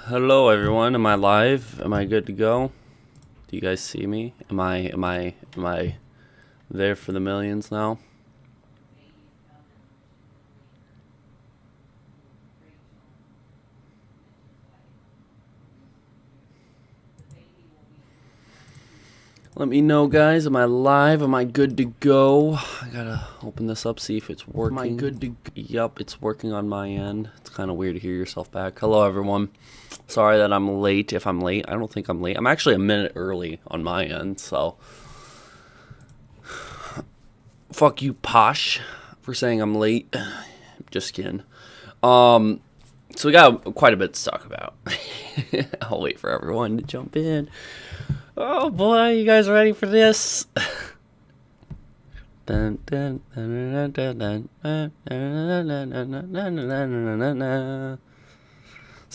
Hello everyone, am I live? Am I good to go? Do you guys see me? Am I there for the millions now? Let me know, guys. Am I live? Am I good to go? I gotta open this up, see if it's working. Am I good to go? Yup, it's working on my end. It's kind of weird to hear yourself back. Hello, everyone. Sorry that I'm late. If I'm late, I don't think I'm late. I'm actually a minute early on my end, so. Fuck you, Posh, for saying I'm late. Just kidding. So we got quite a bit to talk about. I'll wait for everyone to jump in. Oh boy, you guys ready for this? So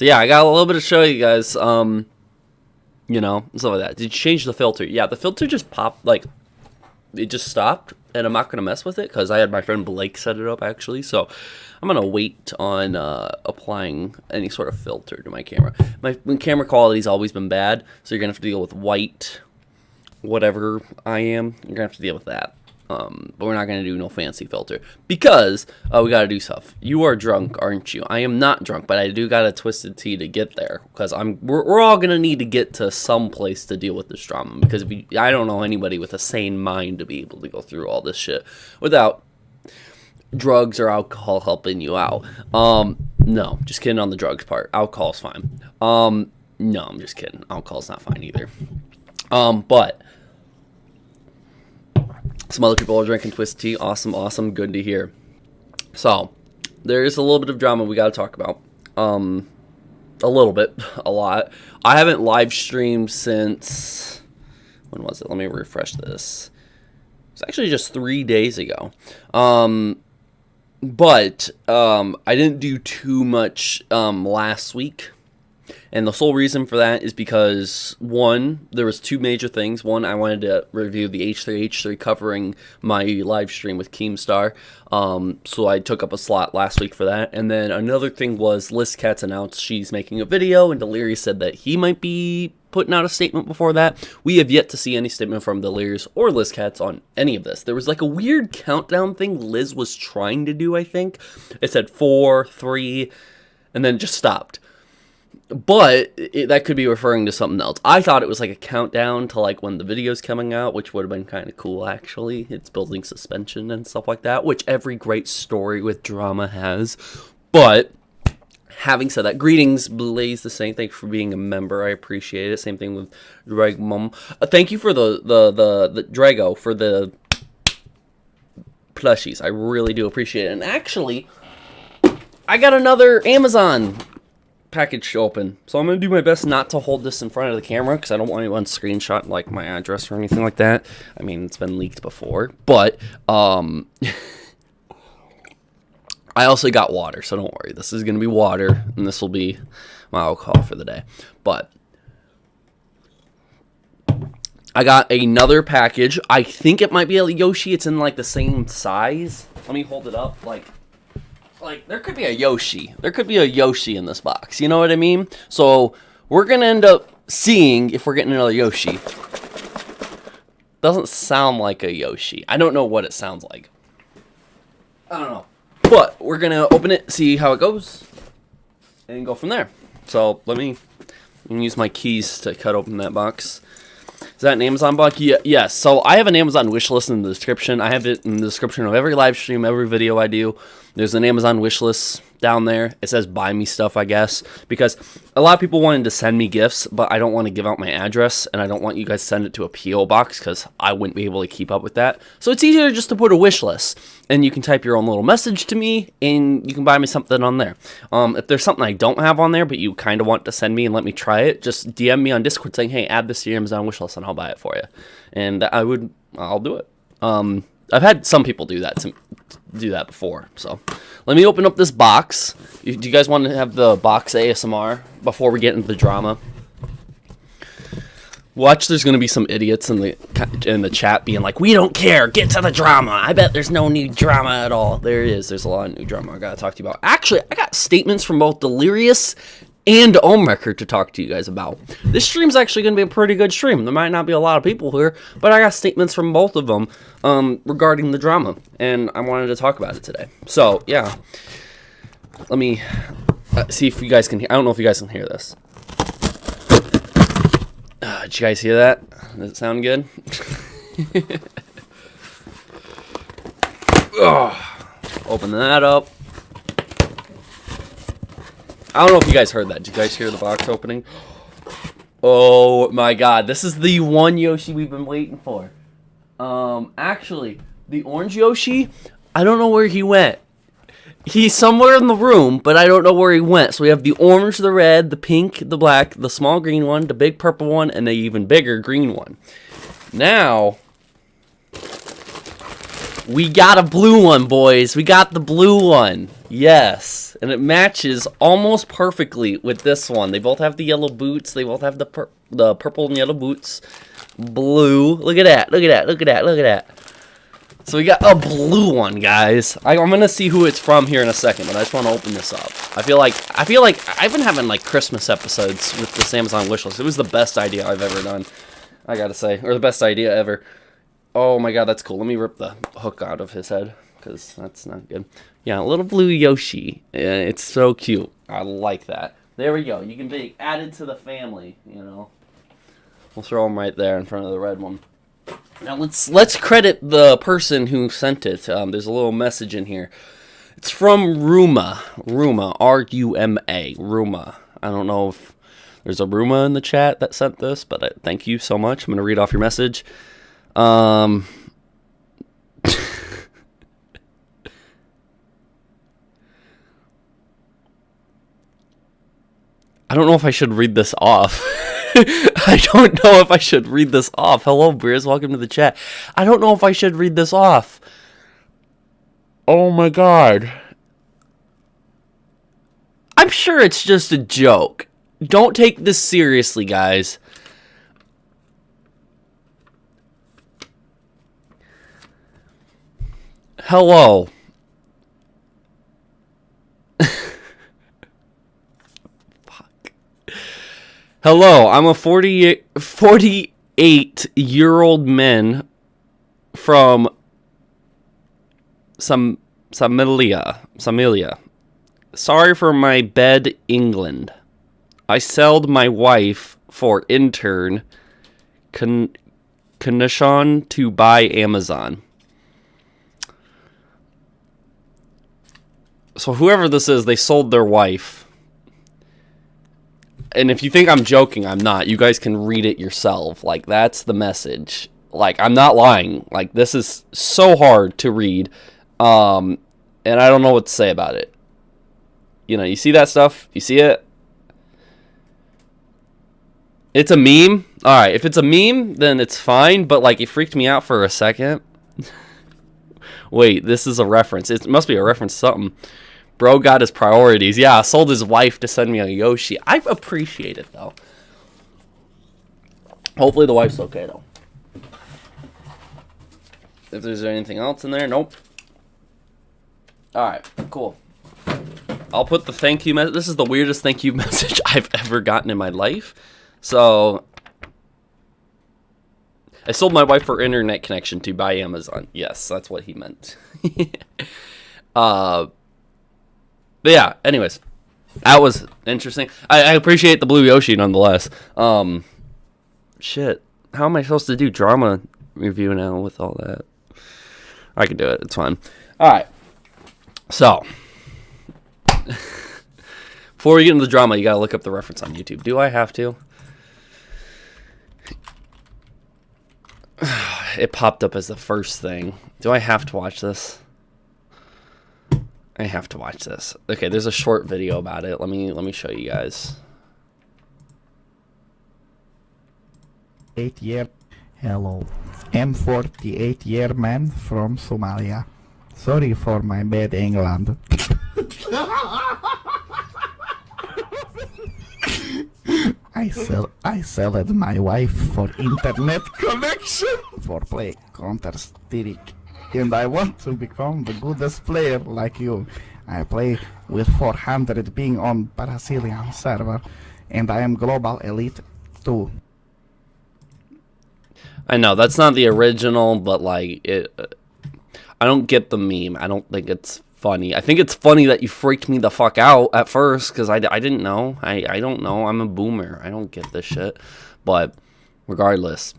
yeah, I got a little bit to show you guys. You know, stuff like that. Did you change the filter? Yeah, the filter just popped, like, it just stopped, and I'm not gonna mess with it because I had my friend Blake set it up actually. So I'm gonna wait on applying any sort of filter to my camera. My camera quality's always been bad, so you're gonna have to deal with white, whatever I am. You're gonna have to deal with that. But we're not gonna do no fancy filter because we gotta do stuff. You are drunk, aren't you? I am not drunk, but I do got a twisted tea to get there because we're all gonna need to get to some place to deal with this drama because I don't know anybody with a sane mind to be able to go through all this shit without drugs or alcohol helping you out. No, just kidding on the drugs part. Alcohol's fine. No, I'm just kidding. Alcohol's not fine either. But some other people are drinking twisted tea. Awesome, good to hear. So, there is a little bit of drama we got to talk about. A little bit, a lot. I haven't live streamed since, when was it? Let me refresh this. It's actually just 3 days ago. But I didn't do too much last week. And the sole reason for that is because, one, there was two major things. One, I wanted to review the H3H3 covering my live stream with Keemstar. So I took up a slot last week for that. And then another thing was Katz announced she's making a video, and Delirious said that he might be putting out a statement before that. We have yet to see any statement from Delirious or Katz on any of this. There was like a weird countdown thing Liz was trying to do, I think. It said 4, 3, and then just stopped. But that could be referring to something else. I thought it was like a countdown to like when the video's coming out, which would have been kind of cool actually. It's building suspension and stuff like that, which every great story with drama has. But having said that, greetings, Blaze the Saint. Thanks for being a member. I appreciate it. Same thing with Drag Mom. Thank you for the Drago for the plushies. I really do appreciate it. And actually, I got another Amazon package to open, so I'm gonna do my best not to hold this in front of the camera because I don't want anyone to screenshot like my address or anything like that. I mean, it's been leaked before, but I also got water, so don't worry. This is gonna be water, and this will be my alcohol for the day. But I got another package. I think it might be a Yoshi. It's in like the same size. Let me hold it up. Like, there could be a Yoshi. There could be a Yoshi in this box. You know what I mean? So, we're going to end up seeing if we're getting another Yoshi. Doesn't sound like a Yoshi. I don't know what it sounds like. I don't know. But, we're going to open it, see how it goes, and go from there. So, let me use my keys to cut open that box. Is that an Amazon box? Yeah, yes. So I have an Amazon wish list in the description. I have it in the description of every live stream, every video I do. There's an Amazon wish list down there. It says buy me stuff, I guess, because a lot of people wanted to send me gifts, but I don't want to give out my address, and I don't want you guys to send it to a P.O. box because I wouldn't be able to keep up with that. So it's easier just to put a wish list, and you can type your own little message to me, and you can buy me something on there. If there's something I don't have on there, but you kind of want to send me and let me try it, just DM me on Discord saying, hey, add this to your Amazon wish list, and I'll buy it for you. And I'll do it. I've had some people do that before. So let me open up this box. Do you guys want to have the box ASMR before we get into the drama? Watch, there's going to be some idiots in the chat being like, we don't care, get to the drama. I bet there's no new drama at all. There is. There's a lot of new drama I got to talk to you about. Actually, I got statements from both Delirious and Ohmwrecker to talk to you guys about. This stream's actually going to be a pretty good stream. There might not be a lot of people here, but I got statements from both of them regarding the drama, and I wanted to talk about it today. So, yeah. Let me see if you guys can hear. I don't know if you guys can hear this. Did you guys hear that? Does it sound good? Open that up. I don't know if you guys heard that. Did you guys hear the box opening? Oh my god, this is the one Yoshi we've been waiting for. Actually, the orange Yoshi, I don't know where he went. He's somewhere in the room, but I don't know where he went. So we have the orange, the red, the pink, the black, the small green one, the big purple one, and the even bigger green one. Now, we got a blue one, boys. We got the blue one. Yes. And it matches almost perfectly with this one. They both have the yellow boots. They both have the purple and yellow boots. Blue. Look at that. Look at that. Look at that. Look at that. So we got a blue one, guys. I'm gonna see who it's from here in a second, but I just want to open this up. I feel like I've been having like Christmas episodes with this Amazon wishlist. It was the best idea I've ever done, I gotta say, or the best idea ever. Oh my god, that's cool. Let me rip the hook out of his head, because that's not good. Yeah, a little blue Yoshi. It's so cute. I like that. There we go. You can be added to the family, you know. We'll throw him right there in front of the red one. Now let's credit the person who sent it. There's a little message in here. It's from Ruma. Ruma. R-U-M-A. Ruma. I don't know if there's a Ruma in the chat that sent this, but thank you so much. I'm going to read off your message. I don't know if I should read this off. I don't know if I should read this off. Hello, Briz. Welcome to the chat. I don't know if I should read this off. Oh my god. I'm sure it's just a joke. Don't take this seriously, guys. Hello. Hello, I'm a 48-year-old man from Somalia. Sorry for my bed, England. I sold my wife for intern condition to buy Amazon. So whoever this is, they sold their wife. And if you think I'm joking, I'm not. You guys can read it yourself. Like, that's the message. Like, I'm not lying. Like, this is so hard to read. And I don't know what to say about it. You know, you see that stuff? You see it? It's a meme? Alright, if it's a meme, then it's fine. But, like, it freaked me out for a second. Wait, this is a reference. It must be a reference to something. Bro got his priorities. Yeah, sold his wife to send me a Yoshi. I appreciate it, though. Hopefully the wife's okay, though. If there's anything else in there, nope. Alright, cool. I'll put the thank you message. This is the weirdest thank you message I've ever gotten in my life. So, I sold my wife for internet connection to buy Amazon. Yes, that's what he meant. But yeah, anyways, that was interesting. I appreciate the blue Yoshi nonetheless. Shit, how am I supposed to do drama review now with all that? I can do it. It's fine. All right. So, before we get into the drama, you gotta look up the reference on YouTube. Do I have to? It popped up as the first thing. Do I have to watch this? I have to watch this. Okay, there's a short video about it. Let me show you guys. 8-year. Hello. I'm 48-year man from Somalia. Sorry for my bad England. I sold my wife for internet connection for play Counter-Strike. And I want to become the goodest player like you. I play with 400 being on Brazilian server, and I am Global Elite 2. I know that's not the original, but like it. I don't get the meme. I don't think it's funny. I think it's funny that you freaked me the fuck out at first because I didn't know. I don't know. I'm a boomer. I don't get this shit. But regardless,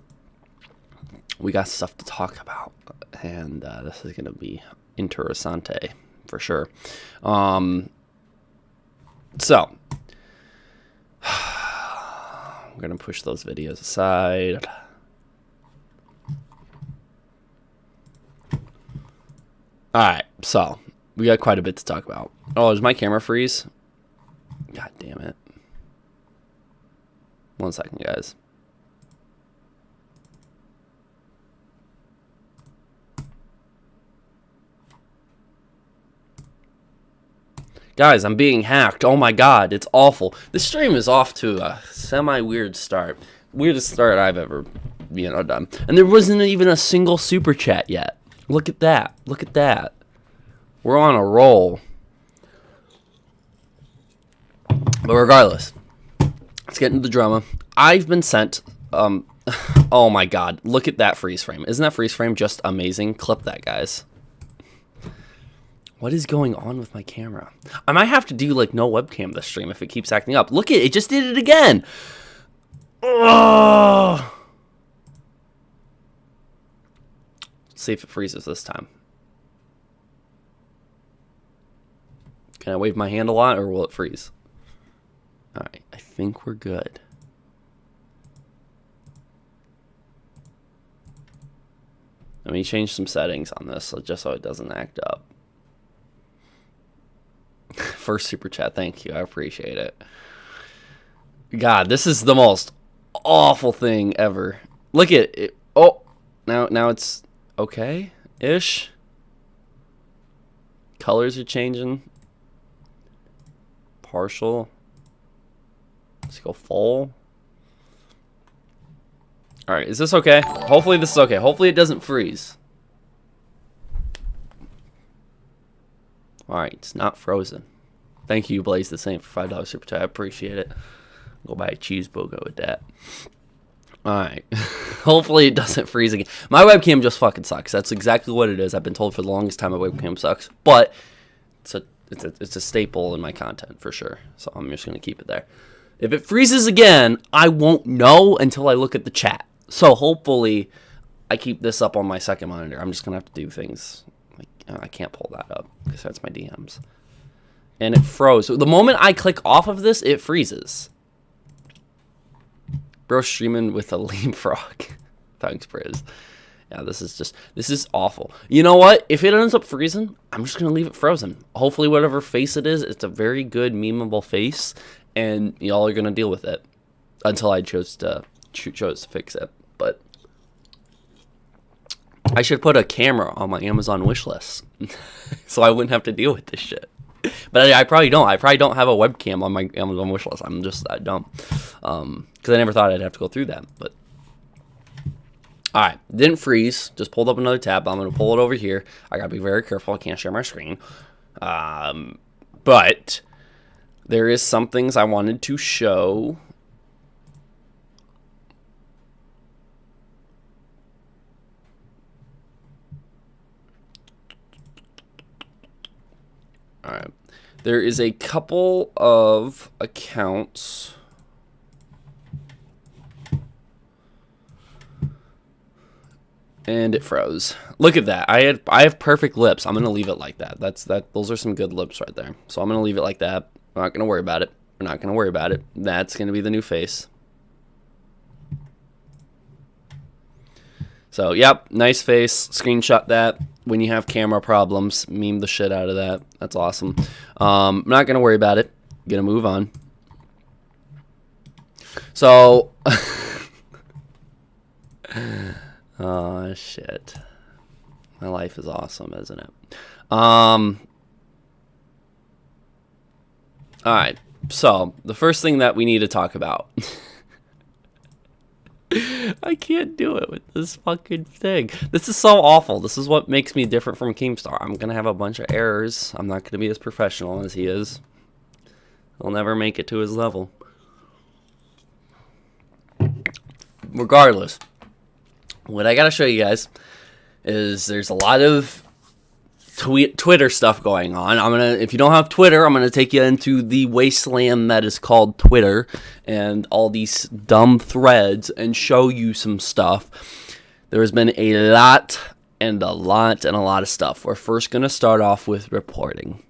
we got stuff to talk about, and this is gonna be interessante for sure. So I'm gonna push those videos aside. Alright, so we got quite a bit to talk about. Oh, does my camera freeze? God damn it. 1 second, guys. Guys, I'm being hacked. Oh my god, it's awful. This stream is off to a semi-weird start. Weirdest start I've ever, done. And there wasn't even a single super chat yet. Look at that. Look at that. We're on a roll. But regardless, let's get into the drama. I've been sent, oh my god, look at that freeze frame. Isn't that freeze frame just amazing? Clip that, guys. What is going on with my camera? I might have to do, like, no webcam this stream if it keeps acting up. Look at it. It just did it again. Ugh. Let's see if it freezes this time. Can I wave my hand a lot, or will it freeze? Alright, I think we're good. Let me change some settings on this, just so it doesn't act up. First super chat, thank you, I appreciate it. God, this is the most awful thing ever. Look at it. Oh, now it's okay-ish. Colors are changing. Partial. Let's go full. Alright, is this okay? Hopefully this is okay. Hopefully it doesn't freeze. Alright, it's not frozen. Thank you, Blaze the Saint, for $5 super chat. I appreciate it. Go buy a cheeseburger with that. Alright. Hopefully it doesn't freeze again. My webcam just fucking sucks. That's exactly what it is. I've been told for the longest time my webcam sucks. But it's a staple in my content for sure. So I'm just going to keep it there. If it freezes again, I won't know until I look at the chat. So hopefully I keep this up on my second monitor. I'm just going to have to do things. Like, I can't pull that up because that's my DMs. And it froze. So the moment I click off of this, it freezes. Bro streaming with a lame frog. Thanks, Briz. Yeah, this is awful. You know what? If it ends up freezing, I'm just going to leave it frozen. Hopefully whatever face it is, it's a very good memeable face. And y'all are going to deal with it. Until I chose to fix it. But I should put a camera on my Amazon wish list. So I wouldn't have to deal with this shit. But I probably don't. I probably don't have a webcam on my Amazon wish list. I'm just that dumb. Because I never thought I'd have to go through that. But alright, didn't freeze. Just pulled up another tab. I'm going to pull it over here. I got to be very careful. I can't share my screen. But there is some things I wanted to show. Alright. There is a couple of accounts. And it froze. Look at that. I have perfect lips. I'm gonna leave it like that. Those are some good lips right there. So I'm gonna leave it like that. We're not gonna worry about it. We're not gonna worry about it. That's gonna be the new face. So yep, nice face. Screenshot that. When you have camera problems, meme the shit out of that. That's awesome. I'm not gonna worry about it. Gonna move on. So oh shit. My life is awesome, isn't it? Alright, so the first thing that we need to talk about. I can't do it with this fucking thing. This is so awful. This is what makes me different from Keemstar. I'm going to have a bunch of errors. I'm not going to be as professional as he is. I'll never make it to his level. Regardless, what I got to show you guys is there's a lot of Twitter stuff going on. If you don't have Twitter, I'm gonna take you into the wasteland that is called Twitter and all these dumb threads and show you some stuff. There has been a lot of stuff. We're first gonna start off with reporting.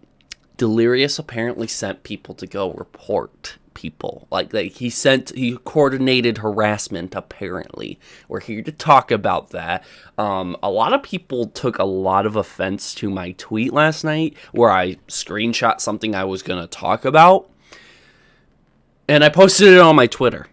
Delirious apparently sent people to go report people. Like he coordinated harassment, apparently. We're here to talk about that. A lot of people took a lot of offense to my tweet last night where I screenshot something I was going to talk about. And I posted it on my Twitter.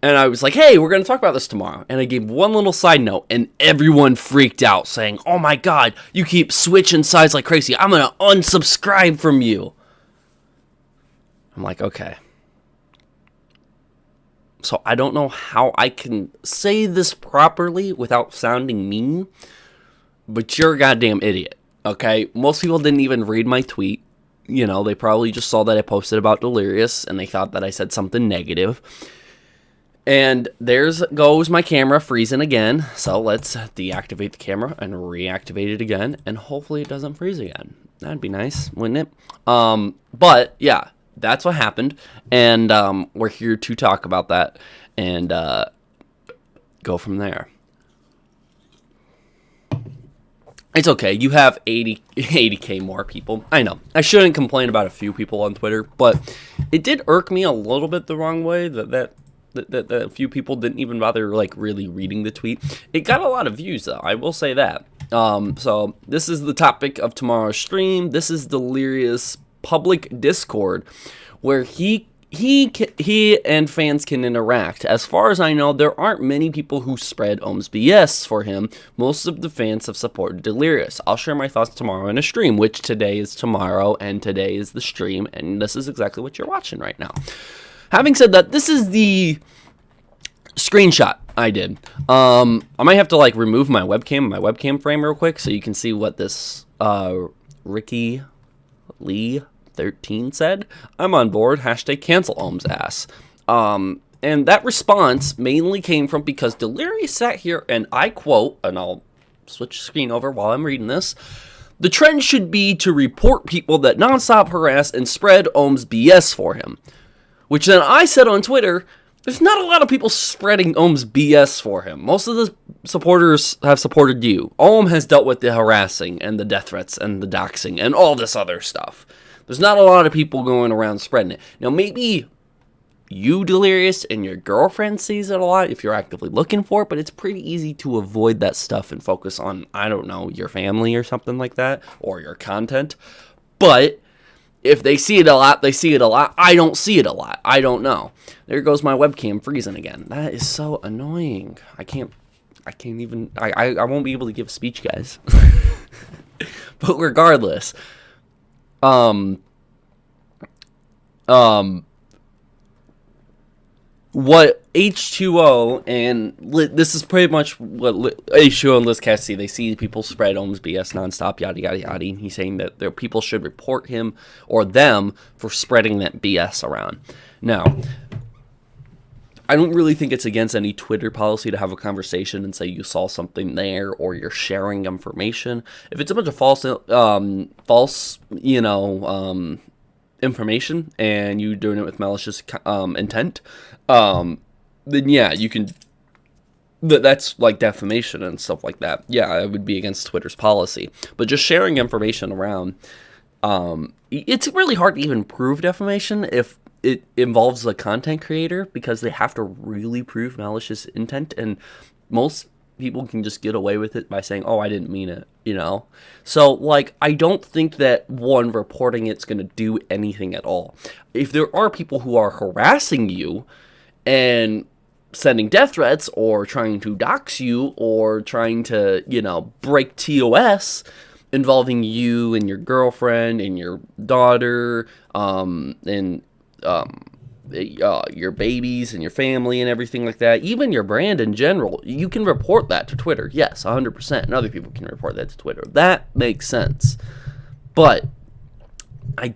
And I was like, hey, we're going to talk about this tomorrow. And I gave one little side note, and everyone freaked out, saying, oh my god, you keep switching sides like crazy. I'm going to unsubscribe from you. I'm like, okay. So I don't know how I can say this properly without sounding mean, but you're a goddamn idiot, okay? Most people didn't even read my tweet. You know, they probably just saw that I posted about Delirious, and they thought that I said something negative. And there's goes my camera freezing again. So let's deactivate the camera and reactivate it again, and hopefully it doesn't freeze again. That'd be nice, wouldn't it? But yeah. That's what happened, and we're here to talk about that and go from there. It's okay. You have 80K more people. I know. I shouldn't complain about a few people on Twitter, but it did irk me a little bit the wrong way that a few people didn't even bother really reading the tweet. It got a lot of views though. I will say that. So this is the topic of tomorrow's stream. This is Delirious public Discord where he and fans can interact. As far as I know, there aren't many people who spread Ohm's BS for him. Most of the fans have supported Delirious. I'll share my thoughts tomorrow in a stream, which today is tomorrow, and today is the stream, and this is exactly what you're watching right now. Having said that, this is the screenshot I did. I might have to remove my webcam frame real quick so you can see what this Ricky Lee 13 said. I'm on board. Hashtag cancel Ohm's ass. And that response mainly came from because Delirious sat here and I quote, and I'll switch screen over while I'm reading this. The trend should be to report people that nonstop harass and spread Ohm's BS for him. Which then I said on Twitter, there's not a lot of people spreading Ohm's BS for him. Most of the supporters have supported you. Ohm has dealt with the harassing and the death threats and the doxing and all this other stuff. There's not a lot of people going around spreading it. Now, maybe you, Delirious, and your girlfriend sees it a lot if you're actively looking for it, but it's pretty easy to avoid that stuff and focus on, I don't know, your family or something like that, or your content. But if they see it a lot, they see it a lot. I don't see it a lot. I don't know. There goes my webcam freezing again. That is so annoying. I can't even, I won't be able to give a speech, guys. But regardless, what H2O and this is pretty much what H2O and Liz Katz see. They see people spread Ohm's BS nonstop, yada yada yada. And he's saying that there people should report him or them for spreading that BS around. Now, I don't really think it's against any Twitter policy to have a conversation and say you saw something there or you're sharing information. If it's a bunch of false, information and you doing it with malicious intent, then yeah, you can. That's like defamation and stuff like that. Yeah, I would be against Twitter's policy. But just sharing information around, it's really hard to even prove defamation if it involves a content creator because they have to really prove malicious intent, and most people can just get away with it by saying, oh, I didn't mean it, So, I don't think that, reporting it's going to do anything at all. If there are people who are harassing you and sending death threats or trying to dox you or trying to, break TOS involving you and your girlfriend and your daughter, and your babies and your family and everything like that, even your brand in general, you can report that to Twitter. Yes, 100%. And other people can report that to Twitter. That makes sense. But I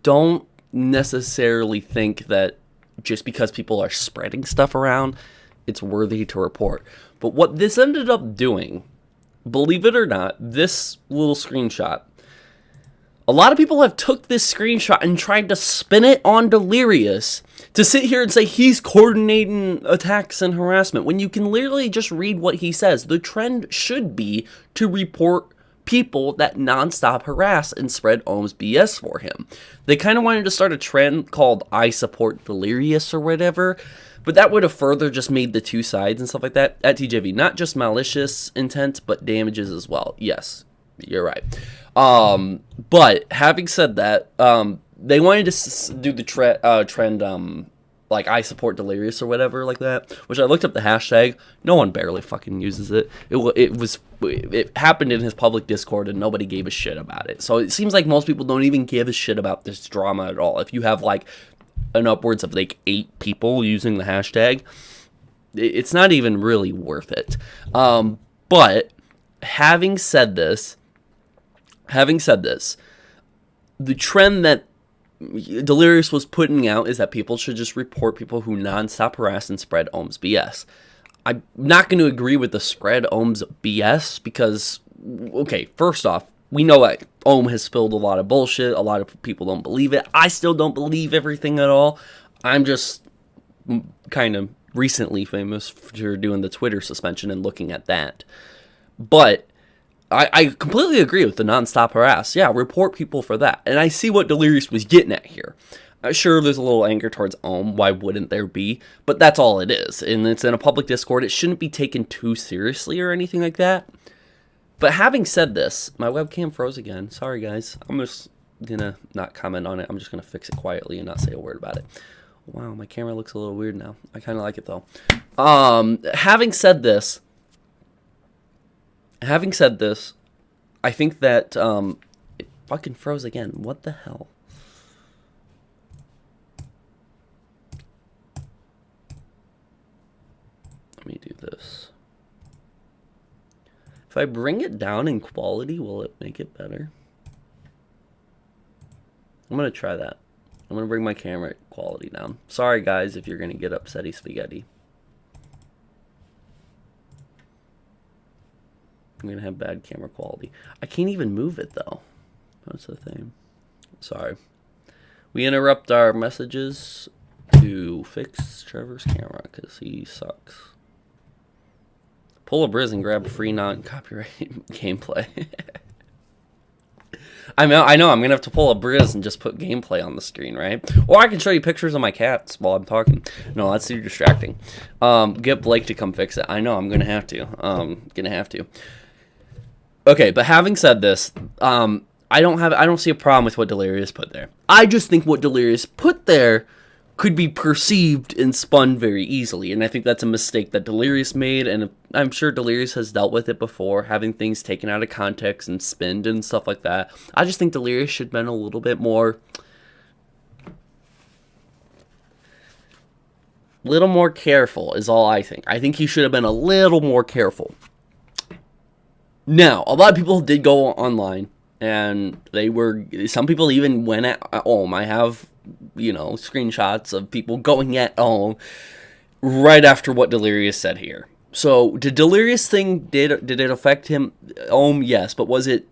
don't necessarily think that just because people are spreading stuff around, it's worthy to report. But what this ended up doing, believe it or not, this little screenshot, a lot of people have took this screenshot and tried to spin it on Delirious to sit here and say he's coordinating attacks and harassment, when you can literally just read what he says. The trend should be to report people that nonstop harass and spread Ohm's BS for him. They kind of wanted to start a trend called I support Delirious or whatever, but that would have further just made the two sides and stuff like that at TJV. Not just malicious intent, but damages as well. Yes, you're right. But having said that, they wanted to do the trend, like I support Delirious or whatever like that, which I looked up the hashtag. No one barely fucking uses it. It happened in his public Discord and nobody gave a shit about it. So it seems like most people don't even give a shit about this drama at all. If you have like an upwards of like 8 people using the hashtag, it's not even really worth it. But having said this, the trend that Delirious was putting out is that people should just report people who nonstop harass and spread Ohm's BS. I'm not going to agree with the spread Ohm's BS because, okay, first off, we know that Ohm has spilled a lot of bullshit. A lot of people don't believe it. I still don't believe everything at all. I'm just kind of recently famous for doing the Twitter suspension and looking at that. But I completely agree with the nonstop harass. Yeah, report people for that. And I see what Delirious was getting at here. Sure, there's a little anger towards Ohm. Why wouldn't there be? But that's all it is. And it's in a public Discord. It shouldn't be taken too seriously or anything like that. But having said this, my webcam froze again. Sorry, guys. I'm just going to not comment on it. I'm just going to fix it quietly and not say a word about it. Wow, my camera looks a little weird now. I kind of like it, though. Having said this, I think that it fucking froze again. What the hell? Let me do this. If I bring it down in quality, will it make it better? I'm going to try that. I'm going to bring my camera quality down. Sorry, guys, if you're going to get upsetty spaghetti. I'm going to have bad camera quality. I can't even move it, though. That's the thing. Sorry. We interrupt our messages to fix Trevor's camera because he sucks. Pull a Briz and grab free non-copyright gameplay. I know I'm going to have to pull a Briz and just put gameplay on the screen, right? Or I can show you pictures of my cats while I'm talking. No, that's too distracting. Get Blake to come fix it. I know, I'm going to have to. Okay, but having said this, I don't see a problem with what Delirious put there. I just think what Delirious put there could be perceived and spun very easily, and I think that's a mistake that Delirious made, and I'm sure Delirious has dealt with it before, having things taken out of context and spinned and stuff like that. I just think Delirious should have been a little bit more careful is all I think. I think he should have been a little more careful. Now, a lot of people did go online, and some people even went at Ohm. I have, screenshots of people going at Ohm right after what Delirious said here. So, did Delirious thing, did it affect him? Ohm, yes, but was it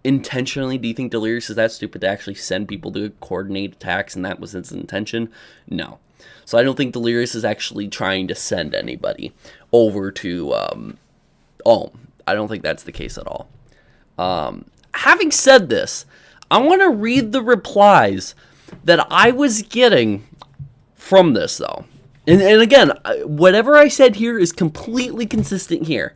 intentionally? Do you think Delirious is that stupid to actually send people to coordinate attacks, and that was his intention? No. So, I don't think Delirious is actually trying to send anybody over to Ohm. I don't think that's the case at all. Having said this, I want to read the replies that I was getting from this, though. And again, whatever I said here is completely consistent here.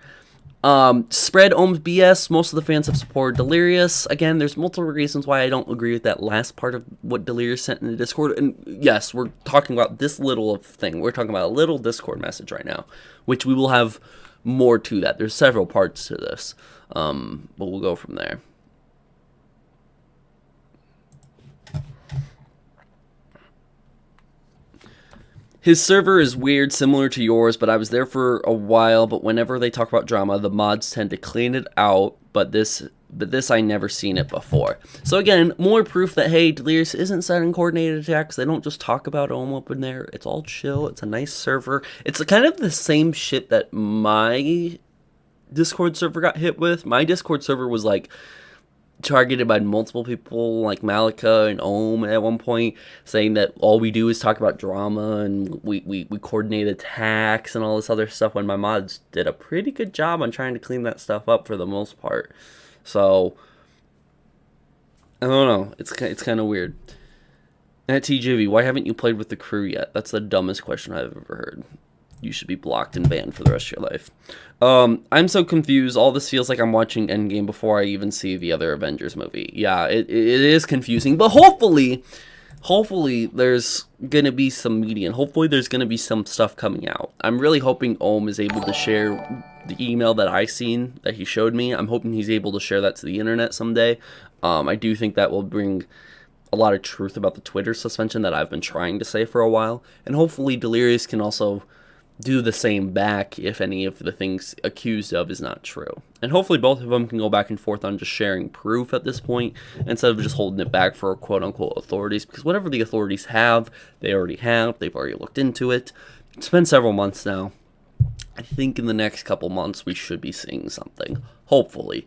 Spread Ohm's BS. Most of the fans have supported Delirious. Again, there's multiple reasons why I don't agree with that last part of what Delirious sent in the Discord. And yes, we're talking about this little thing. We're talking about a little Discord message right now, which we will have more to that. There's several parts to this, but we'll go from there. His server is weird, similar to yours, but I was there for a while, but whenever they talk about drama, the mods tend to clean it out, but this I never seen it before. So again, more proof that, hey, Delirious isn't setting coordinated attacks. They don't just talk about Ohm up in there. It's all chill. It's a nice server. It's kind of the same shit that my Discord server got hit with. My Discord server was like targeted by multiple people like Malika and Ohm at one point, saying that all we do is talk about drama and we coordinate attacks and all this other stuff, when my mods did a pretty good job on trying to clean that stuff up for the most part. So I don't know, it's kind of weird. At TJV, why haven't you played with the crew yet? That's the dumbest question I've ever heard. You should be blocked and banned for the rest of your life. I'm so confused. All this feels like I'm watching Endgame before I even see the other Avengers movie. Yeah, it is confusing, but hopefully there's gonna be some median. Hopefully there's gonna be some stuff coming out. I'm really hoping Ohm is able to share the email that I seen that he showed me. I'm hoping he's able to share that to the internet someday. I do think that will bring a lot of truth about the Twitter suspension that I've been trying to say for a while, and hopefully Delirious can also do the same back if any of the things accused of is not true. And hopefully both of them can go back and forth on just sharing proof at this point, instead of just holding it back for quote-unquote authorities, because whatever the authorities have, they already have. They've already looked into it. It's been several months now. I think in the next couple months we should be seeing something, hopefully.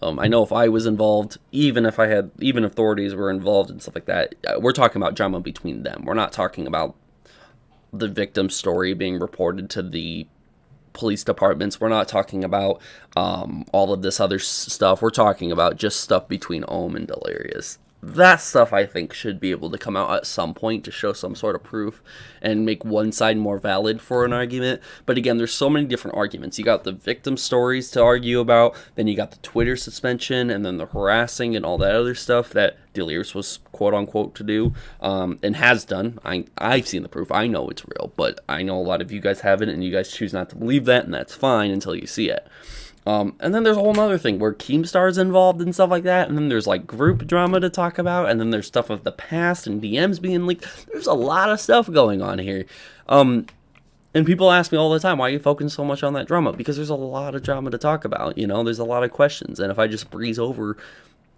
I know if I was involved, even if authorities were involved and stuff like that, we're talking about drama between them. We're not talking about the victim's story being reported to the police departments. We're not talking about all of this other stuff. We're talking about just stuff between Ohm and Delirious. That stuff, I think, should be able to come out at some point to show some sort of proof and make one side more valid for an argument. But again, there's so many different arguments. You got the victim stories to argue about, then you got the Twitter suspension, and then the harassing and all that other stuff that Delirious was quote-unquote to do, and has done. I've seen the proof. I know it's real, but I know a lot of you guys haven't, and you guys choose not to believe that, and that's fine until you see it. And then there's a whole other thing where Keemstar's involved and stuff like that, and then there's like group drama to talk about, and then there's stuff of the past and DMs being leaked. There's a lot of stuff going on here. And people ask me all the time, why are you focusing so much on that drama? Because there's a lot of drama to talk about, you know, there's a lot of questions, and if I just breeze over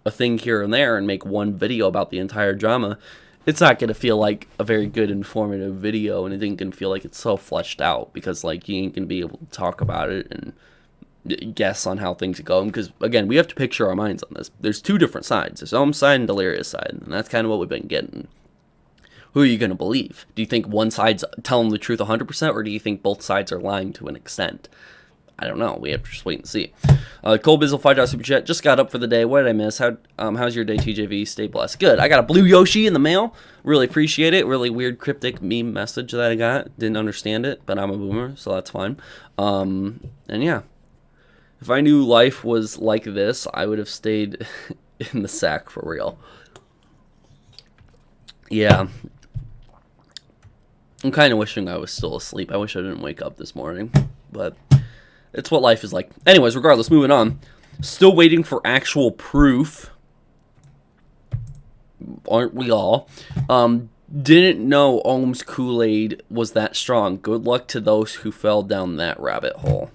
a thing here and there and make one video about the entire drama, it's not going to feel like a very good informative video, and it ain't going to feel like it's so fleshed out, because like you ain't going to be able to talk about it and guess on how things go, because again, we have to picture our minds on this. There's two different sides. There's Ohm's side and Delirious side, and that's kind of what we've been getting. Who are you going to believe? Do you think one side's telling the truth 100%, or do you think both sides are lying to an extent? I don't know. We have to just wait and see. Cole Bizzle, $5 super chat. Just got up for the day. What did I miss? How's your day, TJV? Stay blessed. Good. I got a blue Yoshi in the mail. Really appreciate it. Really weird cryptic meme message that I got. Didn't understand it, but I'm a boomer, so that's fine. And yeah. If I knew life was like this, I would have stayed in the sack for real. Yeah. I'm kind of wishing I was still asleep. I wish I didn't wake up this morning. But it's what life is like. Anyways, regardless, moving on. Still waiting for actual proof. Aren't we all? Didn't know Ohm's Kool-Aid was that strong. Good luck to those who fell down that rabbit hole.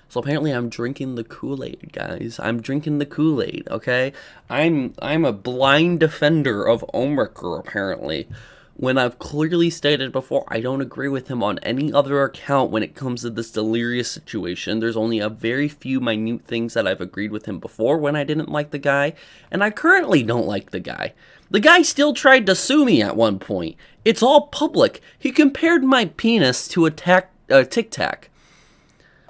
So apparently I'm drinking the Kool-Aid, guys. I'm drinking the Kool-Aid, okay? I'm a blind defender of Ohmwrecker, apparently. When I've clearly stated before, I don't agree with him on any other account when it comes to this Delirious situation. There's only a very few minute things that I've agreed with him before when I didn't like the guy, and I currently don't like the guy. The guy still tried to sue me at one point. It's all public. He compared my penis to a Tic Tac.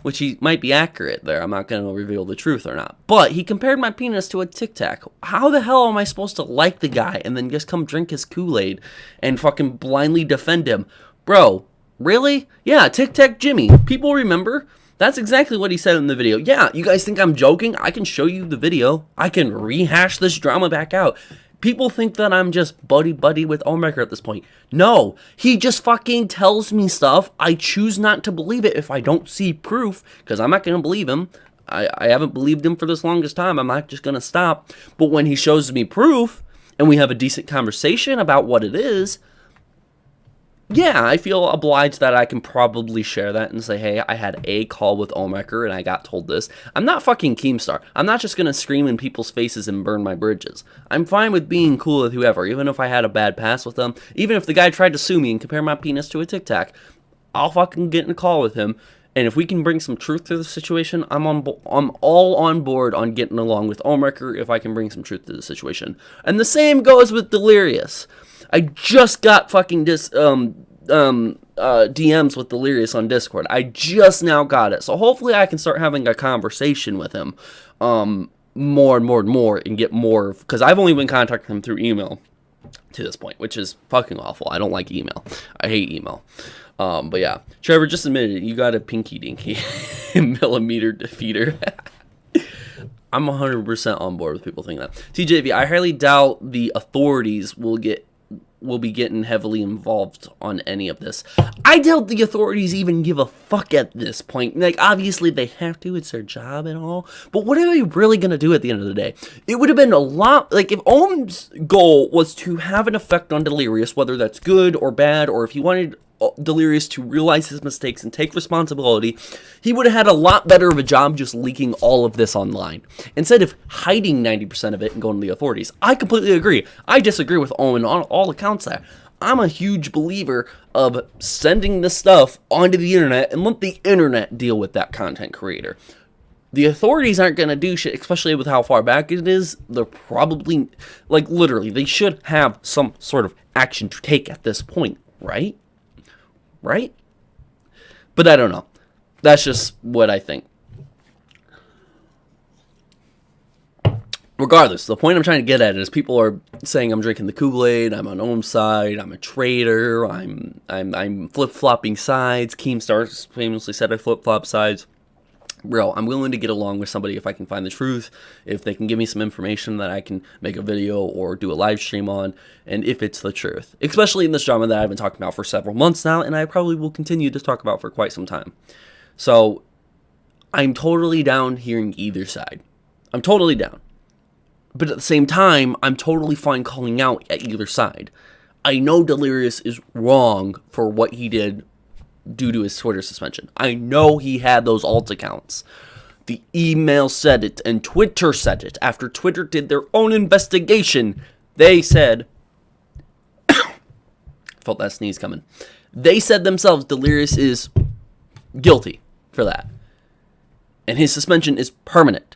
Which he might be accurate there. I'm not going to reveal the truth or not. But he compared my penis to a Tic Tac. How the hell am I supposed to like the guy and then just come drink his Kool-Aid and fucking blindly defend him? Bro, really? Yeah, Tic Tac Jimmy. People remember? That's exactly what he said in the video. Yeah, you guys think I'm joking? I can show you the video. I can rehash this drama back out. People think that I'm just buddy-buddy with Ohmwrecker at this point. No, he just fucking tells me stuff. I choose not to believe it if I don't see proof, because I'm not going to believe him. I haven't believed him for this longest time. I'm not just going to stop. But when he shows me proof, and we have a decent conversation about what it is, yeah, I feel obliged that I can probably share that and say, hey, I had a call with Ohmwrecker and I got told this. I'm not fucking Keemstar. I'm not just going to scream in people's faces and burn my bridges. I'm fine with being cool with whoever, even if I had a bad pass with them. Even if the guy tried to sue me and compare my penis to a Tic Tac, I'll fucking get in a call with him. And if we can bring some truth to the situation, I'm all on board on getting along with Ohmwrecker if I can bring some truth to the situation. And the same goes with Delirious. I just got fucking DMs with Delirious on Discord. I just now got it. So hopefully I can start having a conversation with him more and more and more and get more. Because I've only been contacting him through email to this point, which is fucking awful. I don't like email. I hate email. But yeah, Trevor, just admit it. You got a pinky dinky millimeter defeater. I'm 100% on board with people thinking that. TJV, I highly doubt the authorities will be getting heavily involved on any of this. I doubt the authorities even give a fuck at this point. Like, obviously they have to, it's their job and all, but what are they really gonna do at the end of the day? It would have been a lot, like, if Ohm's goal was to have an effect on Delirious, whether that's good or bad, or if he wanted Delirious to realize his mistakes and take responsibility, he would have had a lot better of a job just leaking all of this online instead of hiding 90% of it and going to the authorities. I completely agree. I disagree with Owen on all accounts there. I'm a huge believer of sending this stuff onto the internet and let the internet deal with that content creator. The authorities aren't going to do shit, especially with how far back it is. They're probably, like, literally, they should have some sort of action to take at this point, right? Right? But I don't know. That's just what I think. Regardless, the point I'm trying to get at is people are saying I'm drinking the Kool-Aid, I'm on Ohm's side, I'm a traitor, I'm flip-flopping sides. Keemstar famously said I flip-flop sides. Bro, I'm willing to get along with somebody if I can find the truth, if they can give me some information that I can make a video or do a live stream on, and if it's the truth. Especially in this drama that I've been talking about for several months now, and I probably will continue to talk about for quite some time. So, I'm totally down hearing either side. I'm totally down. But at the same time, I'm totally fine calling out at either side. I know Delirious is wrong for what he did due to his Twitter suspension. I know he had those alt accounts. The email said it, and Twitter said it. After Twitter did their own investigation, they said... felt that sneeze coming. They said themselves Delirious is guilty for that. And his suspension is permanent.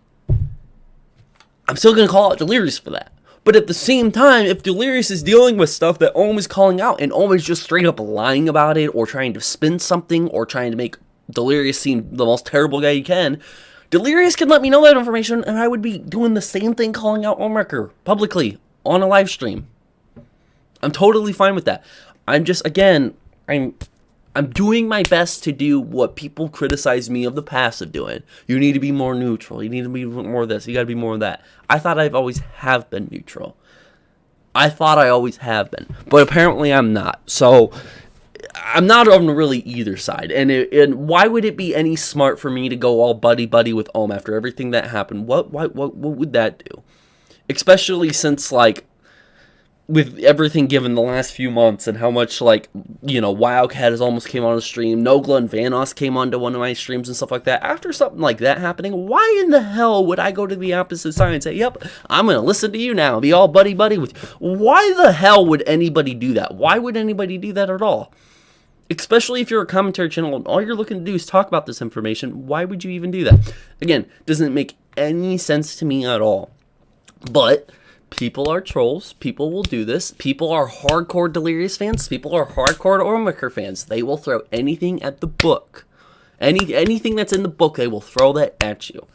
I'm still going to call out Delirious for that. But at the same time, if Delirious is dealing with stuff that Ohm is calling out, and Ohm is just straight up lying about it, or trying to spin something, or trying to make Delirious seem the most terrible guy he can, Delirious can let me know that information, and I would be doing the same thing calling out Ohmwrecker publicly on a live stream. I'm totally fine with that. I'm just, again, I'm doing my best to do what people criticize me of the past of doing. You need to be more neutral. You need to be more of this. You got to be more of that. I thought I've always have been neutral. I thought I always have been. But apparently I'm not. So I'm not on really either side. And why would it be any smart for me to go all buddy-buddy with Ohm after everything that happened? What would that do? Especially since, like, with everything given the last few months and how much, like, you know, Wildcat has almost came on the stream, Nogla and Vanos came onto one of my streams and stuff like that. After something like that happening, why in the hell would I go to the opposite side and say, yep, I'm going to listen to you now, be all buddy-buddy with you? Why the hell would anybody do that? Why would anybody do that at all? Especially if you're a commentary channel and all you're looking to do is talk about this information, why would you even do that? Again, doesn't make any sense to me at all. But people are trolls. People will do this. People are hardcore Delirious fans. People are hardcore Ohmwrecker fans. They will throw anything at the book. Anything that's in the book, they will throw that at you.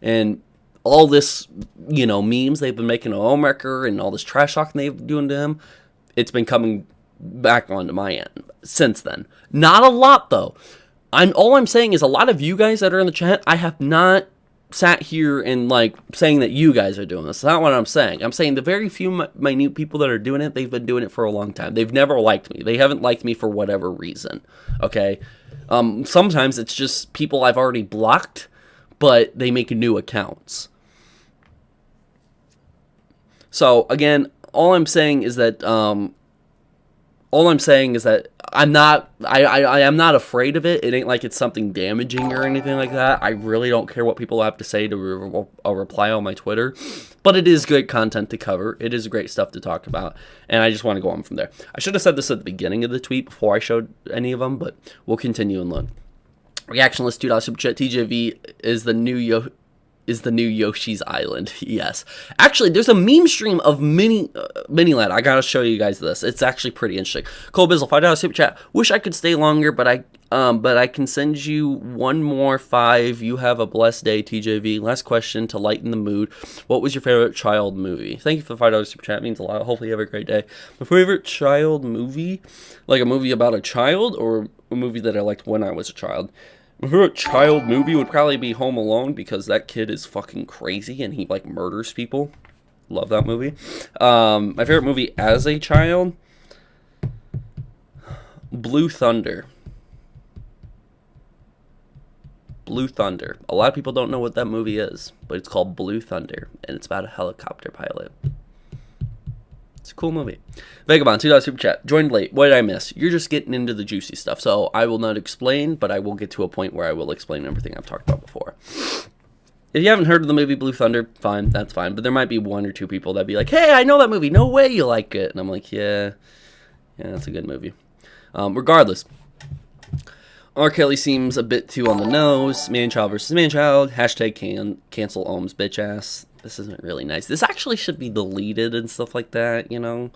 And all this, you know, memes they've been making of Ohmwrecker and all this trash talking they've been doing to him, it's been coming back onto my end since then. Not a lot, though. All I'm saying is a lot of you guys that are in the chat, I have not sat here and, like, saying that you guys are doing this. That's not what I'm saying. I'm saying the very few minute people that are doing it, they've been doing it for a long time. They've never liked me. They haven't liked me for whatever reason, okay? Sometimes it's just people I've already blocked, but they make new accounts. So, again, all I'm saying is that All I'm saying is that I am not afraid of it. It ain't like it's something damaging or anything like that. I really don't care what people have to say to a reply on my Twitter. But it is great content to cover. It is great stuff to talk about. And I just want to go on from there. I should have said this at the beginning of the tweet before I showed any of them, but we'll continue and look. Reactionless $2 super chat. TJV is the new Yoshi's Island. Yes. Actually, there's a meme stream of Mini Lad. I gotta show you guys this. It's actually pretty interesting. Cole Bizzle, $5 super chat. Wish I could stay longer, but I can send you one more 5. You have a blessed day, TJV. Last question to lighten the mood. What was your favorite child movie? Thank you for the $5 super chat. It means a lot. Hopefully you have a great day. My favorite child movie? Like a movie about a child or a movie that I liked when I was a child? My favorite child movie would probably be Home Alone because that kid is fucking crazy and he like murders people. Love that movie. My favorite movie as a child, Blue Thunder. Blue Thunder. A lot of people don't know what that movie is, but it's called Blue Thunder and it's about a helicopter pilot. It's a cool movie. Vagabond, $2 super chat. Joined late. What did I miss? You're just getting into the juicy stuff. So I will not explain, but I will get to a point where I will explain everything I've talked about before. If you haven't heard of the movie Blue Thunder, fine, that's fine. But there might be 1 or 2 people that be like, hey, I know that movie. No way you like it. And I'm like, yeah, that's a good movie. Regardless, R. Kelly seems a bit too on the nose. Man-child versus man-child. Hashtag cancel Ohm's bitch ass. This isn't really nice. This actually should be deleted and stuff like that, you know?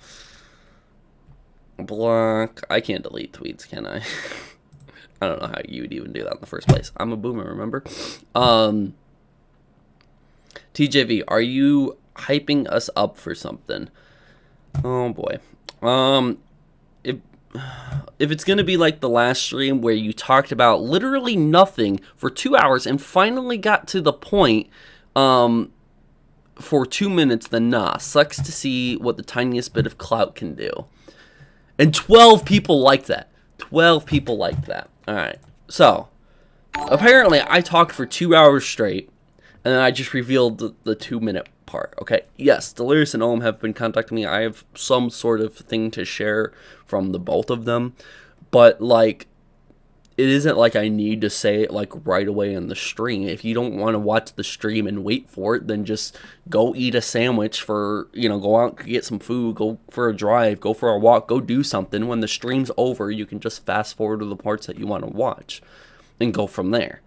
Block. I can't delete tweets, can I? I don't know how you would even do that in the first place. I'm a boomer, remember? TJV, are you hyping us up for something? Oh, boy. If it's going to be like the last stream where you talked about literally nothing for 2 hours and finally got to the point, for 2 minutes, then nah. Sucks to see what the tiniest bit of clout can do. And 12 people liked that. 12 people liked that. Alright. So, apparently I talked for 2 hours straight, and then I just revealed the 2-minute part. Okay, yes, Delirious and Ohm have been contacting me. I have some sort of thing to share from the both of them. But, like, it isn't like I need to say it like right away in the stream. If you don't want to watch the stream and wait for it, then just go eat a sandwich for, go out, get some food, go for a drive, go for a walk, go do something. When the stream's over, you can just fast forward to the parts that you want to watch and go from there.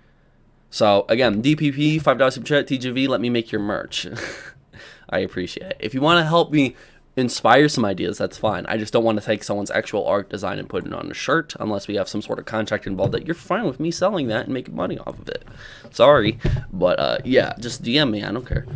So, again, DPP, $5 super chat, TJV, let me make your merch. I appreciate it. If you want to help me inspire some ideas, that's fine. I just don't want to take someone's actual art design and put it on a shirt unless we have some sort of contract involved that you're fine with me selling that and making money off of it. Sorry, but yeah, just DM me. I don't care.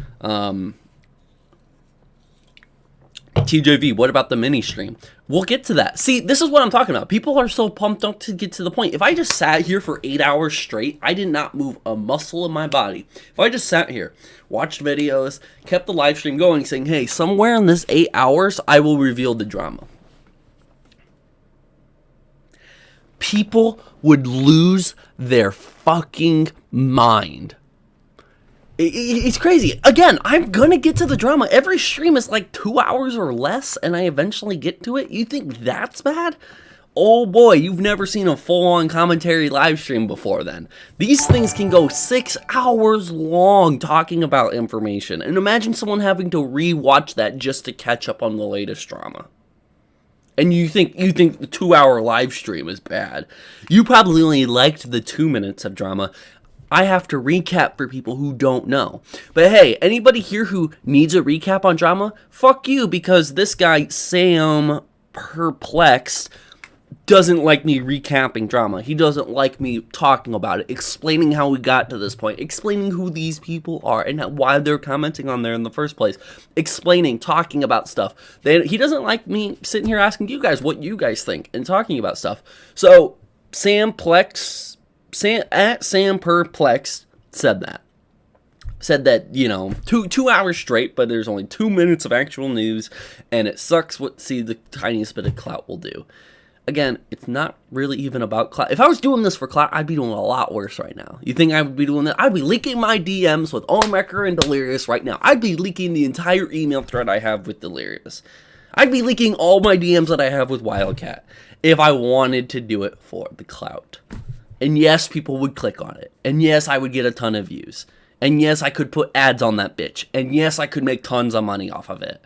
TJV, what about the mini stream? We'll get to that. See, this is what I'm talking about. People are so pumped up to get to the point. If I just sat here for 8 hours straight, I did not move a muscle in my body. If I just sat here, watched videos, kept the live stream going, saying, hey, somewhere in this 8 hours, I will reveal the drama. People would lose their fucking mind. It's crazy. Again, I'm gonna get to the drama. Every stream is like 2 hours or less, and I eventually get to it. You think that's bad? Oh boy, you've never seen a full-on commentary live stream before then. These things can go 6 hours long talking about information. And imagine someone having to re-watch that just to catch up on the latest drama. And you think the 2-hour live stream is bad. You probably only liked the 2 minutes of drama. I have to recap for people who don't know. But hey, anybody here who needs a recap on drama, fuck you, because this guy, Sam Perplexed, doesn't like me recapping drama. He doesn't like me talking about it, explaining how we got to this point, explaining who these people are and why they're commenting on there in the first place, explaining, talking about stuff. He doesn't like me sitting here asking you guys what you guys think and talking about stuff. So, Sam Perplexed said that. Said that, two hours straight, but there's only 2 minutes of actual news, and it sucks what the tiniest bit of clout will do. Again, it's not really even about clout. If I was doing this for clout, I'd be doing a lot worse right now. You think I would be doing that? I'd be leaking my DMs with Ohmwrecker and Delirious right now. I'd be leaking the entire email thread I have with Delirious. I'd be leaking all my DMs that I have with Wildcat if I wanted to do it for the clout. And yes, people would click on it. And yes, I would get a ton of views. And yes, I could put ads on that bitch. And yes, I could make tons of money off of it.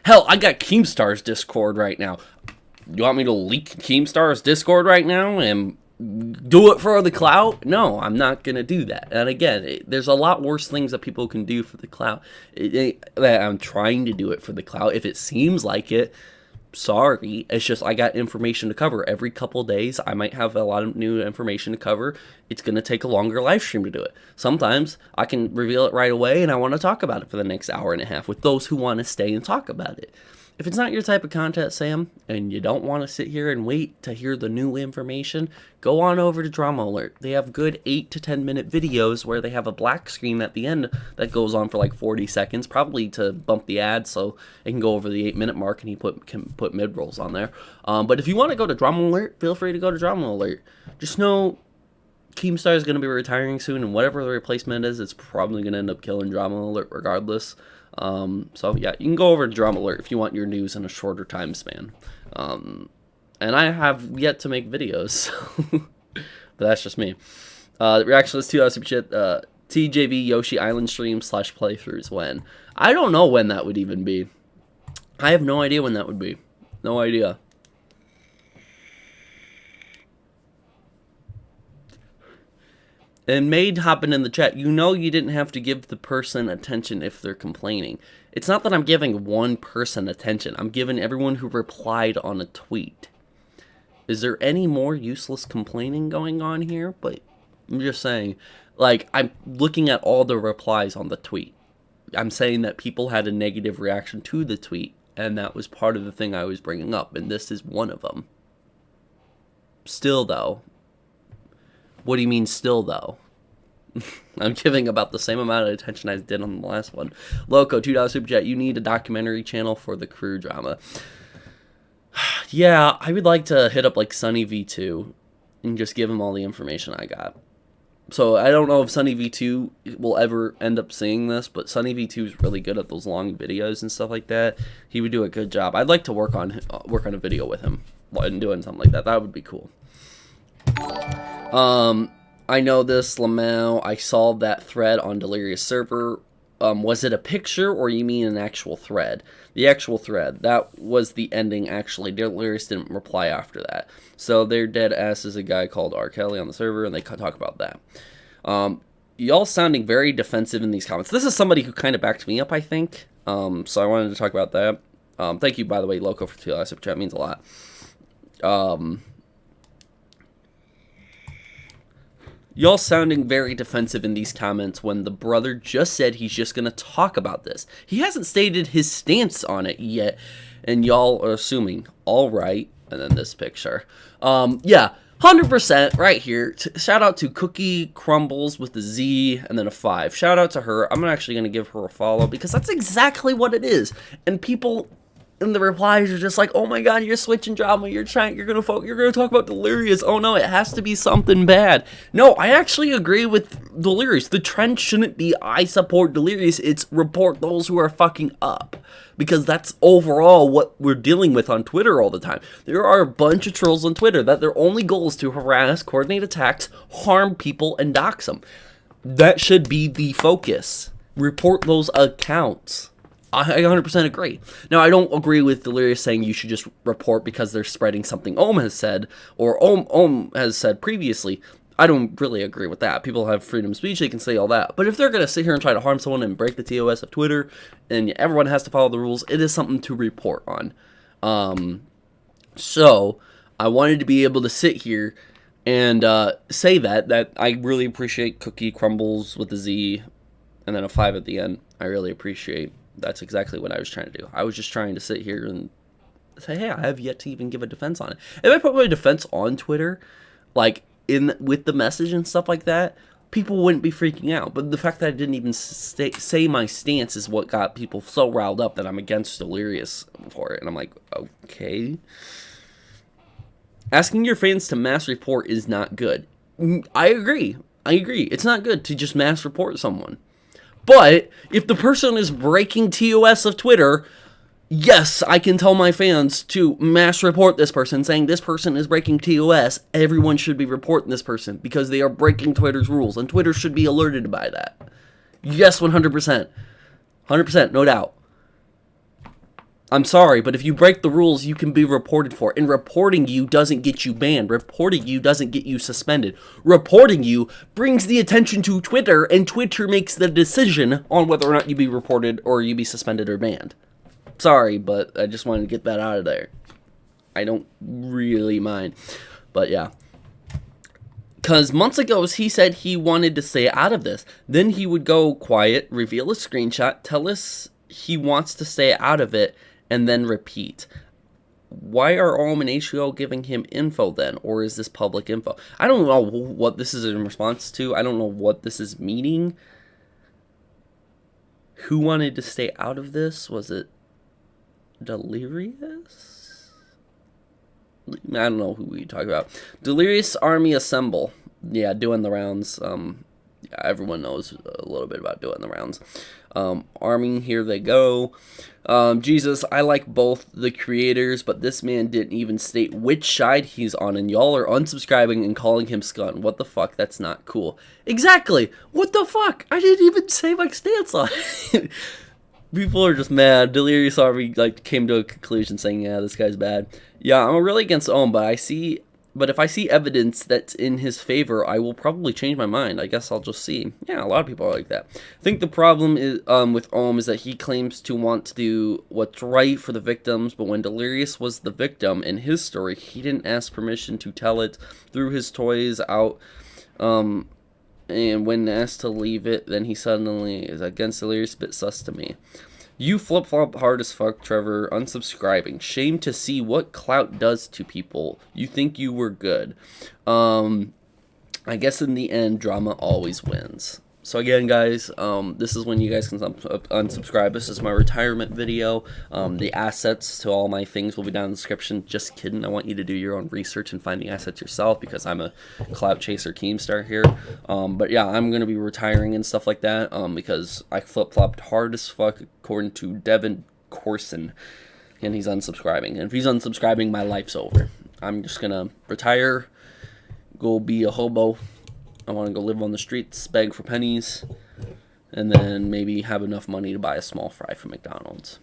Hell, I got Keemstar's Discord right now. You want me to leak Keemstar's Discord right now and do it for the clout? No, I'm not going to do that. And again, there's a lot worse things that people can do for the clout. I'm trying to do it for the clout. If it seems like it, sorry. It's just I got information to cover. Every couple days, I might have a lot of new information to cover. It's going to take a longer live stream to do it. Sometimes I can reveal it right away, and I want to talk about it for the next hour and a half with those who want to stay and talk about it. If it's not your type of content, Sam, and you don't want to sit here and wait to hear the new information, go on over to Drama Alert. They have good 8 to 10 minute videos where they have a black screen at the end that goes on for like 40 seconds, probably to bump the ad so it can go over the 8-minute mark and he can put mid-rolls on there. But if you want to go to Drama Alert, feel free to go to Drama Alert. Just know Keemstar is going to be retiring soon, and whatever the replacement is, it's probably going to end up killing Drama Alert regardless. So yeah, you can go over to Drama Alert if you want your news in a shorter time span. And I have yet to make videos, but that's just me. Reaction list 2 super chat. TJV Yoshi Island stream / playthroughs when? I don't know when that would even be. I have no idea when that would be. No idea. And Maid hopping in the chat, you know you didn't have to give the person attention if they're complaining. It's not that I'm giving one person attention. I'm giving everyone who replied on a tweet. Is there any more useless complaining going on here? But I'm just saying, like, I'm looking at all the replies on the tweet. I'm saying that people had a negative reaction to the tweet, and that was part of the thing I was bringing up, and this is one of them. Still, though. What do you mean still, though? I'm giving about the same amount of attention I did on the last one. Loco, $2 super chat. You need a documentary channel for the crew drama. Yeah, I would like to hit up like Sunny V2 and just give him all the information I got. So I don't know if Sunny V2 will ever end up seeing this, but Sunny V2 is really good at those long videos and stuff like that. He would do a good job. I'd like to work on a video with him and doing something like that. That would be cool. I know this, Lamau. I saw that thread on Delirious server. Was it a picture or you mean an actual thread? The actual thread. That was the ending, actually. Delirious didn't reply after that. So their dead ass is a guy called R. Kelly on the server, and they talk about that. Y'all sounding very defensive in these comments. This is somebody who kind of backed me up, I think. So I wanted to talk about that. Thank you, by the way, Loco, for $2 super chat. It means a lot. Y'all sounding very defensive in these comments when the brother just said he's just going to talk about this. He hasn't stated his stance on it yet, and y'all are assuming, all right, and then this picture. Yeah, 100% right here. Shout out to Cookie Crumbles with the Z and then a 5. Shout out to her. I'm actually going to give her a follow because that's exactly what it is. And people in the replies are just like, oh my god, you're switching drama, you're gonna talk about Delirious. Oh no, it has to be something bad. No, I actually agree with Delirious. The trend shouldn't be I support Delirious, it's report those who are fucking up. Because that's overall what we're dealing with on Twitter all the time. There are a bunch of trolls on Twitter that their only goal is to harass, coordinate attacks, harm people, and dox them. That should be the focus. Report those accounts. I 100% agree. Now, I don't agree with Delirious saying you should just report because they're spreading something Ohm has said, or Ohm has said previously. I don't really agree with that. People have freedom of speech, they can say all that. But if they're going to sit here and try to harm someone and break the TOS of Twitter, and everyone has to follow the rules, it is something to report on. So, I wanted to be able to sit here and say that I really appreciate Cookie Crumbles with the Z, and then a 5 at the end. I really appreciate. That's exactly what I was trying to do. I was just trying to sit here and say, hey, I have yet to even give a defense on it. If I put my defense on Twitter, like, with the message and stuff like that, people wouldn't be freaking out. But the fact that I didn't even say my stance is what got people so riled up that I'm against Delirious for it. And I'm like, okay. Asking your fans to mass report is not good. I agree. It's not good to just mass report someone. But if the person is breaking TOS of Twitter, yes, I can tell my fans to mass report this person, saying this person is breaking TOS. Everyone should be reporting this person because they are breaking Twitter's rules, and Twitter should be alerted by that. Yes, 100%. 100%, no doubt. I'm sorry, but if you break the rules, you can be reported for. And reporting you doesn't get you banned. Reporting you doesn't get you suspended. Reporting you brings the attention to Twitter, and Twitter makes the decision on whether or not you be reported or you be suspended or banned. Sorry, but I just wanted to get that out of there. I don't really mind. But yeah. Because months ago, he said he wanted to stay out of this. Then he would go quiet, reveal a screenshot, tell us he wants to stay out of it, and then repeat. Why are Ohm and HBO giving him info then? Or is this public info? I don't know what this is in response to. I don't know what this is meaning. Who wanted to stay out of this? Was it Delirious? I don't know who we talk about. Delirious Army Assemble. Yeah, doing the rounds. Yeah, everyone knows a little bit about doing the rounds. Army, here they go. Jesus, I like both the creators, but this man didn't even state which side he's on, and y'all are unsubscribing and calling him scun. What the fuck? That's not cool. Exactly. What the fuck? I didn't even say my stance on it. People are just mad. Delirious Army came to a conclusion saying, yeah, this guy's bad. Yeah, I'm really against Ohm, but if I see evidence that's in his favor, I will probably change my mind. I guess I'll just see. Yeah, a lot of people are like that. I think the problem is with Ohm is that he claims to want to do what's right for the victims, but when Delirious was the victim in his story, he didn't ask permission to tell it, threw his toys out, and when asked to leave it, then he suddenly is against Delirious. Bit sus to me. You flip-flop hard as fuck, Trevor. Unsubscribing. Shame to see what clout does to people. You think you were good. I guess in the end, drama always wins. So again, guys, this is when you guys can unsubscribe. This is my retirement video. The assets to all my things will be down in the description. Just kidding. I want you to do your own research and find the assets yourself because I'm a clout chaser Keemstar here. But yeah, I'm going to be retiring and stuff like that because I flip-flopped hard as fuck according to Devin Corson. And he's unsubscribing. And if he's unsubscribing, my life's over. I'm just going to retire, go be a hobo. I want to go live on the streets, beg for pennies, and then maybe have enough money to buy a small fry from McDonald's.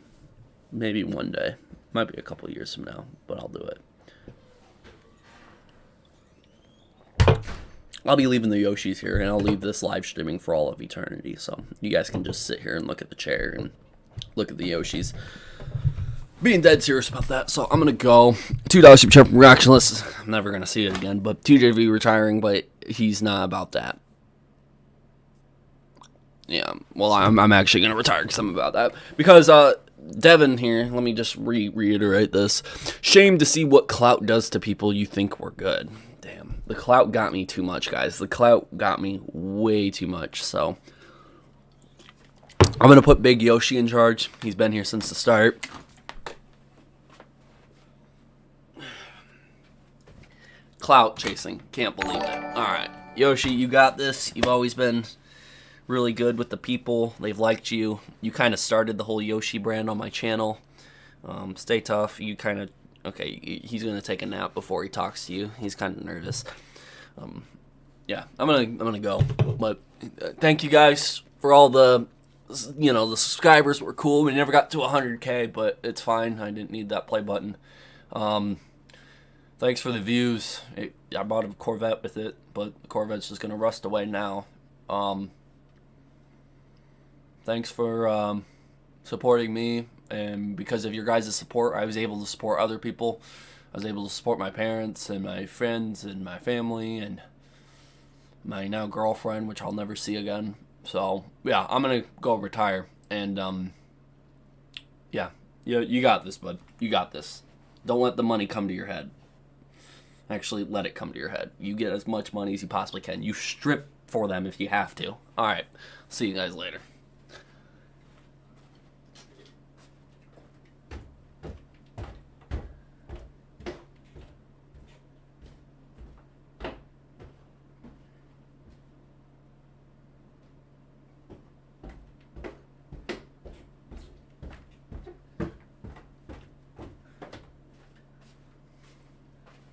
Maybe one day. Might be a couple of years from now, but I'll do it. I'll be leaving the Yoshis here, and I'll leave this live streaming for all of eternity, so you guys can just sit here and look at the chair and look at the Yoshis. Being dead serious about that, so I'm gonna go. $2 super chat from Reactionless. I'm never gonna see it again, but TJV retiring, but he's not about that. Yeah, well, I'm actually gonna retire because I'm about that. Because Devin here, let me just reiterate this. Shame to see what clout does to people you think were good. Damn, the clout got me too much, guys. The clout got me way too much. So I'm gonna put Big Yoshi in charge. He's been here since the start. Clout chasing. Can't believe it. Alright. Yoshi, you got this. You've always been really good with the people. They've liked you. You kind of started the whole Yoshi brand on my channel. Stay tough. You kind of... Okay, he's going to take a nap before he talks to you. He's kind of nervous. Yeah, I'm gonna go. But thank you guys for all the... You know, the subscribers were cool. We never got to 100K, but it's fine. I didn't need that play button. Thanks for the views. I bought a Corvette with it, but the Corvette's just going to rust away now. Thanks for supporting me, and because of your guys' support, I was able to support other people. I was able to support my parents and my friends and my family and my now girlfriend, which I'll never see again. So, yeah, I'm going to go retire. And, yeah, you got this, bud. You got this. Don't let the money come to your head. Actually, let it come to your head. You get as much money as you possibly can. You strip for them if you have to. Alright, see you guys later.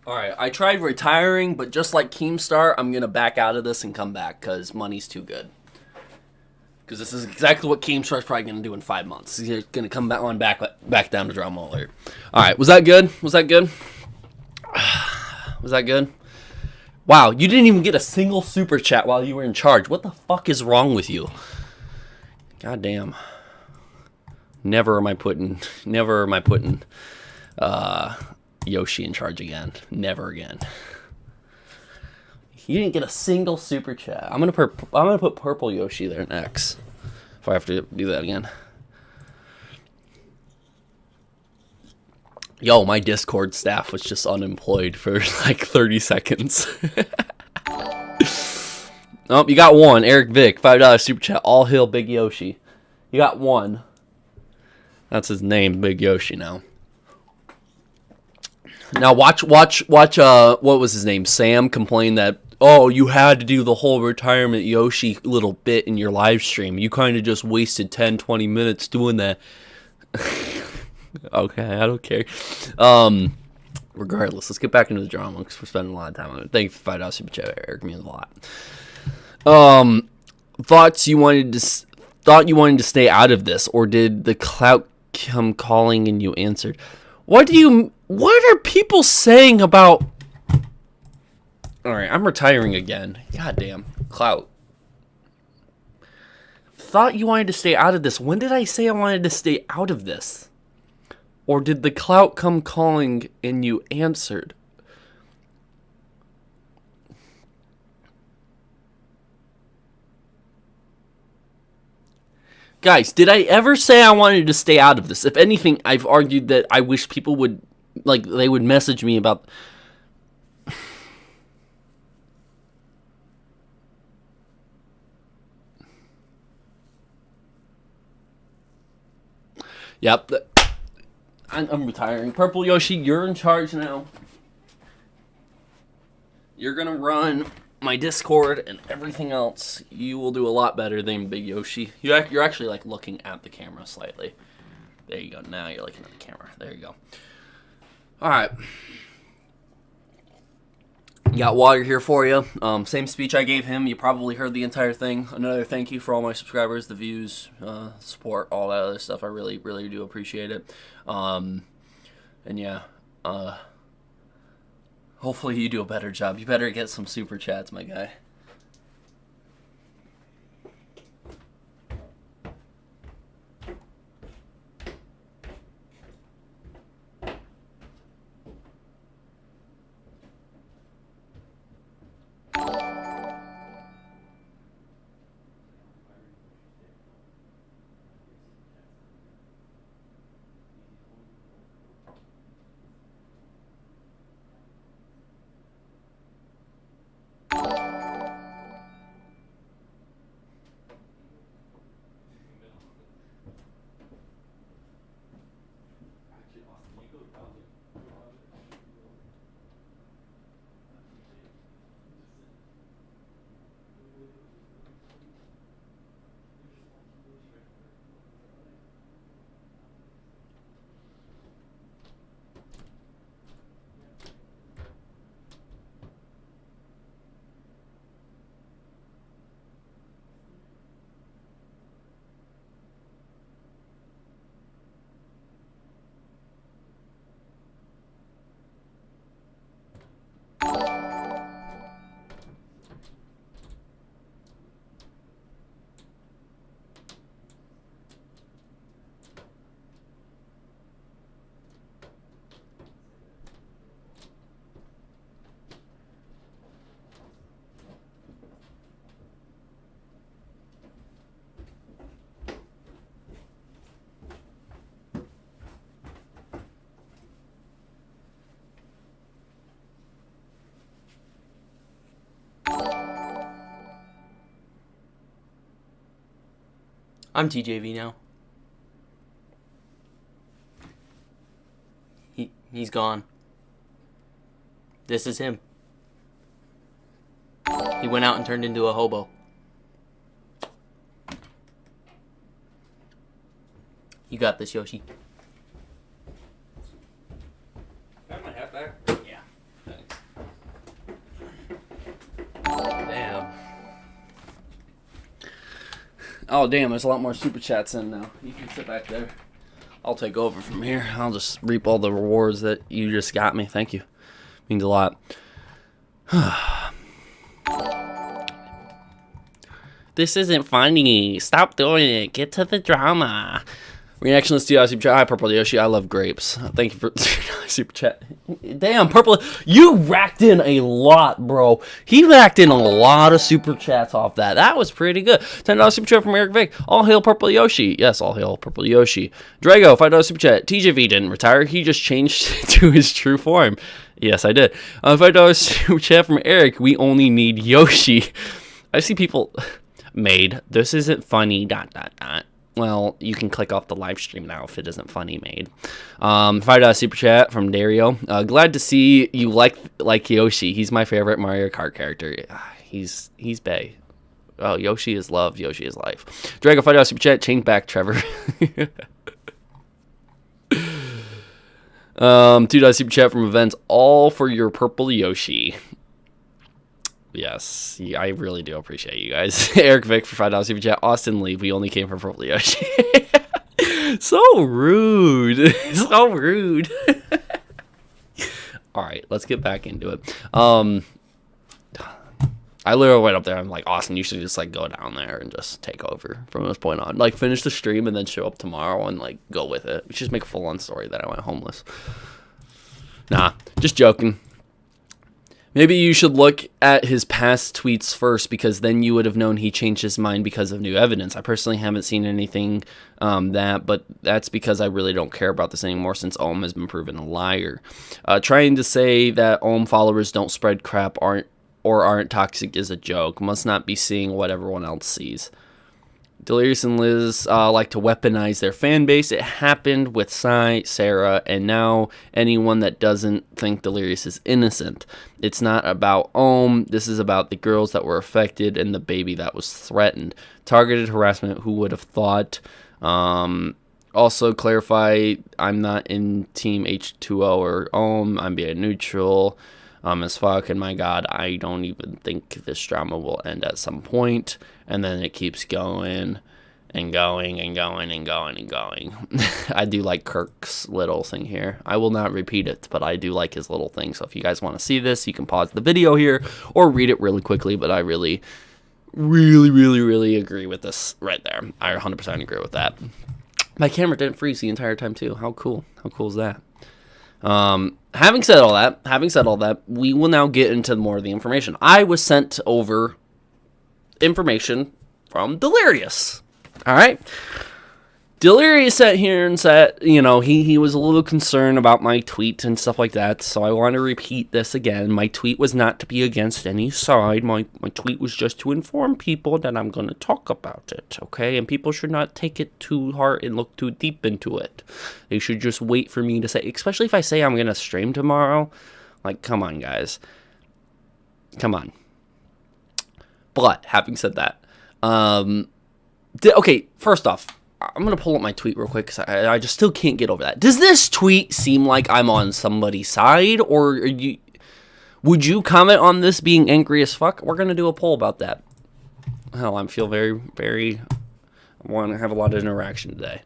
Alright, I tried retiring, but just like Keemstar, I'm going to back out of this and come back because money's too good. Because this is exactly what Keemstar's probably going to do in 5 months. He's going to come back down to Drama Alert. Alright, was that good? Was that good? Was that good? Wow, you didn't even get a single super chat while you were in charge. What the fuck is wrong with you? God damn. Never am I putting Yoshi in charge again. Never again. You didn't get a single super chat. I'm gonna put purple Yoshi there next. If I have to do that again. Yo, my Discord staff was just unemployed for like 30 seconds. Oh, you got one. Eric Vick, $5 super chat. All hail Big Yoshi. You got one. That's his name, Big Yoshi now. Now watch, what was his name? Sam complained that, oh, you had to do the whole retirement Yoshi little bit in your live stream. You kind of just wasted 10, 20 minutes doing that. Okay, I don't care. Regardless, let's get back into the drama because we're spending a lot of time on it. Thank you for $5 super chat, Eric. Means a lot. Thought you wanted to stay out of this, or did the clout come calling and you answered? What are people saying about... Alright, I'm retiring again. Goddamn. Clout. Thought you wanted to stay out of this. When did I say I wanted to stay out of this? Or did the clout come calling and you answered? Guys, did I ever say I wanted to stay out of this? If anything, I've argued that I wish people would, they would message me about... Yep. I'm retiring. Purple Yoshi, you're in charge now. You're going to run my Discord and everything else. You will do a lot better than Big Yoshi. You're actually looking at the camera slightly. There you go. Now you're looking at the camera. There you go. All right. Got water here for you. Same speech I gave him. You probably heard the entire thing. Another thank you for all my subscribers, the views, support, all that other stuff. I really, really do appreciate it. And yeah, hopefully you do a better job. You better get some super chats, my guy. I'm TJV now. He's gone. This is him. He went out and turned into a hobo. You got this, Yoshi. Got my hat back? Yeah. Thanks. Oh, damn, there's a lot more super chats in now. You can sit back there. I'll take over from here. I'll just reap all the rewards that you just got me. Thank you. Means a lot. This isn't funny. Stop doing it. Get to the drama. Reaction to super chat. Hi, Purple Yoshi. I love grapes. Thank you for super chat. Damn, Purple. You racked in a lot, bro. He racked in a lot of super chats off that. That was pretty good. $10 super chat from Eric Vick. All hail Purple Yoshi. Yes, all hail Purple Yoshi. Drago, $5 super chat. TJV didn't retire. He just changed to his true form. Yes, I did. $5 super chat from Eric. We only need Yoshi. I see people made. This isn't funny. ... Well, you can click off the live stream now if it isn't funny made. $5 super chat from Dario. Glad to see you like Yoshi. He's my favorite Mario Kart character. He's bae. Oh, Yoshi is love. Yoshi is life. Drago, $5 super chat. Change back, Trevor. $2 super chat from Events. All for your Purple Yoshi. Yes, I really do appreciate you guys. Eric Vick for $5 super chat. Austin Lee, we only came for Purple Yoshi. So rude. So rude. Alright, let's get back into it. I literally went up there. I'm like, Austin, you should just like go down there and just take over from this point on. Like finish the stream and then show up tomorrow and like go with it. We should just make a full-on story that I went homeless. Nah, just joking. Maybe you should look at his past tweets first, because then you would have known he changed his mind because of new evidence. I personally haven't seen anything but that's because I really don't care about this anymore since Ohm has been proven a liar. Trying to say that Ohm followers don't spread crap aren't toxic is a joke. Must not be seeing what everyone else sees. Delirious and Liz like to weaponize their fan base. It happened with Sai, Sarah, and now anyone that doesn't think Delirious is innocent. It's not about Ohm. This is about the girls that were affected and the baby that was threatened. Targeted harassment, who would have thought? Also clarify, I'm not in Team H2O or Ohm. I'm being neutral. As fuck, and my god, I don't even think this drama will end at some point. And then it keeps going and going and going and going and going. I do like Kirk's little thing here. I will not repeat it, but I do like his little thing. So if you guys want to see this, you can pause the video here or read it really quickly. But I really agree with this right there. I 100% agree with that. My camera didn't freeze the entire time too. How cool? How cool is that? Having said all that, we will now get into more of the information. I was sent over information from Delirious. All right. Delirious sat here and said, you know, he was a little concerned about my tweet and stuff like that. So I want to repeat this again. My tweet was not to be against any side. My tweet was just to inform people that I'm going to talk about it. Okay. And people should not take it too hard and look too deep into it. They should just wait for me to say, especially if I say I'm going to stream tomorrow. Like, come on, guys. Come on. But having said that, okay, first off, I'm going to pull up my tweet real quick because I just still can't get over that. Does this tweet seem like I'm on somebody's side? Or would you comment on this being angry as fuck? We're going to do a poll about that. Hell, I feel very, I want to have a lot of interaction today.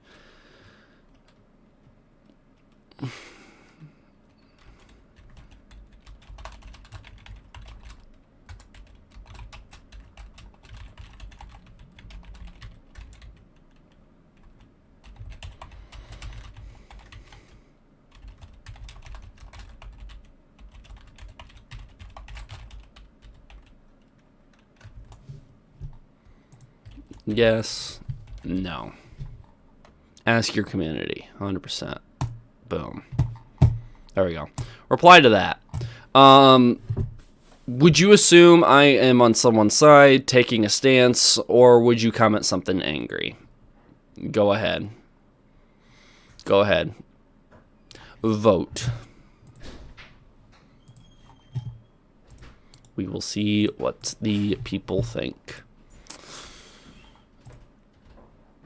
Yes. No. Ask your community. 100%. Boom. There we go. Reply to that. Would you assume I am on someone's side, taking a stance, or would you comment something angry? Go ahead. Go ahead. Vote. We will see what the people think.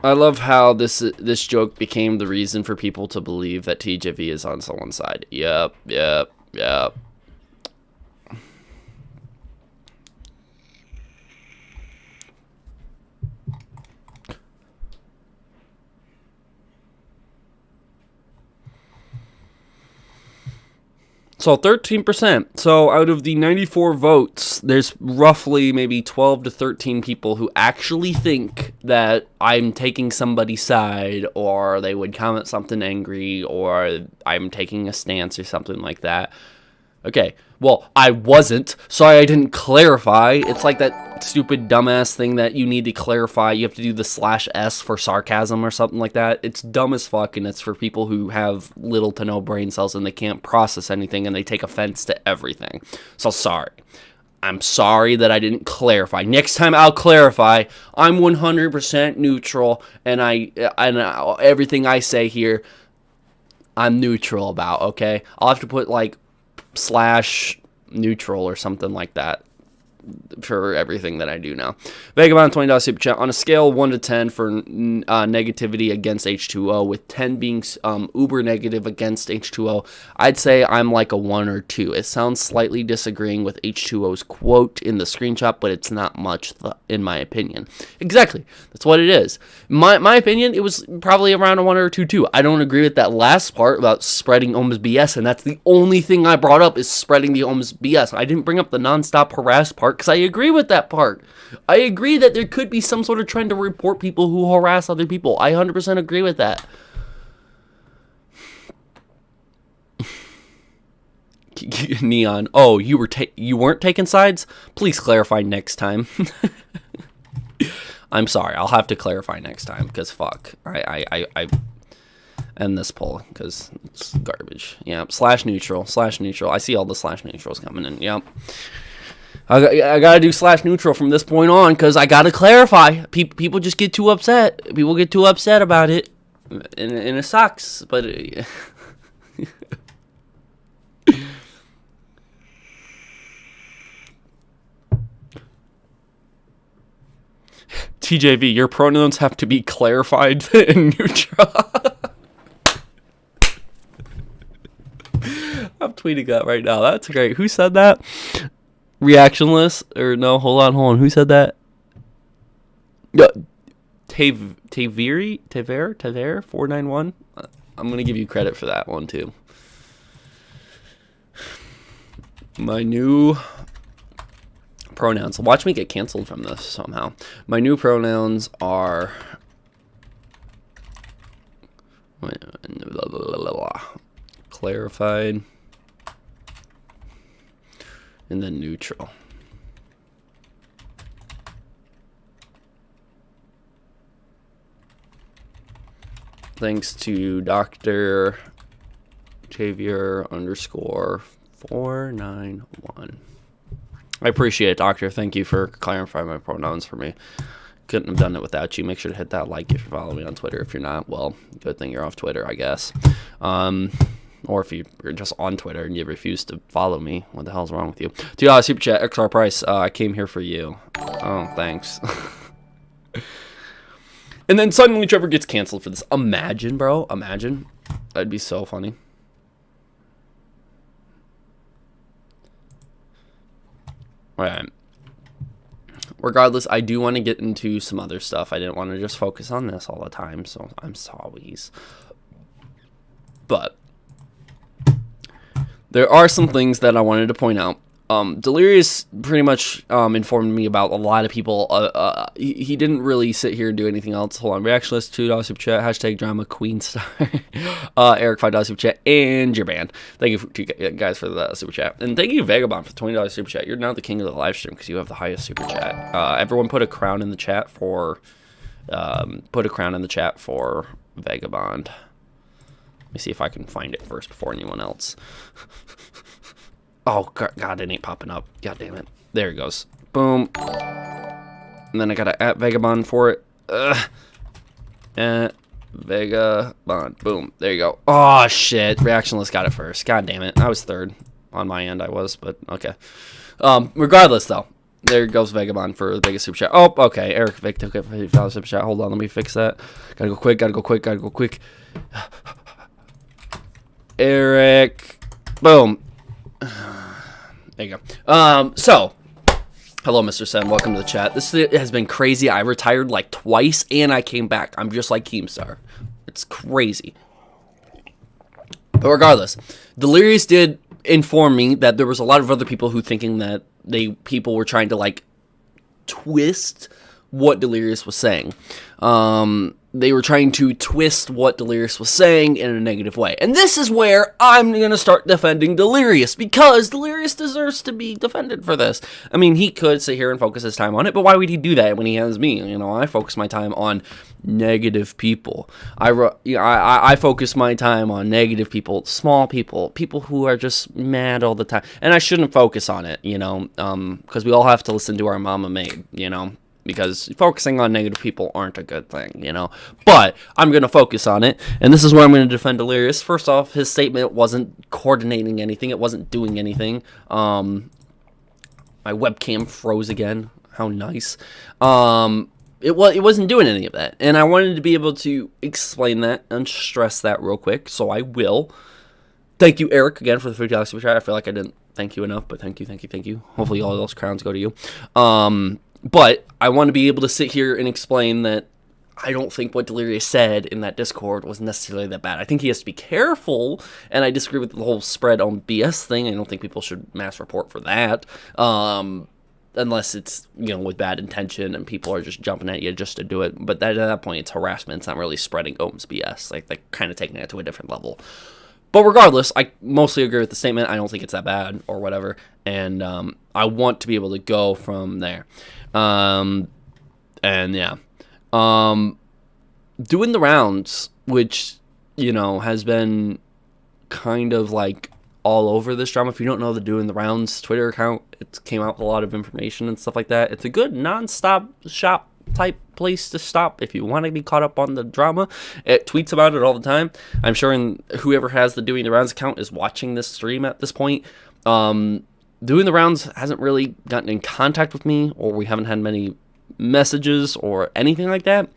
I love how this joke became the reason for people to believe that TJV is on someone's side. Yep. So 13%. So out of the 94 votes, there's roughly maybe 12 to 13 people who actually think that I'm taking somebody's side, or they would comment something angry, or I'm taking a stance or something like that. Okay, well, I wasn't. Sorry I didn't clarify. It's like that stupid dumbass thing that you need to clarify. You have to do the /S for sarcasm or something like that. It's dumb as fuck, and it's for people who have little to no brain cells and they can't process anything and they take offense to everything. So sorry. I'm sorry that I didn't clarify. Next time I'll clarify. I'm 100% neutral, and everything I say here, I'm neutral about, okay? I'll have to put like /neutral or something like that for everything that I do now. Vagabond $20 super chat. On a scale of 1 to 10 for negativity against H2O, with 10 being uber negative against H2O, I'd say I'm like a 1 or 2. It sounds slightly disagreeing with H2O's quote in the screenshot, but it's not much in my opinion. Exactly. That's what it is. My opinion, it was probably around a 1 or 2 too. I don't agree with that last part about spreading Ohm's BS, and that's the only thing I brought up is spreading the Ohm's BS. I didn't bring up the nonstop harass part because I agree with that part. I agree that there could be some sort of trend to report people who harass other people. I 100% agree with that. Neon. Oh, you weren't taking sides? Please clarify next time. I'm sorry. I'll have to clarify next time because fuck. I end this poll because it's garbage. Yeah. /neutral. I see all the /neutrals coming in. Yep. I gotta do /neutral from this point on because I gotta clarify. People just get too upset. People get too upset about it, and it sucks. But TJV, your pronouns have to be clarified and neutral. I'm tweeting that right now. That's great. Who said that? Reactionless, or no, hold on. Who said that? Taver 491. I'm gonna give you credit for that one too. My new pronouns. Watch me get canceled from this somehow. My new pronouns are clarified and then neutral. Thanks to Dr. Xavier _491. I appreciate it, Doctor. Thank you for clarifying my pronouns for me. Couldn't have done it without you. Make sure to hit that like if you follow me on Twitter. If you're not, well, good thing you're off Twitter, I guess. Or if you're just on Twitter and you refuse to follow me, what the hell's wrong with you? $2 super chat, XR price. I came here for you. Oh, thanks. And then suddenly Trevor gets canceled for this. Imagine, bro. Imagine. That'd be so funny. All right. Regardless, I do want to get into some other stuff. I didn't want to just focus on this all the time, so I'm sorry. But there are some things that I wanted to point out. Delirious pretty much informed me about a lot of people. He didn't really sit here and do anything else. Hold on. Reactionless, $2 super chat. Hashtag drama queen star. Eric, $5 super chat. And your band. Thank you guys for the super chat. And thank you, Vagabond, for $20 super chat. You're now the king of the live stream because you have the highest super chat. Everyone put a crown in the chat for Vagabond. Let me see if I can find it first before anyone else. Oh, God, it ain't popping up. God damn it. There it goes. Boom. And then I got to @ Vagabond for it. Vagabond. Boom. There you go. Oh, shit. Reactionless got it first. God damn it. I was third. On my end, I was, but okay. Regardless, though. There goes Vagabond for the biggest super chat. Oh, okay. Eric Vic took it for $50 super chat. Hold on. Let me fix that. Gotta go quick. Eric. Boom. There you go. So, hello, Mr. Sen. Welcome to the chat. This has been crazy. I retired like twice, and I came back. I'm just like Keemstar. It's crazy. But regardless, Delirious did informed me that there was a lot of other people who thinking that people were trying to like twist what Delirious was saying. They were trying to twist what Delirious was saying in a negative way. And this is where I'm going to start defending Delirious, because Delirious deserves to be defended for this. I mean, he could sit here and focus his time on it, but why would he do that when he has me? You know, I focus my time on negative people. I focus my time on negative people, small people, people who are just mad all the time. And I shouldn't focus on it, you know, because we all have to listen to our mama made, you know. Because focusing on negative people aren't a good thing, you know. But I'm going to focus on it, and this is where I'm going to defend Delirious. First off, his statement wasn't coordinating anything. It wasn't doing anything. My webcam froze again. How nice. It wasn't doing any of that. And I wanted to be able to explain that and stress that real quick, so I will. Thank you, Eric, again, for the $50 super chat. I feel like I didn't thank you enough, but thank you. Hopefully all those crowns go to you. But I want to be able to sit here and explain that I don't think what Delirious said in that Discord was necessarily that bad. I think he has to be careful, and I disagree with the whole spread on BS thing. I don't think people should mass report for that, unless it's, you know, with bad intention and people are just jumping at you just to do it. But at that point, it's harassment. It's not really spreading Ohm's BS. Like, they're kind of taking it to a different level. But regardless, I mostly agree with the statement. I don't think it's that bad or whatever, and I want to be able to go from there. And yeah, doing the rounds, which, you know, has been kind of like all over this drama. If you don't know the Doing the Rounds Twitter account, it came out with a lot of information and stuff like that. It's a good non-stop shop type place to stop if you want to be caught up on the drama. It tweets about it all the time. I'm sure whoever has the Doing the Rounds account is watching this stream at this point. Doing the Rounds hasn't really gotten in contact with me, or we haven't had many messages or anything like that.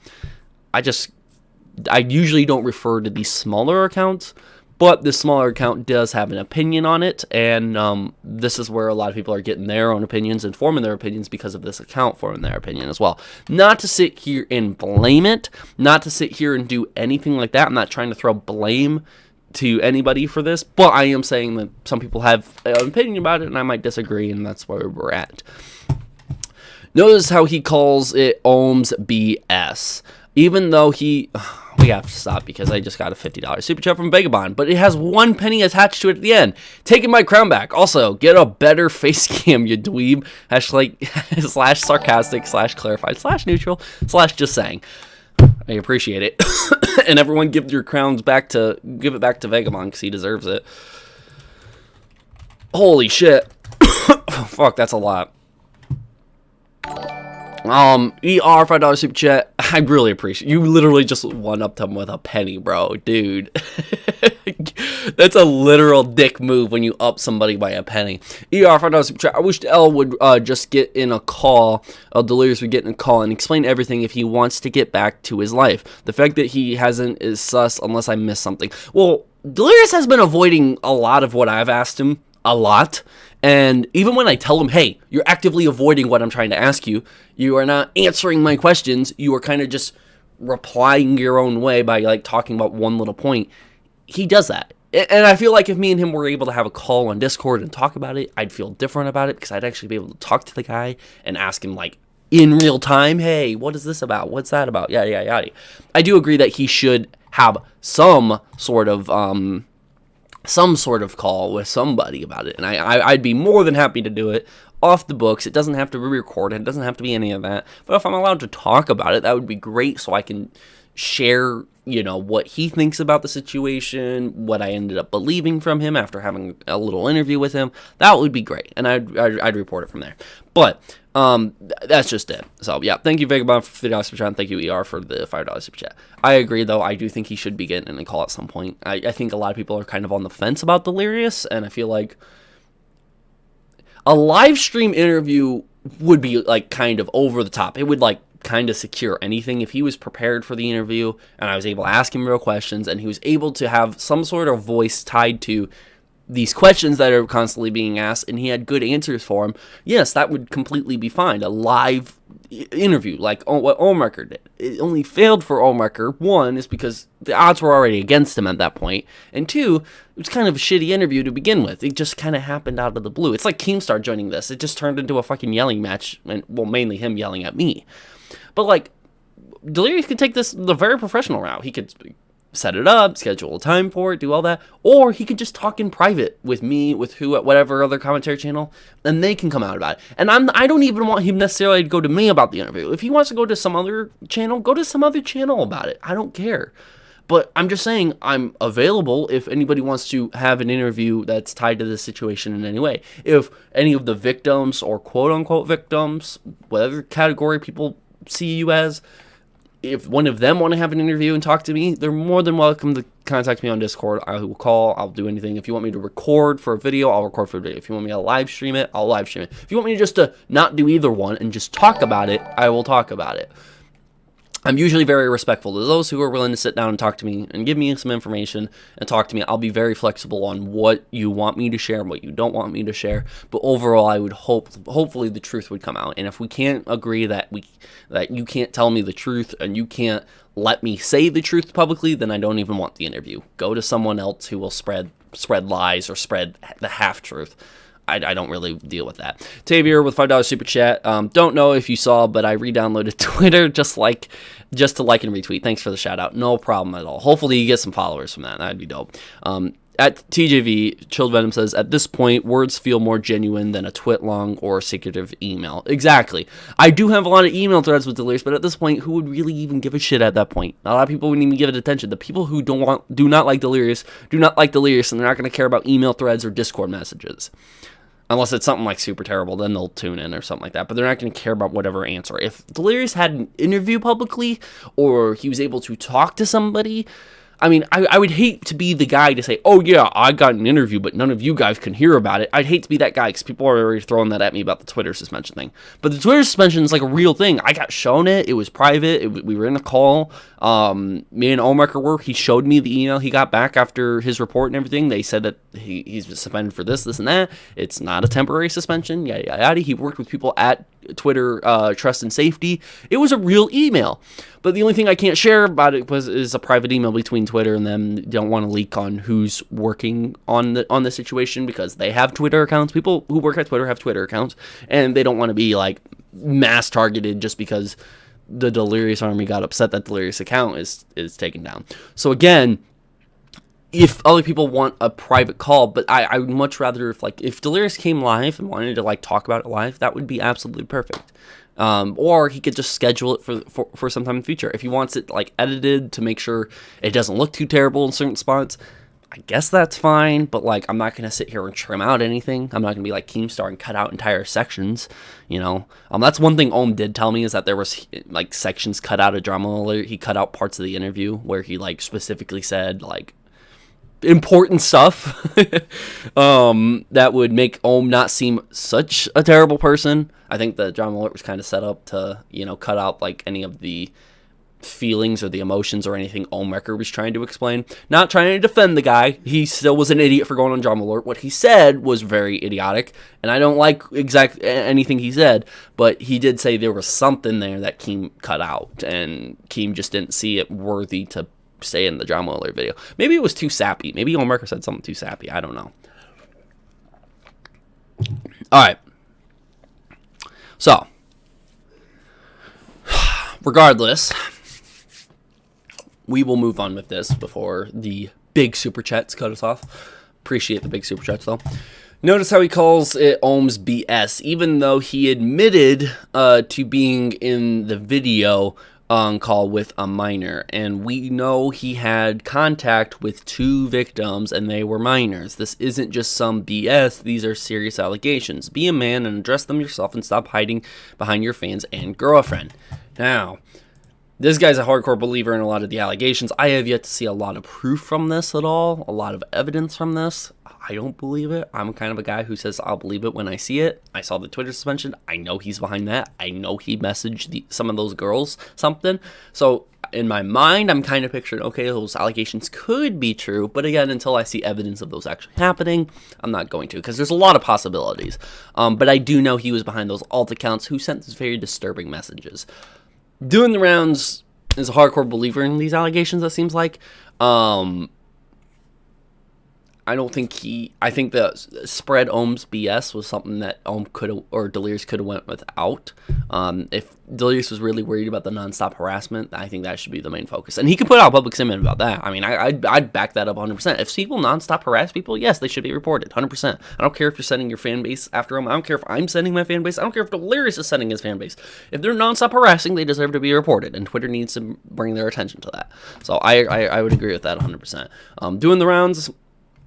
I usually don't refer to these smaller accounts, but this smaller account does have an opinion on it, and this is where a lot of people are getting their own opinions and forming their opinions because of this account forming their opinion as well. Not to sit here and blame it, not to sit here and do anything like that. I'm not trying to throw blame to anybody for this, but I am saying that some people have an opinion about it, and I might disagree, and that's where we're at. Notice how he calls it Ohm's BS, even though we have to stop because I just got a $50 super chat from Vagabond, but it has 1 penny attached to it at the end. Taking my crown back. Also, get a better face cam, you dweeb. / sarcastic / clarified / neutral / just saying. I appreciate it. And everyone give your crowns back to Vagabond because he deserves it. Holy shit. Fuck, that's a lot. ER $5 super chat. I really appreciate you. Literally just one up him with a penny, bro, dude. That's a literal dick move when you up somebody by a penny. ER $5 super chat. I wish L would just get in a call. Delirious would get in a call and explain everything if he wants to get back to his life. The fact that he hasn't is sus unless I missed something. Well, Delirious has been avoiding a lot of what I've asked him. A lot. And even when I tell him, hey, you're actively avoiding what I'm trying to ask you, you are not answering my questions, you are kind of just replying your own way by like talking about one little point, he does that. And I feel like if me and him were able to have a call on Discord and talk about it, I'd feel different about it because I'd actually be able to talk to the guy and ask him like in real time, hey, what is this about? What's that about? Yada, yada, yada. I do agree that he should have some sort of call with somebody about it, and I'd be more than happy to do it off the books. It doesn't have to be recorded, it doesn't have to be any of that, but if I'm allowed to talk about it, that would be great, so I can share, you know, what he thinks about the situation, what I ended up believing from him after having a little interview with him. That would be great, and I'd report it from there. But that's just it. So yeah, thank you Vagabond for $50 super chat, and thank you ER for the $5 super chat. I agree though, I do think he should be getting in a call at some point. I think a lot of people are kind of on the fence about Delirious, and I feel like a live stream interview would be like kind of over the top. It would like kind of secure anything if he was prepared for the interview and I was able to ask him real questions and he was able to have some sort of voice tied to these questions that are constantly being asked and he had good answers for them, yes, that would completely be fine. A live interview like what Ohmwrecker did. It only failed for Ohmwrecker. One is because the odds were already against him at that point, and two, it was kind of a shitty interview to begin with. It just kind of happened out of the blue. It's like Keemstar joining this. It just turned into a fucking yelling match, and well, mainly him yelling at me. But like, Delirious could take this the very professional route. He could set it up, schedule a time for it, do all that, or he could just talk in private with me, with who, at whatever other commentary channel, and they can come out about it. And I don't even want him necessarily to go to me about the interview. If he wants to go to some other channel, go to some other channel about it. I don't care. But I'm just saying I'm available if anybody wants to have an interview that's tied to this situation in any way. If any of the victims or quote-unquote victims, whatever category people see you as, if one of them want to have an interview and talk to me, they're more than welcome to contact me on Discord. I will call. I'll do anything. If you want me to record for a video, I'll record for a video. If you want me to live stream it, I'll live stream it. If you want me to just to not do either one and just talk about it, I will talk about it. I'm usually very respectful to those who are willing to sit down and talk to me and give me some information and talk to me. I'll be very flexible on what you want me to share and what you don't want me to share. But overall, I would hopefully the truth would come out. And if we can't agree that you can't tell me the truth and you can't let me say the truth publicly, then I don't even want the interview. Go to someone else who will spread lies or spread the half truth. I don't really deal with that. Tavier with $5 super chat. Don't know if you saw, but I re-downloaded Twitter just to like and retweet. Thanks for the shout out. No problem at all. Hopefully you get some followers from that. That'd be dope. At TJV, Chilled Venom says, at this point, words feel more genuine than a twit long or secretive email. Exactly. I do have a lot of email threads with Delirious, but at this point, who would really even give a shit at that point? A lot of people wouldn't even give it attention. The people who do not like Delirious, and they're not going to care about email threads or Discord messages. Unless it's something like super terrible, then they'll tune in or something like that. But they're not going to care about whatever answer. If Delirious had an interview publicly, or he was able to talk to somebody, I mean, I would hate to be the guy to say, oh yeah, I got an interview, but none of you guys can hear about it. I'd hate to be that guy, because people are already throwing that at me about the Twitter suspension thing. But the Twitter suspension is like a real thing. I got shown it. It was private. We were in a call. Me and Ohmwrecker were. He showed me the email he got back after his report and everything. They said that he's suspended for this, and that. It's not a temporary suspension. Yada, yada, yada. He worked with people at Twitter Trust and Safety. It was a real email. But the only thing I can't share about it is a private email between Twitter and them. Don't want to leak on who's working on the situation, because they have Twitter accounts. People who work at Twitter have Twitter accounts, and they don't want to be like mass targeted just because the Delirious Army got upset that Delirious account is taken down. So again, if other people want a private call, but I would much rather if Delirious came live and wanted to talk about it live, that would be absolutely perfect. Or he could just schedule it for sometime in the future. If he wants it edited to make sure it doesn't look too terrible in certain spots, I guess that's fine. But I'm not gonna sit here and trim out anything. I'm not gonna be like Keemstar and cut out entire sections. That's one thing Ohm did tell me, is that there was sections cut out of Drama Alert. He cut out parts of the interview where he specifically said important stuff that would make Ohm not seem such a terrible person. I think the Drama Alert was kind of set up to, cut out any of the feelings or the emotions or anything Ohmwrecker was trying to explain. Not trying to defend the guy. He still was an idiot for going on Drama Alert. What he said was very idiotic, and I don't like anything he said, but he did say there was something there that Keem cut out, and Keem just didn't see it worthy to stay in the Drama Alert video. Maybe it was too sappy. Maybe Ohmwrecker said something too sappy. I don't know. Alright. So, regardless, we will move on with this before the big super chats cut us off. Appreciate the big super chats, though. Notice how he calls it Ohm's BS, even though he admitted to being in the video on call with a minor, and we know he had contact with 2 victims and they were minors. This isn't just some BS. These are serious allegations. Be a man and address them yourself, and stop hiding behind your fans and girlfriend. Now, this guy's a hardcore believer in a lot of the allegations. I have yet to see a lot of proof from this at all, a lot of evidence from this. I don't believe it. I'm kind of a guy who says I'll believe it when I see it. I saw the Twitter suspension. I know he's behind that. I know he messaged some of those girls something. So in my mind, I'm kind of picturing, okay, those allegations could be true, but again, until I see evidence of those actually happening, I'm not going to, because there's a lot of possibilities. But I do know he was behind those alt accounts who sent these very disturbing messages. Doing the rounds is a hardcore believer in these allegations, it seems like. I don't think I think the spread Ohm's BS was something that Ohm could have, or Delirious could have went without. If Delirious was really worried about the nonstop harassment, I think that should be the main focus. And he could put out a public statement about that. I mean, I'd back that up 100%. If people nonstop harass people, yes, they should be reported, 100%. I don't care if you're sending your fan base after them. I don't care if I'm sending my fan base. I don't care if Delirious is sending his fan base. If they're nonstop harassing, they deserve to be reported, and Twitter needs to bring their attention to that. So I would agree with that 100%. Doing the rounds,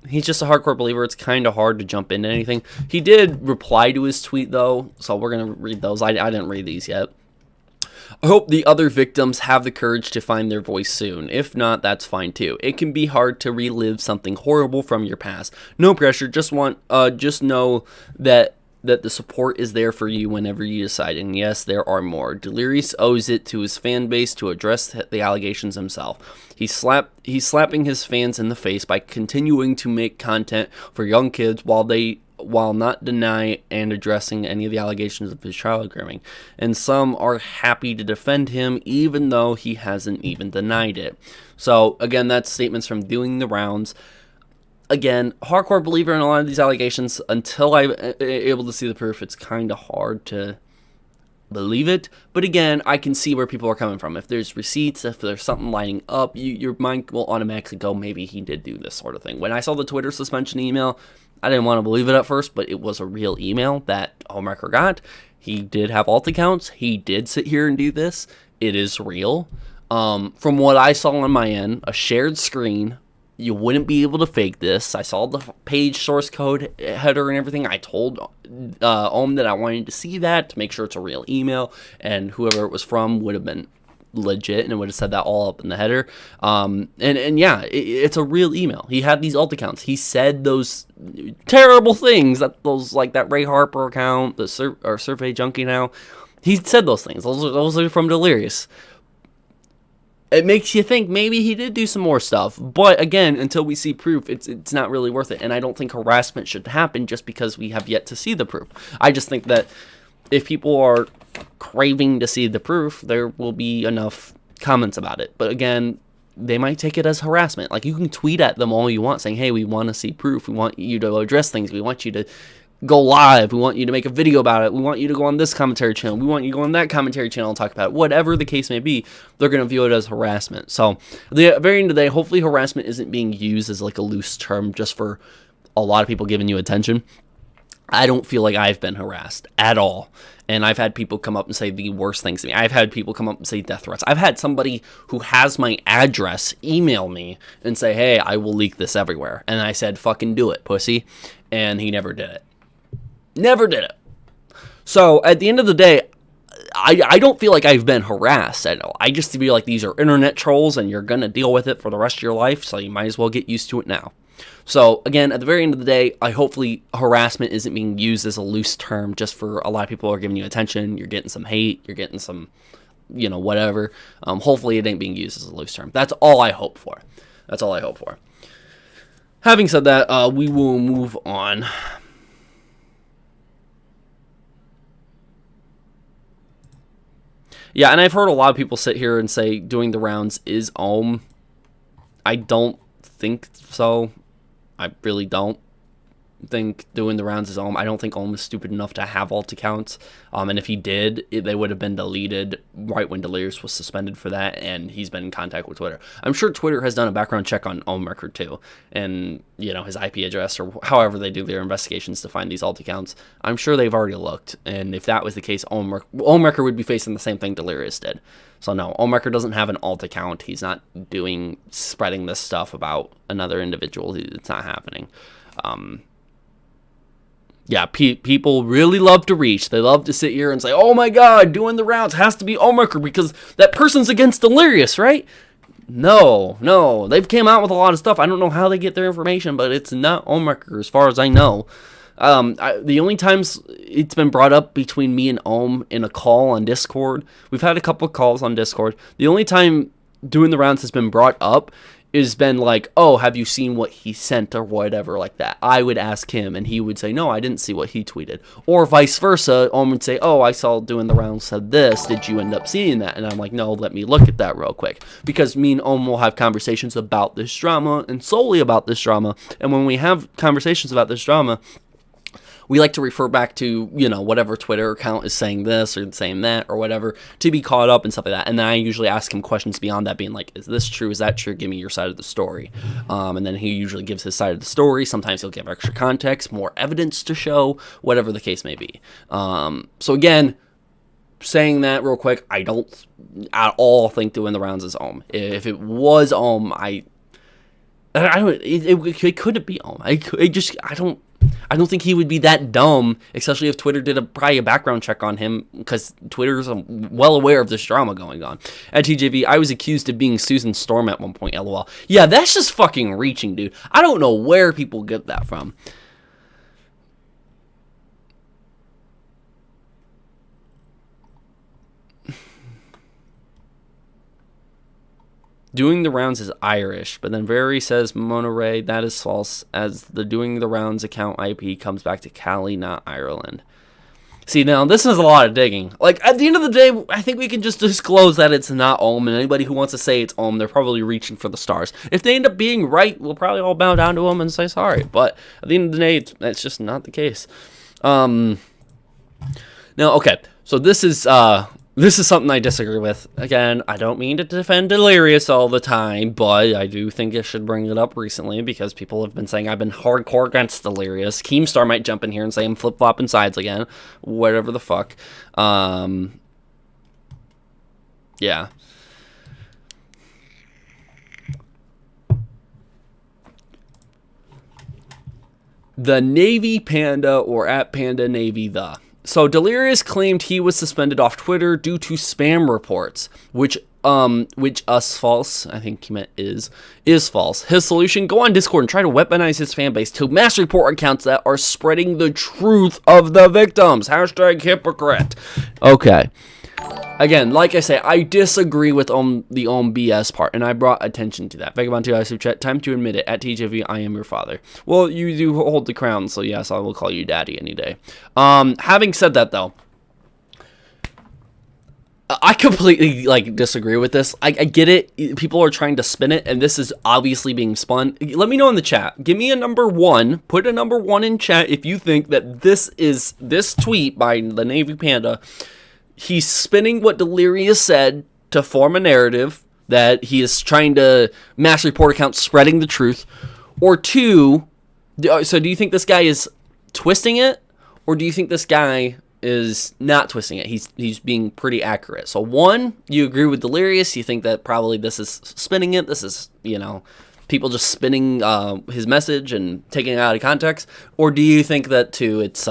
he's just a hardcore believer. It's kind of hard to jump into anything. He did reply to his tweet, though, so we're going to read those. I didn't read these yet. I hope the other victims have the courage to find their voice soon. If not, that's fine too. It can be hard to relive something horrible from your past. No pressure. Just know that the support is there for you whenever you decide. And yes, there are more. Delirious owes it to his fan base to address the allegations himself. He's slapping his fans in the face by continuing to make content for young kids while not denying and addressing any of the allegations of his child grooming. And some are happy to defend him even though he hasn't even denied it. So again, that's statements from Doing the Rounds. Again, hardcore believer in a lot of these allegations. Until I'm able to see the proof, it's kind of hard to believe it. But again, I can see where people are coming from. If there's receipts, if there's something lining up, your mind will automatically go, maybe he did do this sort of thing. When I saw the Twitter suspension email, I didn't want to believe it at first, but it was a real email that Ohmwrecker got. He did have alt accounts. He did sit here and do this. It is real. From what I saw on my end, a shared screen, you wouldn't be able to fake this. I saw the page source code header and everything. I told Ohm that I wanted to see that to make sure it's a real email, and whoever it was from would have been legit and it would have said that all up in the header. And yeah, it's a real email. He had these alt accounts. He said those terrible things, like that Ray Harper account, the Survey Junkie now. He said those things. Those are from Delirious. It makes you think maybe he did do some more stuff. But again, until we see proof, it's not really worth it. And I don't think harassment should happen just because we have yet to see the proof. I just think that if people are craving to see the proof, there will be enough comments about it. But again, they might take it as harassment. Like, you can tweet at them all you want saying, hey, we want to see proof. We want you to address things. We want you to go live. We want you to make a video about it. We want you to go on this commentary channel. We want you to go on that commentary channel and talk about it. Whatever the case may be, they're going to view it as harassment. So at the very end of the day, hopefully harassment isn't being used as like a loose term just for a lot of people giving you attention. I don't feel like I've been harassed at all. And I've had people come up and say the worst things to me. I've had people come up and say death threats. I've had somebody who has my address email me and say, hey, I will leak this everywhere. And I said, fucking do it, pussy. And he never did it. Never did it. So at the end of the day, I don't feel like I've been harassed at all. I just feel like these are internet trolls and you're going to deal with it for the rest of your life. So you might as well get used to it now. So again, at the very end of the day, hopefully harassment isn't being used as a loose term just for a lot of people are giving you attention. You're getting some hate. You're getting some, whatever. Hopefully it ain't being used as a loose term. That's all I hope for. That's all I hope for. Having said that, we will move on. Yeah, and I've heard a lot of people sit here and say Doing the Rounds is Ohm. I don't think so. I really don't think Doing the Rounds is Ohm. I don't think Ohm is stupid enough to have alt accounts. And if he did, they would have been deleted right when Delirious was suspended for that, and he's been in contact with Twitter. I'm sure Twitter has done a background check on Ohmwrecker too, and his IP address or however they do their investigations to find these alt accounts. I'm sure they've already looked, and if that was the case, Ohmwrecker would be facing the same thing Delirious did. So no, Ohmwrecker doesn't have an alt account. He's not spreading this stuff about another individual. It's not happening. Yeah, people really love to reach. They love to sit here and say, oh my god, Doing the Rounds has to be Ohmwrecker because that person's against Delirious, right? No. They've came out with a lot of stuff. I don't know how they get their information, but it's not Ohmwrecker as far as I know. The only times it's been brought up between me and Ohm in a call on Discord, we've had a couple of calls on Discord. The only time doing the rounds has been brought up is been like, oh, have you seen what he sent or whatever like that. I would ask him, and he would say, no, I didn't see what he tweeted. Or vice versa, Ohm would say, oh, I saw doing the rounds said this. Did you end up seeing that? And I'm like, no, let me look at that real quick. Because me and Ohm will have conversations about this drama and solely about this drama. And when we have conversations about this drama, we like to refer back to, you know, whatever Twitter account is saying this or saying that or whatever to be caught up and stuff like that. And then I usually ask him questions beyond that, being like, is this true? Is that true? Give me your side of the story. And then he usually gives his side of the story. Sometimes he'll give extra context, more evidence to show, whatever the case may be. So again, saying that real quick, I don't at all think doing the rounds is Ohm. If it was Ohm, it couldn't be Ohm. I don't think he would be that dumb, especially if Twitter did probably a background check on him, because Twitter's well aware of this drama going on. At TJV, I was accused of being Susan Storm at one point, lol. Yeah, that's just fucking reaching, dude. I don't know where people get that from. Doing the rounds is Irish, but then Very says Monterey, that is false, as the doing the rounds account IP comes back to Cali, not Ireland. See, now, this is a lot of digging. Like, at the end of the day, I think we can just disclose that it's not Ohm, and anybody who wants to say it's Ohm, they're probably reaching for the stars. If they end up being right, we'll probably all bow down to him and say sorry, but at the end of the day, it's just not the case. Now, okay, so this is something I disagree with. Again, I don't mean to defend Delirious all the time, but I do think I should bring it up recently because people have been saying I've been hardcore against Delirious. Keemstar might jump in here and say I'm flip-flopping sides again. Whatever the fuck. Yeah. The Navy Panda, or at Panda Navy the. So Delirious claimed he was suspended off Twitter due to spam reports, which us false. I think he meant is false. His solution: go on Discord and try to weaponize his fan base to mass report accounts that are spreading the truth of the victims. Hashtag hypocrite. Okay. Again, like I say, I disagree with the Ohm BS part, and I brought attention to that. Vagabond 2, I super chat. Time to admit it. At TJV, I am your father. Well, you do hold the crown, so yes, I will call you daddy any day. Having said that, though, I completely disagree with this. I get it. People are trying to spin it, and this is obviously being spun. Let me know in the chat. Give me a number 1. Put a number 1 in chat if you think that this tweet by the Navy Panda. He's spinning what Delirious said to form a narrative that he is trying to mass report accounts spreading the truth. Or 2, so do you think this guy is twisting it? Or do you think this guy is not twisting it? He's being pretty accurate. So 1, you agree with Delirious. You think that probably this is spinning it. This is, people just spinning his message and taking it out of context. Or do you think that 2, it's...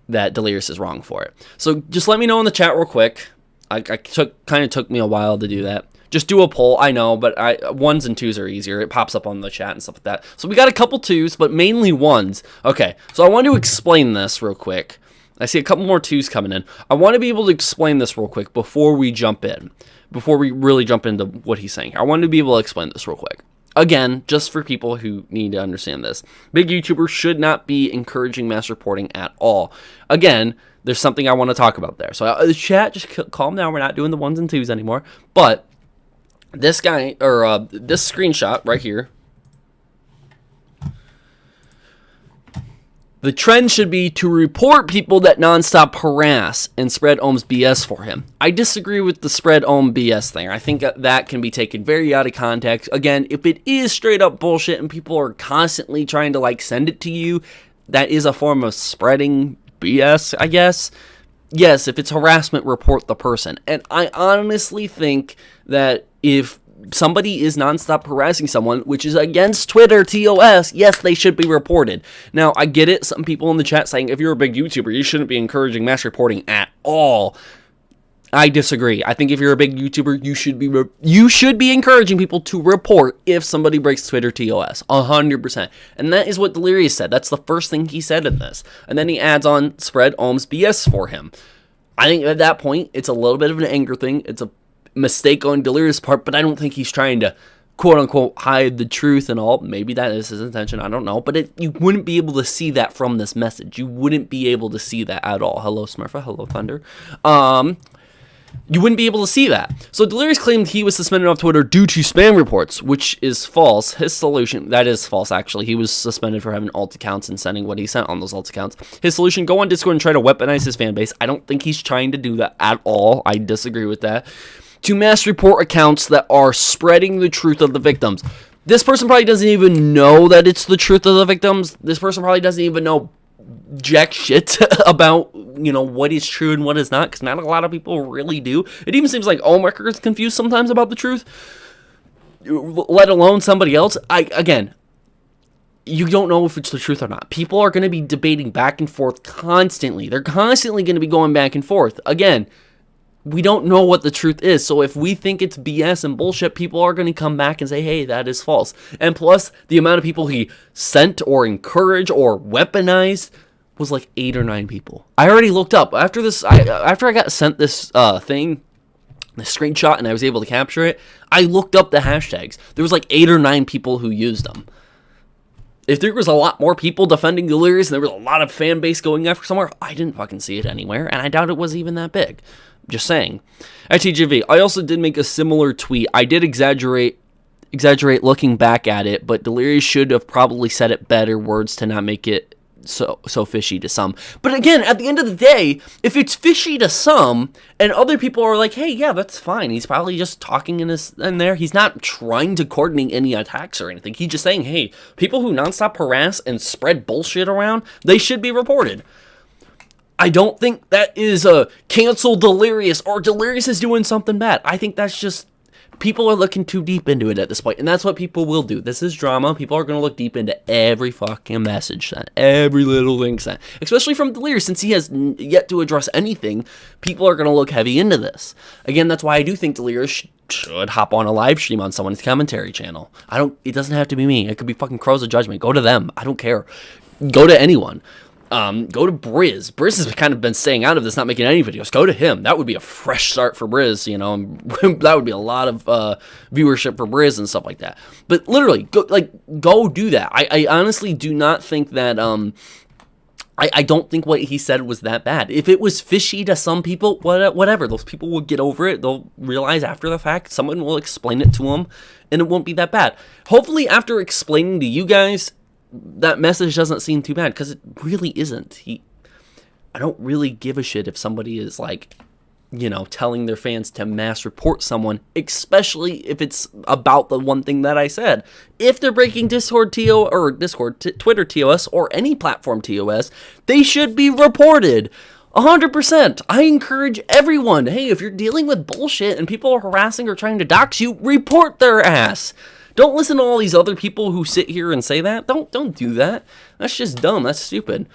that Delirious is wrong for it. So just let me know in the chat real quick. Kind of took me a while to do that. Just do a poll, I know, but 1s and 2s are easier. It pops up on the chat and stuff like that. So we got a couple 2s, but mainly 1s. Okay, so I want to explain this real quick. I see a couple more 2s coming in. I want to be able to explain this real quick before we jump in. Before we really jump into what he's saying. I want to be able to explain this real quick. Again, just for people who need to understand this, big YouTubers should not be encouraging mass reporting at all. Again, there's something I want to talk about there. So the chat, just calm down. We're not doing the 1s and 2s anymore. But this guy, or this screenshot right here, the trend should be to report people that nonstop harass and spread Ohm's BS for him. I disagree with the spread Ohm BS thing. I think that can be taken very out of context. Again, if it is straight up bullshit and people are constantly trying to send it to you, that is a form of spreading BS, I guess. Yes, if it's harassment, report the person. And I honestly think that if somebody is nonstop harassing someone, which is against Twitter, TOS, yes, they should be reported. Now, I get it. Some people in the chat saying if you're a big YouTuber, you shouldn't be encouraging mass reporting at all. I disagree. I think if you're a big YouTuber, you should be encouraging people to report if somebody breaks Twitter TOS. 100%. And that is what Delirious said. That's the first thing he said in this. And then he adds on spread Ohm's BS for him. I think at that point, it's a little bit of an anger thing. mistake on Delirious' part, but I don't think he's trying to quote-unquote hide the truth and all. Maybe that is his intention, I don't know. But you wouldn't be able to see that from this message. You wouldn't be able to see that at all. Hello, Smurfa. Hello, Thunder. You wouldn't be able to see that. So Delirious claimed he was suspended off Twitter due to spam reports, which is false. His solution, that is false actually. He was suspended for having alt accounts and sending what he sent on those alt accounts. His solution, go on Discord and try to weaponize his fan base. I don't think he's trying to do that at all. I disagree with that. To mass report accounts that are spreading the truth of the victims. This person probably doesn't even know that it's the truth of the victims. This person probably doesn't even know jack shit about, what is true and what is not, because not a lot of people really do. It even seems like Ohmwrecker is confused sometimes about the truth, let alone somebody else. Again, you don't know if it's the truth or not. People are going to be debating back and forth constantly. They're constantly going to be going back and forth. Again, we don't know what the truth is. So if we think it's BS and bullshit, people are going to come back and say, hey, that is false. And plus, the amount of people he sent or encouraged or weaponized was like 8 or 9 people. I already looked up. After I got sent this thing, the screenshot, and I was able to capture it, I looked up the hashtags. There was like 8 or 9 people who used them. If there was a lot more people defending Delirious and there was a lot of fan base going after somewhere, I didn't fucking see it anywhere, and I doubt it was even that big. Just saying. At TJV, I also did make a similar tweet. I did exaggerate looking back at it, but Delirious should have probably said it better words to not make it so fishy to some. But again, at the end of the day, if it's fishy to some, and other people are like, hey, yeah, that's fine. He's probably just talking in there. He's not trying to coordinate any attacks or anything. He's just saying, hey, people who nonstop harass and spread bullshit around, they should be reported. I don't think that is a cancel Delirious or Delirious is doing something bad. I think that's just people are looking too deep into it at this point, and that's what people will do. This is drama. People are going to look deep into every fucking message sent, every little thing sent, especially from Delirious, since he has yet to address anything. People are going to look heavy into this. Again, that's why I do think Delirious should hop on a live stream on someone's commentary channel. It doesn't have to be me. It could be fucking Crows of Judgment. Go to them. I don't care. Go to anyone. Go to Briz. Briz has kind of been staying out of this, not making any videos. Go to him. That would be a fresh start for Briz, that would be a lot of viewership for Briz and stuff like that. But literally, go do that. I honestly do not think that, I don't think what he said was that bad. If it was fishy to some people, whatever. Those people will get over it. They'll realize after the fact. Someone will explain it to them, and it won't be that bad. Hopefully, after explaining to you guys, that message doesn't seem too bad, because it really isn't. I don't really give a shit if somebody is telling their fans to mass report someone, especially if it's about the one thing that I said. If they're breaking Twitter TOS, or any platform TOS, they should be reported. 100%. I encourage everyone, hey, if you're dealing with bullshit and people are harassing or trying to dox you, report their ass. Don't listen to all these other people who sit here and say that. Don't do that. That's just dumb. That's stupid.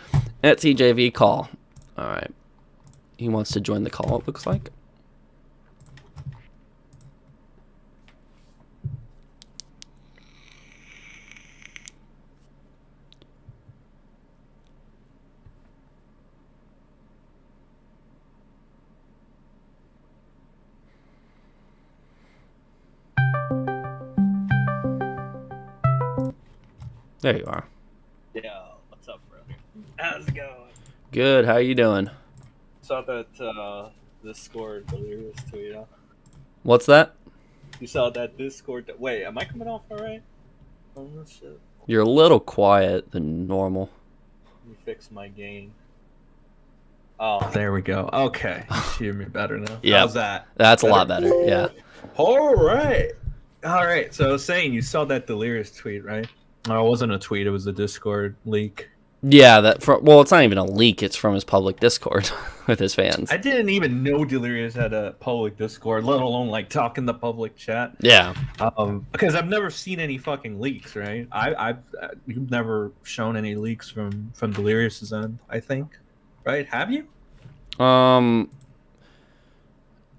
At TJV call. All right. He wants to join the call, it looks like. There you are. Yo, what's up, brother? How's it going? Good. How you doing? Saw that Discord Delirious tweet, huh? What's that? You saw that Discord. Wait, am I coming off alright? Oh shit. You're a little quiet than normal. Let me fix my gain. Oh, there we go. Okay, you hear me better now. Yeah, how's that? That's better? A lot better. Yeah. All right. So I was saying, you saw that Delirious tweet, right? No, it wasn't a tweet. It was a Discord leak. Yeah, well, it's not even a leak. It's from his public Discord with his fans. I didn't even know Delirious had a public Discord, let alone talk in the public chat. Yeah. Because I've never seen any fucking leaks, right? You've never shown any leaks from Delirious's end, I think, right? Have you?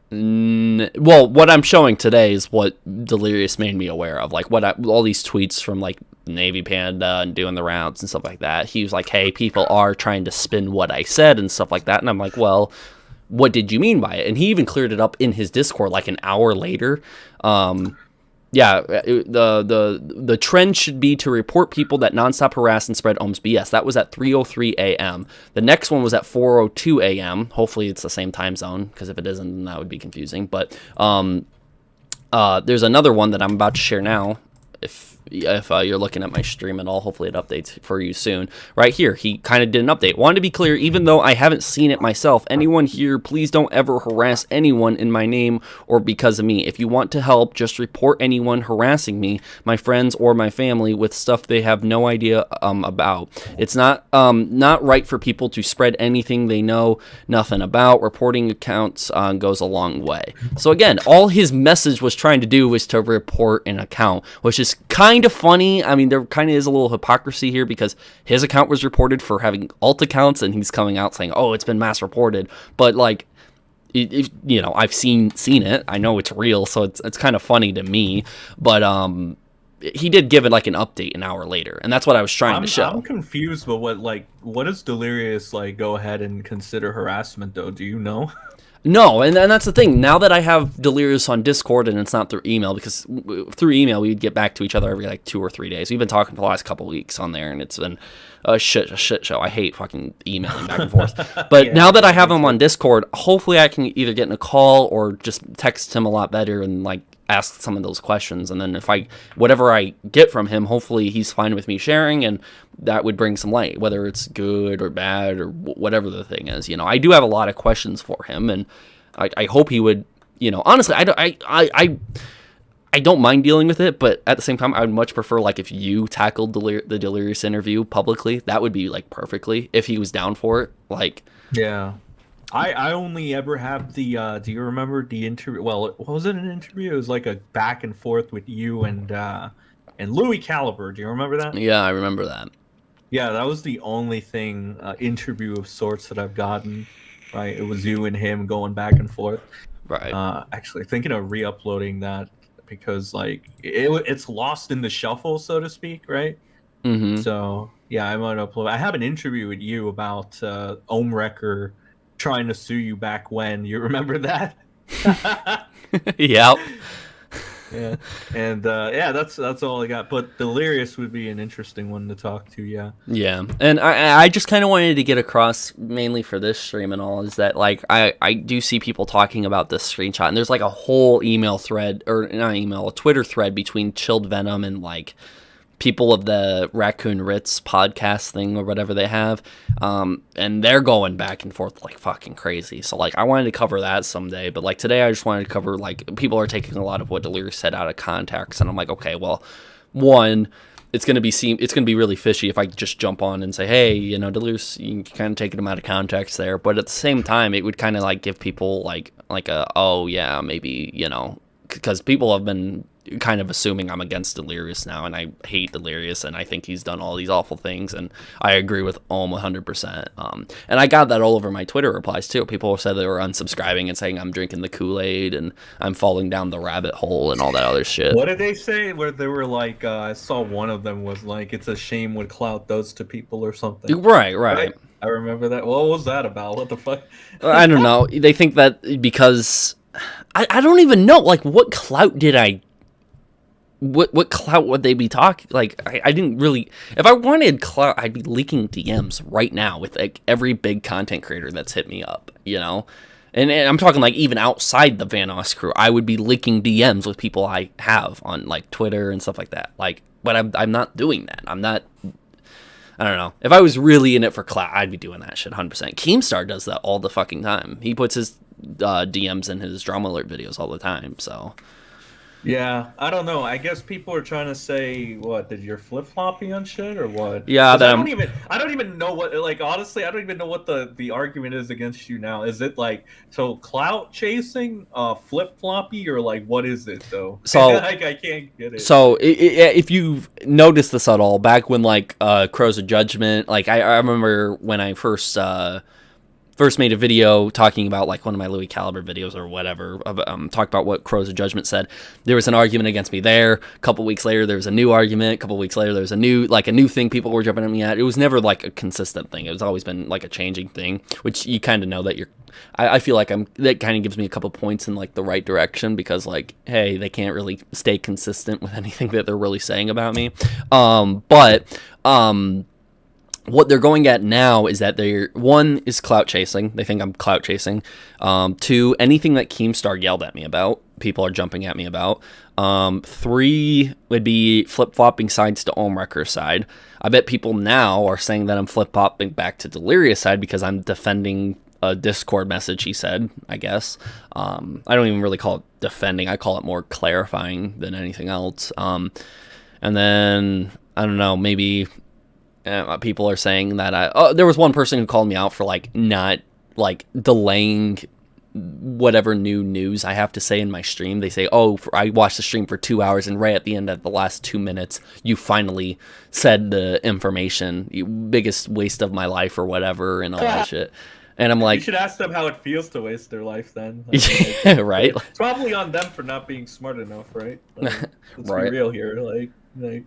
Well, what I'm showing today is what Delirious made me aware of, all these tweets from Navy Panda and doing the rounds and stuff like that. He was like, hey, people are trying to spin what I said and stuff like that, and I'm like, well, what did you mean by it? And he even cleared it up in his Discord like an hour later. The trend should be to report people that nonstop harass and spread Ohm's BS. That was at 3:03 a.m. The next one was at 4:02 a.m. Hopefully it's the same time zone, because if it isn't, then that would be confusing. But there's another one that I'm about to share now. If you're looking at my stream at all, hopefully it updates for you soon. Right here, he kind of did an update. Wanted to be clear, even though I haven't seen it myself, anyone here, please don't ever harass anyone in my name or because of me. If you want to help, just report anyone harassing me, my friends or my family, with stuff they have no idea about. It's not right for people to spread anything they know nothing about. Reporting accounts goes a long way. So again, all his message was trying to do was to report an account, which is kind of funny. I mean, there kind of is a little hypocrisy here, because his account was reported for having alt accounts, and he's coming out saying, "Oh, it's been mass reported." But like, I've seen it. I know it's real, so it's kind of funny to me. But he did give it like an update an hour later, and that's what I was trying to show. I'm confused, but what does Delirious like go ahead and consider harassment though? Do you know? No, and that's the thing. Now that I have Delirious on Discord and it's not through email, because through email we would get back to each other every like 2 or 3 days. We've been talking for the last couple of weeks on there, and it's been a shit show. I hate fucking emailing back and forth. But Yeah, now that I have him on Discord, hopefully I can either get in a call or just text him a lot better and like ask some of those questions. And then whatever I get from him, hopefully he's fine with me sharing, and that would bring some light, whether it's good or bad or whatever the thing is. I do have a lot of questions for him, and I hope he would, honestly, I don't mind dealing with it, but at the same time, I would much prefer like if you tackled the Delirious interview publicly. That would be like perfectly, if he was down for it. Like, yeah. I only ever have the do you remember the interview? Well, was it an interview? It was like a back and forth with you and Louis Caliber. Do you remember that? Yeah, I remember that. Yeah, that was the only thing interview of sorts that I've gotten. Right, it was you and him going back and forth. Right. Actually, thinking of re-uploading that, because like it's lost in the shuffle, so to speak. Right. Mm-hmm. So yeah, I might upload. I have an interview with you about Ohmwrecker trying to sue you back when. You remember that? Yep. Yeah. And that's all I got. But Delirious would be an interesting one to talk to. Yeah. Yeah, and I just kind of wanted to get across, mainly for this stream and all, is that like I do see people talking about this screenshot, and there's like a whole email thread, or not email, a Twitter thread between Chilled Venom and like people of the Raccoon Ritz podcast thing or whatever they have, and they're going back and forth like fucking crazy. So like I wanted to cover that someday, but like today I just wanted to cover like people are taking a lot of what Delirious said out of context, and I'm like, okay, well, one, it's gonna be really fishy if I just jump on and say, hey, Delirious, you can kind of take them out of context there, but at the same time it would kind of like give people like a, oh yeah, maybe, because people have been kind of assuming I'm against Delirious now, and I hate Delirious, and I think he's done all these awful things, and I agree with Ohm 100%. And I got that all over my Twitter replies too. People said they were unsubscribing and saying I'm drinking the Kool-Aid and I'm falling down the rabbit hole and all that other shit. What did they say? Where they were like, I saw one of them was like, it's a shame what clout does to people or something. Right. I remember that. What was that about? What the fuck? I don't know. They think that because I don't even know, like, what clout did I... What clout would they be talking? Like, I didn't really... If I wanted clout, I'd be leaking DMs right now with, like, every big content creator that's hit me up, And I'm talking, like, even outside the Vanoss crew, I would be leaking DMs with people I have on, like, Twitter and stuff like that. Like, but I'm not doing that. I'm not... I don't know. If I was really in it for clout, I'd be doing that shit 100%. Keemstar does that all the fucking time. He puts his DMs in his Drama Alert videos all the time, so... Yeah, I don't know. I guess people are trying to say, what, did your flip-floppy on shit or what? Yeah, I don't even know what, like, honestly, I don't even know what the argument is against you now. Is it like, so clout chasing, flip-floppy, or like, what is it though? So like, I can't get it. So if you've noticed this at all, back when like Crows of Judgment, like I remember when I first first made a video talking about like one of my Louis Caliber videos or whatever, talked about what Crows of Judgment said. There was an argument against me there. A couple weeks later, there was a new argument. A couple weeks later, there was a new thing people were jumping at me at. It was never like a consistent thing. It was always been like a changing thing, which you kind of know that I feel like that kind of gives me a couple points in like the right direction, because like, hey, they can't really stay consistent with anything that they're really saying about me. What they're going at now is that one is clout chasing. They think I'm clout chasing. Two, anything that Keemstar yelled at me about, people are jumping at me about. Three would be flip-flopping sides to Ohmwrecker's side. I bet people now are saying that I'm flip-flopping back to Delirious' side because I'm defending a Discord message he said, I guess. I don't even really call it defending. I call it more clarifying than anything else. And then, I don't know, maybe... people are saying that there was one person who called me out for like not like delaying whatever new news I have to say in my stream. They say, I watched the stream for 2 hours and right at the end of the last 2 minutes you finally said the information, you biggest waste of my life or whatever and all that shit. And I'm like, you should ask them how it feels to waste their life then. Yeah, right. It's probably on them for not being smart enough, right? Like, let's right. be real here. Like,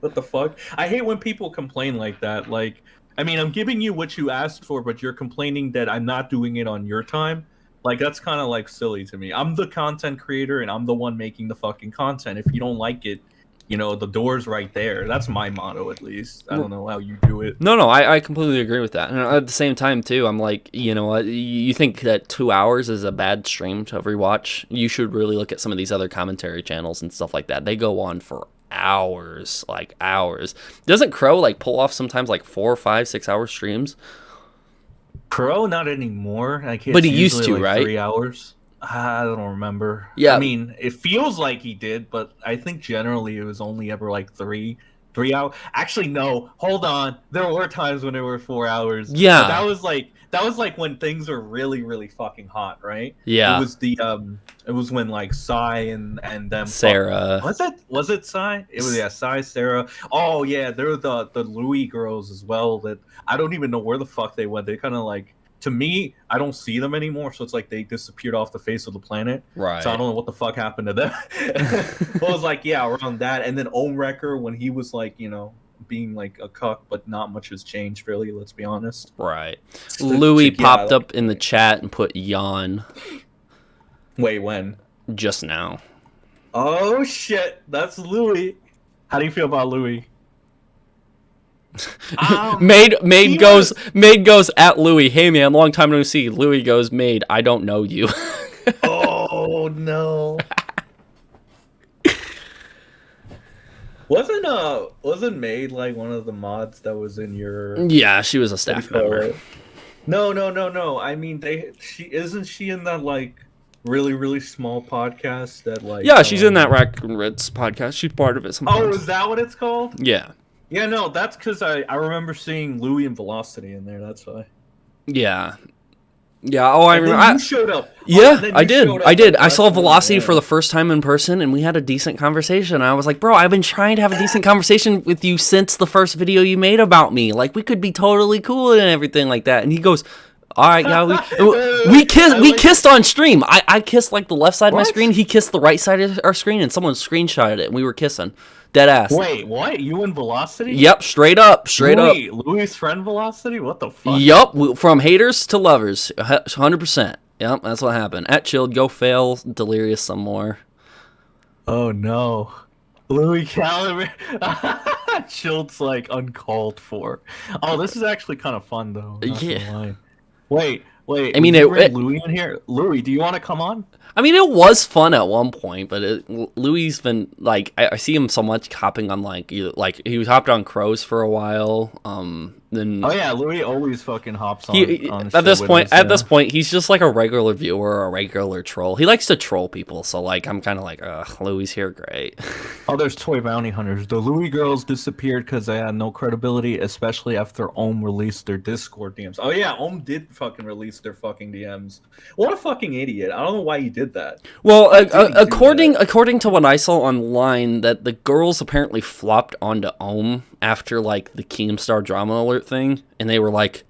what the fuck? I hate when people complain like that. Like, I mean, I'm giving you what you asked for, but you're complaining that I'm not doing it on your time. Like, that's kind of like silly to me. I'm the content creator and I'm the one making the fucking content. If you don't like it, the door's right there. That's my motto, at least. I don't know how you do it. No, I completely agree with that. And at the same time, too, I'm like, you think that 2 hours is a bad stream to rewatch? You should really look at some of these other commentary channels and stuff like that. They go on for hours. Doesn't Crow like pull off sometimes like 4, 5, 6 hour streams? Crow, not anymore. But he used to, like right? 3 hours. I don't remember. Yeah. I mean, it feels like he did, but I think generally it was only ever like 3 hours. Actually, no. Hold on. There were times when it were 4 hours. Yeah. But that was like when things were really, really fucking hot, right? Yeah. It was when like Psy and them Sarah. Was it Psy? It was Psy, Sarah. Oh yeah, there were the Louis girls as well that I don't even know where the fuck they went. They kind of like, to me, I don't see them anymore, so it's like they disappeared off the face of the planet. Right. So I don't know what the fuck happened to them. But it was like, yeah, around that. And then Ohmwrecker, when he was like, being like a cuck, but not much has changed really, let's be honest. Right. Louis popped up in the chat and put yawn. Wait, when? Just now. Oh shit, that's Louis. How do you feel about Louis? Maid goes at Louis, hey man, long time no see. Louis goes, Maid, I don't know you. Oh no. Wasn't Maid like one of the mods that was in your? Yeah, she was a staff member. No. I mean, she in that like really, really small podcast that like. Yeah, she's in that Rack and Ritz podcast. She's part of it sometimes. Oh, is that what it's called? Yeah. Yeah, no, that's because I remember seeing Louis and Velocity in there. That's why. Yeah. Yeah. Oh, I remember. You showed up. Yeah, I did. I saw Velocity for the first time in person, and we had a decent conversation. I was like, bro, I've been trying to have a decent conversation with you since the first video you made about me. Like, we could be totally cool and everything like that. And he goes, all right, yeah, we kissed on stream. I kissed like the left side of my screen. He kissed the right side of our screen, and someone screenshotted it, and we were kissing. Dead ass. Wait, what? You and Velocity? Yep, straight up. Louis' friend Velocity? What the fuck? Yup, from haters to lovers, 100%. Yep, that's what happened. At Chilled, go fail Delirious some more. Oh no. Louis Caliber. Chilled's like uncalled for. Oh, this is actually kind of fun though. Yeah. Wait. I mean, Louis in here. Louis, do you want to come on? I mean, it was fun at one point, but Louis been like, I see him so much hopping on like he was hopped on Crows for a while. Then oh yeah, Louis always fucking hops on. At this point, he's just like a regular viewer or a regular troll. He likes to troll people, so like I'm kind of like, ugh, Louis here, great. Oh, there's toy bounty hunters. The Louis girls disappeared because they had no credibility, especially after Ohm released their Discord DMs. Oh yeah, Ohm did fucking release their fucking DMs. What a fucking idiot! I don't know why he did that. Well, according to what I saw online, that the girls apparently flopped onto Ohm after like the Keemstar drama alert thing, and they were like,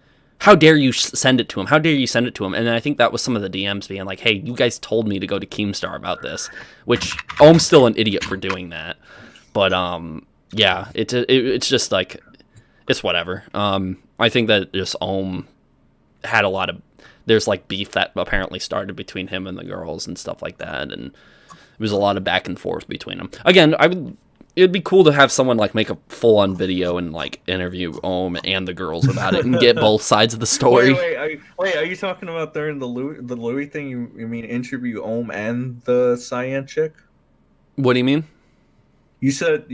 how dare you send it to him? How dare you send it to him? And then I think that was some of the DMs being like, hey, you guys told me to go to Keemstar about this, which I'm still an idiot for doing that. But yeah, it's just like, it's whatever. I think that just had a lot of, there's like beef that apparently started between him and the girls and stuff like that, and there was a lot of back and forth between them. Again, it'd be cool to have someone like make a full-on video and like interview and the girls about it and get both sides of the story. Wait, are you talking about during the Louis thing? You mean interview and the Cyan chick? What do you mean? You said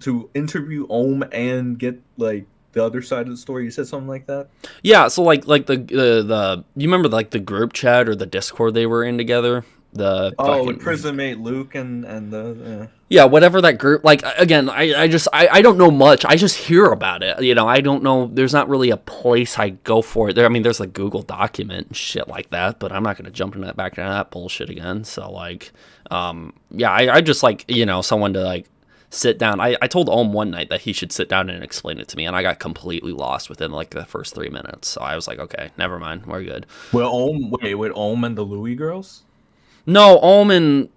to interview and get like the other side of the story. You said something like that. Yeah, so like the you remember like the group chat or the Discord they were in together? With Prison Mate Luke and the yeah, whatever that group. Like, again, I don't know much. I just hear about it. You know, I don't know. There's not really a place I go for it. There's a Google document and shit like that, but I'm not going to jump into back into that bullshit again. So like, yeah, I just like, you know, someone to like sit down. I told one night that he should sit down and explain it to me, and I got completely lost within like the first 3 minutes. So I was like, okay, never mind, we're good. Well, with and the Louis girls. No, and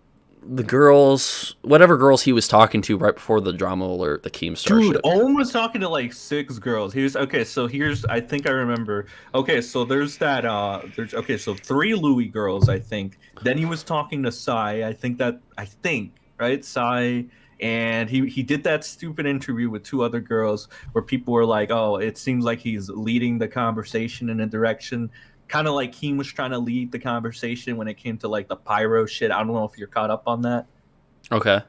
the girls, whatever girls he was talking to right before the drama alert, the Keemstar Dude, shit. was talking to like 6 girls. He was okay. So I think I remember. Okay, so there's that. So 3 Louis girls, I think. Then he was talking to Sai. I think right, Sai, and he did that stupid interview with 2 other girls where people were like, "Oh, it seems like he's leading the conversation in a direction." Kind of like he was trying to lead the conversation when it came to like the pyro shit. I don't know if you're caught up on that. Okay.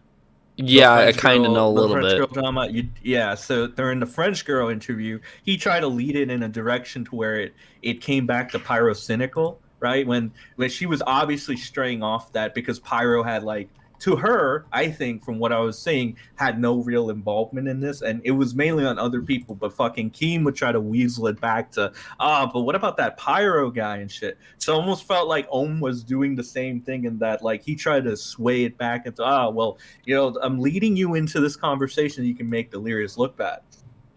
Yeah, I kind of know a little bit. Girl drama, yeah, so during the French girl interview, he tried to lead it in a direction to where it came back to Pyro cynical, right? When she was obviously straying off that because Pyro had like, to her, I think from what I was saying, had no real involvement in this, and it was mainly on other people. But fucking Keem would try to weasel it back to, but what about that Pyro guy and shit? So it almost felt like was doing the same thing in that, like he tried to sway it back into, well, you know, I'm leading you into this conversation. You can make Delirious look bad,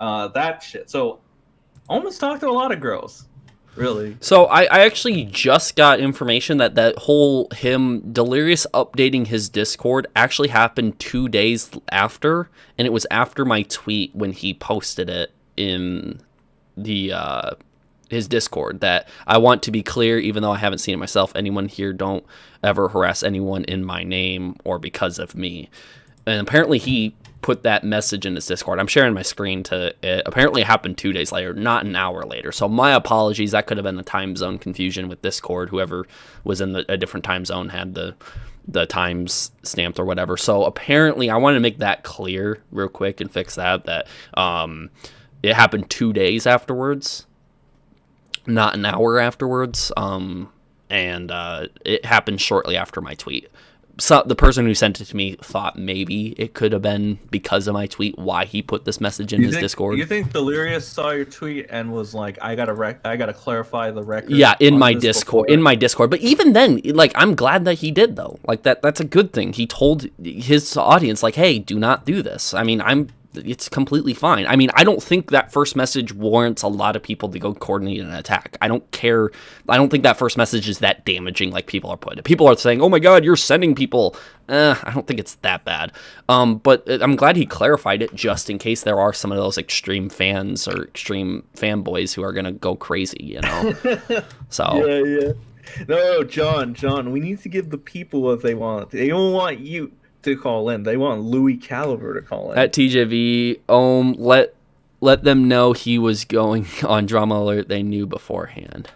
that shit. So almost talked to a lot of girls. Really? So I actually just got information that whole Delirious updating his Discord actually happened 2 days after, and it was after my tweet when he posted it in the his Discord. That I want to be clear, even though I haven't seen it myself, anyone here don't ever harass anyone in my name or because of me. And apparently he put that message in his Discord. I'm sharing my screen to it. Apparently it happened 2 days later, not an hour later. So my apologies. That could have been a time zone confusion with Discord. Whoever was in a different time zone had the times stamped or whatever. So apparently I want to make that clear real quick and fix that it happened 2 days afterwards, not an hour afterwards. And it happened shortly after my tweet. So the person who sent it to me thought maybe it could have been because of my tweet why he put this message in his Discord. You think Delirious saw your tweet and was like, I gotta clarify the record? Yeah, in my Discord. But even then, like, I'm glad that he did though. Like that's a good thing. He told his audience like, hey, do not do this. I mean, it's completely fine. I mean, I don't think that first message warrants a lot of people to go coordinate an attack. I don't care. I don't think that first message is that damaging like people are putting it. People are saying, oh my God, you're sending people. I don't think it's that bad. But I'm glad he clarified it just in case there are some of those extreme fans or extreme fanboys who are going to go crazy, you know? So. Yeah. No, John, we need to give the people what they want. They don't want you to call in. They want Louis Caliber to call in. At TJV, let them know he was going on Drama Alert. They knew beforehand.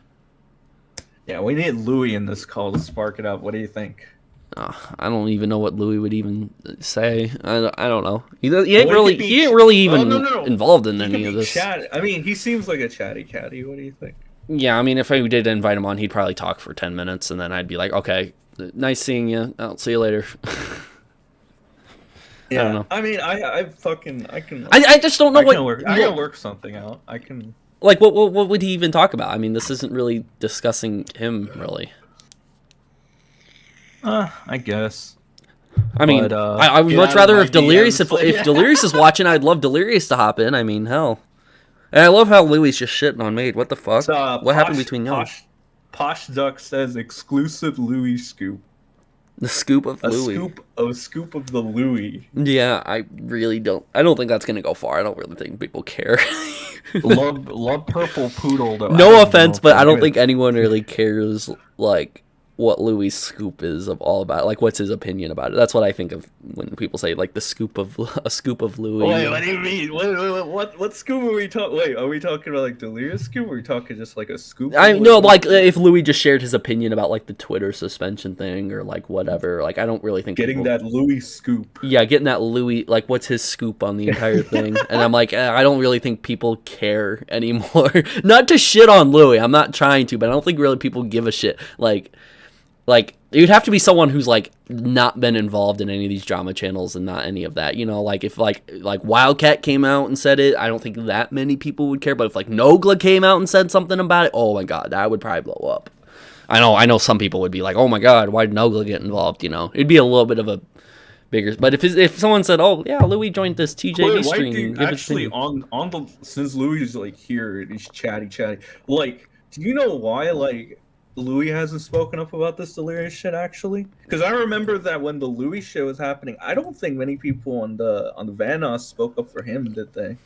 Yeah, we need Louis in this call to spark it up. What do you think? I don't even know what Louis would even say. I don't know. He ain't really even involved in any of this. I mean, he seems like a chatty catty. What do you think? Yeah, I mean, if I did invite him on, he'd probably talk for 10 minutes, and then I'd be like, okay, nice seeing you. I'll see you later. Yeah, I don't know. I mean, I just don't know I can work something out. I can. Like, what would he even talk about? I mean, this isn't really discussing him, really. I guess. I mean, I would much rather if Delirious, if Delirious is watching, I'd love Delirious to hop in. I mean, hell. And I love how Louis just shitting on Made. What the fuck? So, What happened between y'all? Posh Duck says exclusive Louis scoop. The scoop of Louis. A scoop of the Louis. Yeah, I really don't. I don't think that's gonna go far. I don't really think people care. love purple poodle though. No offense, but I don't think anyone really cares like what Louis' scoop is all about. Like, what's his opinion about it? That's what I think of when people say like a scoop of Louis. Wait, what do you mean? What scoop are we talking? Wait, are we talking about like Delirious scoop? Or are we talking just like a scoop? I know, like if Louis just shared his opinion about like the Twitter suspension thing or like whatever. Like, I don't really think getting that Louis scoop. Yeah, getting that Louis. Like, what's his scoop on the entire thing? And I'm like, I don't really think people care anymore. Not to shit on Louis. I'm not trying to, but I don't think really people give a shit. Like you'd have to be someone who's like not been involved in any of these drama channels and not any of that, you know, like if like Wildcat came out and said it, I don't think that many people would care. But if like Nogla came out and said something about it, oh my god, that would probably blow up. I know some people would be like, oh my god, why did Nogla get involved? You know, it'd be a little bit of a bigger. But if someone said, oh yeah, Louis joined this TJV stream, actually on the since Louis is like here and he's chatty, like, do you know why like Louis hasn't spoken up about this Delirious shit actually? Because I remember that when the Louis shit was happening, I don't think many people on the Vanos spoke up for him, did they?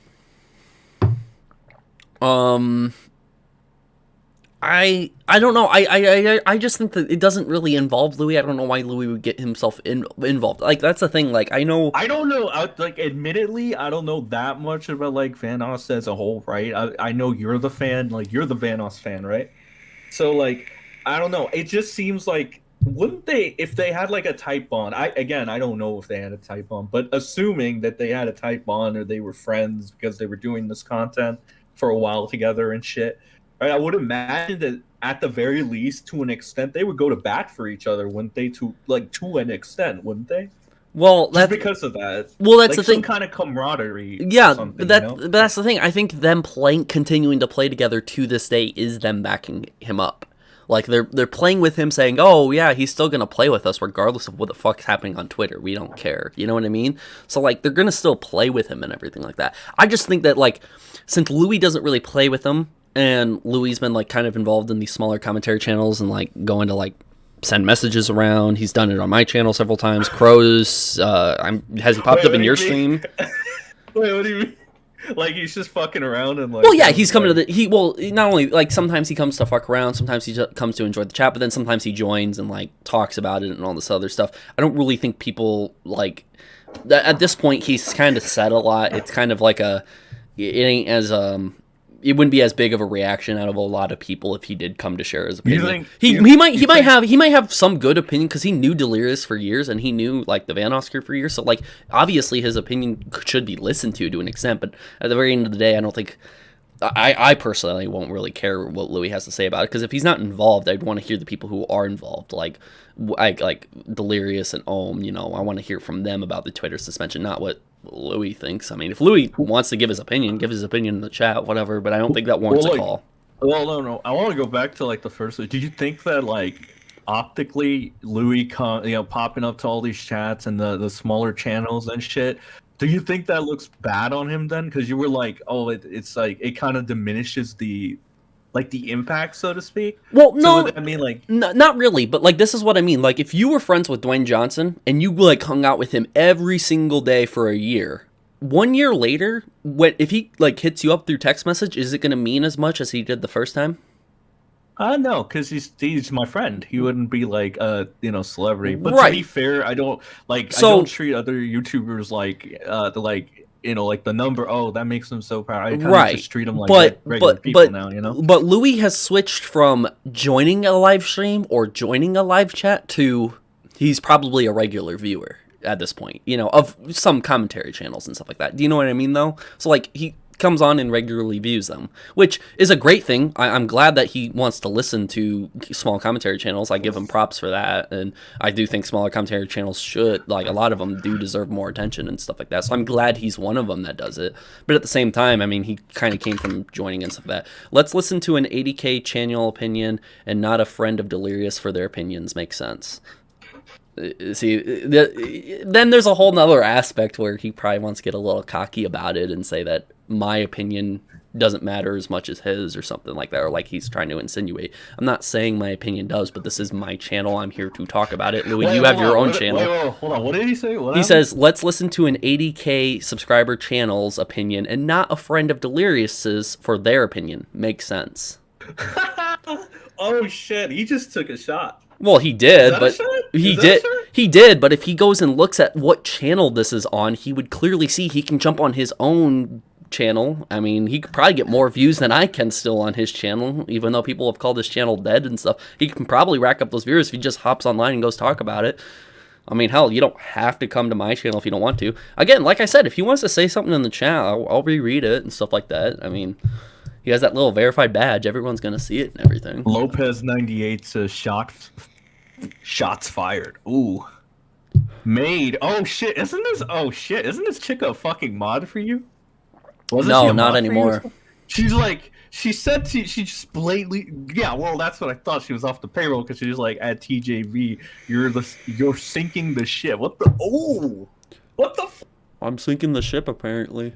I don't know. I just think that it doesn't really involve Louis. I don't know why Louis would get himself involved. Like, that's the thing. Like, I don't know. Like, admittedly, I don't know that much about like Vanos as a whole, right? I know you're the fan. Like, you're the Vanos fan, right? So like, I don't know. It just seems like, wouldn't they, if they had like a tight bond? I don't know if they had a tight bond, but assuming that they had a tight bond or they were friends because they were doing this content for a while together and shit, right? I would imagine that at the very least, to an extent, they would go to bat for each other, wouldn't they? To an extent, wouldn't they? Well, that's because of that. Well, that's like the thing. Some kind of camaraderie. Yeah, but that's the thing. I think them continuing to play together to this day is them backing him up. Like, they're playing with him, saying, "Oh yeah, he's still gonna play with us regardless of what the fuck's happening on Twitter. We don't care." You know what I mean? So like, they're gonna still play with him and everything like that. I just think that like, since Louis doesn't really play with them, and Louis been like kind of involved in these smaller commentary channels and like going to like send messages around. He's done it on my channel several times. Crows, has he popped up in your stream? Wait, what do you mean? Like, he's just fucking around and like... Well, yeah, he's coming to the... not only, like, sometimes he comes to fuck around, sometimes he comes to enjoy the chat, but then sometimes he joins and, like, talks about it and all this other stuff. I don't really think people, like... At this point, he's kind of said a lot. It's kind of like it ain't as, it wouldn't be as big of a reaction out of a lot of people if he did come to share his opinion. He might have some good opinion because he knew Delirious for years and he knew like the Van Oscar for years. So like obviously his opinion should be listened to an extent. But at the very end of the day, I don't think I personally won't really care what Louis has to say about it because if he's not involved, I'd want to hear the people who are involved, like Delirious and Ohm. You know, I want to hear from them about the Twitter suspension, not what Louis thinks. I mean, if Louis wants to give his opinion in the chat, whatever, but I don't think that warrants a call. Well, no. I want to go back to like the first. Did you think that like optically Louis, popping up to all these chats and the smaller channels and shit? Do you think that looks bad on him then? Because you were like, oh, it's like it kind of diminishes the impact, so to speak. Well, no, so I mean, like, not really, but like this is what I mean. Like, if you were friends with Dwayne Johnson and you like hung out with him every single day for a year, 1 year later, if he like hits you up through text message, is it going to mean as much as he did the first time? No, because he's my friend. He wouldn't be like celebrity. But right. To be fair, I don't treat other YouTubers like the number. Oh, that makes them so proud. I kind of just treat them like regular people now. You know. But Louis has switched from joining a live stream or joining a live chat to he's probably a regular viewer at this point. You know, of some commentary channels and stuff like that. Do you know what I mean though? So like he comes on and regularly views them, which is a great thing. I'm glad that he wants to listen to small commentary channels. I give him props for that, and I do think smaller commentary channels should, like, a lot of them do deserve more attention and stuff like that. So I'm glad he's one of them that does it. But at the same time, I mean, he kind of came from joining and stuff like that. Let's listen to an 80K channel opinion and not a friend of Delirious for their opinions. Makes sense. See, then there's a whole nother aspect where he probably wants to get a little cocky about it and say that my opinion doesn't matter as much as his or something like that, or like he's trying to insinuate. I'm not saying my opinion does, but this is my channel. I'm here to talk about it. Louis, you have your own channel. Wait, hold on. What did he say? He says, let's listen to an 80K subscriber channel's opinion and not a friend of Delirious's for their opinion. Makes sense. Oh shit, he just took a shot. Well, he did, but he did, but if he goes and looks at what channel this is on, he would clearly see he can jump on his own channel. I mean, he could probably get more views than I can still on his channel, even though people have called his channel dead and stuff. He can probably rack up those viewers if he just hops online and goes talk about it. I mean, hell, you don't have to come to my channel if you don't want to. Again, like I said, if he wants to say something in the chat, I'll reread it and stuff like that. I mean, he has that little verified badge. Everyone's going to see it and everything. Lopez98 says shots fired. Ooh. Made. Oh shit, isn't this chick a fucking mod for you? No, not anymore. She's like, she just blatantly, yeah, well, that's what I thought. She was off the payroll because she was like, at TJV, you're sinking the ship. What the I'm sinking the ship, apparently.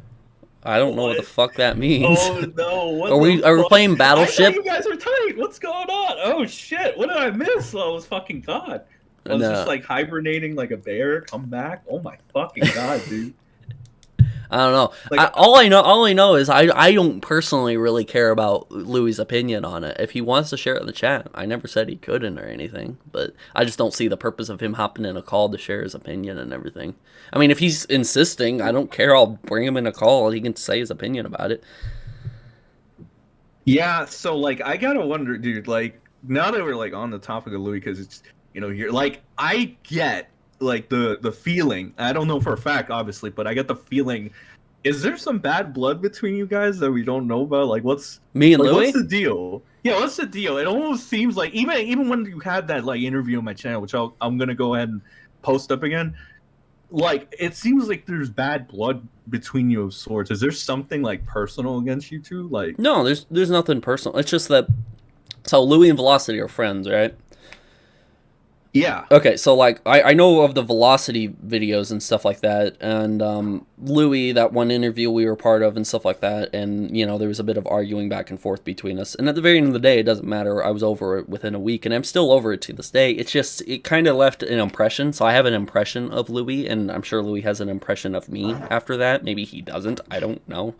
I don't know what the fuck that means. Oh no! What are we playing Battleship? I thought you guys were tight. What's going on? Oh shit! What did I miss? Oh, I was fucking god. I was just like hibernating like a bear. Come back! Oh my fucking god, dude. I don't know. Like, all I know is I don't personally really care about Louis' opinion on it. If he wants to share it in the chat, I never said he couldn't or anything, but I just don't see the purpose of him hopping in a call to share his opinion and everything. I mean, if he's insisting, I don't care. I'll bring him in a call. He can say his opinion about it. Yeah. So like, I gotta wonder, dude. Like, now that we're like on the topic of Louis, because it's you're like, I get like the feeling. I don't know for a fact, obviously, but I get the feeling. Is there some bad blood between you guys that we don't know about? Like, what's me and Louis? What's the deal? Yeah, what's the deal? It almost seems like even when you had that like interview on my channel, which I'm gonna go ahead and post up again. Like, it seems like there's bad blood between you of sorts. Is there something like personal against you two? Like, no, there's nothing personal. It's just that. So Louis and Velocity are friends, right? Yeah. Okay, so like I know of the Velocity videos and stuff like that, and Louis, that one interview we were part of and stuff like that, and there was a bit of arguing back and forth between us. And at the very end of the day, it doesn't matter. I was over it within a week, and I'm still over it to this day. It's just it kind of left an impression. So I have an impression of Louis, and I'm sure Louis has an impression of me after that. Maybe he doesn't. I don't know.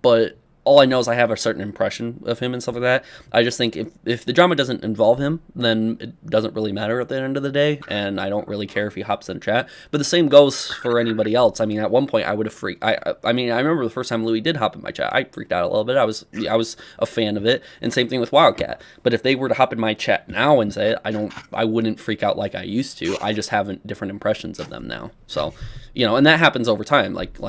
But all I know is I have a certain impression of him and stuff like that. I just think if the drama doesn't involve him, then it doesn't really matter at the end of the day, and I don't really care if he hops in chat. But the same goes for anybody else. I mean, at one point I would have freaked. I mean, I remember the first time Louis did hop in my chat, I freaked out a little bit. I was a fan of it, and same thing with Wildcat. But if they were to hop in my chat now and say it, I wouldn't freak out like I used to. I just have different impressions of them now. So, and that happens over time. Like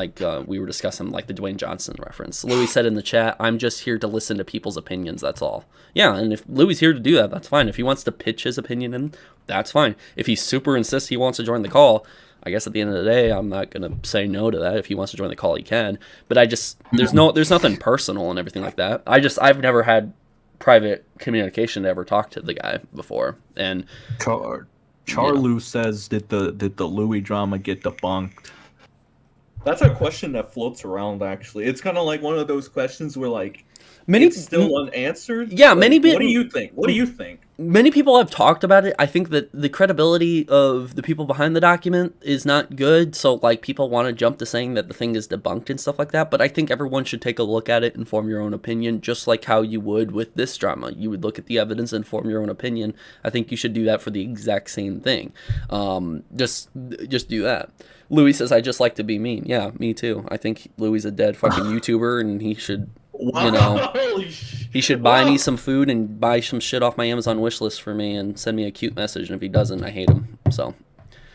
we were discussing, like the Dwayne Johnson reference. Louis said in the chat, I'm just here to listen to people's opinions, that's all. Yeah, and if Louis here to do that, that's fine. If he wants to pitch his opinion in, that's fine. If he super insists he wants to join the call, I guess at the end of the day, I'm not going to say no to that. If he wants to join the call, he can. But there's nothing personal and everything like that. I've never had private communication to ever talk to the guy before. And Charlu says, did the Louis drama get debunked? That's a question that floats around, actually. It's kind of like one of those questions where, like, it's still unanswered. Yeah, What do you think? What do you think? Many people have talked about it. I think that the credibility of the people behind the document is not good. So, like, people want to jump to saying that the thing is debunked and stuff like that. But I think everyone should take a look at it and form your own opinion, just like how you would with this drama. You would look at the evidence and form your own opinion. I think you should do that for the exact same thing. Just do that. Louis says, I just like to be mean. Yeah, me too. I think Louis is a dead fucking YouTuber, and he should, he should buy me some food and buy some shit off my Amazon wish list for me and send me a cute message. And if he doesn't, I hate him. So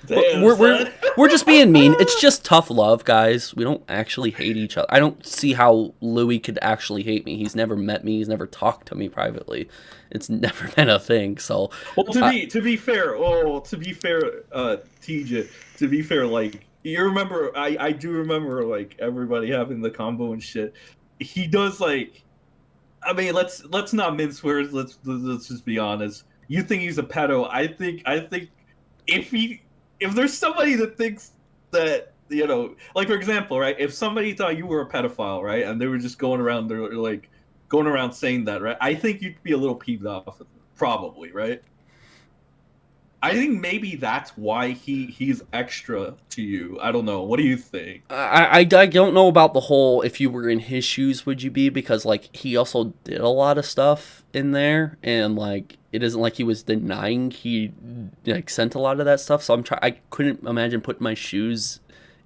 Damn, we're just being mean. It's just tough love, guys. We don't actually hate each other. I don't see how Louis could actually hate me. He's never met me. He's never talked to me privately. It's never been a thing. So, well, to be fair, TJ, to be fair, like, you remember, I do remember, like, everybody having the combo and shit. He does, like, I mean, let's not mince words. Let's just be honest. You think he's a pedo? I think if there's somebody that thinks that you know, like for example, right? If somebody thought you were a pedophile, right, and they were just going around, they're like going around saying that, right? I think you'd be a little peeved off, probably, right? I think maybe that's why he's extra to you. I don't know. What do you think? I don't know about the whole if you were in his shoes would you be, because like he also did a lot of stuff in there, and like it isn't like he was denying he like sent a lot of that stuff. So I couldn't imagine putting my shoes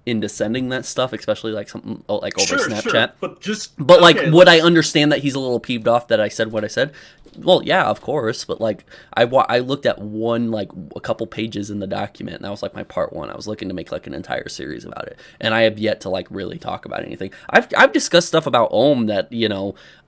into sending that stuff, especially like something like over Snapchat. Sure, but just like, would I understand that he's a little peeved off that I said what I said? Well, yeah, of course. But like, I looked at a couple pages in the document, and that was like my part one. I was looking to make like an entire series about it, and I have yet to like really talk about anything. I've discussed stuff about Ohm that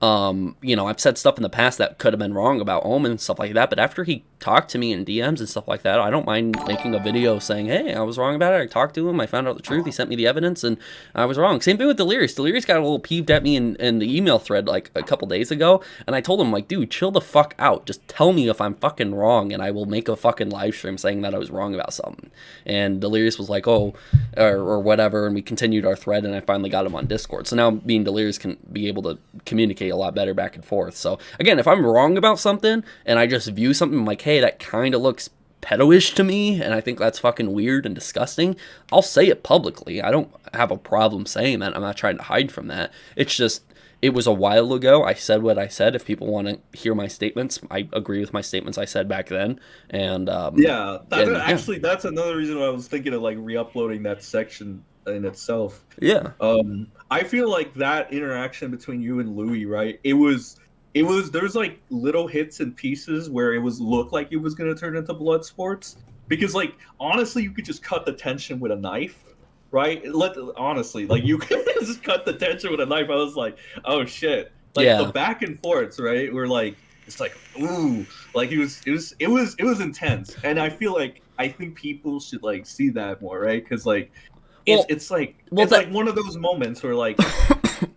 I've said stuff in the past that could have been wrong about Ohm and stuff like that. But after he talked to me in DMs and stuff like that, I don't mind making a video saying, hey, I was wrong about it. I talked to him. I found out the truth. He sent me the evidence, and I was wrong. Same thing with Delirious. Delirious got a little peeved at me in the email thread like a couple days ago, and I told him like, dude, chill the fuck out. Just tell me if I'm fucking wrong, and I will make a fucking live stream saying that I was wrong about something. And Delirious was like, oh, or whatever, and we continued our thread, and I finally got him on Discord. So now me and Delirious can be able to communicate a lot better back and forth. So again, if I'm wrong about something and I just view something like, hey, that kind of looks pedo-ish to me, and I think that's fucking weird and disgusting, I'll say it publicly. I don't have a problem saying that. I'm not trying to hide from that. It's just, it was a while ago. I said what I said. If people want to hear my statements, I agree with my statements I said back then. And actually, that's another reason why I was thinking of like re-uploading that section in itself. Yeah. I feel like that interaction between you and Louis, right? There's like little hits and pieces where it looked like it was gonna turn into blood sports, because like honestly you could just cut the tension with a knife, right? Honestly, like you could just cut the tension with a knife. I was like, oh shit. Like the back and forths, right? Were like, it's like, ooh, like it was intense. And I think people should like see that more, right? Because like it's like one of those moments where like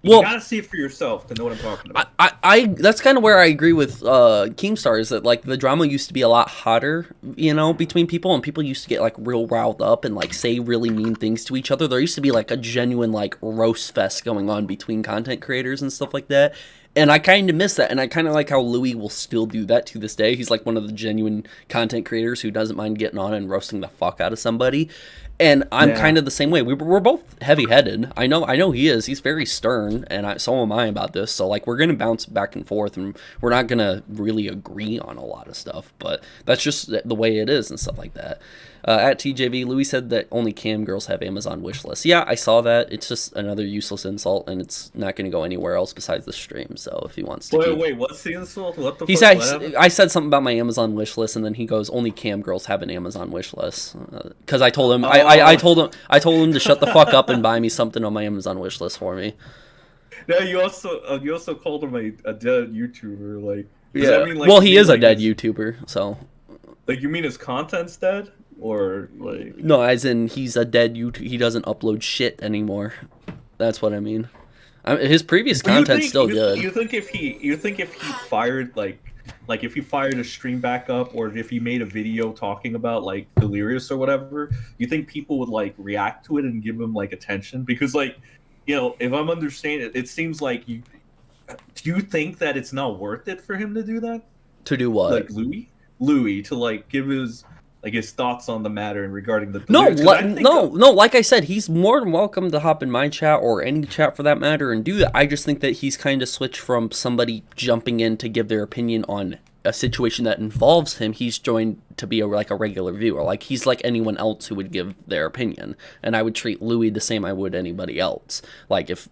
you gotta see it for yourself to know what I'm talking about. I that's kind of where I agree with Keemstar, is that like the drama used to be a lot hotter, between people, and people used to get like real riled up and like say really mean things to each other. There used to be like a genuine like roast fest going on between content creators and stuff like that. And I kind of miss that, and I kind of like how Louis will still do that to this day. He's like one of the genuine content creators who doesn't mind getting on and roasting the fuck out of somebody. And I'm kind of the same way. We're both heavy-headed. I know he is. He's very stern, and so am I about this. So like we're gonna bounce back and forth, and we're not gonna really agree on a lot of stuff. But that's just the way it is and stuff like that. At TJV, Louis said that only cam girls have Amazon wish lists. Yeah, I saw that. It's just another useless insult, and it's not going to go anywhere else besides the stream. So if he wants to, wait, what's the insult? What the? He fuck? said I said something about my Amazon wish list, and then he goes, "Only cam girls have an Amazon wish list." Because I told him, I told him to shut the fuck up and buy me something on my Amazon wish list for me. Yeah, you also called him a dead YouTuber. Like, does that mean, like, well, he is a dead YouTuber, so. Like, you mean his content's dead? Or like no, as in he's a dead YouTube. He doesn't upload shit anymore. That's what I mean. His previous content's still good. You think if he fired like if he fired a stream back up, or if he made a video talking about like Delirious or whatever, you think people would like react to it and give him like attention? Because like, if I'm understanding it, it seems like do you think that it's not worth it for him to do that? To do what? Like Louis to like give his thoughts on the matter and regarding the no. Like I said, he's more than welcome to hop in my chat or any chat for that matter and do that. I just think that he's kind of switched from somebody jumping in to give their opinion on a situation that involves him. He's joined to be a regular viewer. Like he's like anyone else who would give their opinion, and I would treat Louis the same I would anybody else. Like if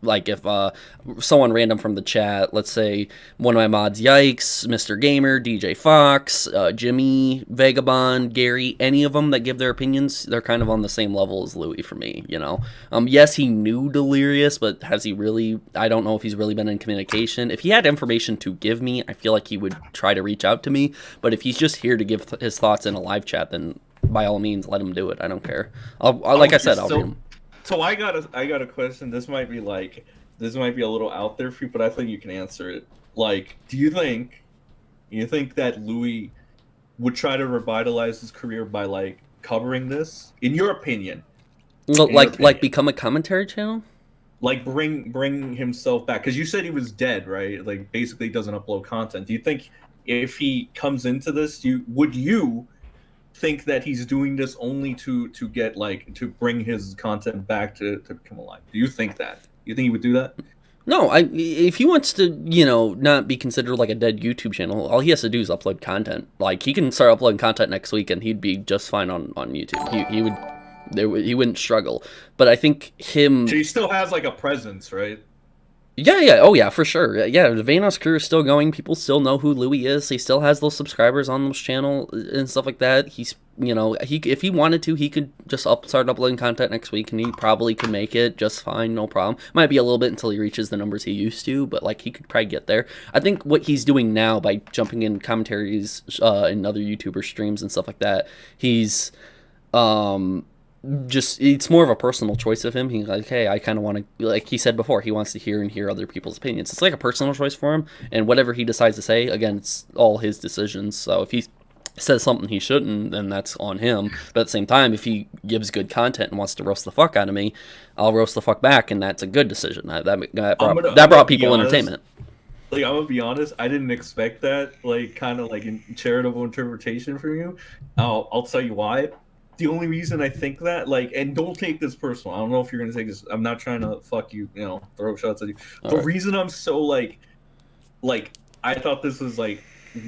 someone random from the chat, let's say one of my mods, Yikes, Mr. Gamer, DJ Fox, Jimmy, Vagabond, Gary, any of them that give their opinions, they're kind of on the same level as Louis for me. Yes, he knew Delirious, but has he really? I don't know if he's really been in communication. If he had information to give me, I feel like he would try to reach out to me. But if he's just here to give his thoughts in a live chat, then by all means let him do it. I don't care. Like I said, I'll read him. So I got a question. This might be a little out there for you, but I think you can answer it. Like, do you think that Louis would try to revitalize his career by like covering this? In your opinion, Well, in your like opinion? become a commentary channel. Like bring himself back, because you said he was dead, right? Like basically doesn't upload content. Do you think if he comes into this, you think that he's doing this only to get like to bring his content back to become alive? Do you think that? You think he would do that? No, if he wants to, not be considered like a dead YouTube channel, all he has to do is upload content. Like he can start uploading content next week, and he'd be just fine on YouTube. He wouldn't struggle. But I think him. So he still has like a presence, right? Yeah, oh yeah, for sure. Yeah, the Vanos crew is still going. People still know who Louis is. He still has those subscribers on those channel and stuff like that. He's, he if he wanted to, he could just start uploading content next week, and he probably could make it just fine, no problem. Might be a little bit until he reaches the numbers he used to, but like he could probably get there. I think what he's doing now by jumping in commentaries in other YouTuber streams and stuff like that, he's just it's more of a personal choice of him. He's like, hey, I kind of want to, like he said before, he wants to hear other people's opinions. It's like a personal choice for him, and whatever he decides to say, again, it's all his decisions. So if he says something he shouldn't, then that's on him. But at the same time, if he gives good content and wants to roast the fuck out of me, I'll roast the fuck back, and that's a good decision. That brought people entertainment. Like, I'm gonna be honest, I didn't expect that, like, kind of like in charitable interpretation from you. I'll tell you why. The only reason I think that, like, and don't take this personal. I don't know if you're gonna take this. I'm not trying to fuck you, throw shots at you. The reason I'm so like, I thought this was like,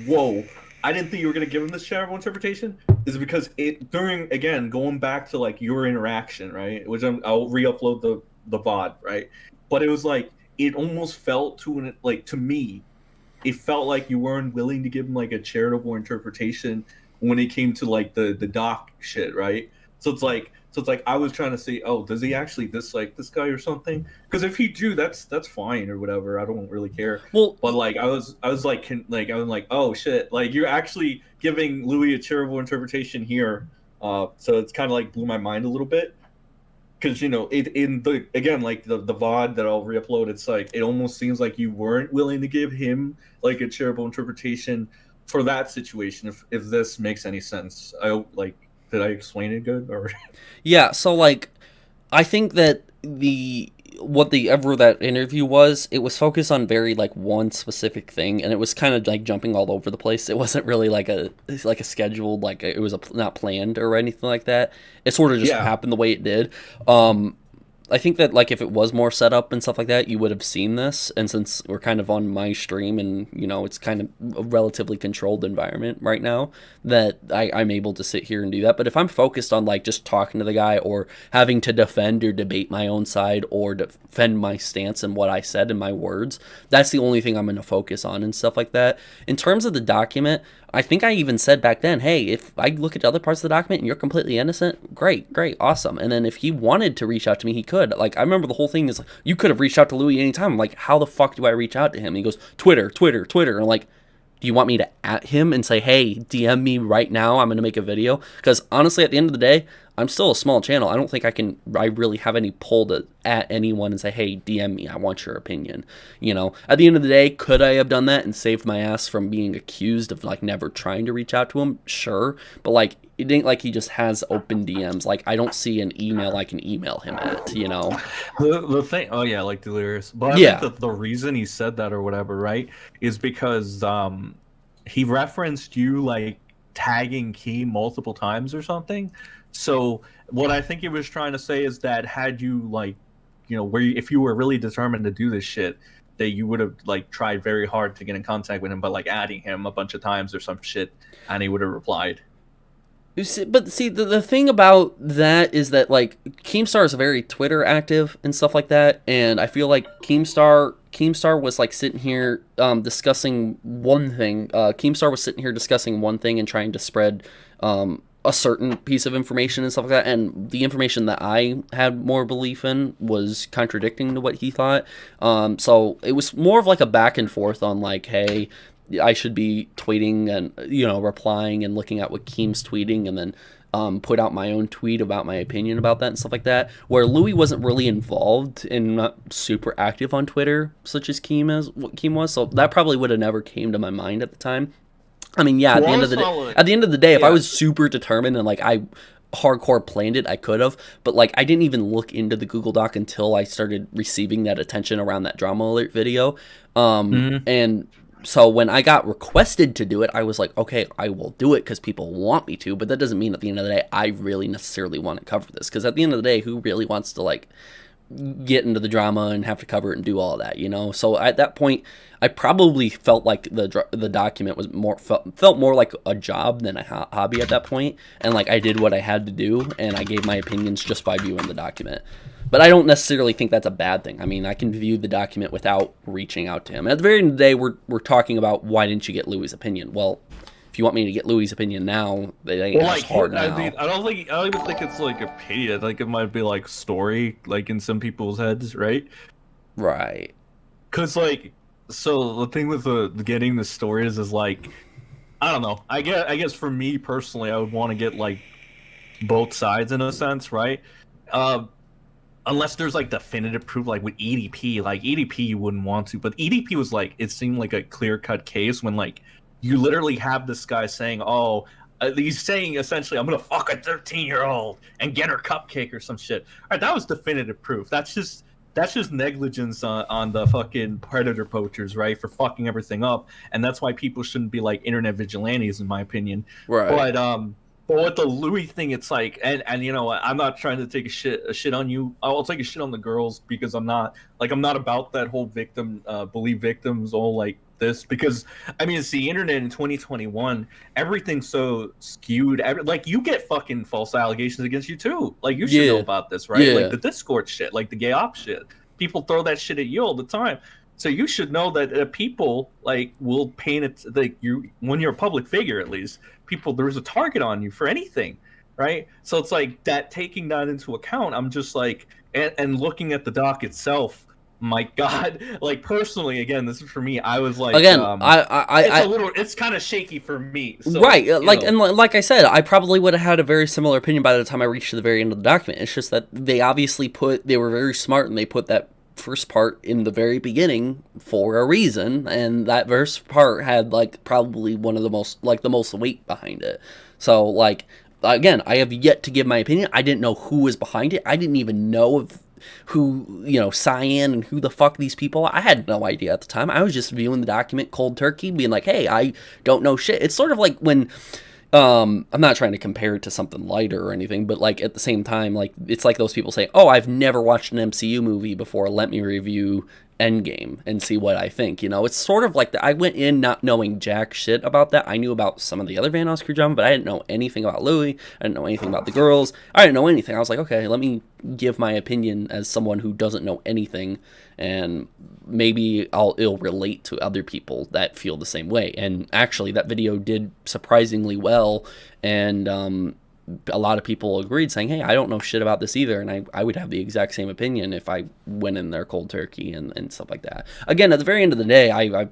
whoa. I didn't think you were gonna give him this charitable interpretation, is because going back to like your interaction, right? Which I'll re-upload the VOD, right? But it was like it almost felt to me, it felt like you weren't willing to give him like a charitable interpretation when it came to like the doc shit, right? So it's like I was trying to say, oh, does he actually dislike this guy or something? Because if he do, that's fine or whatever. I don't really care. Well, but like I was like oh shit, like you're actually giving Louis a charitable interpretation here. So it's kind of like blew my mind a little bit. Because like the VOD that I'll re-upload, it's like it almost seems like you weren't willing to give him like a charitable interpretation for that situation. If this makes any sense, did I explain it good or? Yeah, so like, I think that that interview was, it was focused on very like one specific thing, and it was kind of like jumping all over the place. It wasn't really like a scheduled, like it was not planned or anything like that. It sort of just happened the way it did. I think that like if it was more set up and stuff like that, you would have seen this. And since we're kind of on my stream and it's kind of a relatively controlled environment right now, that I'm able to sit here and do that. But if I'm focused on like just talking to the guy or having to defend or debate my own side or defend my stance and what I said in my words, that's the only thing I'm going to focus on and stuff like that. In terms of the document, I think I even said back then, hey, if I look at other parts of the document and you're completely innocent, great, awesome. And then if he wanted to reach out to me, he could. Like, I remember the whole thing is, like, you could have reached out to Louis anytime. I'm like, how the fuck do I reach out to him? And he goes, Twitter. And I'm like, do you want me to at him and say, hey, DM me right now, I'm going to make a video? Because honestly, at the end of the day, I'm still a small channel. I don't think I really have any pull to at anyone and say, hey, DM me, I want your opinion. At the end of the day, could I have done that and saved my ass from being accused of like never trying to reach out to him? Sure. But like, it ain't like he just has open DMs. Like, I don't see an email I can email him at, The thing, oh yeah, like Delirious. But I think that the reason he said that or whatever, right, is because he referenced you like tagging Key multiple times or something. So what I think he was trying to say is that had you like, if you were really determined to do this shit, that you would have like tried very hard to get in contact with him, but like adding him a bunch of times or some shit, and he would have replied. But see, the thing about that is that like Keemstar is very Twitter active and stuff like that, and I feel like Keemstar was like sitting here discussing one thing. Keemstar was sitting here discussing one thing and trying to spread a certain piece of information and stuff like that, and the information that I had more belief in was contradicting to what he thought. So it was more of like a back and forth on like, hey, I should be tweeting and replying and looking at what Keem's tweeting, and then put out my own tweet about my opinion about that and stuff like that, where Louis wasn't really involved and not super active on Twitter such as Keem was, so that probably would have never came to my mind at the time. I mean, yeah, at the end of the day, if I was super determined and like I hardcore planned it, I could have, but like I didn't even look into the Google Doc until I started receiving that attention around that drama alert video. And so when I got requested to do it, I was like, okay, I will do it because people want me to, but that doesn't mean at the end of the day I really necessarily want to cover this, because at the end of the day, who really wants to like get into the drama and have to cover it and do all of that, you know? So at that point, I probably felt like the document was felt more like a job than a hobby at that point, and like I did what I had to do, and I gave my opinions just by viewing the document. But I don't necessarily think that's a bad thing. I mean, I can view the document without reaching out to him. At the very end of the day, we're talking about why didn't you get Louis' opinion? Well, if you want me to get Louis' opinion now, it ain't as hard now. I don't even think it's like opinion. I think it might be like story, like in some people's heads, right? Right. Cause like, so the thing with the getting the stories is like, I don't know. I guess for me personally, I would want to get like both sides in a sense, right? Unless there's like definitive proof, like with EDP, like EDP you wouldn't want to, but EDP was like, it seemed like a clear-cut case when like you literally have this guy saying, oh, he's saying essentially, I'm gonna fuck a 13-year-old and get her cupcake or some shit. All right, that was definitive proof. That's just negligence on the fucking predator poachers, right, for fucking everything up, and that's why people shouldn't be like internet vigilantes, in my opinion. Right. But with the Louis thing, it's like, and you know what? I'm not trying to take a shit on you. I'll take a shit on the girls because I'm not about that whole victim, believe victims all like this, because I mean it's the internet in 2021. Everything's so skewed. Like you get fucking false allegations against you too. Like you should know about this, right? Like the Discord shit, like the gay op shit. People throw that shit at you all the time. So you should know that people like will paint it like you when you're a public figure, at least people there's a target on you for anything, right? So it's like that, taking that into account. I'm just like, and looking at the doc itself. My God, like personally, again, this is for me. I was like, again, it's kind of shaky for me, so, right? Like, and like I said, I probably would have had a very similar opinion by the time I reached to the very end of the document. It's just that they obviously they were very smart and they put that first part in the very beginning for a reason, and that first part had like probably one of the most weight behind it. So like, again, I have yet to give my opinion. I didn't know who was behind it. I didn't even know who, you know, Cyan and who the fuck these people are. I had no idea at the time. I was just viewing the document cold turkey, being like, hey, I don't know shit. It's sort of like when I'm not trying to compare it to something lighter or anything, but like at the same time, like it's like those people say, oh, I've never watched an MCU movie before, let me review Endgame and see what I think. You know, it's sort of like that. I went in not knowing jack shit about that. I knew about some of the other Van Oscar drama, but I didn't know anything about Louis. I didn't know anything about the girls. I didn't know anything. I was like, okay, let me give my opinion as someone who doesn't know anything, and maybe it'll relate to other people that feel the same way. And actually, that video did surprisingly well, and a lot of people agreed, saying, hey, I don't know shit about this either, and I would have the exact same opinion if I went in there cold turkey and stuff like that. Again, at the very end of the day, I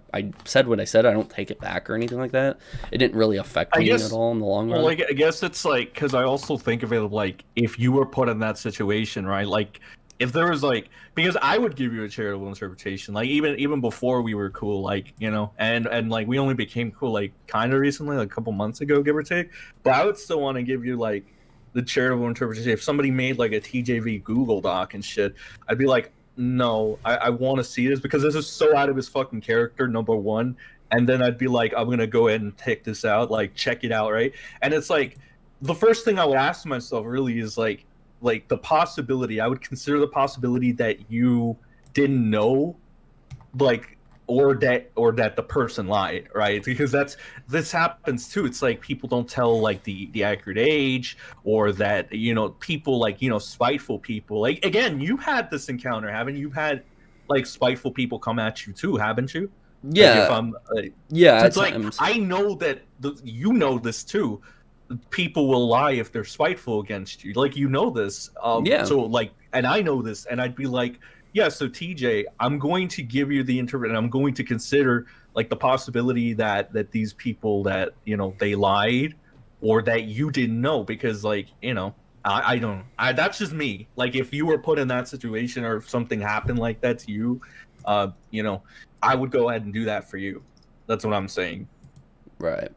said what I said. I don't take it back or anything like that. It didn't really affect me at all in the long run. Well, I guess it's like, because I also think of it like, if you were put in that situation, right, like, if there was like, because I would give you a charitable interpretation, like even before we were cool, like, you know, and like we only became cool like kind of recently, like a couple months ago, give or take. But I would still want to give you like the charitable interpretation. If somebody made like a TJV Google Doc and shit, I'd be like, no, I want to see this because this is so out of his fucking character, number one. And then I'd be like, I'm gonna go ahead and take this out, like check it out, right? And it's like the first thing I would ask myself really is like the possibility, I would consider the possibility that you didn't know, like, or that the person lied, right? Because this happens too. It's like people don't tell like the accurate age, or that, you know, people like, you know, spiteful people. Like, again, you had this encounter, haven't you? Had like spiteful people come at you too, haven't you? Yeah. Like, yeah. It's like, I know that you know this too. People will lie if they're spiteful against you, like, you know this. Yeah. So like, and I know this, and I'd be like, yeah, so TJ, I'm going to give you the interpret, and I'm going to consider like the possibility that these people, that, you know, they lied, or that you didn't know, because like, you know, I don't, that's just me. Like, if you were put in that situation, or if something happened like that to you, you know, I would go ahead and do that for you. That's what I'm saying. Right.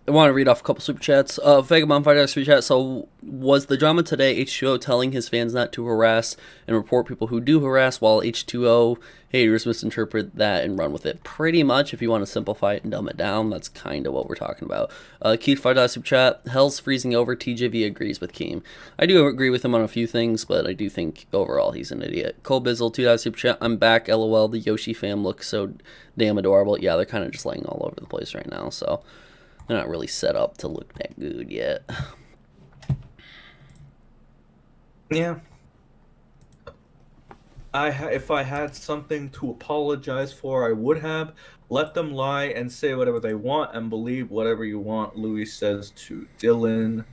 I want to read off a couple super chats. Vagabond $5 super chat. So, was the drama today H2O telling his fans not to harass and report people who do harass, while H2O haters misinterpret that and run with it? Pretty much, if you want to simplify it and dumb it down, that's kind of what we're talking about. Keith $5 super chat. Hell's freezing over. TJV agrees with Keem. I do agree with him on a few things, but I do think overall he's an idiot. Cole Bizzle $2 super chat. I'm back. LOL. The Yoshi fam looks so damn adorable. Yeah, they're kind of just laying all over the place right now, so they're not really set up to look that good yet. Yeah. If I had something to apologize for, I would have. Let them lie and say whatever they want and believe whatever you want, Louis says to Dylan.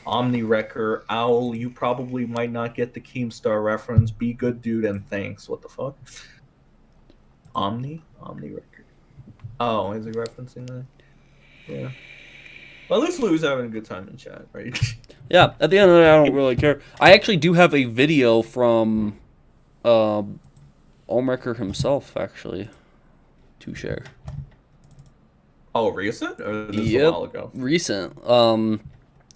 Ohmwrecker, Owl, you probably might not get the Keemstar reference. Be good, dude, and thanks. What the fuck? Ohmwrecker. Oh, is he referencing that? Yeah. Well, at least Lou's having a good time in chat, right? Yeah, at the end of the day, I don't really care. I actually do have a video from Ohmwrecker himself, actually, to share. Oh, recent? Or this is a while ago? Recent.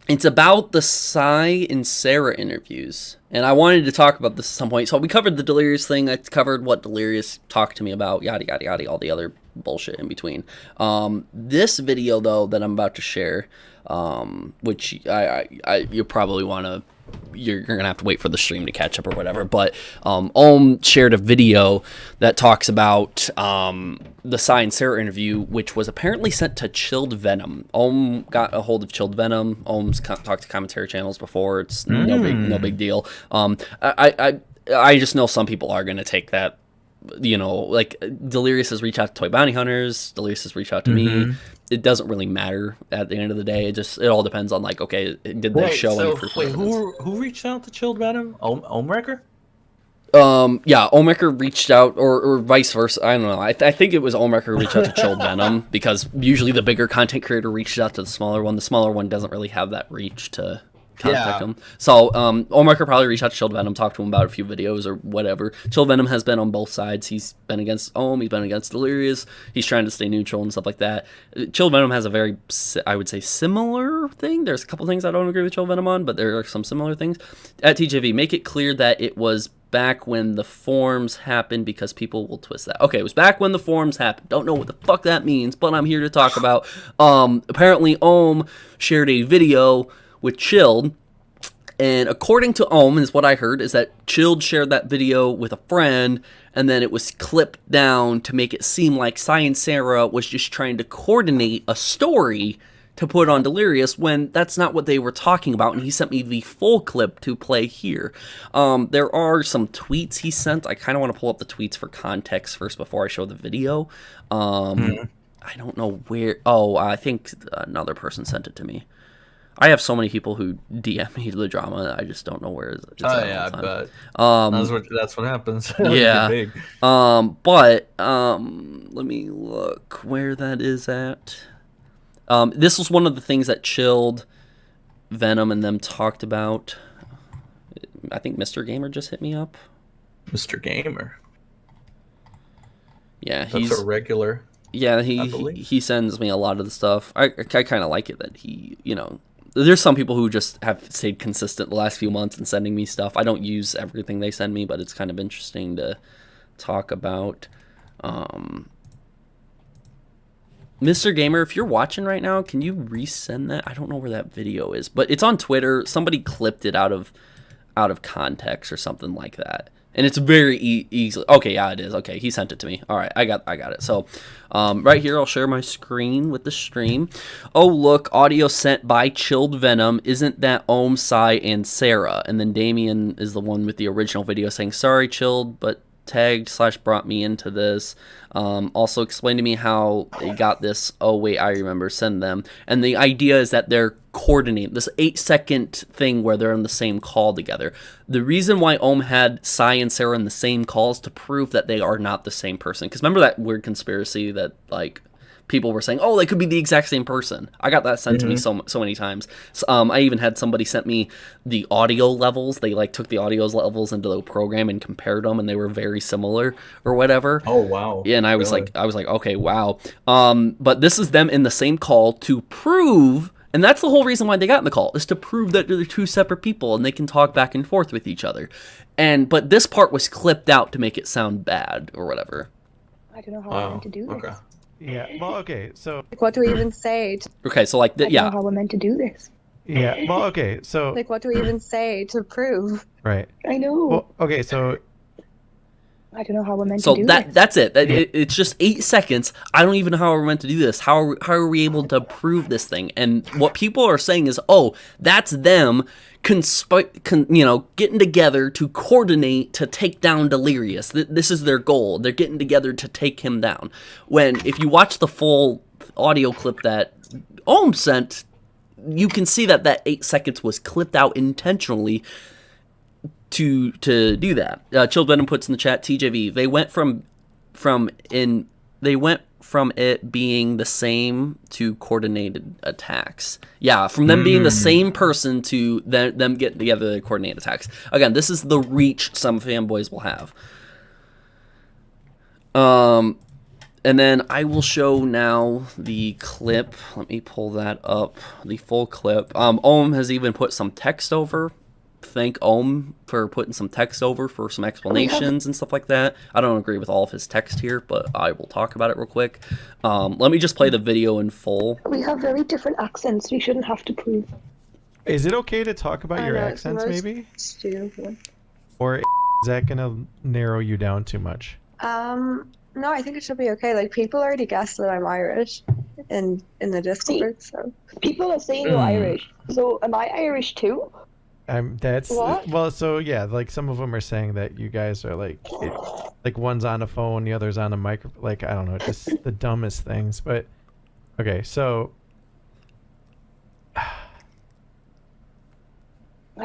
It's about the Sai and Sarah interviews. And I wanted to talk about this at some point. So we covered the Delirious thing. I covered what Delirious talked to me about, yada, yada, yada, all the other bullshit in between. This video, though, that I'm about to share, which you probably want to, you're going to have to wait for the stream to catch up or whatever. But Ohm shared a video that talks about the Sai and Sarah interview, which was apparently sent to Chilled Venom. Ohm got a hold of Chilled Venom. Ohm's talked to commentary channels before. It's no big deal. I just know some people are going to take that, you know, like Delirious has reached out to Toy Bounty Hunters. Delirious has reached out to me. It doesn't really matter at the end of the day. It all depends on, like, okay, did they show any proof? Wait, who reached out to Chilled Venom? Ohmwrecker? Yeah, Ohmwrecker reached out, or vice versa. I don't know. I think it was Ohmwrecker who reached out to Chilled Venom, because usually the bigger content creator reaches out to the smaller one. The smaller one doesn't really have that reach to contact him. So Ohmwrecker probably reached out to Chilled Venom, talked to him about a few videos or whatever. Chilled Venom has been on both sides. He's been against Ohm, he's been against Delirious. He's trying to stay neutral and stuff like that. Chilled Venom has a very, I would say, similar thing. There's a couple things I don't agree with Chilled Venom on, but there are some similar things. At TJV, make it clear that it was back when the forums happened, because people will twist that. Okay, it was back when the forums happened. Don't know what the fuck that means, but I'm here to talk about. Apparently Ohm shared a video with Chilled, and according to Ohm, is what I heard, is that Chilled shared that video with a friend, and then it was clipped down to make it seem like Sai and Sarah was just trying to coordinate a story to put on Delirious, when that's not what they were talking about, and he sent me the full clip to play here. There are some tweets he sent. I kind of want to pull up the tweets for context first before I show the video. I don't know where... Oh, I think another person sent it to me. I have so many people who DM me the drama, I just don't know where it's at. Yeah, I bet. That's what happens. Yeah. But let me look where that is at. This was one of the things that Chilled, Venom, and them talked about. I think Mr. Gamer just hit me up. Mr. Gamer? Yeah, he's a regular. Yeah, he sends me a lot of the stuff. I kind of like it that he, you know, there's some people who just have stayed consistent the last few months in sending me stuff. I don't use everything they send me, but it's kind of interesting to talk about. Mr. Gamer, if you're watching right now, can you resend that? I don't know where that video is, but it's on Twitter. Somebody clipped it out of context or something like that. And it's very easily... Okay, yeah, it is. Okay, he sent it to me. All right, I got it. So, right here, I'll share my screen with the stream. Oh, look, audio sent by Chilled Venom. Isn't that Ohm, Sai, and Sarah? And then Damien is the one with the original video saying, sorry, Chilled, but tagged/brought me into this. Also explain to me how they got this. Oh, wait, I remember. Send them. And the idea is that they're coordinating this 8-second thing where they're on the same call together. The reason why Ohm had Sai and Sarah in the same calls to prove that they are not the same person. Because remember that weird conspiracy that, like, people were saying, oh, they could be the exact same person. I got that sent to me so many times. So, I even had somebody sent me the audio levels. They like took the audio levels into the program and compared them, and they were very similar or whatever. Oh wow! Yeah, and I was like, okay, wow. But this is them in the same call to prove. And that's the whole reason why they got in the call, is to prove that they're two separate people and they can talk back and forth with each other. But this part was clipped out to make it sound bad or whatever. I don't know how I'm meant to do this. Okay. Yeah. Well, okay. So. Like, what do we even say? Okay, so like, I don't know how we're meant to do this. Yeah. Well, okay. So. Like, what do we even say to prove? Right. I know. Well, okay. So. I don't know how we're meant to do this. So that's it. It's just 8 seconds. I don't even know how we're meant to do this. How are we able to prove this thing? And what people are saying is, oh, that's them getting together to coordinate to take down Delirious. This is their goal. They're getting together to take him down. When, if you watch the full audio clip that Ohm sent, you can see that 8 seconds was clipped out intentionally to do that. Chilled Venom puts in the chat, TJV, they went from it being the same to coordinated attacks. Yeah, from them being the same person to them getting together to coordinate attacks. Again, this is the reach some fanboys will have. And then I will show now the clip. Let me pull that up, the full clip. Ohm has even put some text over. Thank Ohm for putting some text over for some explanations and stuff like that. I don't agree with all of his text here, but I will talk about it real quick. Let me just play the video in full. We have very different accents. We shouldn't have to prove. Is it okay to talk about your accents, maybe? Stupid. Or is that gonna narrow you down too much? No, I think it should be okay. Like, people already guessed that I'm Irish in the Discord. So people are saying you're Irish. So am I Irish too? That's what? Well, so yeah, like some of them are saying that you guys are like one's on a phone, the other's on a micro, like I don't know, just the dumbest things. But okay, so I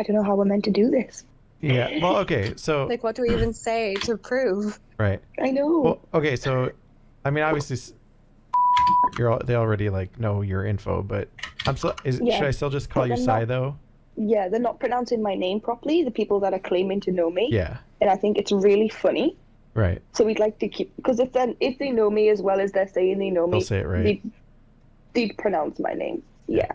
don't know how we're meant to do this. Yeah. Well, okay, so like, what do we even say to prove? Right. I know. Well, okay, so I mean, obviously, they already like know your info, but should I still just call you Sai though? Yeah, they're not pronouncing my name properly, the people that are claiming to know me. Yeah. And I think it's really funny. Right. So we'd like to keep, because if they know me as well as they're saying they know me, they'll say it right. They'd pronounce my name. Yeah.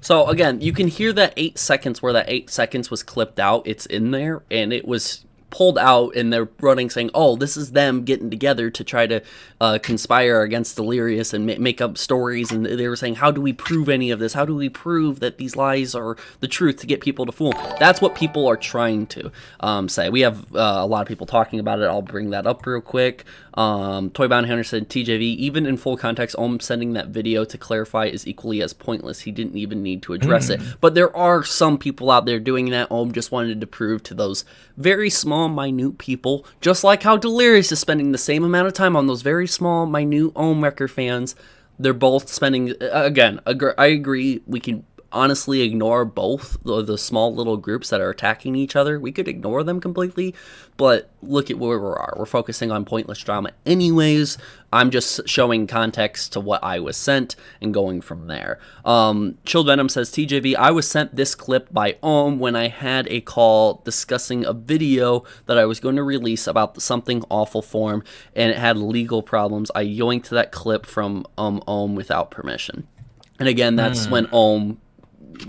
So again, you can hear that 8 seconds where that 8 seconds was clipped out. It's in there, and it was pulled out, and they're running saying, oh, this is them getting together to try to conspire against Delirious and make up stories. And they were saying, how do we prove any of this? How do we prove that these lies are the truth to get people to fool? That's what people are trying to say. We have a lot of people talking about it. I'll bring that up real quick. Toy Bounty Hunter said, TJV, even in full context, Ohm sending that video to clarify is equally as pointless. He didn't even need to address it. But there are some people out there doing that. Ohm just wanted to prove to those very small, minute people, just like how Delirious is spending the same amount of time on those very small, minute Ohmwrecker fans. They're both spending, again, I agree, we can honestly ignore both the small little groups that are attacking each other. We could ignore them completely, but look at where we are. We're focusing on pointless drama anyways. I'm just showing context to what I was sent and going from there. Chilled Venom says, TJV, I was sent this clip by Ohm when I had a call discussing a video that I was going to release about something awful form, and it had legal problems. I yoinked that clip from Ohm without permission. And again, that's when Ohm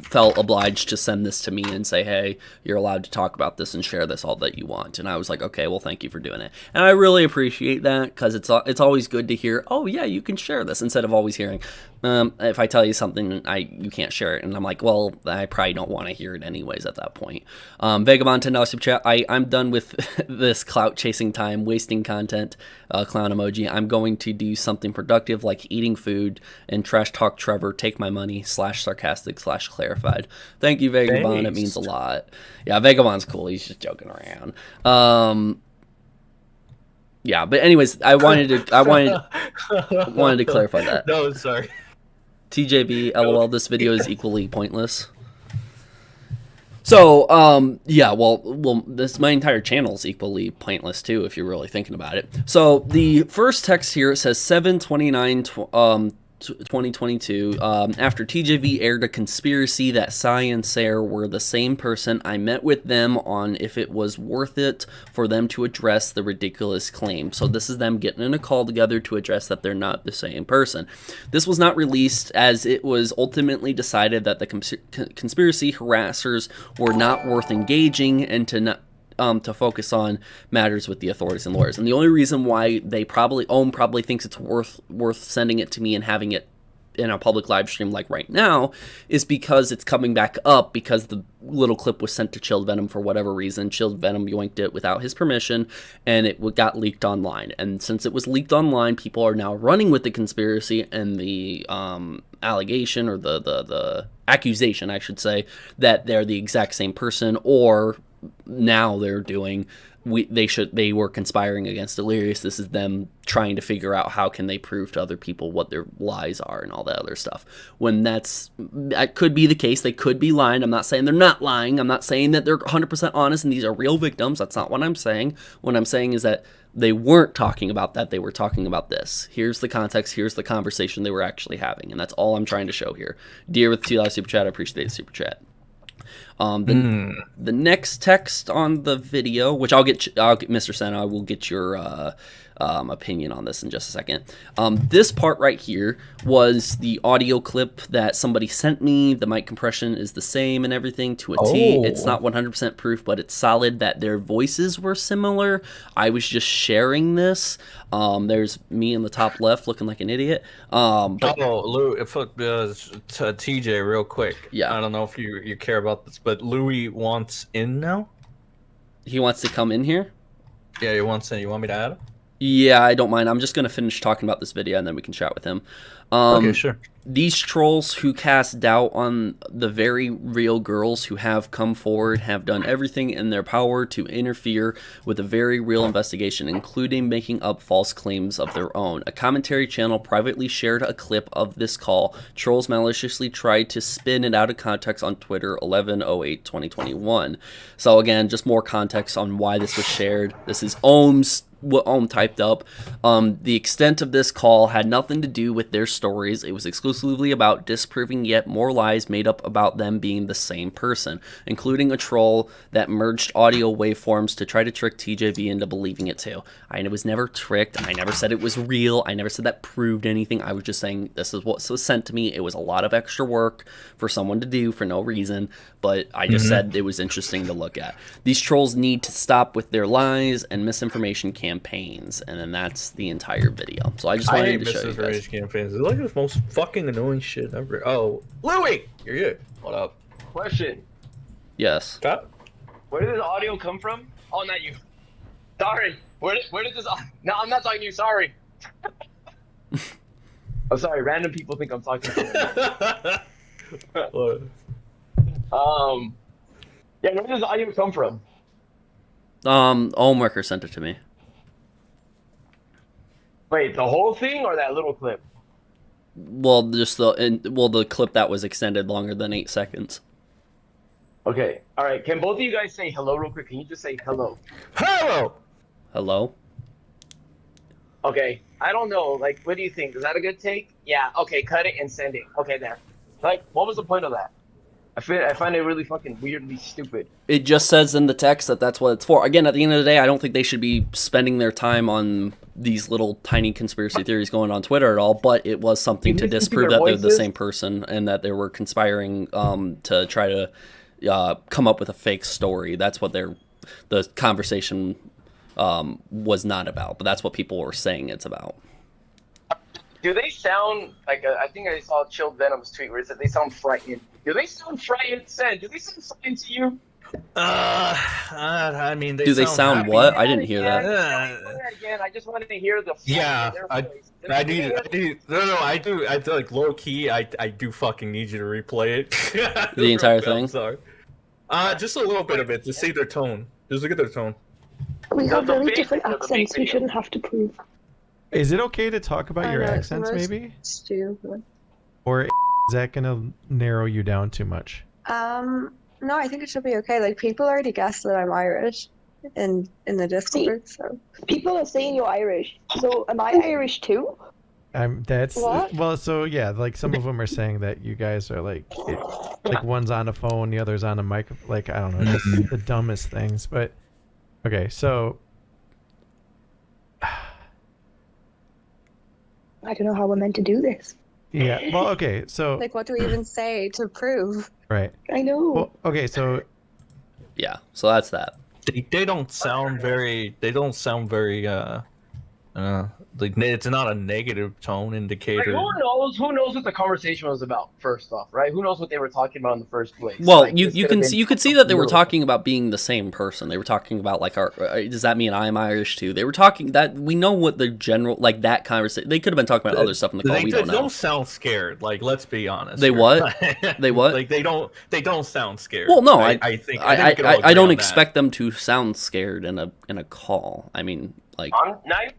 felt obliged to send this to me and say, hey, you're allowed to talk about this and share this all that you want. And I was like, okay, well, thank you for doing it. And I really appreciate that, because it's always good to hear, oh yeah, you can share this, instead of always hearing, if I tell you something, you can't share it. And I'm like, well, I probably don't want to hear it anyways at that point. Vagabond $10 super chat. I'm done with this clout chasing time, wasting content, clown emoji. I'm going to do something productive like eating food and trash talk Trevor, take my money, /sarcastic / clarified. Thank you, Vagabond. Thanks. It means a lot. Yeah, Vagabond's cool. He's just joking around. Yeah, but anyways, I wanted to clarify that. No, sorry. TJB, LOL, this video is equally pointless. So, yeah, well, this my entire channel is equally pointless too, if you're really thinking about it. So the first text here, it says 7/29/2022. After TJV aired a conspiracy that Cy and Sarah were the same person, I met with them on if it was worth it for them to address the ridiculous claim. So this is them getting in a call together to address that they're not the same person. This was not released as it was ultimately decided that the conspiracy harassers were not worth engaging and to focus on matters with the authorities and lawyers. And the only reason why Ohm probably thinks it's worth sending it to me and having it in a public live stream like right now is because it's coming back up because the little clip was sent to Chilled Venom for whatever reason. Chilled Venom yoinked it without his permission, and it got leaked online. And since it was leaked online, people are now running with the conspiracy and the allegation, or the accusation, I should say, that they're the exact same person, or now they're doing they were conspiring against Delirious. This is them trying to figure out how can they prove to other people what their lies are and all that other stuff. When that could be the case, they could be lying. I'm not saying they're not lying. I'm not saying that they're 100% honest and these are real victims. That's not what I'm saying. What I'm saying is that they weren't talking about that. They were talking about this. Here's the context. Here's the conversation they were actually having, and that's all I'm trying to show here. Dear with $2 super chat. I appreciate the super chat. The next text on the video, which I'll get Mr. Senna, I will get your opinion on this in just a second. This part right here was the audio clip that somebody sent me. The mic compression is the same and everything to a T. It's not 100% proof, but it's solid that their voices were similar. I was just sharing this. There's me in the top left looking like an idiot. Lou, TJ, real quick. Yeah. I don't know if you care about this, but Louis wants in now? He wants to come in here? Yeah, he wants in. You want me to add him? Yeah, I don't mind. I'm just going to finish talking about this video and then we can chat with him. Okay, sure. These trolls who cast doubt on the very real girls who have come forward have done everything in their power to interfere with a very real investigation, including making up false claims of their own. A commentary channel privately shared a clip of this call. Trolls maliciously tried to spin it out of context on Twitter 11/08/2021. So again, just more context on why this was shared. This is what Ohm typed up. The extent of this call had nothing to do with their stories. It was exclusively about disproving yet more lies made up about them being the same person, including a troll that merged audio waveforms to try to trick TJV into believing it too. I was never tricked. I never said it was real. I never said that proved anything. I was just saying this is what was sent to me. It was a lot of extra work for someone to do for no reason, but I just said it was interesting to look at. These trolls need to stop with their lies and misinformation campaigns, and then that's the entire video. So I just wanted to show you guys. Campaigns. It's like the most fucking annoying shit ever. Oh, Louis, you're here. What up? Question. Yes. Cut? Where did this audio come from? Oh, not you. Sorry. Where did this? No, I'm not talking to you. Sorry. I'm sorry. Random people think I'm talking to them. Yeah. Where did this audio come from? Ohmwrecker sent it to me. Wait, the whole thing or that little clip? Well, just the clip that was extended longer than 8 seconds. Okay. All right. Can both of you guys say hello real quick? Can you just say hello? Hello. Hello. Okay. I don't know. Like, what do you think? Is that a good take? Yeah. Okay. Cut it and send it. Okay. There. Like, what was the point of that? I find it really fucking weirdly stupid. It just says in the text that that's what it's for. Again, at the end of the day, I don't think they should be spending their time on these little tiny conspiracy theories going on Twitter at all, but it was something to disprove that they're the same person and that they were conspiring to try to come up with a fake story. That's what the conversation was not about, but that's what people were saying it's about. Do they sound like I think I saw Chilled Venom's tweet where it said they sound frightened. Do they sound frightened? Do they sound frightened to you? I mean, do they sound happy. what? I didn't hear that. Again, I just wanted to hear the. Yeah, I do. No, I do. I do, like low key. I do fucking need you to replay it. The entire thing. I'm sorry. Just a little bit of it to see their tone. Just look at their tone. We have very different accents. We shouldn't have to prove. Is it okay to talk about your accents, maybe? Stupid. Or is that gonna narrow you down too much? No, No, I think it should be okay. Like people already guessed that I'm Irish in the Discord, so people are saying you're Irish. So am I Irish too? That's What? well. So yeah, like some of them are saying that you guys are like one's on a phone, the other's on a mic. Like I don't know, just the dumbest things. But okay, so I don't know how we're meant to do this. yeah. Well, okay, so Like, what do we even say to prove? right. I know. Well, okay, so Yeah, so that's that. They don't sound very. They don't sound very. Like it's not a negative tone Like, indicator. who knows? Who knows what the conversation was about? First off, right? Who knows what they were talking about in the first place? Well, Like, you this you could can have see been you could see that they were real. talking about being the same person. They were talking about like does that mean I'm Irish too? They were talking that we know what the general like that conversation. They could have been talking about other stuff in the call. They We don't know. don't sound scared. Like, let's be honest. They here. what? They what? Like they don't sound scared. Well, no, I think we I can all I agree don't on expect them to sound scared in a call. I mean, like I'm not,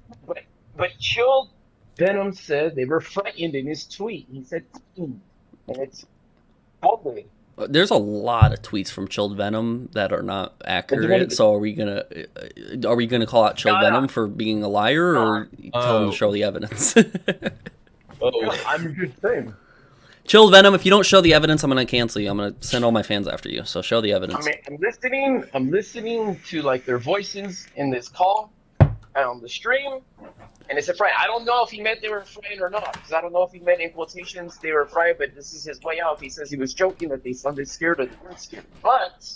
but Chill Venom said they were frightened in his tweet. He said, and it's ugly. there's a lot of tweets from Chilled Venom that are not accurate. So are we gonna call out Chilled No. Venom for being a liar or tell him to show the evidence? I'm just saying. Chilled Venom, if you don't show the evidence, I'm gonna cancel you. I'm gonna send all my fans after you. So show the I evidence. mean, I'm listening to like their voices in this call and on the stream, and it's a fright. I don't know if he meant they were frightened or not, because I don't know if he meant in quotations they were frightened, but this is his way out. He says he was joking that they sounded scared or they weren't scared. But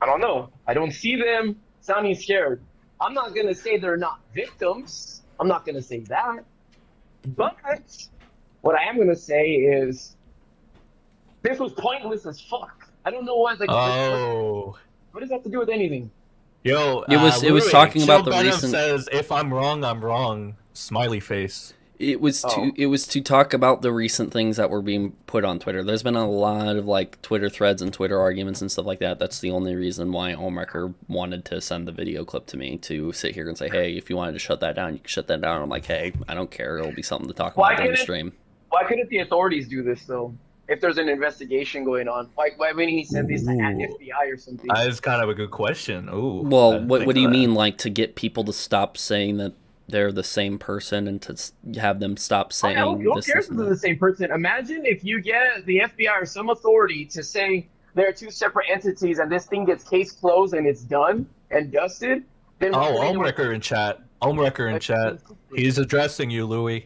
I don't know. I don't see them sounding scared. I'm not gonna say they're not victims. I'm not gonna say that. But what I am gonna say is this was pointless as fuck. I don't know why. Like, Oh. what does that have to do with anything? Yo, It was Louis, talking about the Chill Venom recent- says, if I'm wrong, I'm wrong. Smiley face. It was Oh. to talk about the recent things that were being put on Twitter. There's been a lot of like Twitter threads and Twitter arguments and stuff like that. That's the only reason why Ohmwrecker wanted to send the video clip to me to sit here and say, hey, if you wanted to shut that down, you can shut that down. I'm like, hey, I don't care. It'll be something to talk Why about during the couldn't- stream. Why couldn't the authorities do this though? If there's an investigation going on, why wouldn't he send this to FBI or something? That is kind of a good question. Ooh. Well, I didn't what think do you of that. mean, like to get people to stop saying that they're the same person and to have them stop saying Who this? cares this, if and they're that? the same person? Imagine if you get the FBI or some authority to say they're two separate entities and this thing gets case closed and it's done and dusted. Then Oh, Ohmwrecker in chat. Ohmwrecker in chat. He's addressing you, Louis.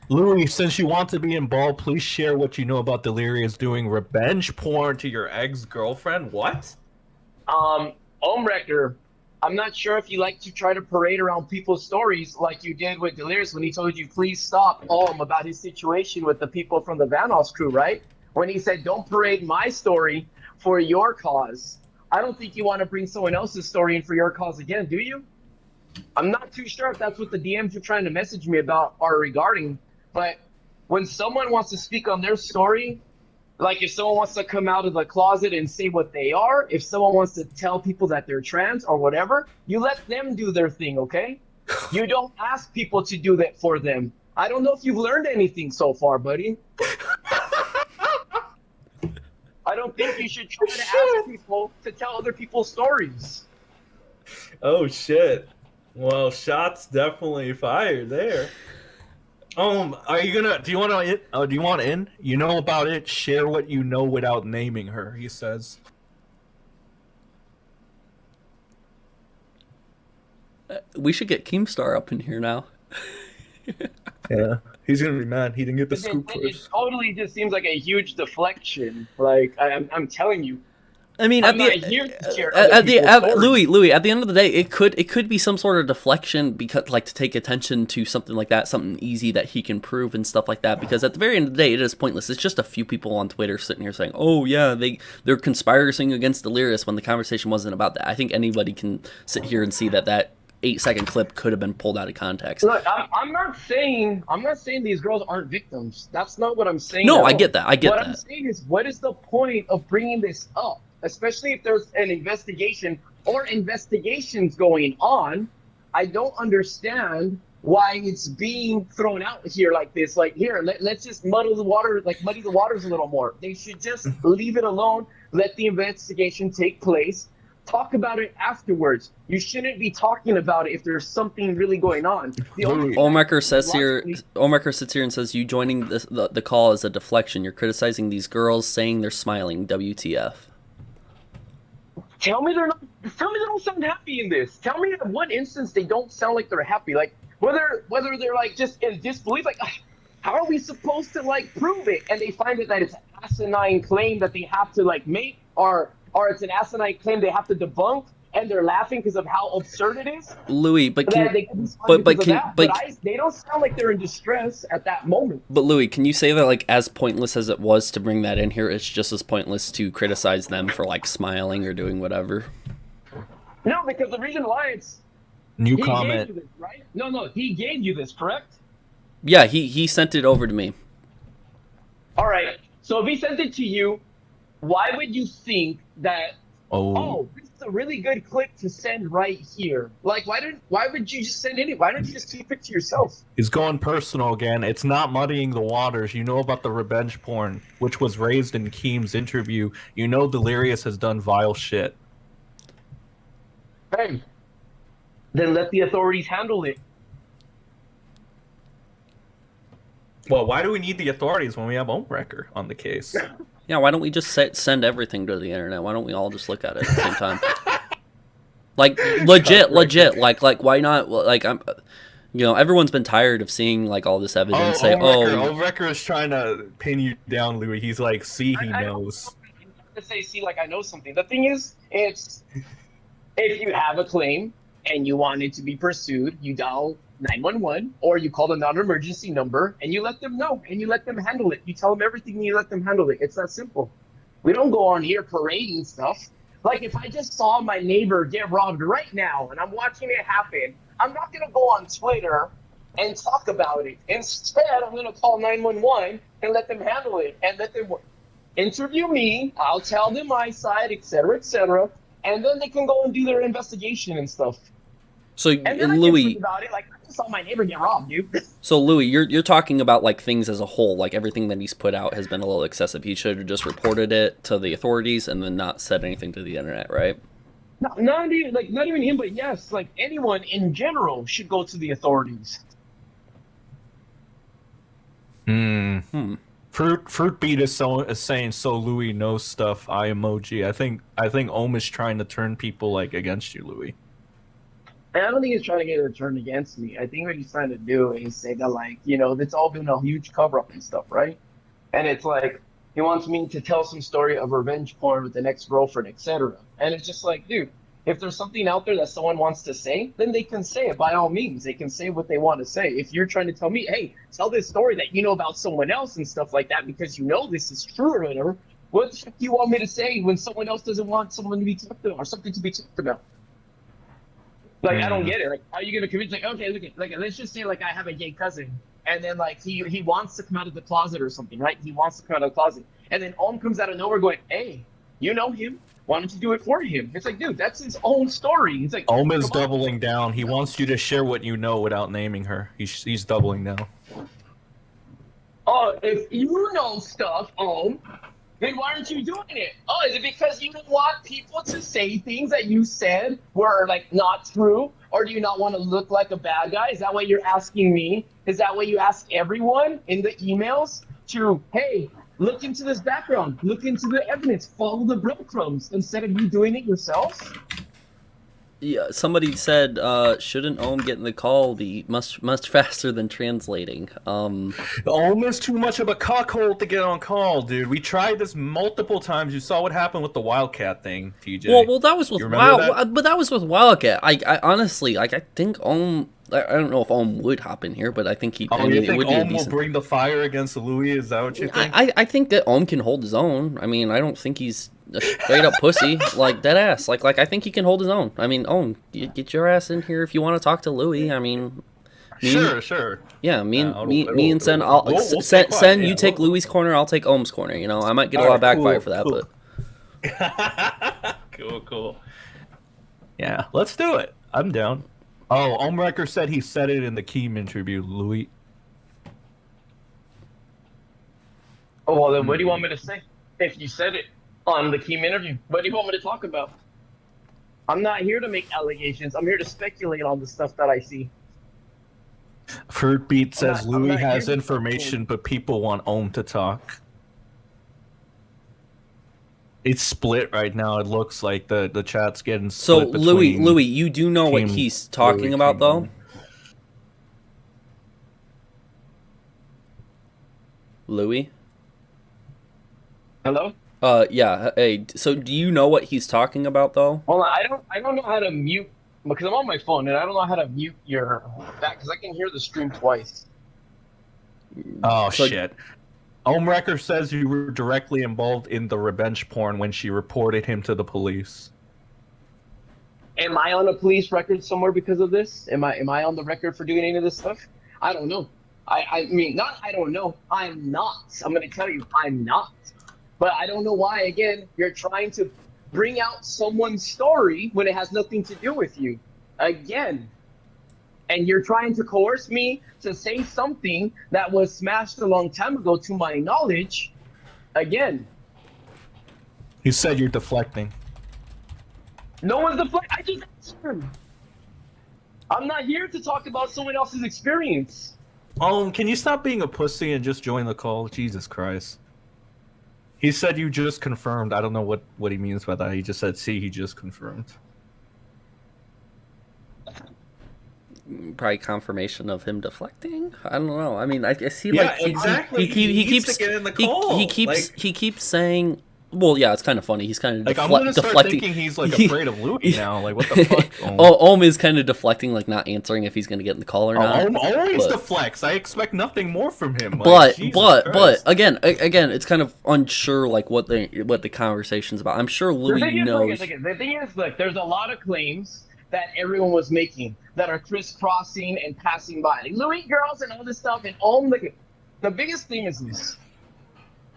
Louis, since you want to be involved, please share what you know about Delirious doing revenge porn to your ex-girlfriend. What? Ohmwrecker, I'm not sure if you like to try to parade around people's stories like you did with Delirious when he told you please stop about his situation with the people from the Vanoss crew, right? When he said don't parade my story for your cause. I don't think you want to bring someone else's story in for your cause again, do you? I'm not too sure if that's what the DMs you're trying to message me about are regarding, but when someone wants to speak on their story, like if someone wants to come out of the closet and say what they are, if someone wants to tell people that they're trans or whatever, you let them do their thing, okay? You don't ask people to do that for them. I don't know if you've learned anything so far, buddy. I don't think you should try to ask people to tell other people's stories. Oh shit. Well, shots definitely fired there. Are you gonna? Do you want to? Do you want in? You know about it. Share what you know without naming her. He says. We should get Keemstar up in here now. Yeah, he's gonna be mad. He didn't get the It scoop it first. totally just seems like a huge deflection. Like I'm telling you. I mean, I'm not here to share other people's stories. Louis, at the end of the day, it could be some sort of deflection because, like, to take attention to something like that, something easy that he can prove and stuff like that. Because at the very end of the day, it is pointless. It's just a few people on Twitter sitting here saying, "Oh yeah, they're conspiring against Delirious," when the conversation wasn't about that. I think anybody can sit here and see that 8-second clip could have been pulled out of context. Look, I'm not saying these girls aren't victims. That's not what I'm saying. No, at I all. get that. I get what that. I'm saying is, what is the point of bringing this up? Especially if there's an investigation or investigations going on. I don't understand why it's being thrown out here like this. Like, here, let's just muddy the waters a little more. They should just leave it alone, let the investigation take place, talk about it afterwards. You shouldn't be talking about it if there's something really going on. Ohmwrecker sits here and says, you joining the call is a deflection. You're criticizing these girls, saying they're smiling. WTF. Tell me they don't sound happy in this. Tell me at one instance they don't sound like they're happy. Like, whether they're like just in disbelief, like, how are we supposed to like prove it? And they find that it's an asinine claim that they have to like make, or it's an asinine claim they have to debunk, and they're laughing because of how absurd it is. Louis, but they don't sound like they're in distress at that moment. But Louis, can you say that like as pointless as it was to bring that in here, it's just as pointless to criticize them for like smiling or doing whatever? No, because the reason why it's new he comment. gave you this, right? No, he gave you this, correct? Yeah, he sent it over to me. All right. So if he sent it to you, why would you think that? Oh, this is a really good clip to send right here. Like, why would you just send it? Why don't you just keep it to yourself? He's going personal again. It's not muddying the waters. You know about the revenge porn, which was raised in Keem's interview. You know Delirious has done vile shit. Hey, then let the authorities handle it. Well, why do we need the authorities when we have Ohmwrecker on the case? Yeah, why don't we just send everything to the internet? Why don't we all just look at it at the same time? Like, legit. Like, why not? Like, everyone's been tired of seeing like all this evidence. Ohmwrecker is trying to pin you down, Louis. He's like, see, he knows. To say, see, like I know something. The thing is, it's if you have a claim and you want it to be pursued, you dial 911 or you call the non-emergency number and you let them know and you let them handle it. You tell them everything and you let them handle it. It's that simple. We don't go on here parading stuff. Like, if I just saw my neighbor get robbed right now and I'm watching it happen, I'm not going to go on Twitter and talk about it. Instead, I'm going to call 911 and let them handle it and let them interview me. I'll tell them my side, etc., and then they can go and do their investigation and stuff. So, and then Louis, I can tweet about it. Like, I just saw my neighbor get robbed, dude. So, Louis, you're talking about like things as a whole. Like, everything that he's put out has been a little excessive. He should have just reported it to the authorities and then not said anything to the internet, right? Not even him, but yes, like anyone in general should go to the authorities. Fruit Beat is saying so Louis knows stuff. Eye emoji. I think Ohm is trying to turn people like against you, Louis. And I don't think he's trying to get it turned against me. I think what he's trying to do is say that, like, it's all been a huge cover-up and stuff, right? And it's like, he wants me to tell some story of revenge porn with an ex-girlfriend, etc. And it's just like, dude, if there's something out there that someone wants to say, then they can say it by all means. They can say what they want to say. If you're trying to tell me, hey, tell this story that you know about someone else and stuff like that because you know this is true or whatever, what the heck do you want me to say when someone else doesn't want someone to be talked about or something to be talked about? Like, I don't get it. Like, how are you going to convince, like, okay, look, like, let's just say, like, I have a gay cousin, and then, like, he wants to come out of the closet or something, right? He wants to come out of the closet. And then Ohm comes out of nowhere going, hey, you know him. Why don't you do it for him? It's like, dude, that's his own story. It's like, Ohm is doubling down. He wants you to share what you know without naming her. He's doubling down. Oh, if you know stuff, Ohm, then why aren't you doing it? Oh, is it because you don't want people to say things that you said were, like, not true? Or do you not want to look like a bad guy? Is that why you're asking me? Is that why you ask everyone in the emails to, hey, look into this background, look into the evidence, follow the breadcrumbs, instead of you doing it yourself? Yeah, somebody said, shouldn't Ohm get in the call be much faster than translating? Ohm is too much of a cockhole to get on call, dude. We tried this multiple times. You saw what happened with the Wildcat thing, TJ. Well, that was with but that was with Wildcat. I honestly, like, I think Ohm. I don't know if Ohm would hop in here, but I think he. Oh, you think Ohm will bring the fire against Louis? Is that what you think? I think that Ohm can hold his own. I mean, I don't think he's a straight up pussy, like dead ass. Like I think he can hold his own. I mean, Ohm, get your ass in here if you want to talk to Louis. I mean, sure. Yeah, me and Sen. Sen, you take Louis' corner. I'll take Ohm's corner. You know, I might get a lot of backfire for that, but cool. Yeah, let's do it. I'm down. Oh, Ohmwrecker said he said it in the Keem interview, Louis. Oh, well, then what do you want me to say? If you said it on the Keem interview, what do you want me to talk about? I'm not here to make allegations. I'm here to speculate on the stuff that I see. Fruitbeat says I'm Louis not has here to information, but people want Ohm to talk. It's split right now. It looks like the chat's getting So split between Louis, you do know what Team he's talking Louis, about, Team though. Ohm. Louis. Hello? Yeah. Hey, so do you know what he's talking about, though? Hold on, I don't know how to mute because I'm on my phone and I don't know how to mute your that because I can hear the stream twice. Oh So- shit. Ohmwrecker says you were directly involved in the revenge porn when she reported him to the police. Am I on a police record somewhere because of this? Am I on the record for doing any of this stuff? I don't know. I mean, not I don't know. I'm not. I'm going to tell you, I'm not. But I don't know why, again, you're trying to bring out someone's story when it has nothing to do with you. Again. And you're trying to coerce me to say something that was smashed a long time ago to my knowledge. Again. He said you're deflecting. No one's deflecting. I just answered. I'm not here to talk about someone else's experience. Can you stop being a pussy and just join the call? Jesus Christ. He said you just confirmed. I don't know what he means by that. He just said, see, he just confirmed. Probably confirmation of him deflecting. I don't know. I mean, I see Yeah, like exactly. he He needs keeps to get in the call. he keeps Like- he keeps saying. Well, yeah, it's kind of funny. He's kind of Like, I'm gonna start deflecting. thinking he's, like, afraid of Louis now. Like, what the fuck? Ohm is kind of deflecting, like not answering if he's going to get in the call or not. Ohm always but- deflects. I expect nothing more from him. Like, But Jesus but Christ. again, it's kind of unsure like what the conversation's about. I'm sure Louis knows. The thing is, look, there's a lot of claims that everyone was making that are crisscrossing and passing by. Like, Louis girls and all this stuff, and look, the biggest thing is this.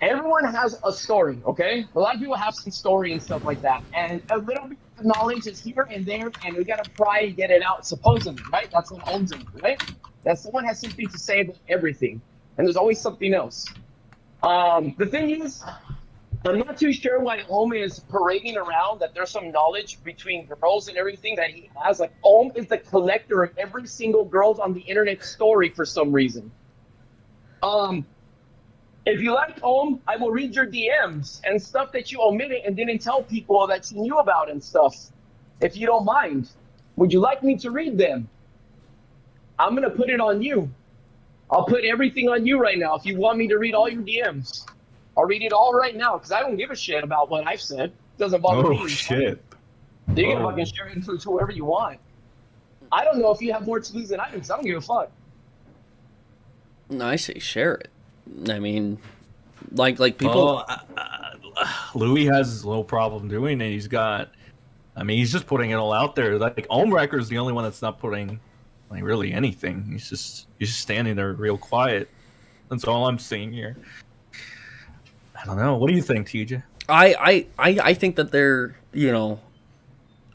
Everyone has a story, okay? A lot of people have some story and stuff like that. And a little bit of knowledge is here and there, and we gotta try and get it out, supposedly, right? That's what owns it, right? That someone has something to say about everything. And there's always something else. The thing is, I'm not too sure why Ohm is parading around that there's some knowledge between girls and everything that he has. Like, Ohm is the collector of every single girl's on the internet story for some reason. If you like Ohm, I will read your DMs and stuff that you omitted and didn't tell people that you knew about and stuff. If you don't mind, would you like me to read them? I'm gonna put it on you. I'll put everything on you right now if you want me to read all your DMs. I'll read it all right now because I don't give a shit about what I've said. It doesn't bother me. Oh, shit. You can Oh. fucking share it to whoever you want. I don't know if you have more to lose than I do because I don't give a fuck. No, I say share it. I mean, like people. Louis has no problem doing it. He's just putting it all out there. Like, Ohmwrecker is the only one that's not putting, like, really anything. He's just standing there real quiet. That's all I'm seeing here. I don't know. What do you think, TJ? I think that they're,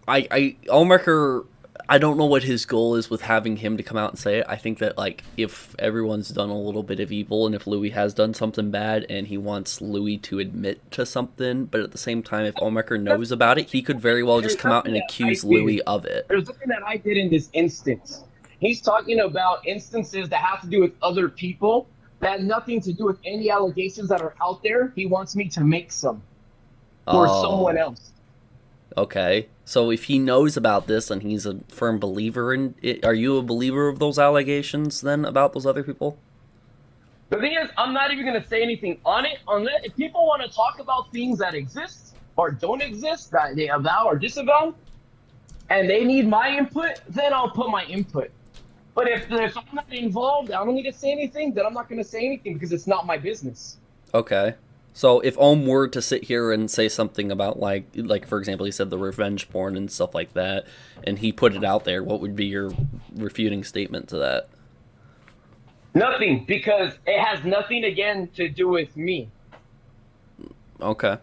Ohmwrecker, I don't know what his goal is with having him to come out and say it. I think that, like, if everyone's done a little bit of evil and if Louis has done something bad and he wants Louis to admit to something, but at the same time, if Ohmwrecker knows about it, he could very well just come out and accuse Louis of it. There's something that I did in this instance. He's talking about instances that have to do with other people that have nothing to do with any allegations that are out there. He wants me to make some for someone else. Okay. So if he knows about this and he's a firm believer in it, are you a believer of those allegations then about those other people? The thing is, I'm not even going to say anything on it unless if people want to talk about things that exist or don't exist, that they avow or disavow, and they need my input, then I'll put my input. But if I'm not involved, I don't need to say anything, then I'm not going to say anything because it's not my business. Okay. So if Ohm were to sit here and say something about, like for example, he said the revenge porn and stuff like that, and he put it out there, what would be your refuting statement to that? Nothing, because it has nothing, again, to do with me. Okay.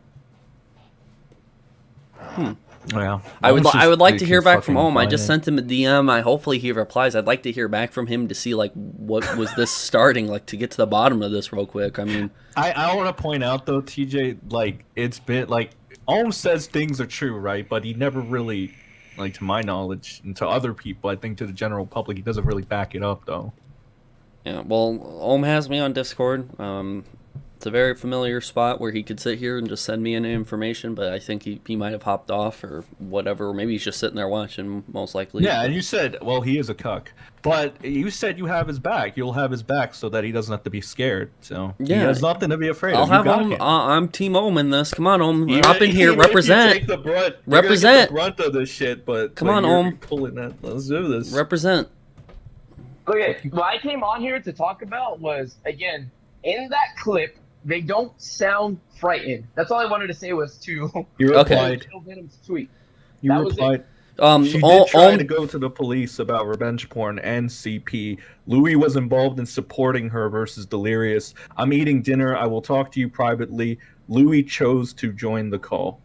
Yeah, I would like to hear back from home. Ohm. I just sent him a DM. Hopefully he replies. I'd like to hear back from him to see like what was this starting, like to get to the bottom of this real quick. I mean, I want to point out though, TJ, like it's been like Ohm says things are true, right? But he never really, like to my knowledge, and to other people, I think to the general public, he doesn't really back it up though. yeah. Well, Ohm has me on Discord. It's a very familiar spot where he could sit here and just send me any information, but I think he might have hopped off or whatever, or maybe he's just sitting there watching, most likely. Yeah, and you said, well, he is a cuck, but you said you have his back. You'll have his back so that he doesn't have to be scared. So Yeah. he has nothing to be afraid I'll of. have You got Ohm. him. I'm Team Ohm in this. Come on, Ohm. Even- Hop in here. even if you Represent. take the brunt, you're gonna Represent. get the brunt of this shit, but Come on, you're Ohm. pulling that. Let's do this. Represent. Okay, what I came on here to talk about was, again, in that clip, they don't sound frightened. That's all I wanted to say was to You Okay. replied. Kill Venom's tweet. You That was it. replied. She Ohm, did try Ohm- to go to the police about revenge porn and CP. Louis was involved in supporting her versus Delirious. I'm eating dinner. I will talk to you privately. Louis chose to join the call.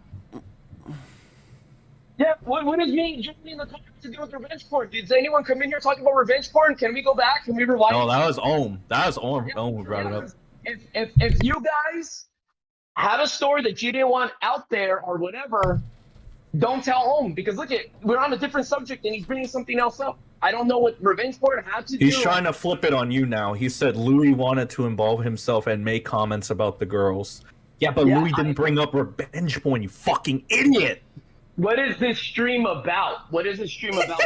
Yeah, what is me jumping in the car to do with revenge porn? Did anyone come in here talking about revenge porn? Can we go back? Can we rewind? No, that was Ohm. That was Ohm. Ohm who brought it up. If you guys have a story that you didn't want out there or whatever, don't tell Ohm, because look at, we're on a different subject and he's bringing something else up. I don't know what revenge porn had to do. He's trying to flip it on you now. He said Louis wanted to involve himself and make comments about the girls. Yeah, but Yeah, Louis didn't bring up revenge porn, you fucking idiot! What is this stream about? What is this stream about?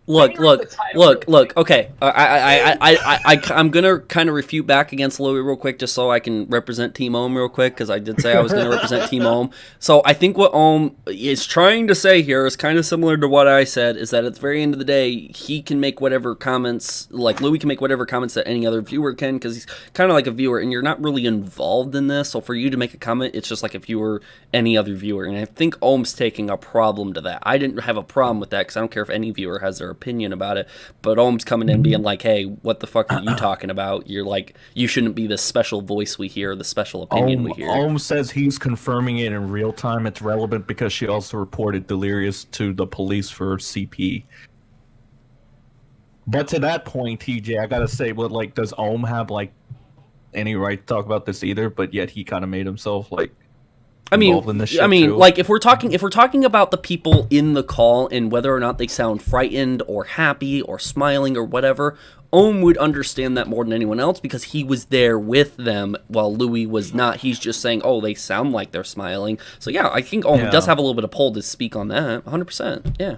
Look, Let me read the title. Okay, I'm gonna kind of refute back against Louis real quick, just so I can represent Team Ohm real quick, because I did say I was gonna represent Team Ohm. So I think what Ohm is trying to say here is kind of similar to what I said, is that at the very end of the day, he can make whatever comments, like Louis can make whatever comments that any other viewer can, because he's kind of like a viewer, and you're not really involved in this. So for you to make a comment, it's just like if you were any other viewer, and I think Ohm's taking a problem to that. I didn't have a problem with that, because I don't care if any viewer has their opinion about it, but Ohm's coming in being like, hey, what the fuck are you talking about? You're like, you shouldn't be the special voice we hear, the special opinion we hear. Ohm says he's confirming it in real time. It's relevant because she also reported Delirious to the police for CP. But to that point, TJ, I gotta say, what, like, does Ohm have like any right to talk about this either? But yet he kind of made himself like involved in this shit too? like if we're talking about the people in the call and whether or not they sound frightened or happy or smiling or whatever, Ohm would understand that more than anyone else because he was there with them while Louis was not. He's just saying, oh, they sound like they're smiling. So yeah, I think Ohm does have a little bit of pull to speak on that. 100%. Yeah.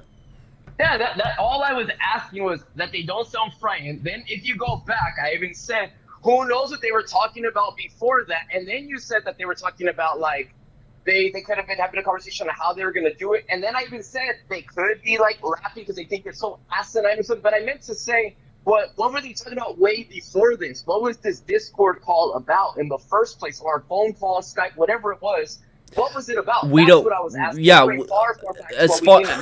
Yeah, that all I was asking was that they don't sound frightened. Then if you go back, I even said, who knows what they were talking about before that? And then you said that they were talking about like they could have been having a conversation on how they were gonna do it. And then I even said they could be like laughing because they think you're so asinine or something. But I meant to say, what were they talking about way before this? What was this Discord call about in the first place, or phone call, Skype, whatever it was? What was it about? We That's don't. what I was asking. Yeah,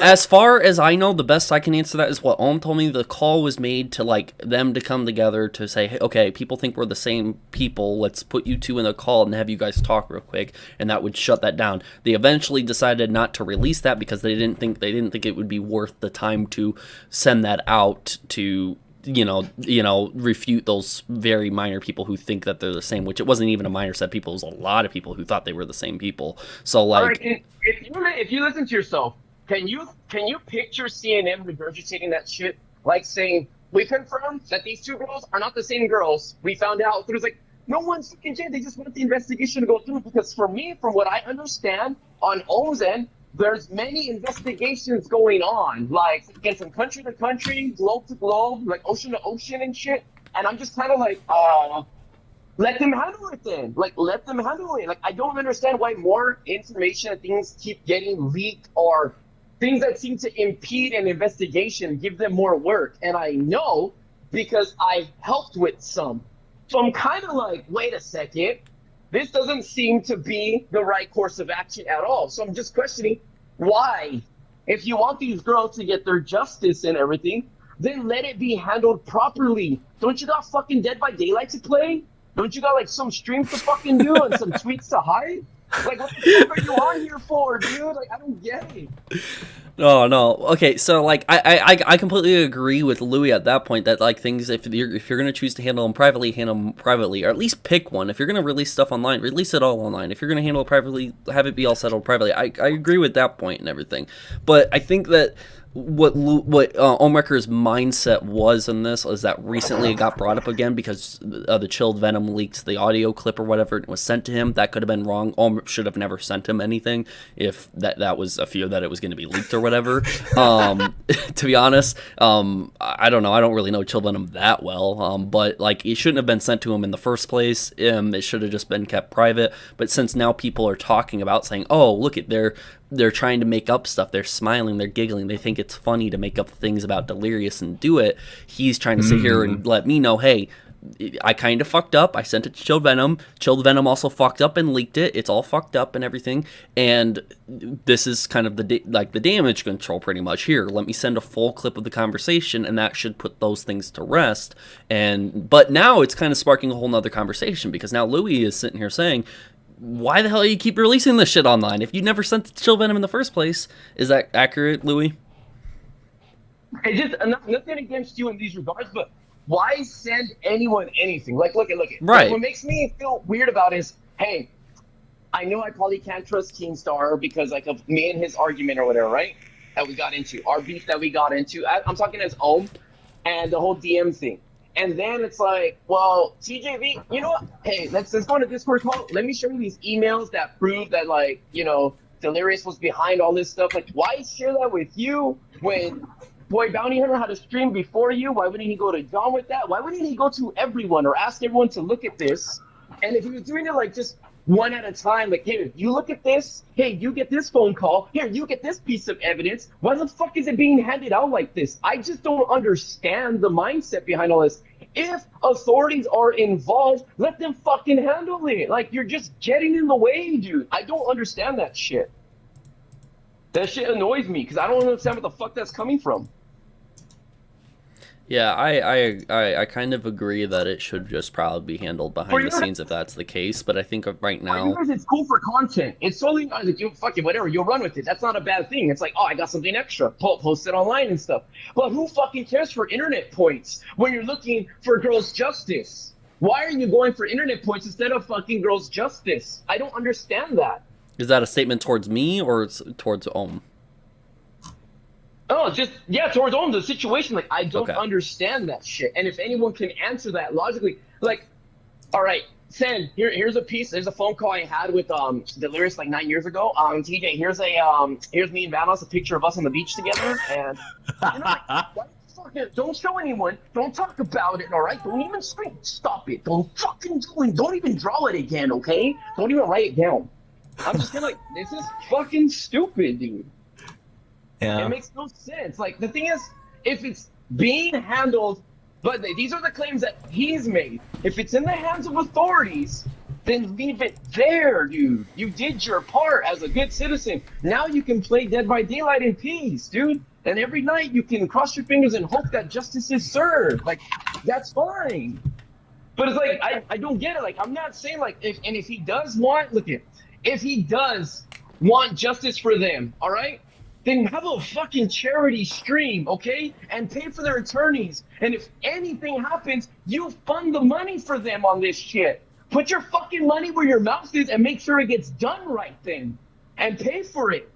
As far as I know, the best I can answer that is what Ohm told me. The call was made to like them to come together to say, hey, okay, people think we're the same people. Let's put you two in a call and have you guys talk real quick, and that would shut that down. They eventually decided not to release that because they didn't think it would be worth the time to send that out to refute those very minor people who think that they're the same, which it wasn't even a minor set of people. It was a lot of people who thought they were the same people. So like, right, if you listen to yourself, can you picture CNN regurgitating that shit, like saying, we confirmed that these two girls are not the same girls. We found out. There's like, no one's fucking dead. They just want the investigation to go through. Because for me, from what I understand on Ohm's end, there's many investigations going on, like again from country to country, globe to globe, like ocean to ocean and shit. And I'm just kind of like, let them handle it then. Like, let them handle it. Like, I don't understand why more information and things keep getting leaked, or things that seem to impede an investigation give them more work. And I know because I helped with some. So I'm kind of like, wait a second. This doesn't seem to be the right course of action at all. So I'm just questioning why. If you want these girls to get their justice and everything, then let it be handled properly. Don't you got fucking Dead by Daylight to play? Don't you got like some streams to fucking do and some tweets to hide? Like, what the fuck are you on here for, dude? Like, I don't get it. No. Okay, so like I completely agree with Louis at that point that like things if you're gonna choose to handle them privately, or at least pick one. If you're gonna release stuff online, release it all online. If you're gonna handle it privately, have it be all settled privately. I agree with that point and everything, but I think that what Ohmwrecker's mindset was in this is that recently it got brought up again because the Chilled Venom leaked the audio clip or whatever it was sent to him. That could have been wrong. Ohm should have never sent him anything if that was a fear that it was going to be leaked or whatever. To be honest, I don't know. I don't really know Chilled Venom that well, but like it shouldn't have been sent to him in the first place. It should have just been kept private. But since now people are talking about saying, oh, look at they're trying to make up stuff. They're smiling. They're giggling. They think it's funny to make up things about Delirious and do it. He's trying to sit here and let me know, hey, I kind of fucked up. I sent it to Chilled Venom. Chilled Venom also fucked up and leaked it. It's all fucked up and everything. And this is kind of the damage control pretty much. Here, let me send a full clip of the conversation, and that should put those things to rest. But now it's kind of sparking a whole nother conversation because now Louis is sitting here saying, why the hell do you keep releasing this shit online if you never sent it to Chilled Venom in the first place? Is that accurate, Louis? It's just nothing against you in these regards, but why send anyone anything? Like, look at. Right. Like, what makes me feel weird about it is, hey, I know I probably can't trust Keemstar because like of me and his argument or whatever, right? That we got into, our beef that we got into. I'm talking as Ohm and the whole DM thing. And then it's like, well, TJV, you know what? Hey, let's go on a Discord call. Let me show you these emails that prove that, like, you know, Delirious was behind all this stuff. Like, why share that with you when Boy Bounty Hunter had a stream before you? Why wouldn't he go to John with that? Why wouldn't he go to everyone or ask everyone to look at this? And if he was doing it, like, just one at a time, like, hey, you look at this. Hey, you get this phone call. Here, you get this piece of evidence. Why the fuck is it being handed out like this? I just don't understand the mindset behind all this. If authorities are involved, let them fucking handle it. Like, you're just getting in the way, dude. I don't understand that shit. That shit annoys me because I don't understand what the fuck that's coming from. Yeah, I kind of agree that it should just probably be handled behind the scenes if that's the case. But I think right now, for you guys, it's cool for content. It's solely like you fucking whatever. You'll run with it. That's not a bad thing. It's like, oh, I got something extra. Post it online and stuff. But who fucking cares for internet points when you're looking for girls' justice? Why are you going for internet points instead of fucking girls' justice? I don't understand that. Is that a statement towards me or towards Ohm? Oh, just, yeah, towards Ohm, the situation, like, I don't understand that shit. And if anyone can answer that logically, like, all right, Sen, here's a piece, there's a phone call I had with Delirious like 9 years ago. TJ, here's me and Vanos, a picture of us on the beach together, and, you know, like, don't show anyone, don't talk about it, all right? Don't even scream, stop it, don't fucking do it, don't even draw it again, okay? Don't even write it down. I'm just like, this is fucking stupid, dude. Yeah. It makes no sense. Like, the thing is, if it's being handled, but these are the claims that he's made. If it's in the hands of authorities, then leave it there, dude. You did your part as a good citizen. Now you can play Dead by Daylight in peace, dude. And every night you can cross your fingers and hope that justice is served. Like, that's fine. But it's like, I don't get it. Like, I'm not saying, like, if he does want, if he does want justice for them, all right? Then have a fucking charity stream, okay? And pay for their attorneys. And if anything happens, you fund the money for them on this shit. Put your fucking money where your mouth is and make sure it gets done right then. And pay for it.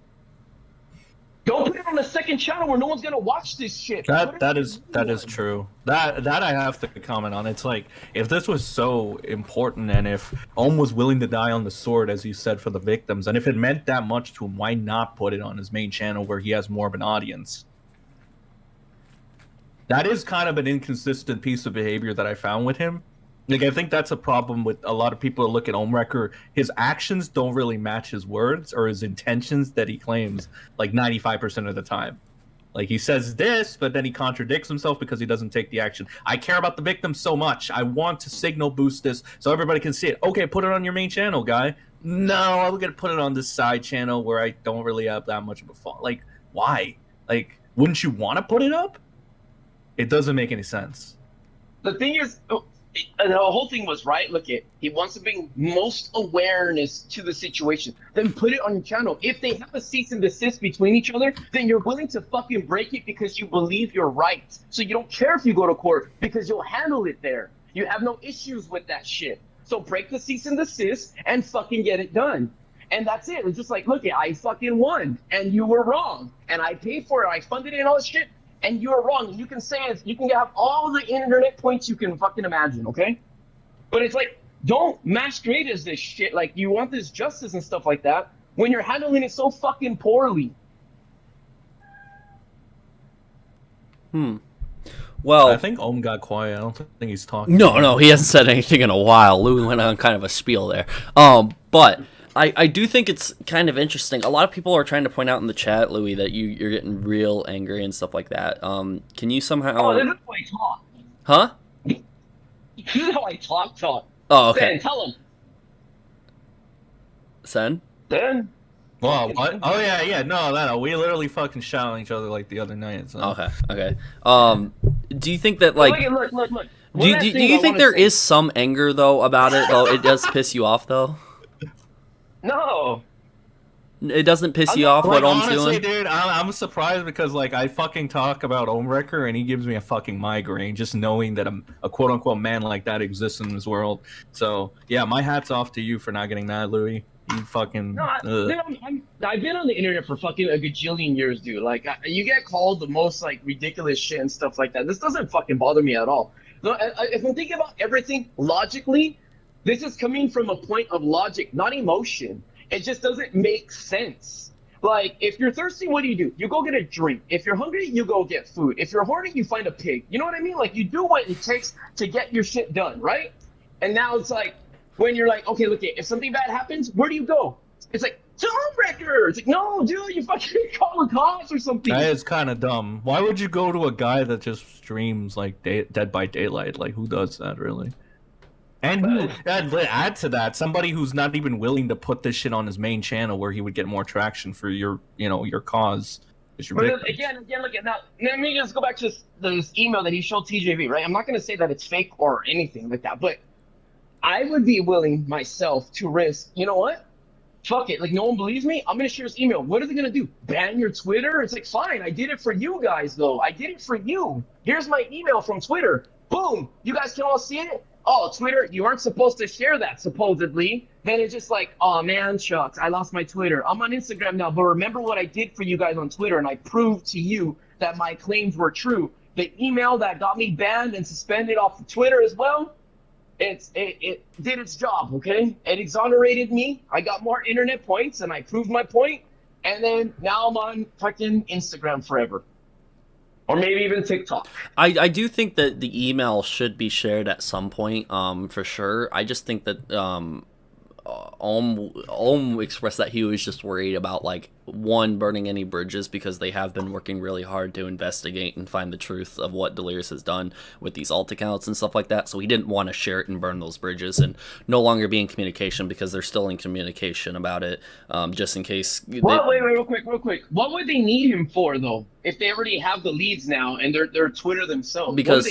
Don't put it on a second channel where no one's gonna watch this shit. That is true. That I have to comment on. It's like, if this was so important and if Ohm was willing to die on the sword, as you said, for the victims, and if it meant that much to him, why not put it on his main channel where he has more of an audience? That is kind of an inconsistent piece of behavior that I found with him. Like, I think that's a problem with a lot of people who look at Ohmwrecker. His actions don't really match his words or his intentions that he claims, like 95% of the time. Like, he says this, but then he contradicts himself because he doesn't take the action. I care about the victim so much. I want to signal boost this so everybody can see it. Okay, put it on your main channel, guy. No, I'm going to put it on this side channel where I don't really have that much of a fault. Like, why? Like, wouldn't you want to put it up? It doesn't make any sense. The thing is, the whole thing was right. Look, he wants to bring most awareness to the situation. Then put it on your channel. If they have a cease and desist between each other, then you're willing to fucking break it because you believe you're right. So you don't care if you go to court because you'll handle it there. You have no issues with that shit. So break the cease and desist and fucking get it done. And that's it. It's just like, look, I fucking won and you were wrong. And I paid for it. I funded it and all this shit. And you're wrong. You can say it. You can have all the internet points you can fucking imagine, okay? But it's like, don't masquerade as this shit. Like, you want this justice and stuff like that when you're handling it so fucking poorly. Well, I think Ohm got quiet. I don't think he's talking. no, he hasn't said anything in a while. Louis went on kind of a spiel there. But I do think it's kind of interesting. A lot of people are trying to point out in the chat, Louis, that you're getting real angry and stuff like that. Can you somehow? Oh, this is how I talk. Huh? This is how I talk. Oh, okay. Then tell him. Sen? Then. Well, what? Oh yeah. No. We literally fucking shot on each other like the other night. So. Okay. Do you think that like? Look. Do you think there is some anger though about it? Though it does piss you off though. No. It doesn't piss you off what Ohm's honestly, doing? dude, I'm surprised because like I fucking talk about Ohmwrecker and he gives me a fucking migraine just knowing that a quote unquote man like that exists in this world. So yeah, my hat's off to you for not getting mad, Louis. You fucking. No, I've been on the internet for fucking a gajillion years, dude. Like, you get called the most like ridiculous shit and stuff like that. This doesn't fucking bother me at all. No, if I'm thinking about everything logically, this is coming from a point of logic, not emotion. It just doesn't make sense. Like, if you're thirsty, what do? You go get a drink. If you're hungry, you go get food. If you're horny, you find a pig. You know what I mean? Like, you do what it takes to get your shit done, right? And now it's like, when you're like, okay, look, if something bad happens, where do you go? It's like, to Ohmwrecker! It's like, no, dude, you fucking call the cops or something. That is kind of dumb. Why would you go to a guy that just streams like Dead by Daylight? Like, who does that really? And add to that, somebody who's not even willing to put this shit on his main channel where he would get more traction for your cause. But again, look at that. Let me just go back to this email that he showed TJV, right? I'm not going to say that it's fake or anything like that, but I would be willing myself to risk, you know what? Fuck it. Like, no one believes me? I'm going to share this email. What are they going to do? Ban your Twitter? It's like, fine. I did it for you guys, though. I did it for you. Here's my email from Twitter. Boom. You guys can all see it. Oh, Twitter, you aren't supposed to share that, supposedly. Then it's just like, oh, man, shucks, I lost my Twitter. I'm on Instagram now, but remember what I did for you guys on Twitter, and I proved to you that my claims were true. The email that got me banned and suspended off of Twitter as well, it did its job, okay? It exonerated me. I got more internet points, and I proved my point. And then now I'm on fucking Instagram forever. Or maybe even TikTok. I do think that the email should be shared at some point, for sure. I just think that Ohm expressed that he was just worried about, like, one, burning any bridges, because they have been working really hard to investigate and find the truth of what Delirious has done with these alt accounts and stuff like that. So he didn't want to share it and burn those bridges and no longer be in communication, because they're still in communication about it, just in case. Wait, real quick. What would they need him for, though? If they already have the leads now and they're Twitter themselves, because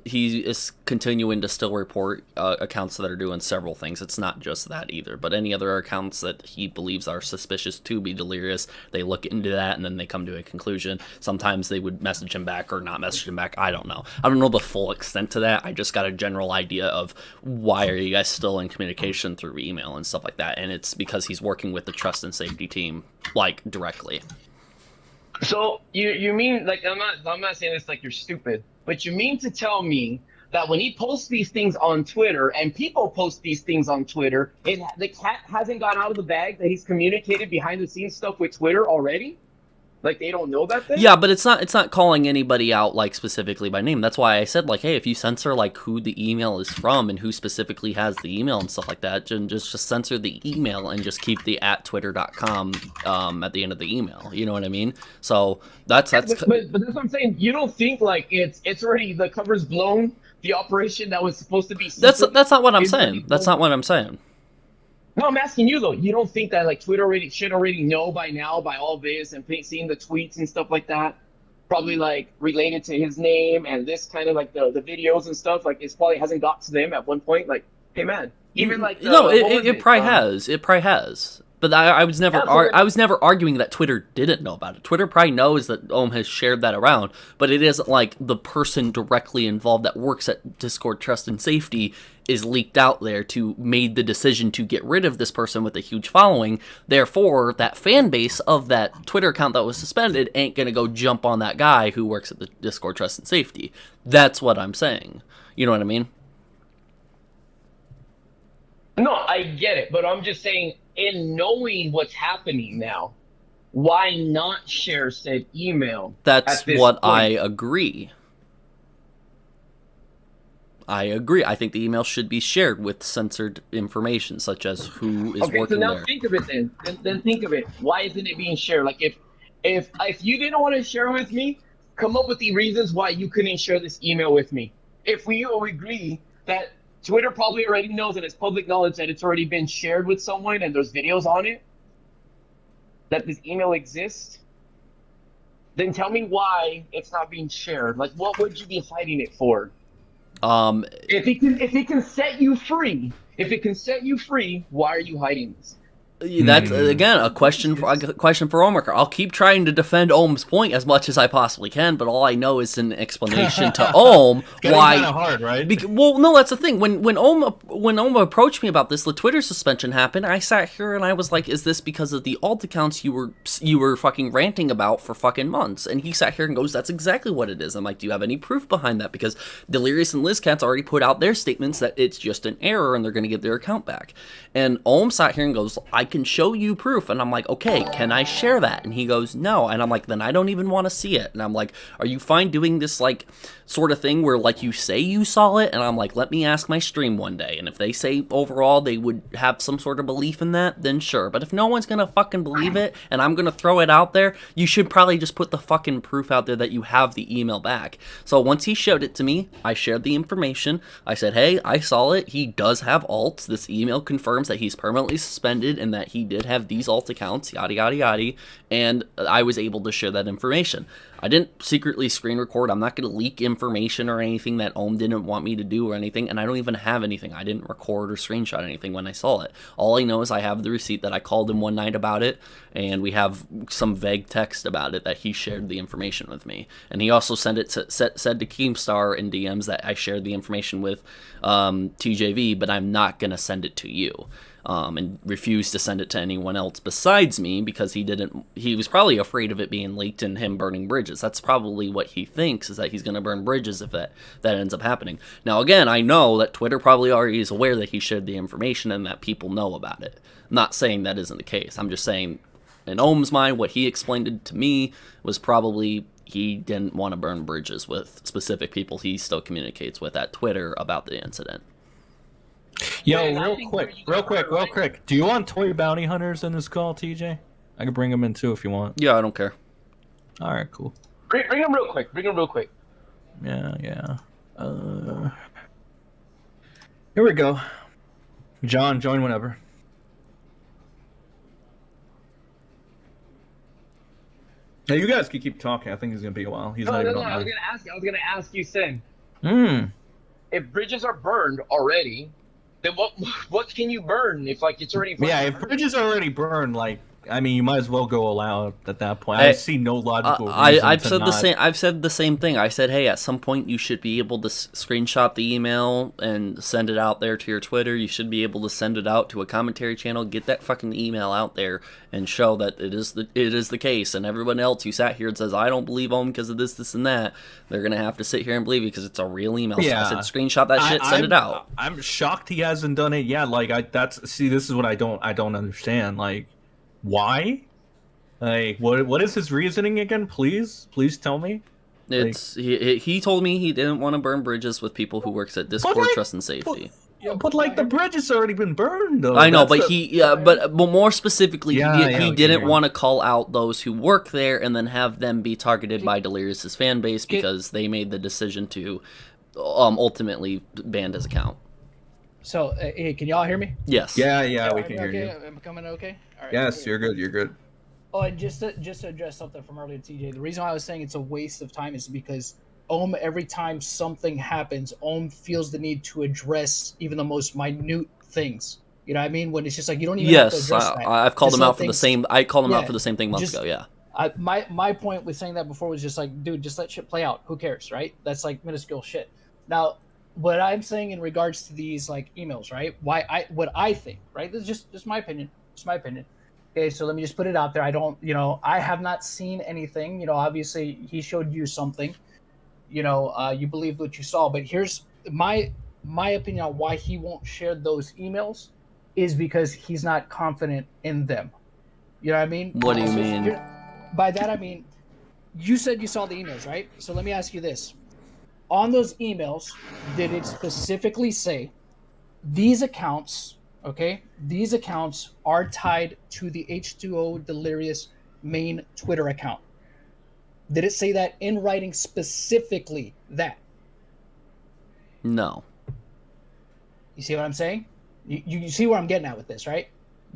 he is continuing to still report accounts that are doing several things. It's not just that either, but any other accounts that he believes are suspicious to be Delirious, they look into that and then they come to a conclusion. Sometimes they would message him back or not message him back. I don't know the full extent to that. I just got a general idea of why are you guys still in communication through email and stuff like that, and it's because he's working with the trust and safety team, like, directly. So you mean, like, I'm not saying this like you're stupid, but you mean to tell me that when he posts these things on Twitter and people post these things on Twitter, the cat hasn't got out of the bag that he's communicated behind the scenes stuff with Twitter already? Like, they don't know about this? Yeah, but it's not calling anybody out, like, specifically by name. That's why I said, like, hey, if you censor, like, who the email is from and who specifically has the email and stuff like that, just censor the email and just keep the @twitter.com at the end of the email. You know what I mean? So that's But that's what I'm saying. You don't think, like, it's already, the cover's blown? The operation that was supposed to be secret, that's not what I'm saying. That's not what I'm saying. No, I'm asking you, though. You don't think that, like, Twitter should already know by now, by all this, and seeing the tweets and stuff like that? probably like related to his name and this kind of like the videos and stuff. Like, it probably hasn't got to them at one point. Like, hey man, even like no, what was it probably has. It probably has. But I was never I was never arguing that Twitter didn't know about it. Twitter probably knows that Ohm has shared that around, but it isn't like the person directly involved that works at Discord Trust and Safety is leaked out there to made the decision to get rid of this person with a huge following. Therefore, that fan base of that Twitter account that was suspended ain't gonna go jump on that guy who works at the Discord Trust and Safety. That's what I'm saying. You know what I mean? No, I get it, but I'm just saying, in knowing what's happening now, why not share said email? That's what I agree. I agree. I think the email should be shared with censored information, such as who is okay, working so now there. think of it then. Then think of it. Why isn't it being shared? Like, if you didn't want to share with me, come up with the reasons why you couldn't share this email with me. If we all agree that Twitter probably already knows, and it's public knowledge that it's already been shared with someone and there's videos on it, that this email exists, then tell me why it's not being shared. Like, what would you be hiding it for? If it can set you free, why are you hiding this? That's again a question for Ohmwrecker. I'll keep trying to defend Ohm's point as much as I possibly can, but all I know is an explanation to Ohm why. Kind of hard, right? Well, no, that's the thing. When Ohm approached me about this, the Twitter suspension happened. I sat here and I was like, "Is this because of the alt accounts you were fucking ranting about for fucking months?" And he sat here and goes, "That's exactly what it is." I'm like, "Do you have any proof behind that?" Because Delirious and LizCats already put out their statements that it's just an error and they're going to get their account back. And Ohm sat here and goes, "I can show you proof." And I'm like, "Okay, can I share that?" And he goes, "No." And I'm like, "Then I don't even want to see it." And I'm like, "Are you fine doing this like sort of thing where like you say you saw it?" And I'm like, "Let me ask my stream one day. And if they say overall they would have some sort of belief in that, then sure. But if no one's gonna fucking believe it and I'm gonna throw it out there, you should probably just put the fucking proof out there that you have the email back." So once he showed it to me, I shared the information. I said, "Hey, I saw it. He does have alts. This email confirms that he's permanently suspended and that he did have these alt accounts, yada yada yada," and I was able to share that information. I didn't secretly screen record. I'm not going to leak information or anything that Ohm didn't want me to do or anything, and I don't even have anything. I didn't record or screenshot anything when I saw it. All I know is I have the receipt that I called him one night about it, and we have some vague text about it that he shared the information with me. And he also said to Keemstar in DMs that I shared the information with TJV, but I'm not going to send it to you. And refused to send it to anyone else besides me because he was probably afraid of it being leaked and him burning bridges. That's probably what he thinks, is that he's going to burn bridges if that ends up happening. Now, again, I know that Twitter probably already is aware that he shared the information and that people know about it. I'm not saying that isn't the case. I'm just saying, in Ohm's mind, what he explained it to me was probably he didn't want to burn bridges with specific people he still communicates with at Twitter about the incident. Yo, real quick. Do you want toy bounty hunters in this call, TJ? I can bring them in too if you want. Yeah, I don't care. All right, cool. Bring them real quick. Yeah. Here we go. John, join whenever. Now you guys can keep talking. I think it's gonna be a while. He's not even on. I was gonna ask you, Sin. Hmm. If bridges are burned already, then what can you burn if like it's already burned? Yeah, if bridges are already burned, like, I mean, you might as well go all out at that point. I see no logical reason I've to said not... the same. I've said the same thing. I said, hey, at some point you should be able to screenshot the email and send it out there to your Twitter. You should be able to send it out to a commentary channel. Get that fucking email out there and show that it is the case. And everyone else who sat here and says I don't believe them because of this and that, they're gonna have to sit here and believe it because it's a real email. Yeah. So I said, screenshot that shit, send it out. I'm shocked he hasn't done it yet. Like, this is what I don't understand. Like, why? Like, what is his reasoning again? Please tell me. It's he told me he didn't want to burn bridges with people who works at Discord Trust and Safety. But like the bridge has already been burned, though. I know, but more specifically, he didn't want to to call out those who work there and then have them be targeted by Delirious's fan base because they made the decision to ultimately ban his account. So, hey, can y'all hear me? Yes. Yeah, we can hear you. Am I coming okay? All right, Yes, you're good. Oh, and just to address something from earlier, TJ, the reason why I was saying it's a waste of time is because every time something happens, feels the need to address even the most minute things. You know what I mean? When it's just like you don't even have to Yes, address that. I've called Just him let out for the things- same. I called him out Yeah, for the same thing months just- ago. Yeah. My point with saying that before was just like, dude, just let shit play out. Who cares, right? That's like minuscule shit. Now, what I'm saying in regards to these like emails, right? What I think, right? This is just my opinion. Just my opinion. Okay, so let me just put it out there. I don't, I have not seen anything. Obviously he showed you something. You believed what you saw, but here's my opinion on why he won't share those emails is because he's not confident in them. You know what I mean? What do you So mean? by that I mean, you said you saw the emails, right? So let me ask you this: on those emails, did it specifically say these accounts? Okay, these accounts are tied to the H2O Delirious main Twitter account. Did it say that in writing specifically that? No. You see what I'm saying? You see where I'm getting at with this, right?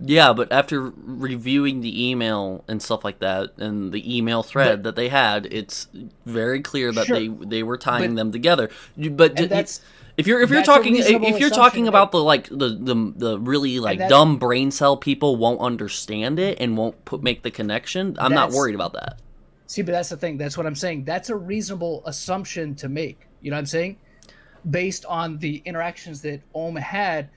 Yeah, but after reviewing the email and stuff like that, and the email thread that they had, it's very clear that Sure. they were tying But- them together. But And that's if you're that's a talking reasonable if you're assumption talking to about make. the really like that- dumb brain cell people won't understand it and won't make the connection, I'm not That's- worried about that. See, but that's the thing. That's what I'm saying. That's a reasonable assumption to make. You know what I'm saying? Based on the interactions that Ohm had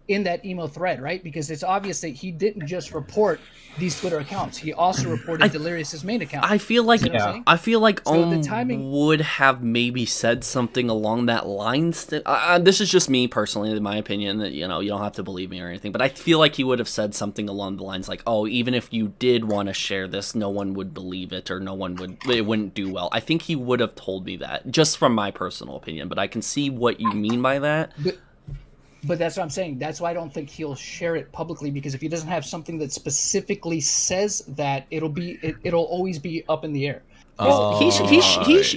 in that email thread, right? Because it's obvious that he didn't just report these Twitter accounts. He also reported Delirious's main account. I feel like See what I'm saying? I feel like So the Ohm timing- would have maybe said something along that line. This is just me personally, in my opinion. That you don't have to believe me or anything, but I feel like he would have said something along the lines like, "Oh, even if you did want to share this, no one would believe it, or it wouldn't do well." I think he would have told me that, just from my personal opinion. But I can see what you mean by that. But that's what I'm saying. That's why I don't think he'll share it publicly, because if he doesn't have something that specifically says that, it'll always be up in the air. He I mean? has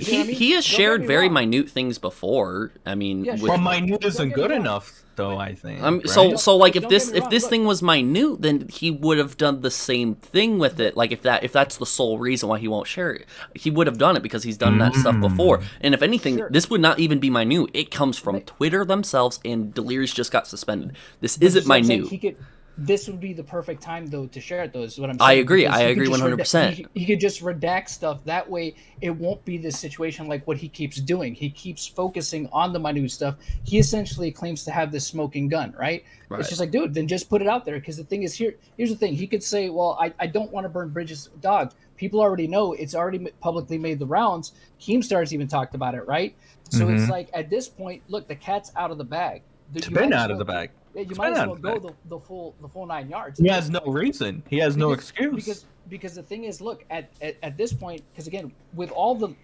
Don't get shared me very wrong. minute things before. I mean, Yeah, with, sure. Well, minute isn't get good me wrong. enough, though. I think. like Don't if get me this wrong, if this look. thing was minute, then he would have done the same thing with it. Like if that's the sole reason why he won't share it, he would have done it because he's done that stuff before. And if anything, Sure. this would not even be minute. It comes from Twitter themselves, and Delirious just got suspended. This But isn't what I'm saying, minute. this would be the perfect time though to share it though, is what I'm saying. I agree. because I he could agree just 100%. he could just redact stuff. That way it won't be this situation like what he keeps doing. He keeps focusing on the minute stuff. He essentially claims to have this smoking gun, right? Right. It's just like, dude, then just put it out there. Because the thing is, here's the thing. He could say, well, I don't want to burn bridges. Dog, people already know. It's already publicly made the rounds. Keemstar's even talked about it, right? So it's like, at this point, look, the cat's out of the bag. It's You been might as out of well- the bag. Yeah, you It's might been as out well of the go bag. the full 9 yards. He has no reason. He has no excuse. Because the thing is, look, at this point, because again, with all the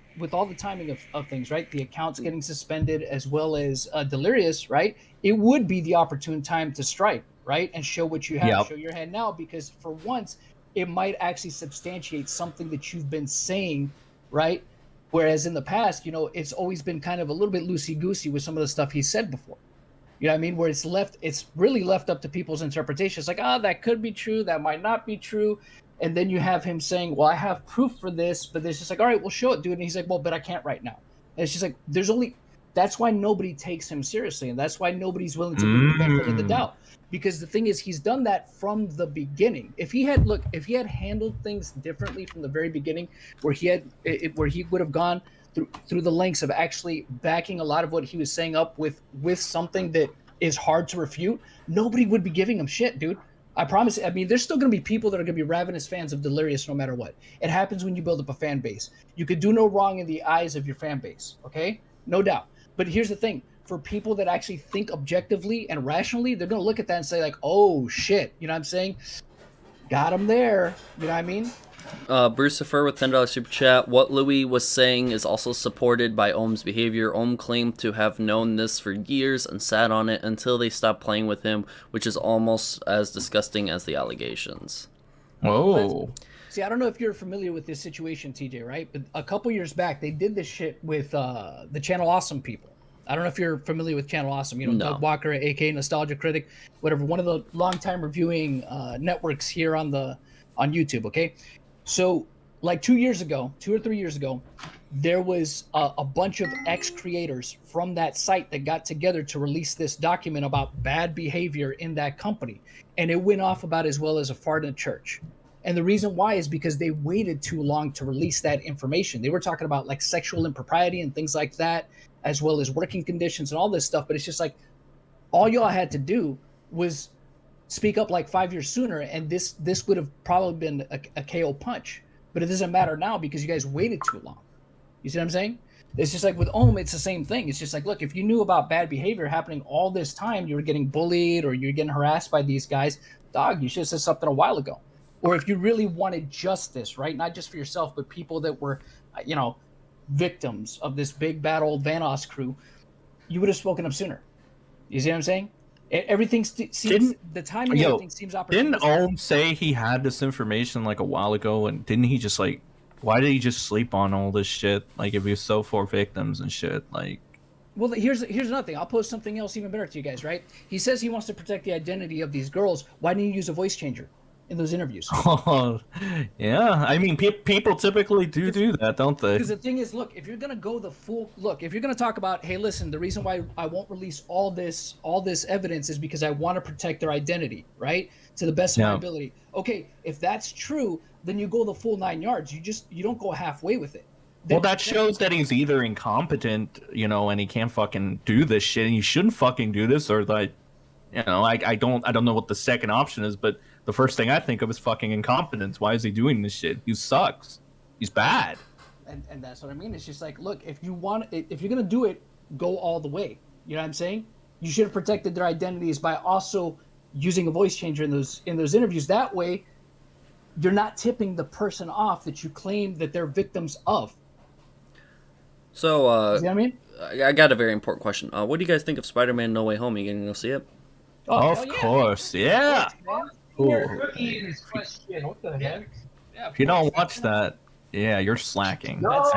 timing of things, right? The accounts getting suspended as well as Delirious, right? It would be the opportune time to strike, right? And show what you have, Yep. show your hand now, because for once, it might actually substantiate something that you've been saying, right? Whereas in the past, it's always been kind of a little bit loosey-goosey with some of the stuff he said before. You know what I mean? Where it's really left up to people's interpretation. It's like, that could be true, that might not be true. And then you have him saying, well, I have proof for this, but it's just like, all right, well, show it, dude. And he's like, well, but I can't right now. And it's just like, that's why nobody takes him seriously. And that's why nobody's willing to give him the benefit of the doubt. Because the thing is, he's done that from the beginning. If he had handled things differently from the very beginning, where he would have gone through the lengths of actually backing a lot of what he was saying up with something that is hard to refute, nobody would be giving him shit, dude. I promise. I mean, there's still going to be people that are going to be ravenous fans of Delirious no matter what. It happens when you build up a fan base. You could do no wrong in the eyes of your fan base, okay? No doubt. But here's the thing. For people that actually think objectively and rationally, they're going to look at that and say like, oh, shit. You know what I'm saying? Got him there. You know what I mean? Brucifer with $10 super chat. What Louis was saying is also supported by Ohm's behavior. Ohm claimed to have known this for years and sat on it until they stopped playing with him, which is almost as disgusting as the allegations. Whoa. See, I don't know if you're familiar with this situation, TJ, right? But a couple years back, they did this shit with the Channel Awesome people. I don't know if you're familiar with Channel Awesome. No. Doug Walker, aka Nostalgia Critic, whatever. One of the longtime reviewing networks here on YouTube. Okay, So, like 2 or 3 years ago, there was a bunch of ex-creators from that site that got together to release this document about bad behavior in that company. And it went off about as well as a fart in a church. And the reason why is because they waited too long to release that information. They were talking about like sexual impropriety and things like that, as well as working conditions and all this stuff. But it's just like, all y'all had to do was speak up like 5 years sooner, and this would have probably been a KO punch. But it doesn't matter now because you guys waited too long. You see what I'm saying? It's just like with Ohm, it's the same thing. It's just like, look, if you knew about bad behavior happening all this time, you were getting bullied or you're getting harassed by these guys, dog, you should have said something a while ago. Or if you really wanted justice, right? Not just for yourself, but people that were, victims of this big bad old Vanos crew, you would have spoken up sooner. You see what I'm saying? Everything seems, the timing of everything seems opportunistic. Didn't Ohm say he had this information like a while ago, and didn't he just like, why did he just sleep on all this shit? Like, if he was so for victims and shit, like. Well, here's another thing. I'll post something else even better to you guys, right? He says he wants to protect the identity of these girls. Why didn't he use a voice changer in those interviews? Oh, yeah. I mean, people typically do that, don't they? Because the thing is, look, if you're gonna go the full look, if you're gonna talk about, hey, listen, the reason why I won't release all this evidence is because I want to protect their identity, right? To the best of my ability. Okay, if that's true, then you go the full 9 yards. You don't go halfway with it. Well, that shows that he's either incompetent, and he can't fucking do this shit, and he shouldn't fucking do this, or like, I don't know what the second option is, but the first thing I think of is fucking incompetence. Why is he doing this shit? He sucks. He's bad. And that's what I mean. It's just like, look, if you're gonna do it, go all the way. You know what I'm saying? You should have protected their identities by also using a voice changer in those interviews. That way, you're not tipping the person off that you claim that they're victims of. So, you know what I mean? I got a very important question. What do you guys think of Spider-Man No Way Home? You gonna go see it? Oh, of course, yeah. Question. What the heck? If you don't watch that, yeah, you're slacking. No.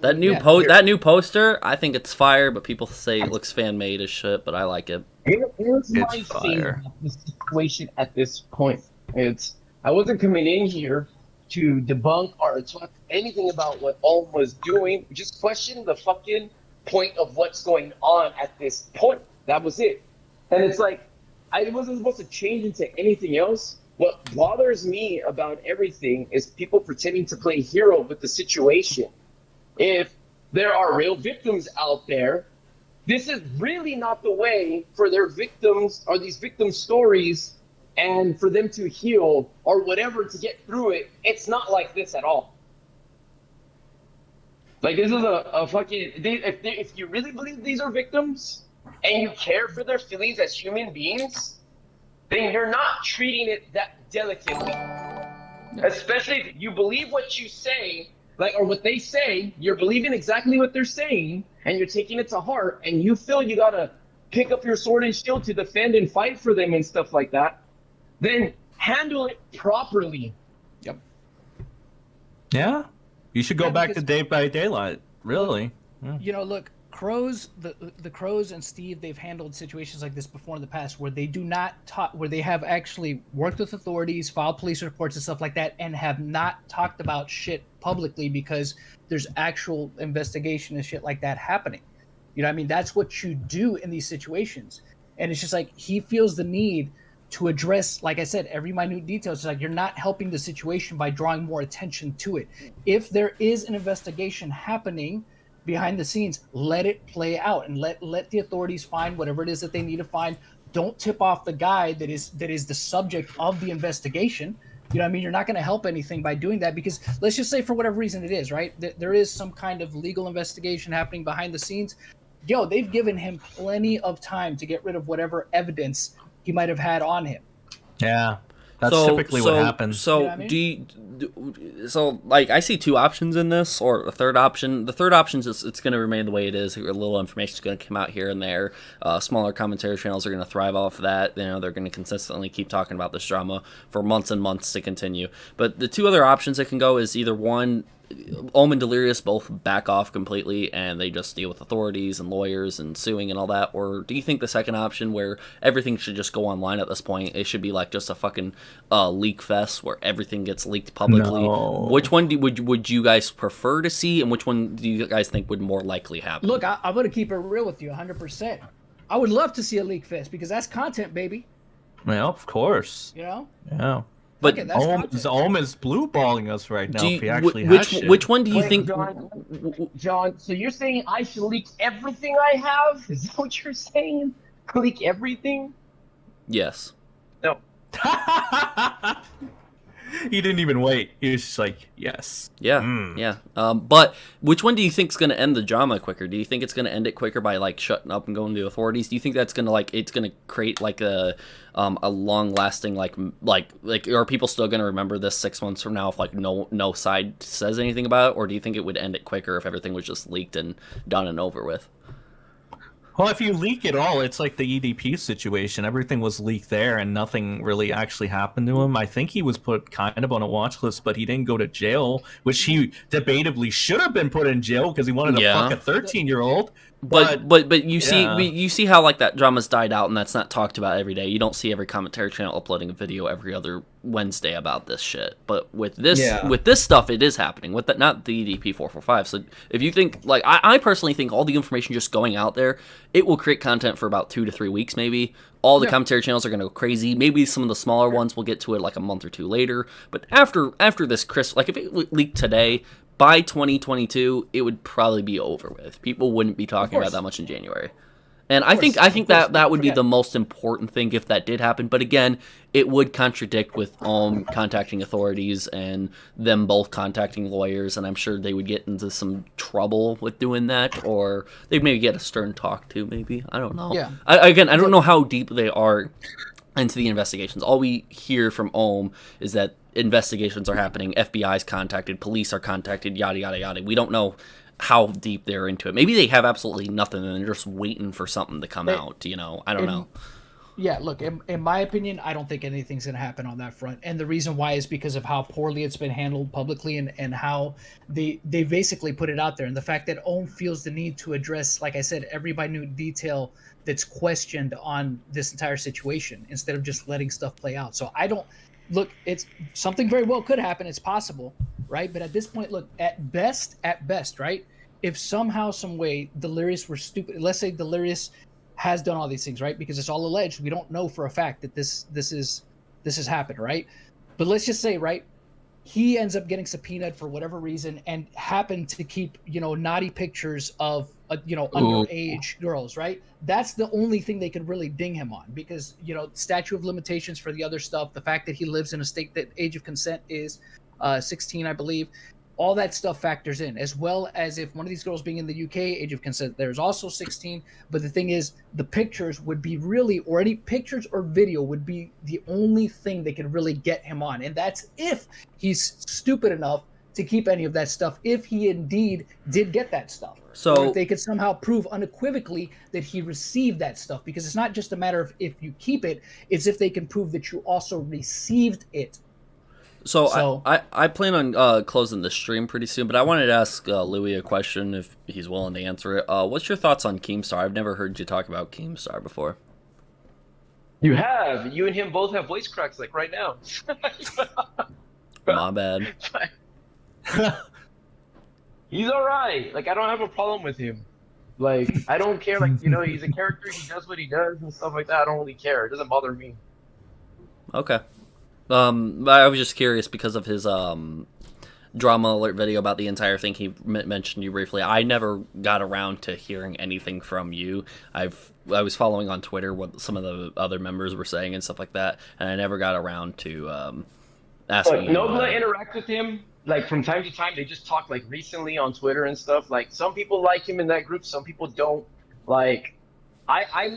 That new poster, I think it's fire, but people say it looks fan made as shit, but I like it. Here's my It's thing fire. about the situation at this point. I wasn't coming in here to debunk or talk anything about what Ohm was doing. Just question the fucking point of what's going on at this point. That was it. And it's like, I wasn't supposed to change into anything else. What bothers me about everything is people pretending to play hero with the situation. If there are real victims out there, this is really not the way for their victims or these victim stories and for them to heal or whatever to get through it. It's not like this at all. Like, this is a fucking... If you really believe these are victims and you care for their feelings as human beings, then you're not treating it that delicately. Especially if you believe what you say, or what they say, you're believing exactly what they're saying, and you're taking it to heart, and you feel you gotta pick up your sword and shield to defend and fight for them and stuff like that, then handle it properly. Yep. Yeah, you should go back to Day by Daylight. Really? Yeah. Look, Crows, the Crows and Steve, they've handled situations like this before in the past where they do not talk, where they have actually worked with authorities, filed police reports and stuff like that, and have not talked about shit publicly because there's actual investigation and shit like that happening. You know what I mean? That's what you do in these situations. And it's just like, he feels the need to address, like I said, every minute detail. It's like, you're not helping the situation by drawing more attention to it. If there is an investigation happening behind the scenes, let it play out and let the authorities find whatever it is that they need to find. Don't tip off the guy that is the subject of the investigation. You know what I mean? You're not going to help anything by doing that, because let's just say for whatever reason it is, right? There is some kind of legal investigation happening behind the scenes. They've given him plenty of time to get rid of whatever evidence he might have had on him. Yeah, that's typically what happens. So, You know what I mean? I see two options in this, or a third option. The third option is it's going to remain the way it is. A little information is going to come out here and there. Smaller commentary channels are going to thrive off of that. They're going to consistently keep talking about this drama for months and months to continue. But the two other options that can go is either one, Ohm and Delirious both back off completely and they just deal with authorities and lawyers and suing and all that? Or do you think the second option, where everything should just go online at this point, it should be like just a fucking leak fest where everything gets leaked publicly? No. Which one would you guys prefer to see, and which one do you guys think would more likely happen? Look, I'm going to keep it real with you 100%. I would love to see a leak fest because that's content, baby. Well, of course. You know? Yeah. But Fuck it, that's content. Ohm is blue balling us right now. do If he you, actually which has shit. which one do you Wait, think? John, so you're saying I should leak everything I have? Is that what you're saying? Leak everything? Yes. No. He didn't even wait. He was just like, yes. Yeah, yeah. But which one do you think is going to end the drama quicker? Do you think it's going to end it quicker by like shutting up and going to the authorities? Do you think that's going to it's going to create like a long lasting like are people still going to remember this 6 months from now if like no side says anything about it, or do you think it would end it quicker if everything was just leaked and done and over with? Well, if you leak it all, it's like the EDP situation. Everything was leaked there, and nothing really actually happened to him. I think he was put kind of on a watch list, but he didn't go to jail, which he debatably should have been put in jail because he wanted to fuck a 13-year-old. But you see yeah. you see how like that drama's died out, and that's not talked about every day. You don't see every commentary channel uploading a video every other Wednesday about this shit. But with this stuff, it is happening. With that, not the EDP 445. So if you think like I personally think all the information just going out there, it will create content for about 2 to 3 weeks maybe. All the commentary channels are going to go crazy. Maybe some of the smaller ones will get to it like a month or two later. But after this like if it leaked today, by 2022, it would probably be over with. People wouldn't be talking about that much in January. And I think that would be the most important thing if that did happen. But again, it would contradict with contacting authorities and them both contacting lawyers, and I'm sure they would get into some trouble with doing that, or they'd maybe get a stern talk to. Maybe, I don't know. Yeah. I don't know how deep they are into the investigations. All we hear from Ohm is that investigations are happening, FBI's contacted, police are contacted, yada yada yada. We don't know how deep they're into it. Maybe they have absolutely nothing and they're just waiting for something to come out, you know. I don't know. Yeah, look, in my opinion, I don't think anything's going to happen on that front. And the reason why is because of how poorly it's been handled publicly and how they basically put it out there. And the fact that Ohm feels the need to address, like I said, every minute detail that's questioned on this entire situation instead of just letting stuff play out. So I don't... Look, it's something very well could happen. It's possible, right? But at this point, look, at best, right? If somehow, some way, Delirious were stupid. Let's say Delirious has done all these things, right? Because it's all alleged. We don't know for a fact that this has happened, right? But let's just say, right, he ends up getting subpoenaed for whatever reason and happened to keep, naughty pictures of, underage girls, right? That's the only thing they could really ding him on because, statute of limitations for the other stuff, the fact that he lives in a state that age of consent is 16, I believe, all that stuff factors in, as well as if one of these girls being in the UK, age of consent, there's also 16. But the thing is, the pictures would be really, or any pictures or video would be the only thing they could really get him on. And that's if he's stupid enough to keep any of that stuff, if he indeed did get that stuff. So or if they could somehow prove unequivocally that he received that stuff, because it's not just a matter of if you keep it, it's if they can prove that you also received it. So I plan on closing the stream pretty soon, but I wanted to ask Louis a question if he's willing to answer it. What's your thoughts on Keemstar? I've never heard you talk about Keemstar before. You have. You and him both have voice cracks like right now. My bad. He's all right. Like, I don't have a problem with him. Like, I don't care. Like, he's a character. He does what he does and stuff like that. I don't really care. It doesn't bother me. Okay. I was just curious because of his drama alert video about the entire thing. He mentioned you briefly. I never got around to hearing anything from you. I was following on Twitter what some of the other members were saying and stuff like that, and I never got around to asking you. Nobla interact with him. Like, from time to time, they just talk, like, recently on Twitter and stuff. Like, some people like him in that group, some people don't. Like, I'm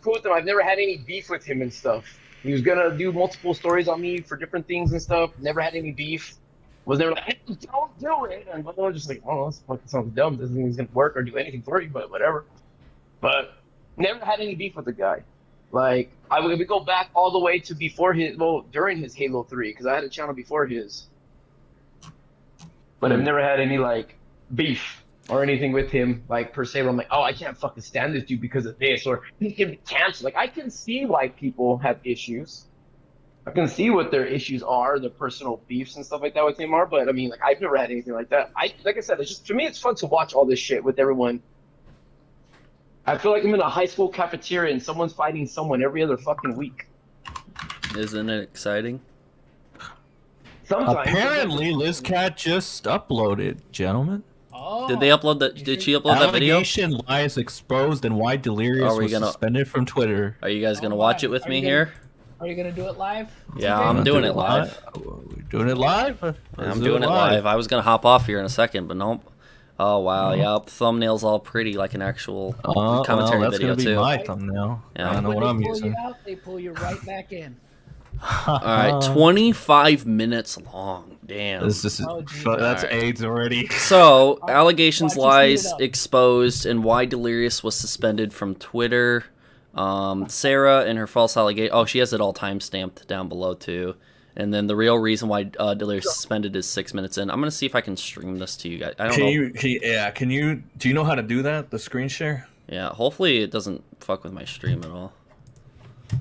cool with him. I've never had any beef with him and stuff. He was gonna do multiple stories on me for different things and stuff. Never had any beef. Was never like, hey, don't do it. And I was just like, oh, this fucking sounds dumb. Doesn't mean he's gonna work or do anything for you, but whatever. But never had any beef with the guy. Like, we go back all the way to before during his Halo 3, because I had a channel before his. but I've never had any like beef or anything with him, like per se, where I'm like, oh, I can't fucking stand this dude because of this, or he can be canceled. Like, I can see why people have issues. I can see what their issues are, their personal beefs and stuff like that with him are, but I mean, like, I've never had anything like that. Like I said, it's just, for me, it's fun to watch all this shit with everyone. I feel like I'm in a high school cafeteria and someone's fighting someone every other fucking week. Isn't it exciting? Sometimes. Apparently, Liz Cat just uploaded, gentlemen. Oh, Did they upload that? Did she upload that video? Allegation lies exposed and why Delirious Are we was gonna- suspended from Twitter. Are you guys gonna Oh watch my. it with Are me you here? Are you gonna do it live? Yeah, TJ? I'm doing it live. We're doing it live? I'm doing it live. I was gonna hop off here in a second, but nope. Oh wow, yeah, the thumbnail's all pretty like an actual commentary that's video gonna be too. my thumbnail. Yeah. I don't know When what they I'm pull using. you out, they pull you right back in. All right, 25 minutes long. Damn. This is Oh, geez. that's Alright. AIDS already. So, Alright, allegations, well, I just lies made it up. exposed, and why Delirious was suspended from Twitter. Sarah and her false allegation. Oh, she has it all time stamped down below too. And then the real reason why Delirious is suspended is 6 minutes in. I'm gonna see if I can stream this to you guys. I don't know. Can you? Do you know how to do that? The screen share? Yeah, hopefully it doesn't fuck with my stream at all.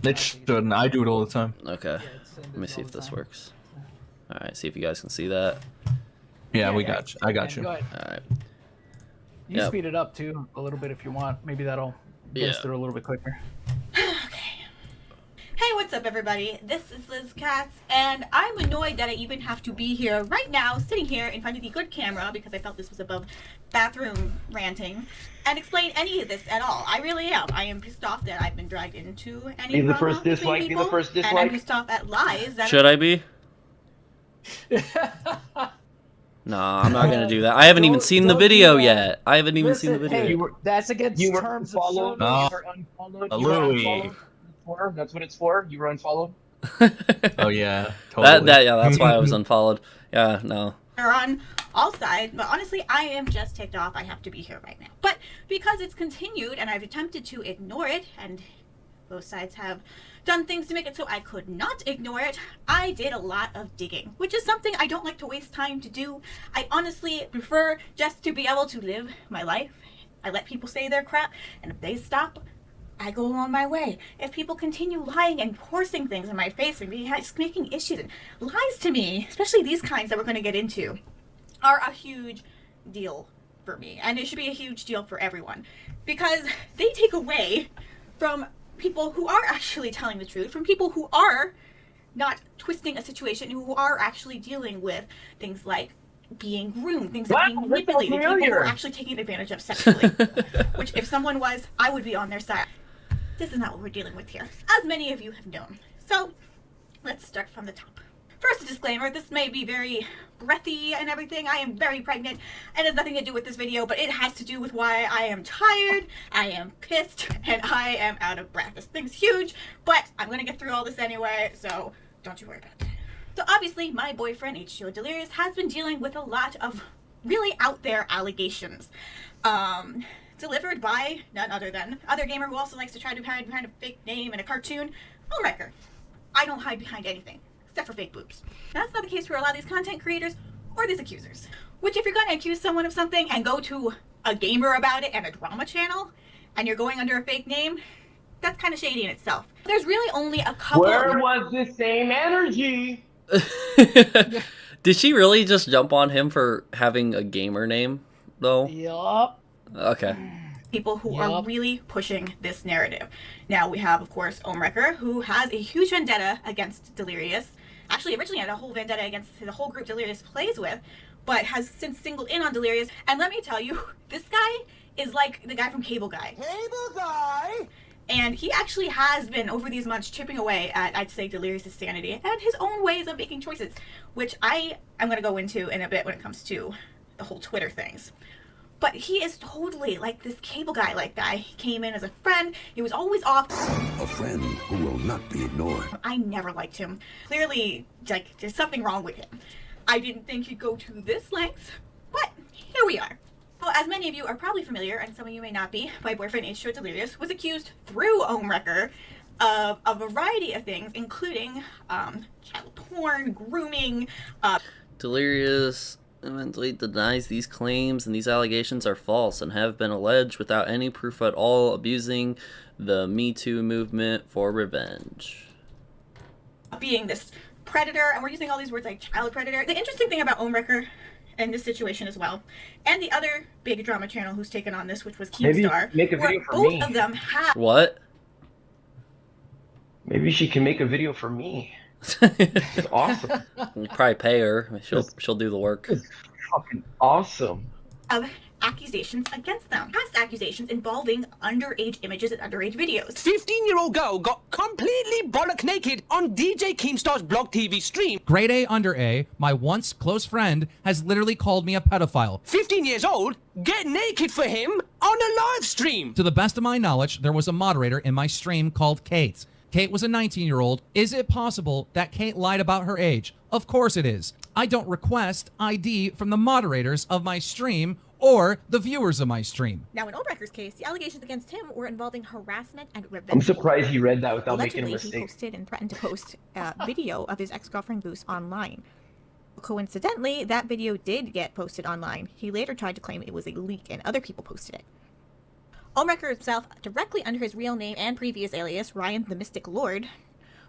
It shouldn't. I do it all the time. Okay, let me see if this works. All right, see if you guys can see that. Yeah, we got you. I got you. Go ahead. All right. You Yep. speed it up too a little bit if you want. Maybe that'll get us Yeah. through a little bit quicker. Hey, what's up, everybody? This is Liz Katz, and I'm annoyed that I even have to be here right now, sitting here in front of the good camera, because I felt this was above bathroom ranting, and explain any of this at all. I really am. I am pissed off that I've been dragged into any Be the drama first between dislike, be the people, first and I'm dislike. pissed off at lies that Should I be? No, I'm not gonna do that. I haven't even Don't- seen the don't do video that. yet. I haven't even seen the Listen, video. hey, You were- that's against You were terms of unfollowed. service. No. You were unfollowed. Louis. You were unfollowed. That's what it's for. You were unfollowed. Oh yeah, totally. That's why I was unfollowed. Yeah, no. are on all sides, but honestly, I am just ticked off. I have to be here right now. But because it's continued and I've attempted to ignore it, and both sides have done things to make it so I could not ignore it, I did a lot of digging, which is something I don't like to waste time to do. I honestly prefer just to be able to live my life. I let people say their crap, and if they stop, I go on my way. If people continue lying and forcing things in my face and making issues and lies to me, especially these kinds that we're going to get into, are a huge deal for me. And it should be a huge deal for everyone. Because they take away from people who are actually telling the truth, from people who are not twisting a situation, who are actually dealing with things like being groomed, things like being manipulated, people who are actually taken advantage of sexually. Which, if someone was, I would be on their side. This is not what we're dealing with here, as many of you have known. So, let's start from the top. First, a disclaimer, this may be very breathy and everything. I am very pregnant, and it has nothing to do with this video, but it has to do with why I am tired, I am pissed, and I am out of breath. This thing's huge, but I'm gonna get through all this anyway, so don't you worry about it. So obviously, my boyfriend, H2O Delirious, has been dealing with a lot of really out there allegations. Delivered by none other than other gamer who also likes to try to hide behind a fake name and a cartoon, Ohmwrecker. I don't hide behind anything, except for fake boobs. That's not the case for a lot of these content creators or these accusers. Which, if you're going to accuse someone of something and go to a gamer about it and a drama channel, and you're going under a fake name, that's kind of shady in itself. There's really only a couple Where of... was the same energy? Did she really just jump on him for having a gamer name, though? Yup. Okay. people who are really pushing this narrative. Now we have, of course, Ohmwrecker, who has a huge vendetta against Delirious. Actually, originally had a whole vendetta against the whole group Delirious plays with, but has since singled in on Delirious. And let me tell you, this guy is like the guy from Cable Guy. Cable Guy! And he actually has been, over these months, chipping away at, I'd say, Delirious' sanity and his own ways of making choices, which I'm going to go into in a bit when it comes to the whole Twitter things. But he is totally like this Cable Guy-like guy. He came in as a friend. He was always off. A friend who will not be ignored. I never liked him. Clearly, like, there's something wrong with him. I didn't think he'd go to this length, but here we are. Well, as many of you are probably familiar, and some of you may not be, my boyfriend H2O Delirious was accused through Ohmwrecker of a variety of things, including child porn, grooming. Delirious vehemently denies these claims and these allegations are false and have been alleged without any proof at all, abusing the Me Too movement for revenge. Being this predator, and we're using all these words like child predator. The interesting thing about Ohmwrecker and this situation as well, and the other big drama channel who's taken on this, which was Keemstar, make a video for both me. of them have... What? Maybe she can make a video for me. It's awesome. We'll probably pay her. She'll do the work. It's fucking awesome. of accusations against them. Past accusations involving underage images and underage videos. 15-year-old girl got completely bollock naked on DJ Keemstar's Blog TV stream. Grade A under A, my once close friend, has literally called me a pedophile. 15 years old, get naked for him on a live stream. To the best of my knowledge, there was a moderator in my stream called Kate. Kate was a 19-year-old. Is it possible that Kate lied about her age? Of course it is. I don't request ID from the moderators of my stream or the viewers of my stream. Now, in Ohmwrecker's case, the allegations against him were involving harassment and revenge. I'm surprised he read that without making a Allegedly, mistake. he posted and threatened to post a video of his ex-girlfriend Goose online. Coincidentally, that video did get posted online. He later tried to claim it was a leak and other people posted it. Ohmwrecker himself, directly under his real name and previous alias, Ryan the Mystic Lord,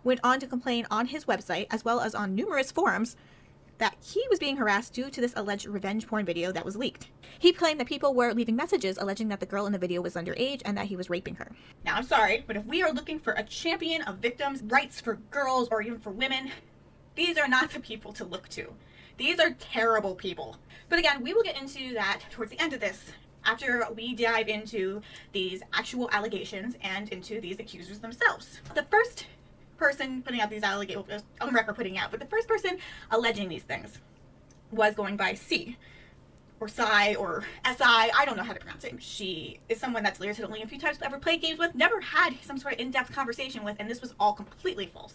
went on to complain on his website, as well as on numerous forums, that he was being harassed due to this alleged revenge porn video that was leaked. He claimed that people were leaving messages alleging that the girl in the video was underage and that he was raping her. Now, I'm sorry, but if we are looking for a champion of victims' rights for girls or even for women, these are not the people to look to. These are terrible people. But again, we will get into that towards the end of this, after we dive into these actual allegations and into these accusers themselves. The first person putting out these allegations, Ohmwrecker putting out, but the first person alleging these things was going by C, or Psy, or SI, I don't know how to pronounce it. She is someone that's Lyra's had only a few times ever played games with, never had some sort of in-depth conversation with, and this was all completely false.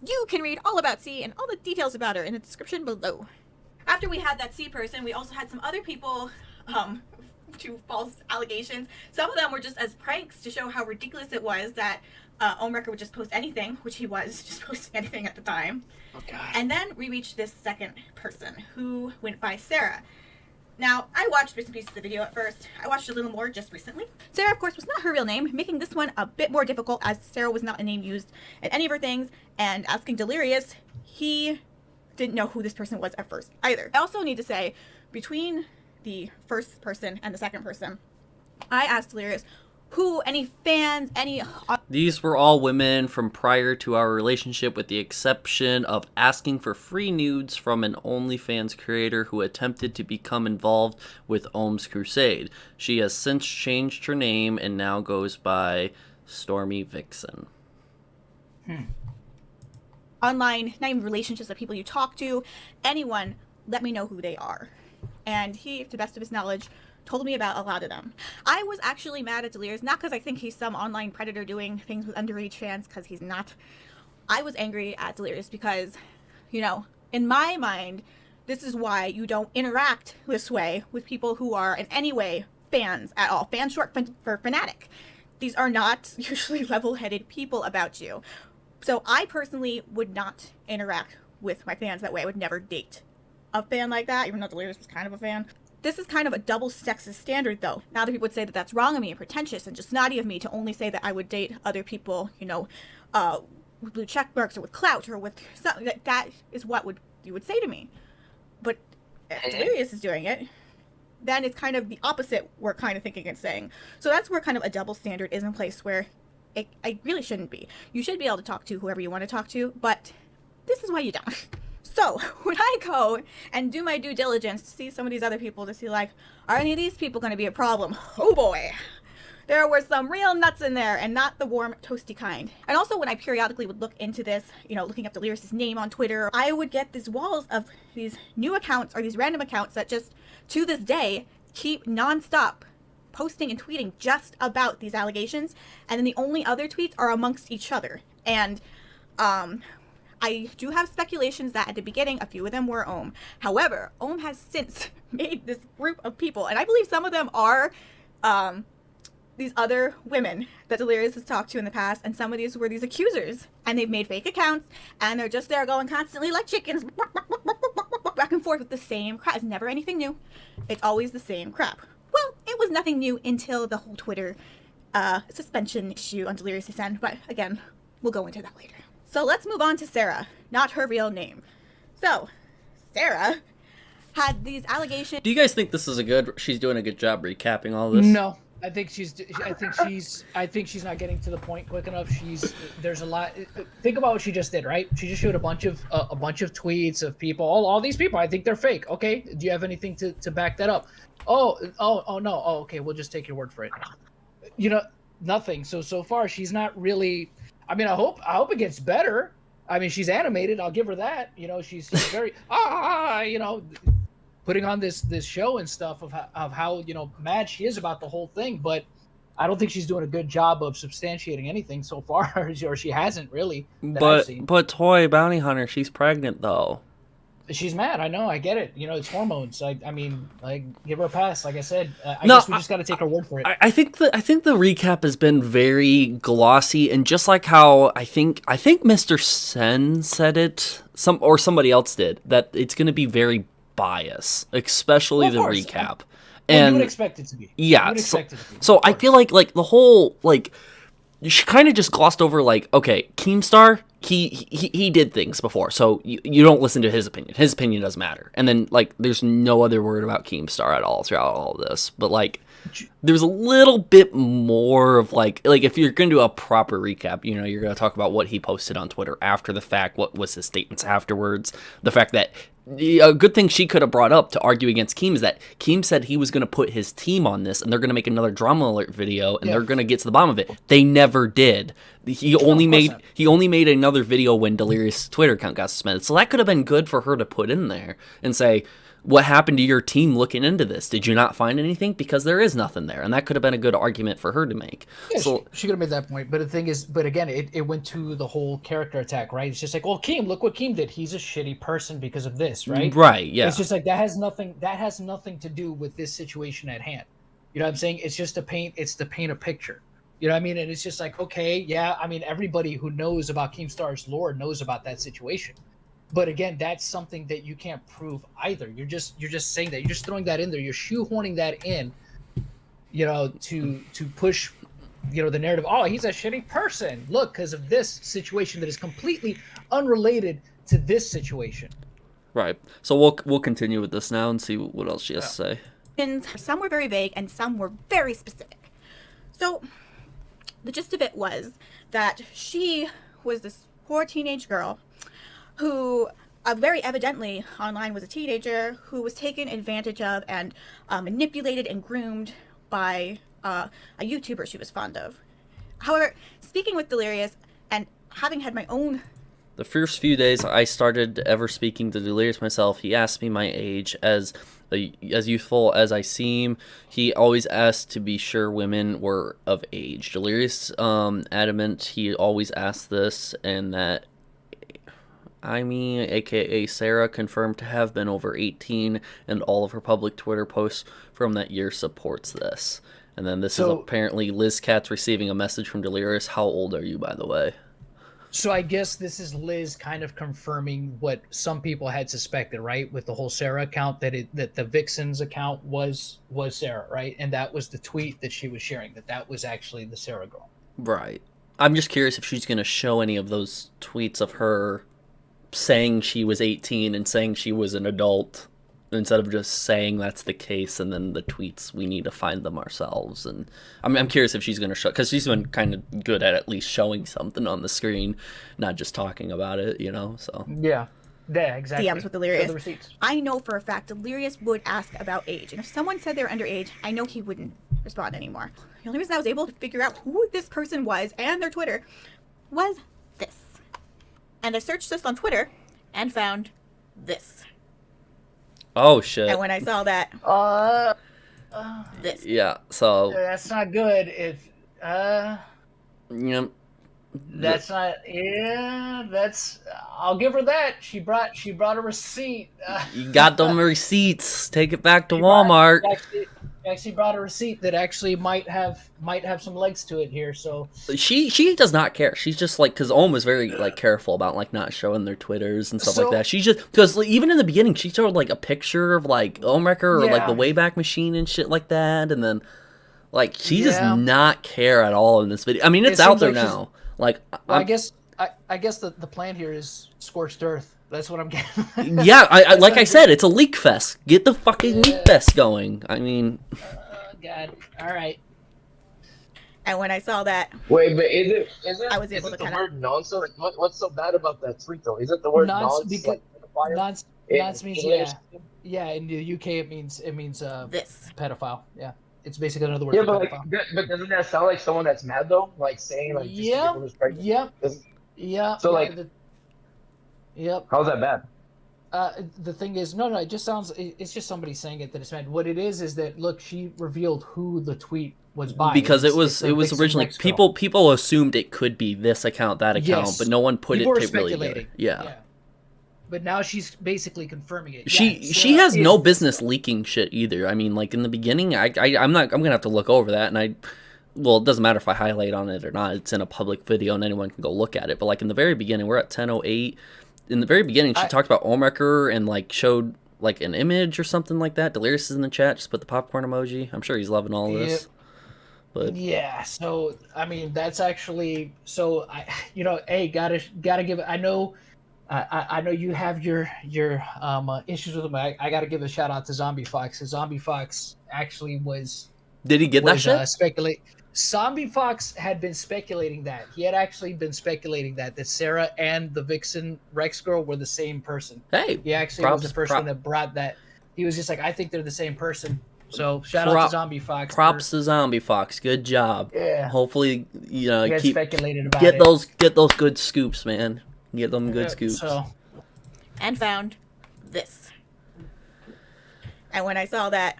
You can read all about C and all the details about her in the description below. After we had that C person, we also had some other people, to false allegations. Some of them were just as pranks to show how ridiculous it was that Ohmwrecker would just post anything, which he was just posting anything at the time. Oh, God. And then we reached this second person who went by Sarah. Now, I watched bits and pieces of the video at first. I watched a little more just recently. Sarah, of course, was not her real name, making this one a bit more difficult as Sarah was not a name used in any of her things, and asking Delirious, he didn't know who this person was at first either. I also need to say, between the first person and the second person, I asked Delirious who, any fans, any... These were all women from prior to our relationship, with the exception of asking for free nudes from an OnlyFans creator who attempted to become involved with Ohm's crusade. She has since changed her name and now goes by Stormy Vixen. Online, not even relationships, of people you talk to, anyone, let me know who they are. And he, to the best of his knowledge, told me about a lot of them. I was actually mad at Delirious, not because I think he's some online predator doing things with underage fans, because he's not. I was angry at Delirious because, you know, in my mind, this is why you don't interact this way with people who are in any way fans at all. Fans short for fanatic. These are not usually level-headed people about you. So I personally would not interact with my fans that way. I would never date a fan like that, even though Delirious was kind of a fan. This is kind of a double sexist standard, though. Now that people would say that that's wrong of me and pretentious and just snotty of me to only say that I would date other people, you know, with blue check marks or with clout or with something, that is what you would say to me. But if Delirious is doing it, then it's kind of the opposite we're kind of thinking and saying. So that's where kind of a double standard is in place, where it really shouldn't be. You should be able to talk to whoever you want to talk to, but this is why you don't. So, when I go and do my due diligence to see some of these other people, to see, like, are any of these people going to be a problem? Oh boy, there were some real nuts in there, and not the warm, toasty kind. And also, when I periodically would look into this, you know, looking up Delirious' name on Twitter, I would get these walls of these new accounts, or these random accounts that just, to this day, keep nonstop posting and tweeting just about these allegations, and then the only other tweets are amongst each other. And, I do have speculations that at the beginning, a few of them were Ohm. However, Ohm has since made this group of people, and I believe some of them are these other women that Delirious has talked to in the past, and some of these were these accusers. And they've made fake accounts, and they're just there going constantly like chickens, back and forth with the same crap. It's never anything new. It's always the same crap. Well, it was nothing new until the whole Twitter suspension issue on Delirious' end, but again, we'll go into that later. So let's move on to Sarah, not her real name. So, Sarah had these allegations. Do you guys think this is she's doing a good job recapping all this? No, I think she's not getting to the point quick enough. There's a lot. Think about what she just did, right? She just showed a bunch of tweets of people. All these people, I think they're fake. Okay, do you have anything to back that up? Oh no. Oh, okay, we'll just take your word for it. Nothing. So far she's not really. I mean, I hope it gets better. I mean, she's animated. I'll give her that. She's very putting on this show and stuff of how mad she is about the whole thing. But I don't think she's doing a good job of substantiating anything so far, or she hasn't really. But Toy Bounty Hunter, she's pregnant though. She's mad. I know. I get it. It's hormones. I mean, give her a pass. Like I said, I guess we just got to take her word for it. I think the recap has been very glossy, and just like how I think Mr. Sen said it, somebody else did, that it's going to be very biased, especially the recap. And you would expect it to be. Yeah. So I feel like the whole she kind of just glossed over okay, Keemstar, he did things before, so you don't listen to his opinion. His opinion doesn't matter. And then there's no other word about Keemstar at all throughout all of this. But there's a little bit more of if you're going to do a proper recap, you're going to talk about what he posted on Twitter after the fact, what was his statements afterwards, the fact that a good thing she could have brought up to argue against Keem is that Keem said he was going to put his team on this, and they're going to make another drama alert video, and they're going to get to the bottom of it. They never did. He only made another video when Delirious' Twitter account got suspended. So that could have been good for her to put in there and say, what happened to your team looking into this? Did you not find anything? Because there is nothing there. And that could have been a good argument for her to make. Yeah, she could have made that point. But the thing is, again, it went to the whole character attack, right? It's just well, Keem, look what Keem did. He's a shitty person because of this, right? Right, yeah. It's just that has nothing to do with this situation at hand. You know what I'm saying? It's just to paint a picture. You know what I mean? And it's just okay, yeah, I mean, everybody who knows about Keemstar's lore knows about that situation. But again, that's something that you can't prove either. You're just saying that. You're just throwing that in there. You're shoehorning that in, to push, the narrative. Oh, he's a shitty person. Look, because of this situation that is completely unrelated to this situation. Right. So we'll continue with this now and see what else she has to say. Some were very vague and some were very specific. So the gist of it was that she was this poor teenage girl who very evidently online was a teenager who was taken advantage of and manipulated and groomed by a YouTuber she was fond of. However, speaking with Delirious and having had my own... The first few days I started ever speaking to Delirious myself, he asked me my age. As youthful as I seem, he always asked to be sure women were of age. Delirious adamant he always asked this, and that aka Sarah, confirmed to have been over 18, and all of her public Twitter posts from that year supports this. And then this is apparently Liz Katz receiving a message from Delirious. How old are you, by the way? So I guess this is Liz kind of confirming what some people had suspected, right? With the whole Sarah account, that the Vixen's account was Sarah, right? And that was the tweet that she was sharing, that was actually the Sarah girl. Right. I'm just curious if she's going to show any of those tweets of her saying she was 18 and saying she was an adult, instead of just saying that's the case and then the tweets we need to find them ourselves. And I'm curious if she's going to show, because she's been kind of good at least showing something on the screen, not just talking about it, so yeah exactly. DMs with Delirious. I know for a fact Delirious would ask about age, and if someone said they were underage, I know he wouldn't respond anymore. The only reason I was able to figure out who this person was and their Twitter was this. And I searched this on Twitter and found this. Oh, shit. And when I saw that, this. Yeah, so... That's not good. If, Yep. That's not... Yeah, that's... I'll give her that. She brought a receipt. You got them receipts. Take it back to Walmart. actually brought a receipt that actually might have some legs to it here. So she does not care. She's just like, because Ohm is very like careful about like not showing their Twitters and stuff like that. She just, because like, even in the beginning she showed like a picture of like Ohmwrecker or like the Wayback Machine and shit like that, and then like she does not care at all in this video. I mean, it's out there now. Like, well, I guess the plan here is scorched earth. That's what I'm getting. Yeah, I like I said, it's a leak fest. Get the fucking leak fest going. I mean, God. All right. And when I saw that, wait, but is it? I was able is it to the kind word nonce? Like, what's so bad about that tweet though? Is it the word nonce? Nonce means yeah. In the UK, it means this pedophile. Yeah, it's basically another word. Yeah, for but pedophile. but doesn't that sound like someone that's mad though? Like saying like, yeah. So like, yep. How's that bad? The thing is, no, it just sounds. It's just somebody saying it that it's mad. What it is that look, she revealed who the tweet was by, because it was originally people assumed it could be this account, that account, but no one put people it really together. Yeah. But now she's basically confirming it. She has no business leaking shit either. I mean, like in the beginning, I'm gonna have to look over that, and well, it doesn't matter if I highlight on it or not. It's in a public video and anyone can go look at it. But like in the very beginning, we're at 10:08. In the very beginning, she talked about Ohmwrecker and like showed like an image or something like that. Delirious is in the chat. Just put the popcorn emoji. I'm sure he's loving all this. But yeah, so I mean that's actually gotta give it. I know you have your issues with him. I gotta give a shout out to Zombie Fox. Zombie Fox actually was. Did he get that shit? Zombie Fox had been speculating that. He had actually been speculating that Sarah and the Vixen Rex girl were the same person. Hey, he actually was the first one that brought that. He was just like, I think they're the same person. So shout out to Zombie Fox. Props to Zombie Fox. Good job. Yeah. Hopefully, keep speculated about get those good scoops, man. Get them good scoops. And found this. And when I saw that,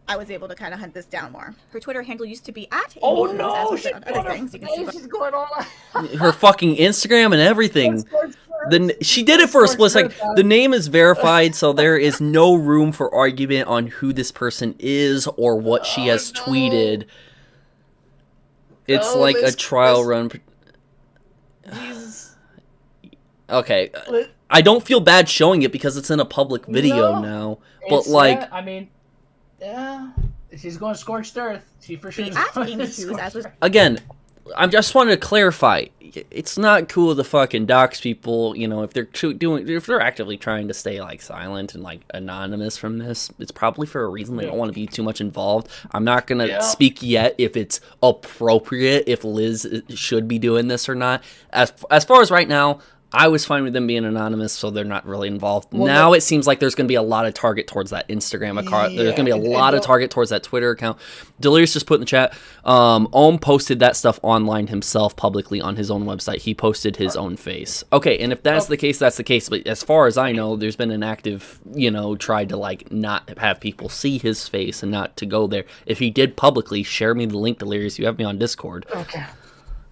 I was able to kind of hunt this down more. Her Twitter handle used to be at. Oh no! She's going on. Her fucking Instagram and everything. She did it for a split second. The name is verified, so there is no room for argument on who this person is or what she has tweeted. It's like a trial run. Okay, I don't feel bad showing it because it's in a public video now. But like, I mean. Yeah, she's going scorched earth. She for sure. Again, I just wanted to clarify. It's not cool to fucking dox people. If they're actively trying to stay like silent and like anonymous from this, it's probably for a reason. They don't want to be too much involved. I'm not gonna speak yet if it's appropriate, if Liz should be doing this or not. As far as right now, I was fine with them being anonymous, so they're not really involved. Well, now it seems like there's going to be a lot of target towards that Instagram account. There's going to be a lot of target towards that Twitter account. Delirious just put in the chat, Ohm posted that stuff online himself publicly on his own website. He posted his own face. Okay, and if that's the case, that's the case. But as far as I know, there's been an active, tried to like not have people see his face and not to go there. If he did publicly, share me the link, Delirious. You have me on Discord. Okay.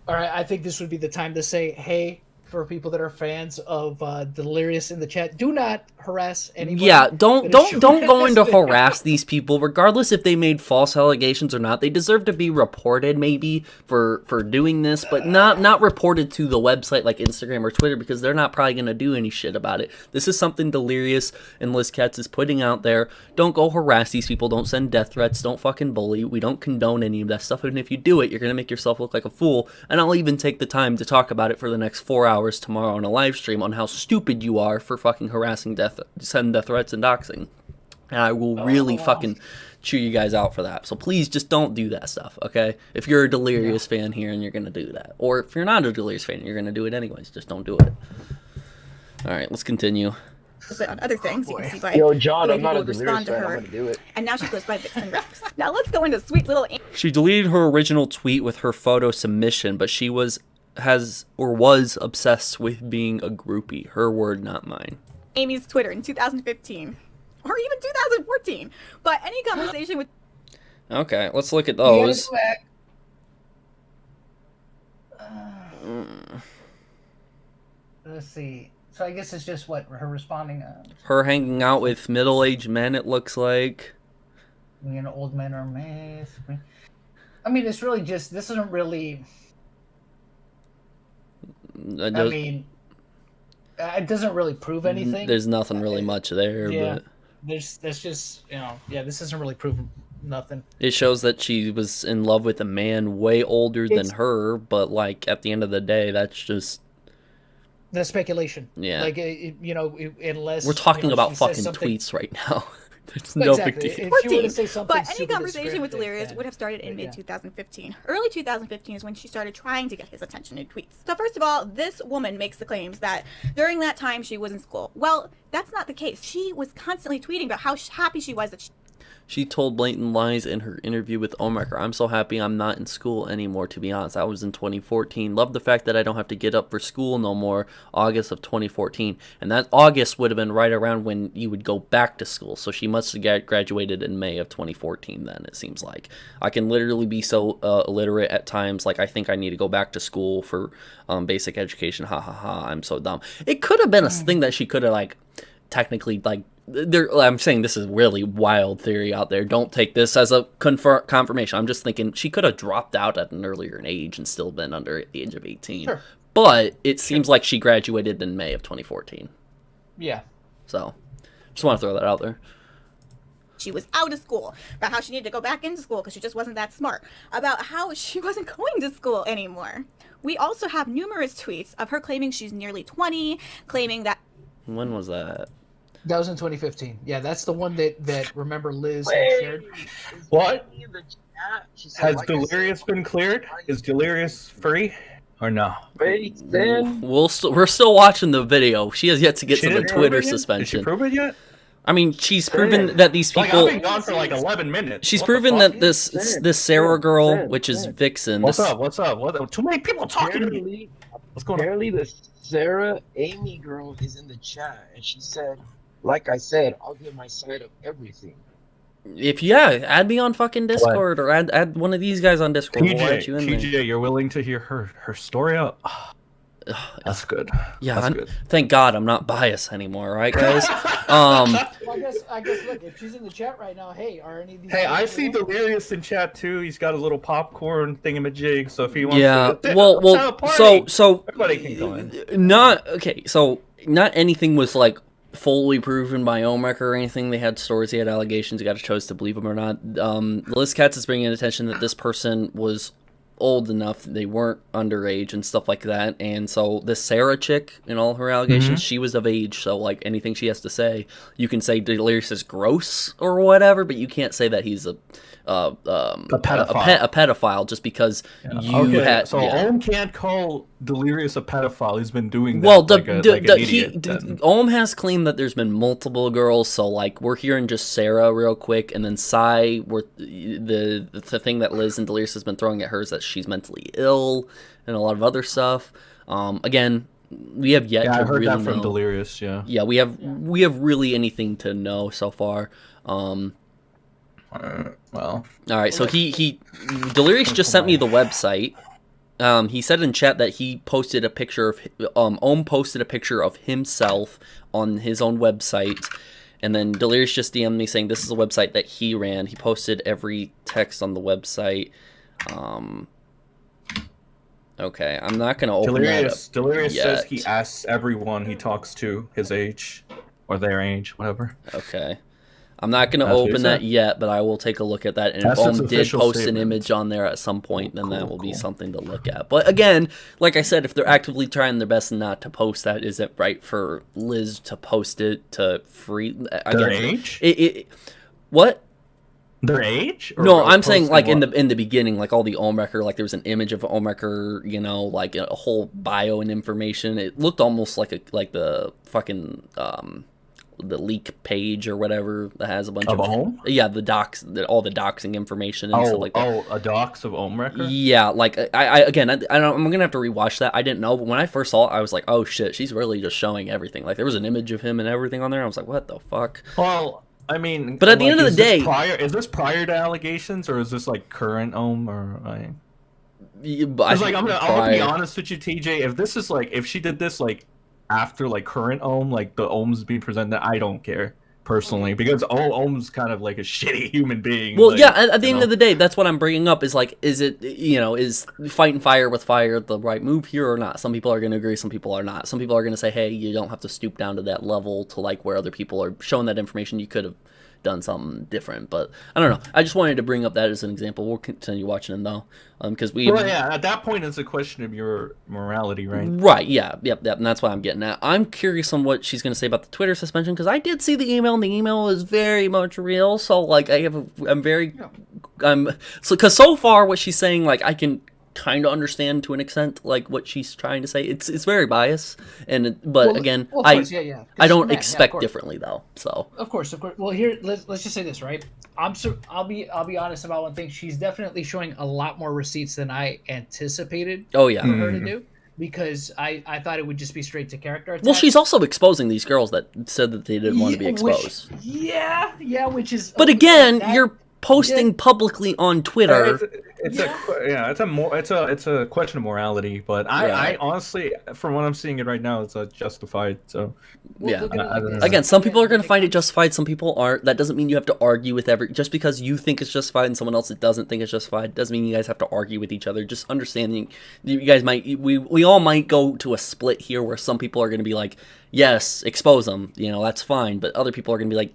All right, I think this would be the time to say, hey, for people that are fans of Delirious in the chat, do not harass anybody. Yeah, don't go into harass these people, regardless if they made false allegations or not. They deserve to be reported, maybe for doing this, but not reported to the website like Instagram or Twitter, because they're not probably gonna do any shit about it. This is something Delirious and Liz Katz is putting out there. Don't go harass these people. Don't send death threats. Don't fucking bully. We don't condone any of that stuff. And if you do it, you're gonna make yourself look like a fool. And I'll even take the time to talk about it for the next 4 hours tomorrow on a live stream on how stupid you are for fucking harassing sending death threats and doxing. And I will really fucking chew you guys out for that. So please just don't do that stuff, okay? If you're a Delirious fan here and you're gonna do that, or if you're not a Delirious fan and you're gonna do it anyways, just don't do it. All right, let's continue. On other things, you can see by Yo, John, I'm not a respond to fan. her, I'm gonna do it. and now she goes by Vixen Rex. Now let's go into sweet little. She deleted her original tweet with her photo submission, but she was obsessed with being a groupie. Her word, not mine. Amy's Twitter in 2015 or even 2014, but any conversation with. Okay, let's look at those. Let's see. So I guess it's just what her responding. Her hanging out with middle-aged men. It looks like. You know, old men are mad. I mean, it's really just this isn't really. I mean, it doesn't really prove anything. There's nothing really much there, but there's just this isn't really proving nothing. It shows that she was in love with a man way older than her, but like at the end of the day, that's just the speculation. Yeah, like unless we're talking about fucking tweets right now. There's no big deal. But any conversation with Delirious would have started in mid-2015. Early 2015 is when she started trying to get his attention in tweets. So first of all, this woman makes the claims that during that time she was in school. Well, that's not the case. She was constantly tweeting about how happy she was that She told blatant lies in her interview with Ohmwrecker. I'm so happy I'm not in school anymore, to be honest. That was in 2014. Love the fact that I don't have to get up for school no more, August of 2014. And that August would have been right around when you would go back to school. So she must have graduated in May of 2014 then, it seems like. I can literally be so illiterate at times, like I think I need to go back to school for basic education. Ha ha ha, I'm so dumb. It could have been a thing that she could have, like, technically, like, I'm saying this is really wild theory out there. Don't take this as a confirmation. I'm just thinking she could have dropped out at an earlier age and still been under the age of 18. Sure. But it seems like she graduated in May of 2014. Yeah. So, just want to throw that out there. she was out of school, about how she needed to go back into school because she just wasn't that smart, about how she wasn't going to school anymore. We also have numerous tweets of her claiming she's nearly 20, claiming that... When was that? That was in 2015. Yeah, that's the one that remember Liz had shared. What? Has Delirious been cleared? Is Delirious free or no? We're still watching the video. She has yet to get to the Twitter suspension. Did she prove it yet? I mean, she's proven that these people. Like, I've been gone for like 11 minutes. She's proven that this Sarah girl, which is Vixen. What's up? What's up? Too many people talking to me. What's going on? Apparently, the Sarah Amy girl is in the chat, and she said, "Like I said, I'll give my side of everything." Add me on fucking Discord, or add one of these guys on Discord. We'll let you in TJ, there. you're willing to hear her story out? That's good. Yeah, that's good. Thank God I'm not biased anymore, right, guys? Well, I guess. Look, if she's in the chat right now, hey, are any of these? Hey, I see Delirious in chat too. He's got a little popcorn thingamajig, so if he wants to, so everybody can go in. Not anything was like fully proven by Ohmwrecker or anything. They had stories, they had allegations. You got to choose to believe them or not. Liz Katz is bringing attention that this person was old enough, they weren't underage and stuff like that. And so this Sarah chick, in all her allegations, she was of age. So like anything she has to say, you can say Delirious is gross or whatever, but you can't say that he's a pedophile just because you had. So Ohm can't call Delirious a pedophile. He's been doing that. Well, Ohm has claimed that there's been multiple girls. So like we're hearing just Sarah real quick, and then Sai. The thing that Liz and Delirious has been throwing at her is that she's mentally ill and a lot of other stuff. Again, we have yet to I heard really that from know. Delirious. Yeah, we have really anything to know so far. Well, all right. So Delirious just sent me the website. He said in chat that he posted a picture of Ohm posted a picture of himself on his own website, and then Delirious just DM'd me saying this is a website that he ran. He posted every text on the website. Okay, I'm not gonna open Delirious. that up Delirious yet. says he asks everyone he talks to his age or their age, whatever. Okay. I'm not going to open that yet, but I will take a look at that. And if Ohm did post an image on there at some point, then that will be something to look at. But again, like I said, if they're actively trying their best not to post that, is it right for Liz to post it to free? Their age? What? Their age? No, I'm saying like in the beginning, like all the Ohmwrecker, like there was an image of Ohmwrecker, like a whole bio and information. It looked almost like the fucking the leak page or whatever that has a bunch of Ohm? Yeah, the docs, all the doxing information and stuff like that. A docs of Ohmwrecker? Yeah, like I'm gonna have to rewatch that. I didn't know, but when I first saw it, I was like, oh shit, she's really just showing everything. Like there was an image of him and everything on there. I was like, what the fuck? Well, I mean, but at the end of the day, is this prior to allegations or is this like current Ohm or like? I'm gonna be honest with you, TJ. If she did this like after like current Ohm, like the Ohms being presented, I don't care personally, because Ohm's kind of like a shitty human being. Well, like, yeah, at the end of the day, that's what I'm bringing up is like, is it, is fighting fire with fire the right move here or not? Some people are going to agree, some people are not. Some people are going to say, hey, you don't have to stoop down to that level to like where other people are showing that information. You could have done something different, but I don't know. I just wanted to bring up that as an example. We'll continue watching them though, because Well, yeah, at that point, it's a question of your morality, right? Right, yeah, yep, and that's what I'm getting at. I'm curious on what she's going to say about the Twitter suspension, because I did see the email, and the email is very much real, so, like, because so far, what she's saying, like, I can kind of understand to an extent, like, what she's trying to say. It's very biased, but again, of course, yeah. I don't Yeah, expect differently, though, so. Of course. Well, here, let's just say this, right? I'll be honest about one thing. She's definitely showing a lot more receipts than I anticipated. Oh, yeah. For her to do, because I thought it would just be straight to character attack. Well, she's also exposing these girls that said that they didn't want to be exposed. Which is. But again, you're posting publicly on Twitter. It's a question of morality, but I honestly, from what I'm seeing it right now, it's justified. So Again, some people are going to find it justified, some people aren't. That doesn't mean you have to argue with just because you think it's justified and someone else doesn't think it's justified doesn't mean you guys have to argue with each other. Just understanding you guys we all might go to a split here where some people are going to be like, yes, expose them, that's fine, but other people are going to be like,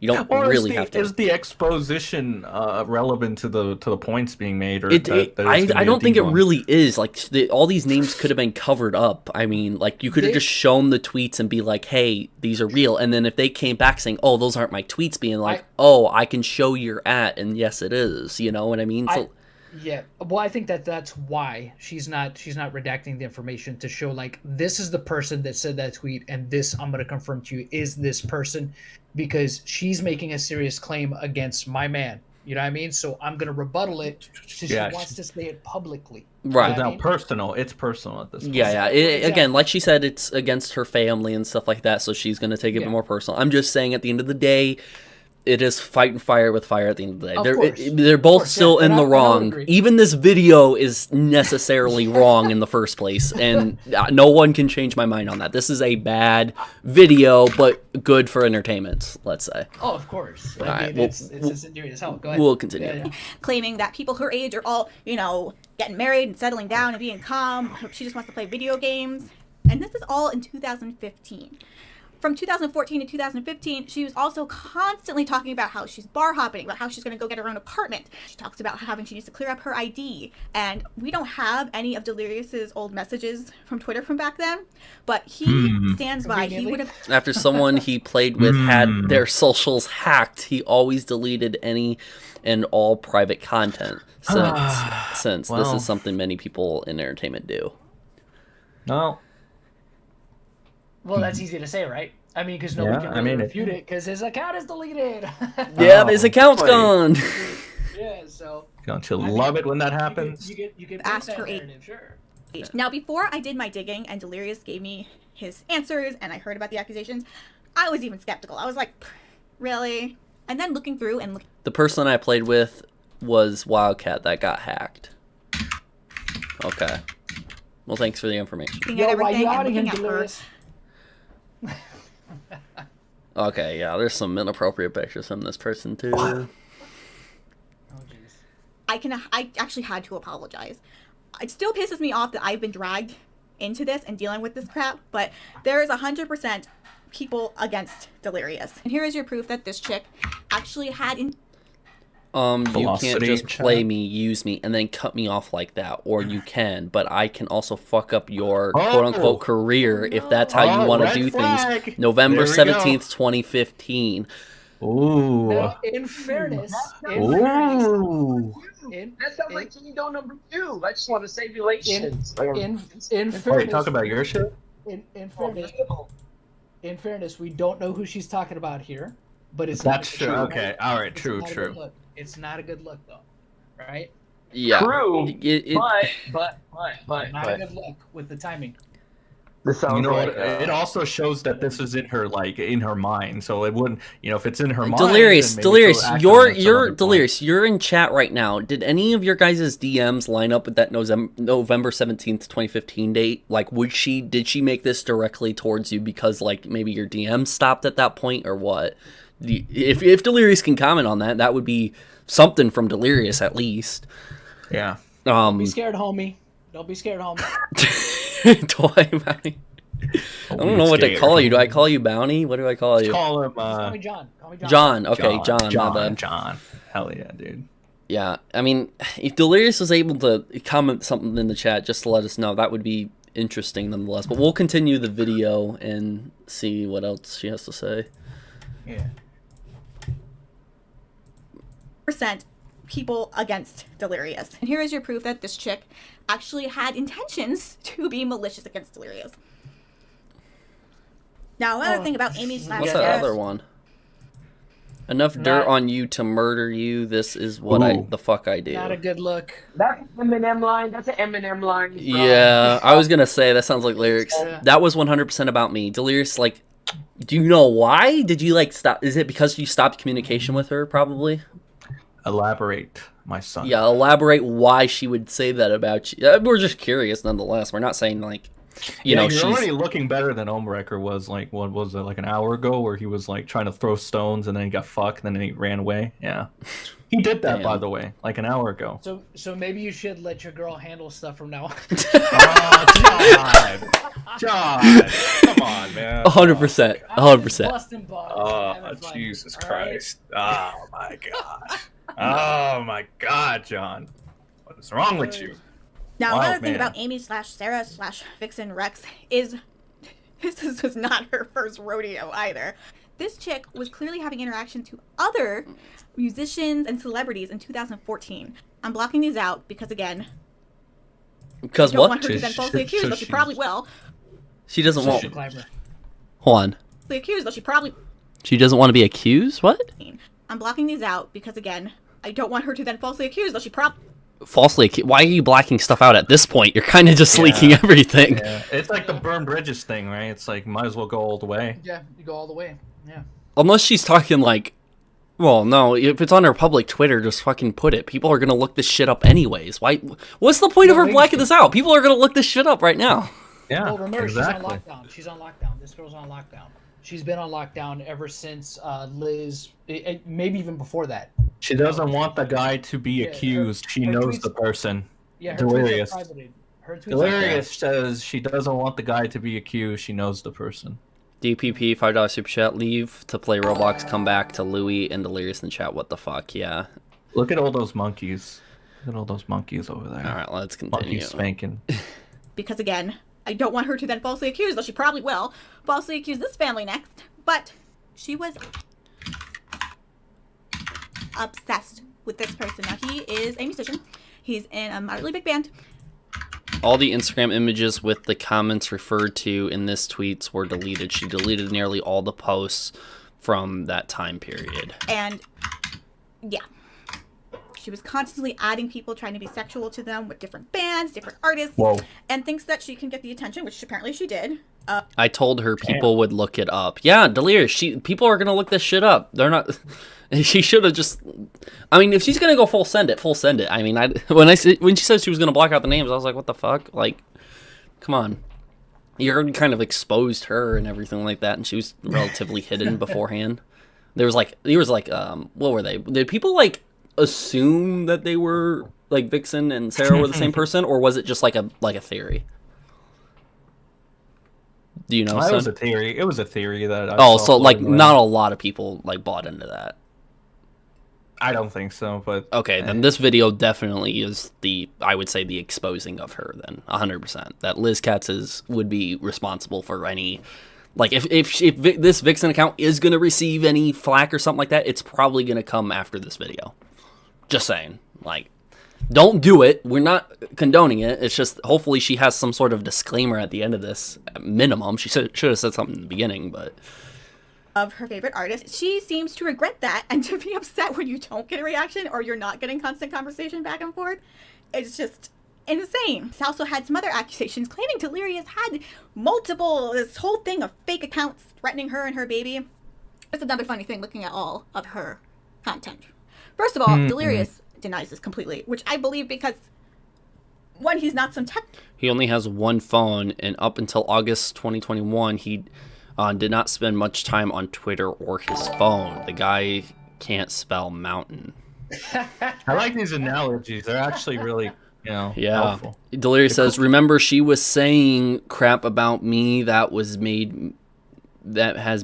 you don't really have to. Is the exposition relevant to the points being made? Or I don't think it really is. Like all these names could have been covered up. I mean, like you could have just shown the tweets and be like, "Hey, these are real." And then if they came back saying, "Oh, those aren't my tweets," being like, "Oh, I can show your at," and yes, it is. You know what I mean? Yeah, well, I think that's why she's not redacting the information to show like this is the person that said that tweet, and this I'm gonna confirm to you is this person, because she's making a serious claim against my man. You know what I mean? So I'm gonna rebuttal it. She wants to say it publicly. Right. It's now personal. It's personal at this point. Yeah. Again, like she said, it's against her family and stuff like that, so she's gonna take it more personal. I'm just saying, at the end of the day, it is fighting fire with fire at the end of the day. They're both still in the wrong. Even this video is necessarily wrong in the first place, and no one can change my mind on that. This is a bad video, but good for entertainment, let's say. Oh, of course. It's endearing as hell. Go ahead. We'll continue. Claiming that people her age are all, getting married and settling down and being calm. She just wants to play video games. And this is all in 2015. From 2014 to 2015, she was also constantly talking about how she's bar hopping, about how she's going to go get her own apartment. She talks about having she needs to clear up her ID. And we don't have any of Delirious's old messages from Twitter from back then, but he stands by. He would have. After someone he played with had their socials hacked, he always deleted any and all private content since this is something many people in entertainment do. No. Well, that's easy to say, right? I mean, because nobody can really refute it because his account is deleted. Yeah, his account's gone. Yeah, so. Don't you love it when that happens? You get asked her age. Sure. Now, before I did my digging and Delirious gave me his answers and I heard about the accusations, I was even skeptical. I was like, really? And then looking through and the person I played with was Wildcat that got hacked. Okay. Well, thanks for the information. Why you out again, Delirious? Okay, yeah, there's some inappropriate pictures from this person too. Oh, I actually had to apologize. It still pisses me off that I've been dragged into this and dealing with this crap, but there is 100% people against Delirious. And here is your proof that this chick actually had you can't just play me, use me, and then cut me off like that. Or you can, but I can also fuck up your quote-unquote career if that's how you want to do things. November 17th, 2015. Ooh. Now, in fairness, that sounds like Kingdom number 2. I just want to say relations. In fairness, Wait, talk about your shit? In fairness, we don't know who she's talking about here, but that's true. Okay, all right, true. It's not a good look, though, right? Yeah. True. But. Not a good look with the timing. It also shows that this is in her mind, so it wouldn't, if it's in her mind. Delirious, you're Delirious. You're in chat right now. Did any of your guys' DMs line up with that November 17th, 2015 date? Like, did she make this directly towards you because, like, maybe your DM stopped at that point or what? If Delirious can comment on that, that would be something from Delirious at least. Yeah. Don't be scared, homie. Don't be scared, homie. Toy Bounty. I don't know what to call you. Do I call you Bounty? What do I call you? Call him. Call me John. Call me John. John. Okay, John. My bad. John. Hell yeah, dude. Yeah, I mean, if Delirious was able to comment something in the chat just to let us know, that would be interesting nonetheless. But we'll continue the video and see what else she has to say. Yeah. Percent people against Delirious. And here is your proof that this chick actually had intentions to be malicious against Delirious. Now, another thing about Amy / What's that other one? Enough dirt on you to murder you. This is what the fuck I do. Not a good look. That's an Eminem line. That's an Eminem line. Bro. Yeah, I was gonna say that sounds like lyrics. That was 100% about me. Delirious, like, do you know why? Did you like stop? Is it because you stopped communication with her? Probably. Elaborate, my son. Yeah, elaborate why she would say that about you. We're just curious, nonetheless. We're not saying like, you know, you're already looking better than Ohmwrecker was. Like, what was it, like an hour ago, where he was like trying to throw stones and then he got fucked and then he ran away. Yeah, he did that by the way, like an hour ago. So maybe you should let your girl handle stuff from now on. Oh, John, come on, man. 100%, 100%. Oh, Jesus Christ! Oh my God! Oh my God, John, what is wrong with you? Now, another thing about Amy / Sarah / Vixen Rex is this was not her first rodeo either. This chick was clearly having interaction to other musicians and celebrities in 2014. I'm blocking these out because, again, because I don't want her to then falsely accused, though she probably will. She doesn't want. Hold on. Falsely accused, though she probably. She doesn't want to be accused. What? I'm blocking these out because, again, I don't want her to then falsely accused, though she probably. Falsely accused? Why are you blacking stuff out at this point? You're kind of just leaking everything. Yeah. It's like the burn bridges thing, right? It's like might as well go all the way. Yeah, you go all the way. Yeah. Unless she's talking like, well, no, if it's on her public Twitter, just fucking put it. People are gonna look this shit up anyways. Why? What's the point of her blacking this out? People are gonna look this shit up right now. Yeah, well, remember, exactly. She's on lockdown. This girl's on lockdown. She's been on lockdown ever since Liz, maybe even before that. She doesn't want the guy to be accused. She knows the person. Yeah, Delirious. Delirious says she doesn't want the guy to be accused. She knows the person. DPP $5 super chat. Leave to play Roblox. Come back to Louis and Delirious in the chat. What the fuck? Yeah. Look at all those monkeys. Look at all those monkeys over there. All right, let's continue. Monkeys spanking. Because again, I don't want her to then falsely accuse, though she probably will, falsely accuse this family next. But she was obsessed with this person. Now, he is a musician. He's in a moderately big band. All the Instagram images with the comments referred to in this tweets were deleted. She deleted nearly all the posts from that time period. And, yeah. She was constantly adding people, trying to be sexual to them with different bands, different artists. Whoa. And thinks that she can get the attention, which apparently she did. I told her people would look it up. Yeah, Delirious. People are gonna look this shit up. They're not. She should have just. I mean, if she's gonna go full send it. I mean, when she said she was gonna block out the names, I was like, what the fuck? Like, come on. You already kind of exposed her and everything like that, and she was relatively hidden beforehand. There was like, what were they? Did people like assume that they were like Vixen and Sarah were the same person, or was it just like a theory? Do you know? It was a theory. It was a theory that. So like not a lot of people like bought into that. I don't think so, but okay, then this video definitely is I would say the exposing of her. Then 100% that Liz Katz would be responsible for any. Like if this Vixen account is gonna receive any flack or something like that, it's probably gonna come after this video. Just saying, like, don't do it. We're not condoning it. It's just hopefully she has some sort of disclaimer at the end of this. At minimum, she should have said something in the beginning, but. Of her favorite artist, she seems to regret that and to be upset when you don't get a reaction or you're not getting constant conversation back and forth. It's just insane. She also had some other accusations claiming Delirious had this whole thing of fake accounts threatening her and her baby. It's another funny thing looking at all of her content. First of all, Delirious denies this completely, which I believe because, one, he's not some tech. He only has one phone, and up until August 2021, Did not spend much time on Twitter or his phone. The guy can't spell mountain. I like these analogies. They're actually really, helpful. Delirious says, remember she was saying crap about me that has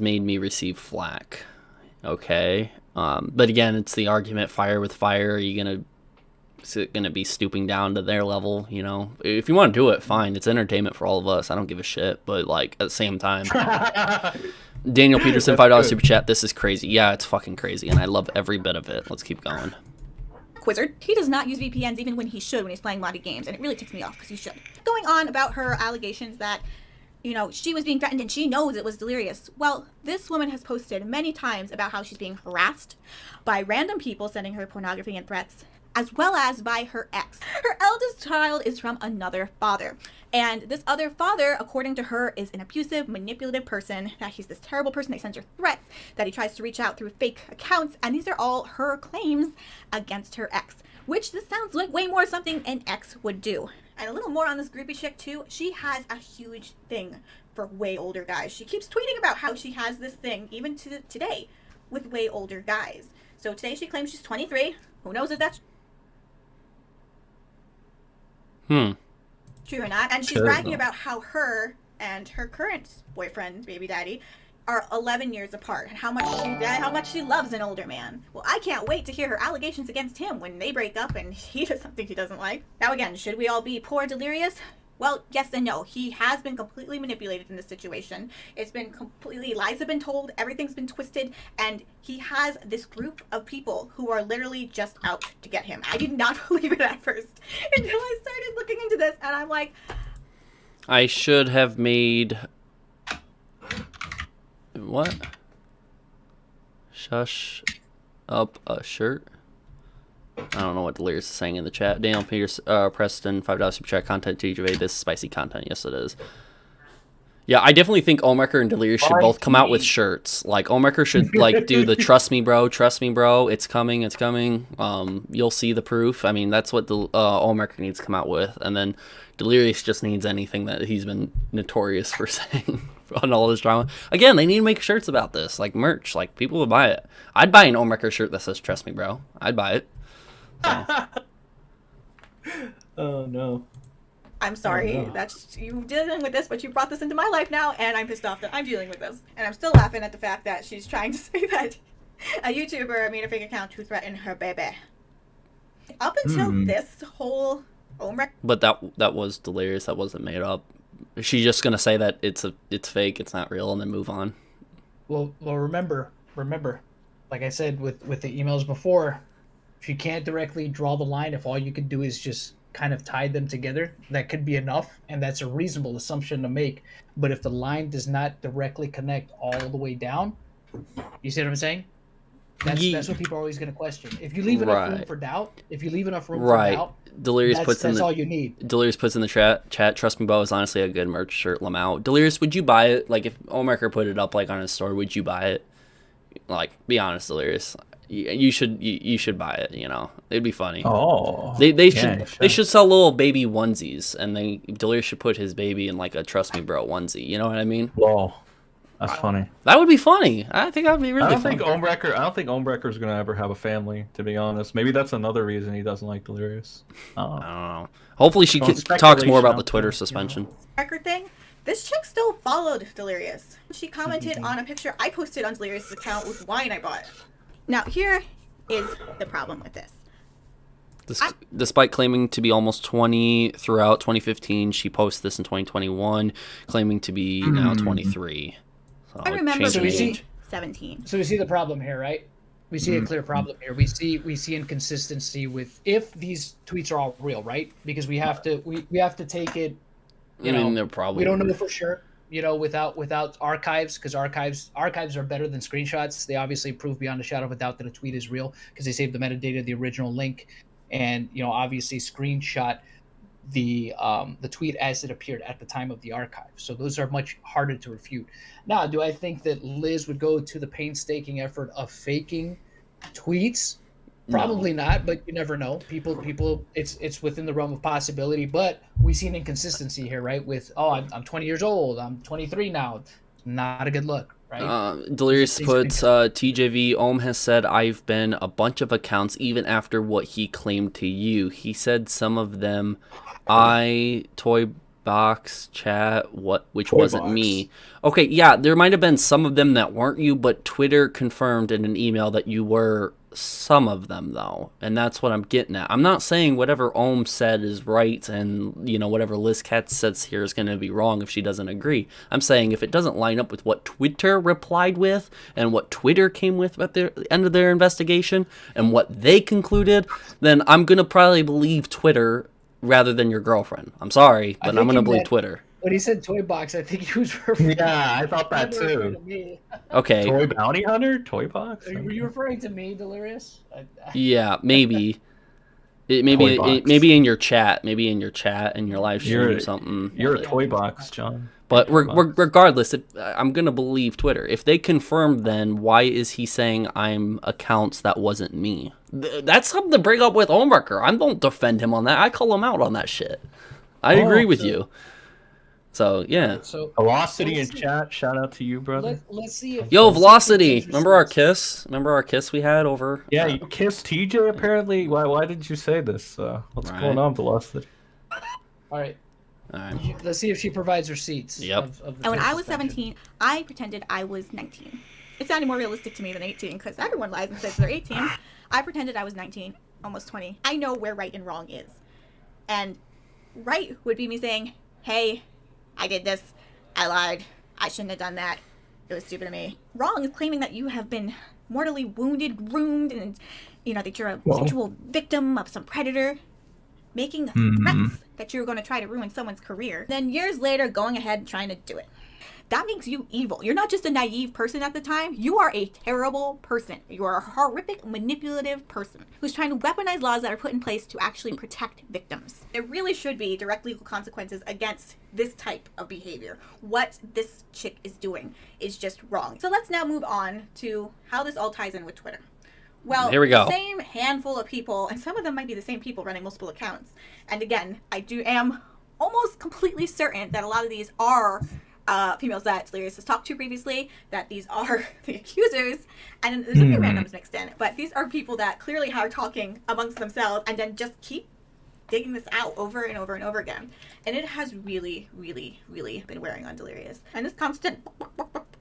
made me receive flack. Okay. But again, it's the argument, fire with fire. Are you gonna be stooping down to their level? If you want to do it, fine. It's entertainment for all of us. I don't give a shit. But like at the same time, Daniel Peterson, $5 super chat. This is crazy. Yeah, it's fucking crazy, and I love every bit of it. Let's keep going. Wizard. He does not use VPNs even when he should when he's playing modded games, and it really ticks me off because he should. Going on about her allegations that, she was being threatened and she knows it was Delirious. Well, this woman has posted many times about how she's being harassed by random people sending her pornography and threats, as well as by her ex. Her eldest child is from another father. And this other father, according to her, is an abusive, manipulative person, that he's this terrible person that sends her threats, that he tries to reach out through fake accounts, and these are all her claims against her ex, which this sounds like way more something an ex would do. And a little more on this groupie chick too, she has a huge thing for way older guys. She keeps tweeting about how she has this thing, even to today, with way older guys. So today she claims she's 23. Who knows if that's true or not, and she's bragging about how her and her current boyfriend, baby daddy, are 11 years apart, and how much she loves an older man. Well, I can't wait to hear her allegations against him when they break up and he does something he doesn't like. Now again, should we all be poor Delirious? Well, yes and no. He has been completely manipulated in this situation. It's been completely, lies have been told, everything's been twisted, and he has this group of people who are literally just out to get him. I did not believe it at first until I started looking into this, and I'm like, I should have made... What? Shush up a shirt? I don't know what Delirious is saying in the chat. Daniel Peters, Preston, $5 super chat. Content TJV. This is spicy content. Yes, it is. Yeah, I definitely think Ohmwrecker and Delirious should both come out with shirts. Like, Ohmwrecker should, like, do the trust me, bro, it's coming, it's coming. You'll see the proof. I mean, that's what Ohmwrecker needs to come out with. And then Delirious just needs anything that he's been notorious for saying on all this drama. Again, they need to make shirts about this, like merch. Like, people would buy it. I'd buy an Ohmwrecker shirt that says trust me, bro. I'd buy it. So. Oh, no. I'm sorry that's you dealing with this, but you brought this into my life now, and I'm pissed off that I'm dealing with this. And I'm still laughing at the fact that she's trying to say that a YouTuber made a fake account to threaten her baby. Up until this whole Ohmwrecker. But that was Delirious. That wasn't made up. Is she just gonna say that it's fake, it's not real, and then move on? Well, remember, like I said with the emails before, if you can't directly draw the line, if all you could do is just kind of tie them together, that could be enough, and that's a reasonable assumption to make. But if the line does not directly connect all the way down, you see what I'm saying? That's what people are always going to question. If you leave enough room for doubt, Delirious that's all you need. Delirious puts in the chat, trust me, Bo, is honestly a good merch shirt, Lamau. Delirious, would you buy it? Like, if Ohmwrecker put it up, like, on his store, would you buy it? Like, be honest, Delirious. You should buy it, It'd be funny. Oh. They should sell little baby onesies, and Delirious should put his baby in, like, a trust me, bro onesie. You know what I mean? Whoa. That's funny. That would be funny. I think that would be really funny. I don't think Ohmwrecker's gonna ever have a family, to be honest. Maybe that's another reason he doesn't like Delirious. I don't know. Hopefully she talks more about the Twitter suspension. Record thing. This chick still followed Delirious. She commented on a picture I posted on Delirious' account with wine I bought. Now here is the problem with this. Despite claiming to be almost 20 throughout 2015, she posted this in 2021, claiming to be now 23. So I remember being 17. So we see the problem here, right? We see a clear problem here. We see inconsistency with if these tweets are all real, right? Because we have to take it. They're probably. We don't know for sure, without archives, because archives are better than screenshots. They obviously prove beyond a shadow of a doubt that a tweet is real because they save the metadata of the original link, and obviously screenshot the tweet as it appeared at the time of the archive. So those are much harder to refute. Now, do I think that Liz would go to the painstaking effort of faking tweets? Probably not, but you never know. People, it's within the realm of possibility. But we see an inconsistency here, right? With I'm 20 years old, I'm 23 now. Not a good look, right? Delirious puts, TJV, Ohm has said, I've been a bunch of accounts even after what he claimed to you. He said some of them, Toy Box, Chat, which wasn't me. Okay, yeah, there might have been some of them that weren't you, but Twitter confirmed in an email that you were some of them, though. And that's what I'm getting at. I'm not saying whatever Ohm said is right and, you know, whatever Liz Katz says here is going to be wrong if she doesn't agree. I'm saying if it doesn't line up with what Twitter replied with and what Twitter came with at the end of their investigation and what they concluded, then I'm going to probably believe Twitter rather than your girlfriend. I'm sorry, but I'm going to believe Twitter. When he said toy box, I think he was referring. Yeah, I thought that too. To me. Okay. Toy bounty hunter, toy box. Were you referring to me, Delirious? Yeah, maybe. Maybe in your chat, maybe in your chat and your live stream or something. You're a toy box, John. But regardless, I'm gonna believe Twitter. If they confirmed, then why is he saying I'm accounts that wasn't me? That's something to bring up with Ohmwrecker. I don't defend him on that. I call him out on that shit. I agree with you. So yeah. So Velocity in chat, shout out to you, brother. Let's see if Velocity. Remember our kiss? Remember our kiss we had over? Yeah, you kissed TJ apparently. Why did you say this? What's going on, Velocity? All right. Let's see if she provides receipts. Yep. And when I was 17, I pretended I was 19. It sounded more realistic to me than 18 because everyone lies and says they're 18. I pretended I was 19, almost 20. I know where right and wrong is. And right would be me saying, hey, I did this. I lied. I shouldn't have done that. It was stupid of me. Wrong is claiming that you have been mortally wounded, groomed, and you know that you're a sexual victim of some predator, making threats that you're going to try to ruin someone's career. Then years later, going ahead and trying to do it. That makes you evil. You're not just a naive person at the time. You are a terrible person. You are a horrific, manipulative person who's trying to weaponize laws that are put in place to actually protect victims. There really should be direct legal consequences against this type of behavior. What this chick is doing is just wrong. So let's now move on to how this all ties in with Twitter. Well, here we go. The same handful of people, and some of them might be the same people running multiple accounts. And again, I am almost completely certain that a lot of these are females that Delirious has talked to previously, that these are the accusers, and there's a few randoms mixed in, but these are people that clearly are talking amongst themselves and then just keep digging this out over and over and over again. And it has really, really, really been wearing on Delirious. And this constant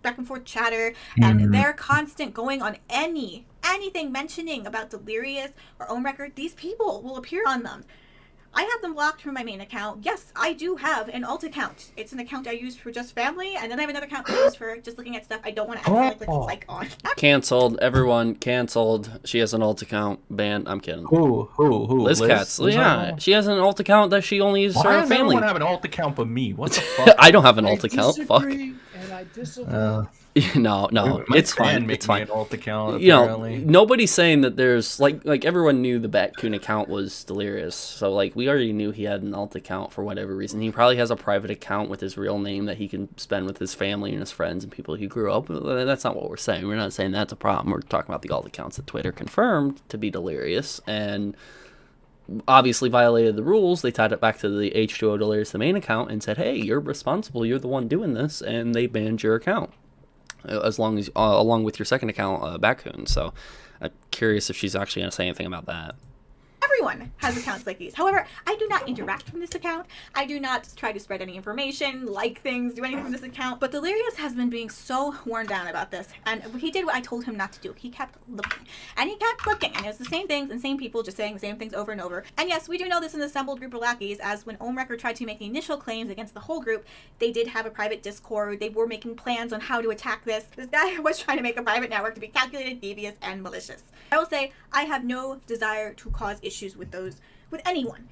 back and forth chatter, and their constant going on anything mentioning about Delirious or Ohmwrecker, these people will appear on them. I have them blocked from my main account. Yes, I do have an alt account. It's an account I use for just family, and then I have another account I use for just looking at stuff I don't want to accidentally click the like on. Canceled. Everyone canceled. She has an alt account. Banned. I'm kidding. Who? Liz Katz. Yeah, she has an alt account that she only uses for her family. Why does everyone have an alt account but me? What the fuck? I don't have an alt account. Fuck. And I disagree. No, it's fine. It's fine. An alt account, you know, nobody's saying that there's like everyone knew the Batcoon account was Delirious, so like we already knew he had an alt account for whatever reason. He probably has a private account with his real name that he can spend with his family and his friends and people he grew up with. That's not what we're saying. We're not saying that's a problem. We're talking about the alt accounts that Twitter confirmed to be Delirious and obviously violated the rules. They tied it back to the H2O Delirious, the main account, and said, "Hey, you're responsible. You're the one doing this," and they banned your account. As long as along with your second account, Batcoon. So I'm curious if she's actually going to say anything about that. Everyone has accounts like these. However, I do not interact from this account. I do not try to spread any information, like things, do anything from this account. But Delirious has been being so worn down about this. And he did what I told him not to do. He kept looking. And he kept looking. And it was the same things and same people just saying the same things over and over. And yes, we do know this in the assembled group of lackeys, as when Ohmwrecker tried to make the initial claims against the whole group, they did have a private Discord. They were making plans on how to attack this. This guy was trying to make a private network to be calculated, devious, and malicious. I will say, I have no desire to cause issues with anyone.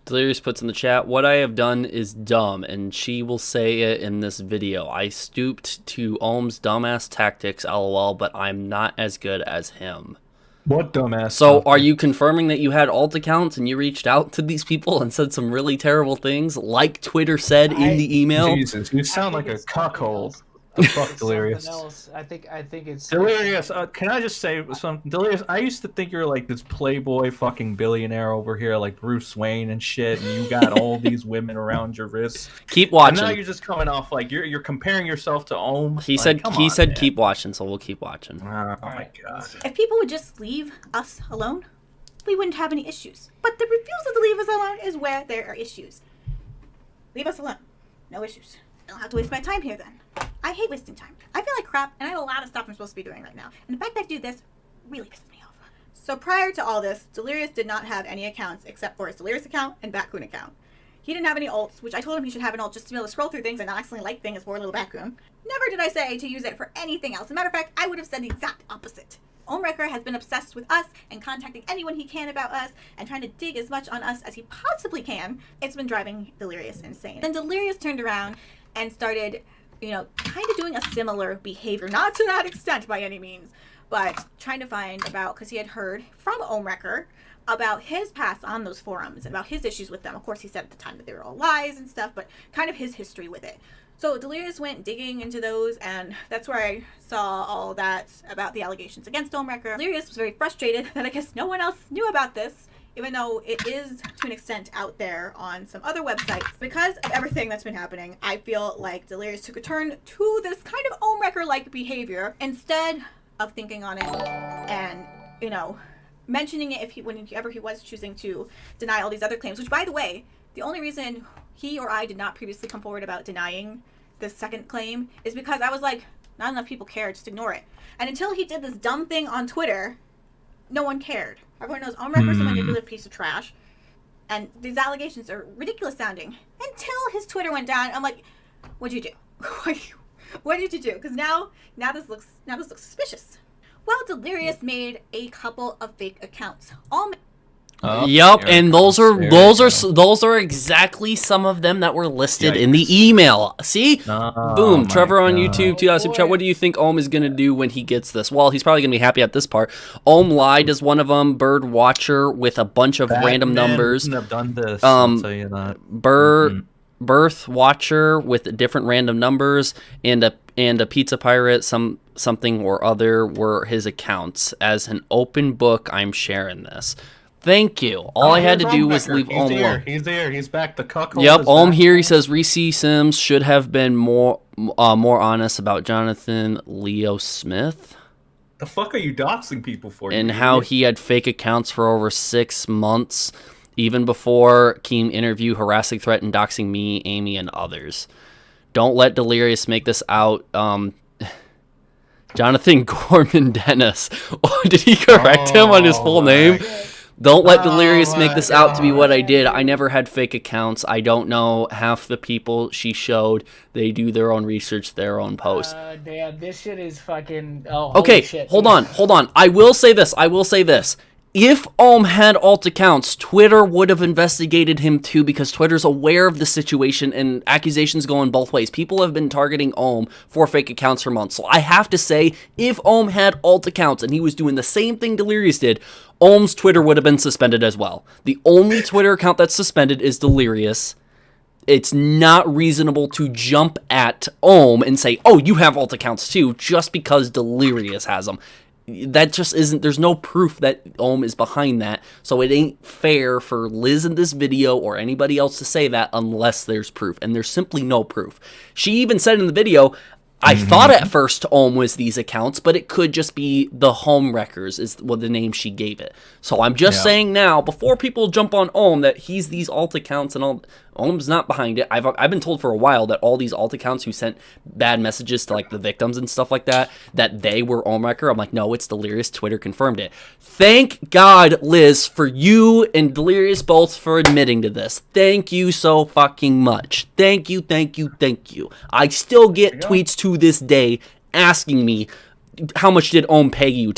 Delirious puts in the chat, "What I have done is dumb, and she will say it in this video. I stooped to Ohm's dumbass tactics, lol, but I'm not as good as him." What dumbass? So are you confirming that you had alt accounts and you reached out to these people and said some really terrible things, like Twitter said in the email? Jesus, you sound like a cuckold. Fuck Delirious. Something else. I think it's Delirious, can I just say something? Delirious, I used to think you're like this playboy fucking billionaire over here, like Bruce Wayne and shit, and you got all these women around your wrists. Keep watching. And now you're just coming off like you're comparing yourself to Ohm. He Like, said come he on, said man. keep watching, so we'll keep watching. Oh my god. If people would just leave us alone, we wouldn't have any issues. But the refusal to leave us alone is where there are issues. Leave us alone. No issues. I don't have to waste my time here then. I hate wasting time. I feel like crap, and I have a lot of stuff I'm supposed to be doing right now. And the fact that I do this really pisses me off. So prior to all this, Delirious did not have any accounts except for his Delirious account and Batcoon account. He didn't have any alts, which I told him he should have an alt just to be able to scroll through things and not accidentally like things for a little Batcoon. Never did I say to use it for anything else. As a matter of fact, I would have said the exact opposite. Ohmwrecker has been obsessed with us and contacting anyone he can about us and trying to dig as much on us as he possibly can. It's been driving Delirious insane. Then Delirious turned around and started, kind of doing a similar behavior. Not to that extent by any means, but trying to find about, because he had heard from Ohmwrecker about his past on those forums, about his issues with them. Of course, he said at the time that they were all lies and stuff, but kind of his history with it. So Delirious went digging into those, and that's where I saw all that about the allegations against Ohmwrecker. Delirious was very frustrated that I guess no one else knew about this, even though it is to an extent out there on some other websites. Because of everything that's been happening, I feel like Delirious took a turn to this kind of Ohmwrecker-like behavior instead of thinking on it and, mentioning it whenever he was choosing to deny all these other claims. Which, by the way, the only reason he or I did not previously come forward about denying this second claim is because I was like, not enough people care, just ignore it. And until he did this dumb thing on Twitter, no one cared. Everyone knows Ohmwrecker's a manipulative piece of trash, and these allegations are ridiculous sounding. Until his Twitter went down, I'm like, what'd you do? What did you do? Because now this looks suspicious. Well, Delirious made a couple of fake accounts. Yep, and those are exactly some of them that were listed in the email. See? Boom. Trevor on YouTube, $2 chat. What do you think Ohm is going to do when he gets this? Well, he's probably going to be happy at this part. Ohm lied as one of them. Bird Watcher with a bunch of random numbers. Have done this. I'll tell you that. Birth Watcher with different random numbers, and a Pizza Pirate, something or other were his accounts. As an open book, I'm sharing this. Thank you. All I had to do was leave Ohm alone. He's there. He's back. The cuckold. Yep, Ohm here. He says Reese Sims should have been more honest about Jonathan Leo Smith. The fuck are you doxing people for? And how he had fake accounts for over 6 months, even before Keem interview, harassing, threatened, doxing me, Amy, and others. Don't let Delirious make this out. Jonathan Gorman Dennis. Did he correct him on his full name? Don't let Delirious make this out to be what I did. I never had fake accounts. I don't know half the people she showed. They do their own research, their own post. Damn, this shit is fucking... Oh, okay, holy shit. hold on. I will say this. If Ohm had alt accounts, Twitter would have investigated him too, because Twitter's aware of the situation and accusations going both ways. People have been targeting Ohm for fake accounts for months. So I have to say, if Ohm had alt accounts and he was doing the same thing Delirious did, Ohm's Twitter would have been suspended as well. The only Twitter account that's suspended is Delirious. It's not reasonable to jump at Ohm and say, oh, you have alt accounts too, just because Delirious has them. That just isn't, there's no proof that Ohm is behind that, so it ain't fair for Liz in this video or anybody else to say that unless there's proof, and there's simply no proof. She even said in the video, I thought at first Ohm was these accounts, but it could just be the Ohmwreckers is what the name she gave it. So I'm just saying now, before people jump on Ohm, that he's these alt accounts and all. Ohm's not behind it. I've been told for a while that all these alt accounts who sent bad messages to like the victims and stuff like that they were Ohmwrecker. I'm like, no, it's Delirious. Twitter confirmed it. Thank God, Liz, for you and Delirious both for admitting to this. Thank you so fucking much. Thank you. I still get tweets to this day asking me, how much did Ohm pay you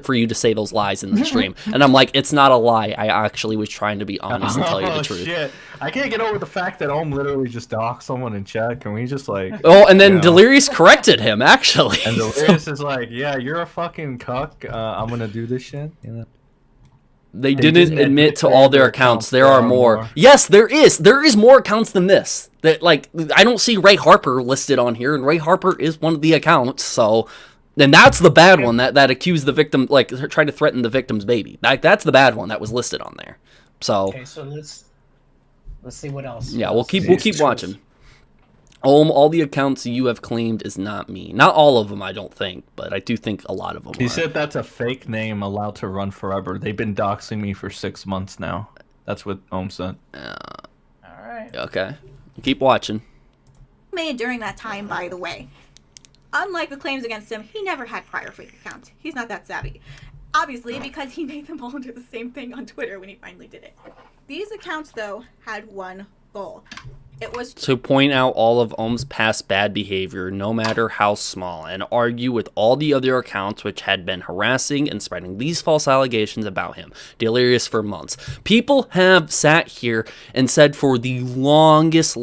for you to say those lies in the stream? And I'm like, it's not a lie. I actually was trying to be honest and tell you the truth. Shit. I can't get over the fact that Ohm literally just doxed someone in chat. Can we just like... Oh, and then Delirious corrected him, actually. And Delirious is like, yeah, you're a fucking cuck. I'm gonna do this shit. You know? They didn't admit to all their accounts. There are more. Yes, there is. There is more accounts than this. That like I don't see Ray Harper listed on here, and Ray Harper is one of the accounts. So, and that's the bad one that accused the victim, like tried to threaten the victim's baby. That's the bad one that was listed on there. So. Okay, so let's see what else. Yeah, we'll keep watching. All the accounts you have claimed is not me. Not all of them, I don't think, but I do think a lot of them He are. said that's a fake name allowed to run forever. They've been doxing me for 6 months now. That's what Ohm said. All right. Okay. Keep watching. Made during that time, by the way. Unlike the claims against him, he never had prior fake accounts. He's not that savvy. Obviously, because he made them all under the same thing on Twitter when he finally did it. These accounts, though, had one goal. It was to point out all of Ohm's past bad behavior, no matter how small, and argue with all the other accounts which had been harassing and spreading these false allegations about him, Delirious, for months. People have sat here and said for the longest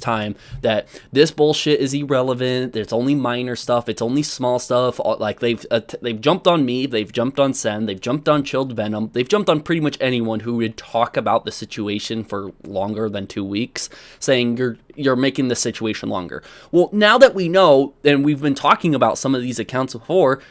time that this bullshit is irrelevant. It's only minor stuff. It's only small stuff. Like they've jumped on me. They've jumped on Sen. They've jumped on Chilled Venom. They've jumped on pretty much anyone who would talk about the situation for longer than 2 weeks. Saying you're making the situation longer. Well, now that we know, and we've been talking about some of these accounts before,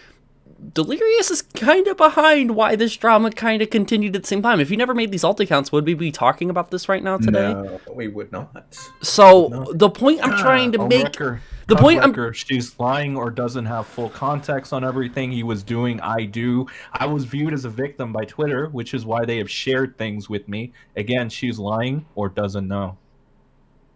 Delirious is kind of behind why this drama kind of continued at the same time. If you never made these alt accounts, would we be talking about this right now today? No, we would not. So the point I'm trying to make, the point she's lying or doesn't have full context on everything he was doing. I was viewed as a victim by Twitter, which is why they have shared things with me. Again, she's lying or doesn't know.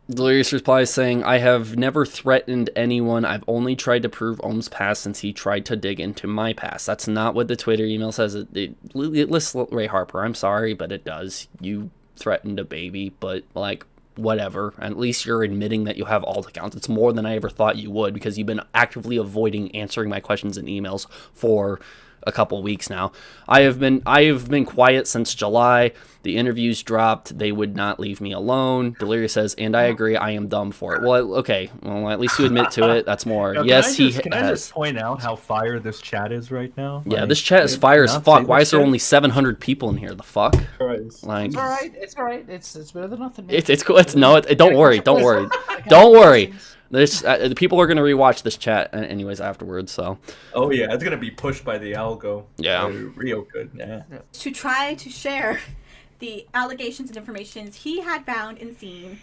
Delirious replies saying, I have never threatened anyone. I've only tried to prove Ohm's past since he tried to dig into my past. That's not what the Twitter email says. It lists Ray Harper. I'm sorry, but it does. You threatened a baby, but like, whatever. At least you're admitting that you have alt accounts. It's more than I ever thought you would, because you've been actively avoiding answering my questions and emails for a couple weeks now. I have been quiet since July. The interviews dropped. They would not leave me alone. Delirious says, and I agree, I am dumb for it. Well, okay. Well, at least you admit to it. That's more. Now, yes, can I just point out how fire this chat is right now? Yeah, like, this chat is fire as fuck. Why is there only 700 people in here? The fuck? Christ. Like, It's all right. It's all right. It's better than nothing. Man. it's cool. Don't worry. Don't worry. Don't worry. This the people are gonna rewatch this chat anyways afterwards. So. Oh yeah, it's gonna be pushed by the algo. Yeah. Real good. Yeah. to try to share the allegations and information he had found and seen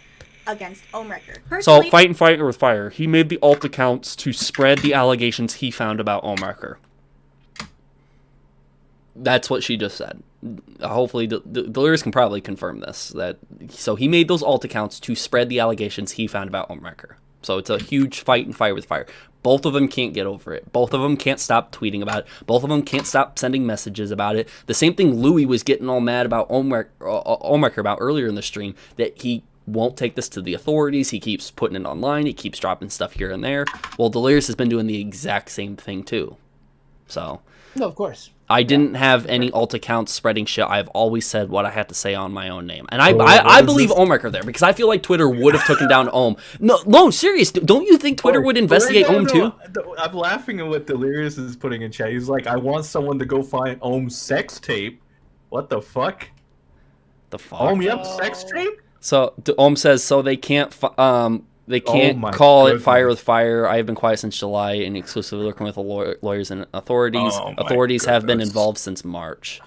against Ohmwrecker. So fighting fire with fire. He made the alt accounts to spread the allegations he found about Ohmwrecker. That's what she just said. Hopefully, Delirious can probably confirm this. So he made those alt accounts to spread the allegations he found about Ohmwrecker. So it's a huge fight and fire with fire. Both of them can't get over it. Both of them can't stop tweeting about it. Both of them can't stop sending messages about it. The same thing Louis was getting all mad about Ohmwrecker about earlier in the stream, that he won't take this to the authorities. He keeps putting it online. He keeps dropping stuff here and there. Well, Delirious has been doing the exact same thing too. So. No, of course. I didn't have any alt accounts spreading shit. I've always said what I had to say on my own name. And I believe Ohmwrecker there, because I feel like Twitter would have taken down Ohm. No, serious. Don't you think Twitter would investigate Ohm too? I'm laughing at what Delirious is putting in chat. He's like, I want someone to go find Ohm's sex tape. What the fuck? The fuck? Ohm, you have sex tape? So Ohm says, so they can't Oh call it fire with fire. I have been quiet since July and exclusively working with lawyers and authorities. Authorities have been involved since March.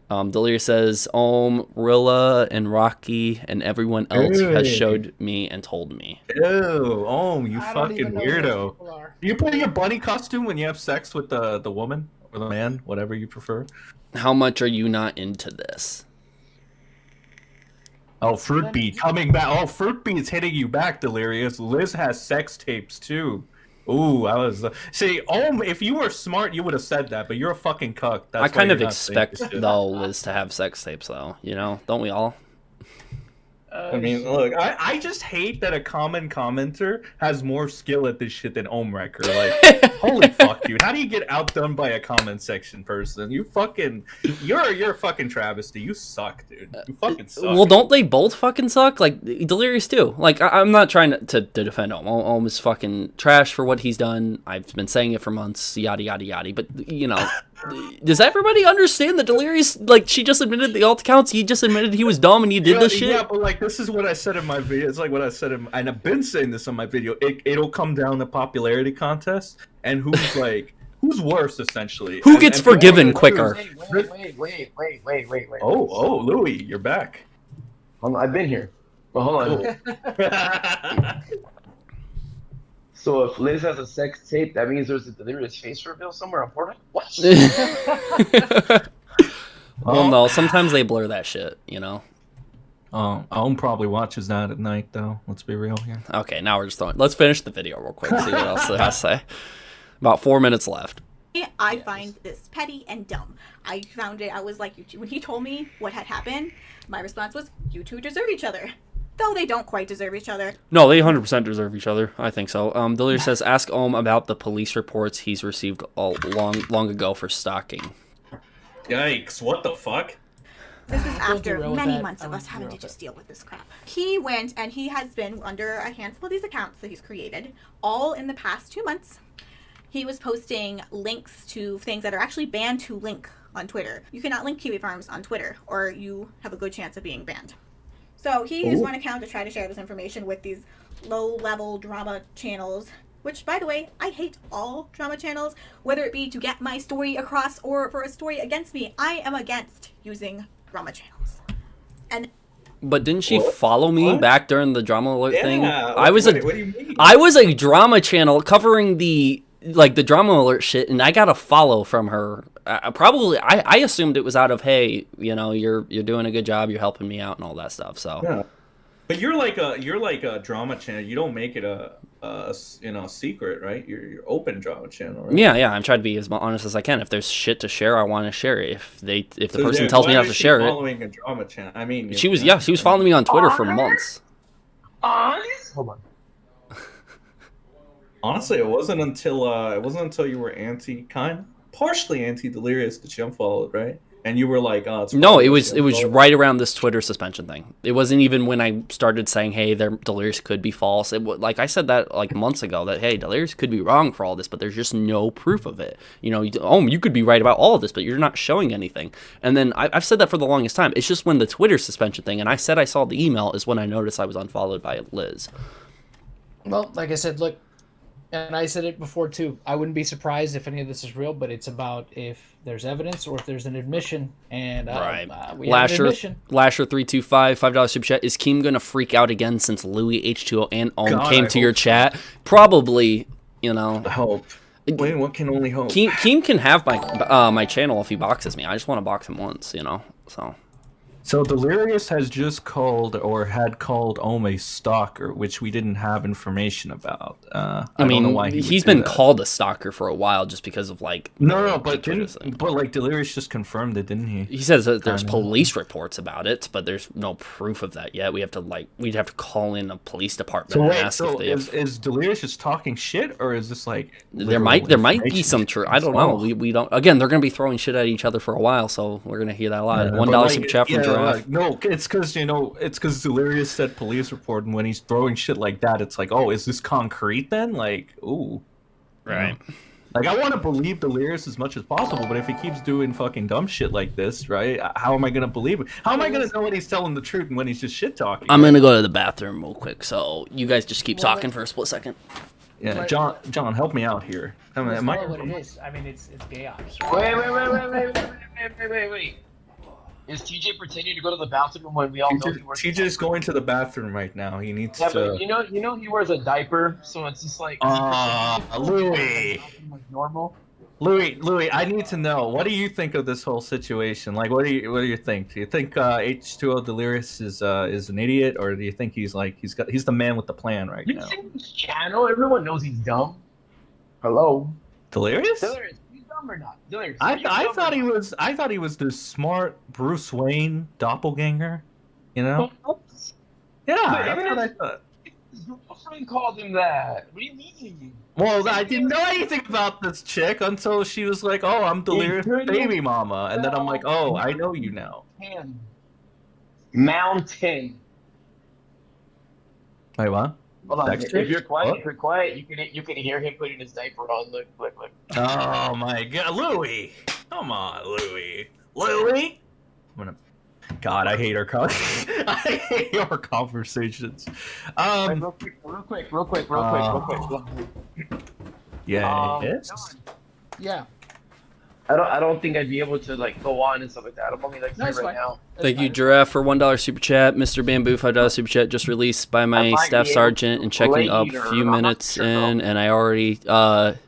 Delirious says, Rilla and Rocky and everyone else has showed me and told me. Ew, you fucking weirdo. Do you put in a bunny costume when you have sex with the woman or the man, whatever you prefer? How much are you not into this? Oh, Fruitbeat coming back. Oh, Fruitbeat's hitting you back, Delirious. Liz has sex tapes too. Ooh, I was see. If you were smart, you would have said that. But you're a fucking cuck. That's I kind of expect though Liz to have sex tapes, though. You know, don't we all? I mean, look, I just hate that a common commenter has more skill at this shit than Ohmwrecker. Like, Holy fuck, dude! How do you get outdone by a comment section person? You're a fucking travesty. You suck, dude. You fucking suck. Well, don't they both fucking suck? Like Delirious too. Like I'm not trying to defend Ohm. Ohm is fucking trash for what he's done. I've been saying it for months. Yada yada yada. But you know, does everybody understand that Delirious? Like she just admitted the alt accounts. He just admitted he was dumb and he did this shit. Yeah, but like this is what I said in my video. It's like what I said and I've been saying this on my video. It'll come down to popularity contest and who's worse essentially. Who gets forgiven quicker? Wait. Oh, Louis, you're back. I've been here. But hold on. So if Liz has a sex tape, that means there's a Delirious face reveal somewhere on Fortnite? What? Well, no. Sometimes they blur that shit, you know? Ohm probably watches that at night, though. Let's be real here. Okay, now we're just throwing... Let's finish the video real quick, see what else it has to say. About 4 minutes left. I find this petty and dumb. I found it, I was like, when he told me what had happened, my response was, you two deserve each other. Though they don't quite deserve each other. No, they 100% deserve each other. I think so. Delirious says, ask Ohm about the police reports he's received long ago for stalking. Yikes, what the fuck? This is after many months of us having to just deal with this crap. He went and he has been under a handful of these accounts that he's created, all in the past 2 months. He was posting links to things that are actually banned to link on Twitter. You cannot link Kiwi Farms on Twitter or you have a good chance of being banned. So he used one account to try to share this information with these low-level drama channels, which, by the way, I hate all drama channels, whether it be to get my story across or for a story against me. I am against using drama channels. And but didn't she follow me back during the drama alert thing? What do you mean? I was a drama channel covering the drama alert shit, and I got a follow from her. I assumed it was out of, hey, you know, you're doing a good job, you're helping me out and all that stuff. So yeah. But you're like a drama channel. You don't make it a secret, right? You're open drama channel, right? Yeah. I'm trying to be as honest as I can. If there's shit to share, I want to share it. If the person tells me not to share it, following a drama channel. I mean, she was following me on Twitter for months. Hold on. Honestly, it wasn't until you were partially anti-Delirious that you unfollowed, right? And you were like, oh, it's no, it was right around this Twitter suspension thing. It wasn't even when I started saying, hey, Delirious could be false. Like I said that like months ago that, hey, Delirious could be wrong for all this, but there's just no proof of it. You know, you could be right about all of this, but you're not showing anything. And then I've said that for the longest time. It's just when the Twitter suspension thing, and I said I saw the email, is when I noticed I was unfollowed by Liz. Well, like I said, look, and I said it before too, I wouldn't be surprised if any of this is real, but it's about if there's evidence or if there's an admission. And we have an admission. Lasher325, $5 super chat. Is Keem going to freak out again since Louis, H2O, and Ohm came to your chat? Probably, you know. I hope. Wait, what can only hope? Keem can have my channel if he boxes me. I just want to box him once, you know. So Delirious has just called had called Ohm a stalker, which we didn't have information about. I don't know why he's been called a stalker for a while just because of like but like Delirious just confirmed it, didn't he? He says that there's police reports about it, but there's no proof of that yet. We'd have to call in a police department and ask if they is Delirious just talking shit, or is this like there might be some truth. I don't know. We don't. Again, they're gonna be throwing shit at each other for a while, so we're gonna hear that a lot. $1 super chat from Giraffe. No, it's because Delirious said police report, and when he's throwing shit like that, it's like, oh, is this concrete then? Like, ooh, right. Like, I want to believe Delirious as much as possible, but if he keeps doing fucking dumb shit like this, right? How am I gonna believe it? How am I gonna know when he's telling the truth and when he's just shit talking? I'm gonna go to the bathroom real quick, so you guys just keep talking for a split second. Yeah, John, help me out here. What it is? I mean, it's gay ops. Wait. Is TJ pretending to go to the bathroom when we all know he wears TJ's going to the bathroom right now. He needs to. But you know he wears a diaper, so it's just like. Louis. Like normal. Louis, I need to know. What do you think of this whole situation? Like, what do you think? Do you think H2O Delirious is an idiot, or do you think he's the man with the plan right now? You see this channel? Everyone knows he's dumb. Hello. Delirious? He's dumb or not? Delirious. I thought he was the smart Bruce Wayne doppelganger. You know? Yeah, that's what I thought. His girlfriend called him that. What do you mean? Well, I didn't know anything about this chick until she was like, "Oh, I'm Delirious baby mama," and then I'm like, "Oh, I know you now." Mountain. Wait, what? Hold on. Dexter? If you're quiet, What? if you're quiet, you can hear him putting his diaper on. Look. Oh my God, Louie! Come on, Louie! God, I hate our I hate our conversations. Real quick. Yes. Yeah. I don't think I'd be able to like go on and stuff like that. I'm only like That's free right fine. now. Thank you, Giraffe, for $1 super chat. Mr. Bamboo, $5 super chat just released by I my might staff be able sergeant to and checking up later. a few I'm not minutes sure, in, and I already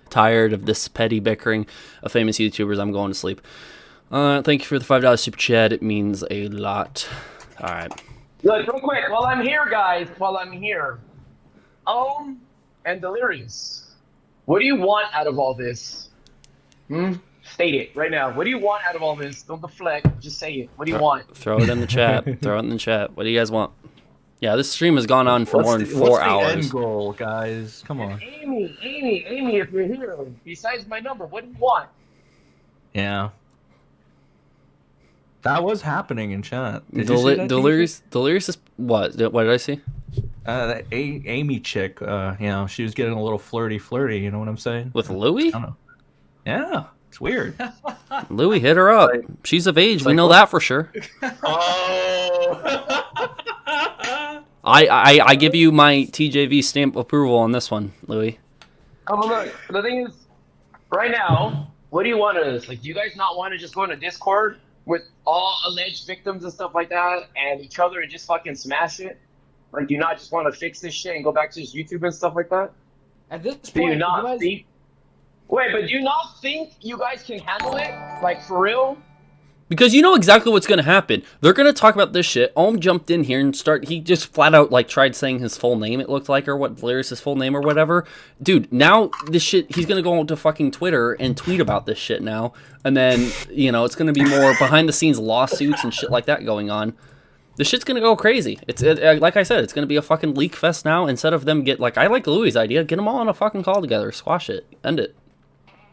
tired of this petty bickering of famous YouTubers. I'm going to sleep. Thank you for the $5 super chat. It means a lot. All right. Look, real quick, while I'm here, guys, and Delirious, what do you want out of all this? State it right now. What do you want out of all this? Don't deflect. Just say it. What do you want? Throw it in the chat. Throw it in the chat. What do you guys want? Yeah, this stream has gone on for more than 4 hours. What's the end goal, guys? Come on. Amy, if you're here, besides my number, what do you want? Yeah. That was happening in chat. Did you see that, Delirious is what? What did I see? That Amy chick, she was getting a little flirty, you know what I'm saying? With Louie? I don't know. Yeah, it's weird. Louie hit her up. She's of age. We know that for sure. Oh. I give you my TJV stamp approval on this one, Louie. Look, the thing is, right now, what do you want out of this? Like, do you guys not want to just go into Discord with all alleged victims and stuff like that and each other and just fucking smash it? Like, do you not just want to fix this shit and go back to just YouTube and stuff like that? At this Do point, you not think... Wait, but do you not think you guys can handle it? Like, for real? Because you know exactly what's going to happen. They're going to talk about this shit. Ohm jumped in here and he just flat out like tried saying his full name, it looked like, or what, Delirious' full name or whatever. Dude, now this shit, he's going to go to fucking Twitter and tweet about this shit now. And then, you know, it's going to be more behind the scenes lawsuits and shit like that going on. This shit's going to go crazy. Like I said, it's going to be a fucking leak fest now. Instead of them I like Louie's idea. Get them all on a fucking call together. Squash it. End it.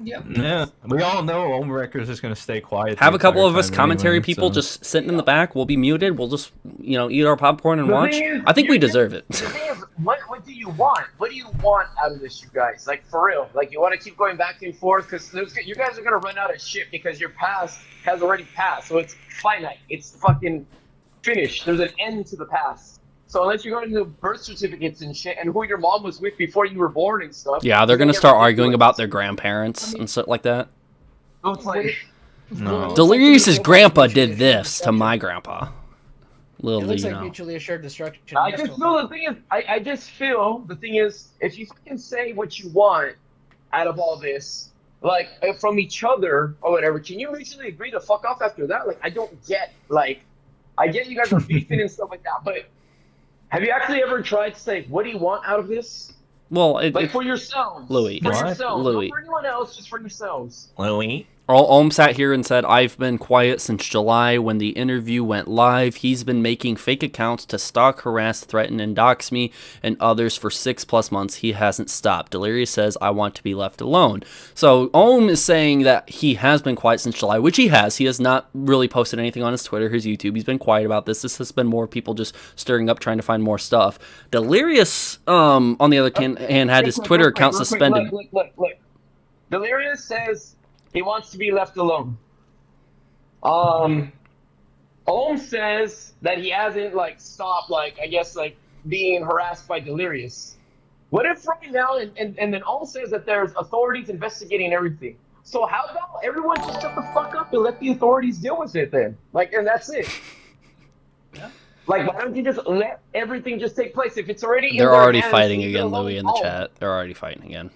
Yeah, we all know Ohmwrecker is just going to stay quiet. Have a couple of us commentary people just sitting in the back. We'll be muted. We'll just, you know, eat our popcorn and watch. I think we deserve it. The thing is, what do you want? What do you want out of this, you guys? Like, for real? Like, you want to keep going back and forth? Because you guys are going to run out of shit because your past has already passed. So it's finite. It's fucking finished. There's an end to the past. So unless you're going to birth certificates and shit and who your mom was with before you were born and stuff. Yeah, they're going to start arguing about their grandparents and stuff like that. So it's like... No. Delirious's grandpa did this to my grandpa. It looks like know. mutually assured destruction. I just feel the thing is, I just feel the thing is, if you fucking say what you want out of all this, like from each other or whatever, can you mutually agree to fuck off after that? Like, I don't get, like, I get you guys are beefing and stuff like that, but have you actually ever tried to say, what do you want out of this? Well, for yourselves. Louie. For yourselves. Louie. Not for anyone else, just for yourselves. Louie. Ohm sat here and said, I've been quiet since July when the interview went live. He's been making fake accounts to stalk, harass, threaten, and dox me and others for 6+ months. He hasn't stopped. Delirious says, I want to be left alone. So Ohm is saying that he has been quiet since July, which he has. He has not really posted anything on his Twitter, his YouTube. He's been quiet about this. This has been more people just stirring up, trying to find more stuff. Delirious, on the other hand, had his Twitter account suspended. Look. Delirious says he wants to be left alone. Ohm says that he hasn't, like, stopped, like, I guess, like, being harassed by Delirious. What if right now, and then Ohm says that there's authorities investigating everything. So how about everyone just shut the fuck up and let the authorities deal with it then? Like, and that's it. Yeah. Like, why don't you just let everything just take place? If it's already They're already fighting again, Louie, in the chat. They're already fighting again.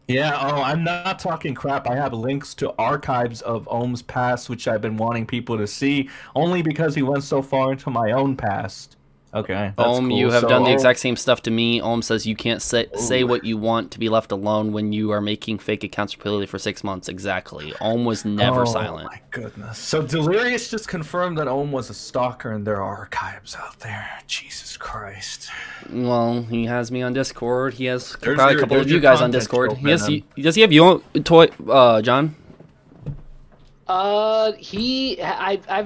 Yeah, I'm not talking crap. I have links to archives of Ohm's past, which I've been wanting people to see, only because he went so far into my own past. Okay. That's Ohm, cool. you have So done the Ohm- exact same stuff to me. Ohm says you can't say what you want to be left alone when you are making fake accounts repeatedly for 6 months. Exactly. Ohm was never silent. Oh my goodness. So Delirious just confirmed that Ohm was a stalker and there are archives out there. Jesus Christ. Well, he has me on Discord. He has There's probably your- a couple there's of you your guys on content Discord. scope, Yes, man. does he have you on toy, John? I've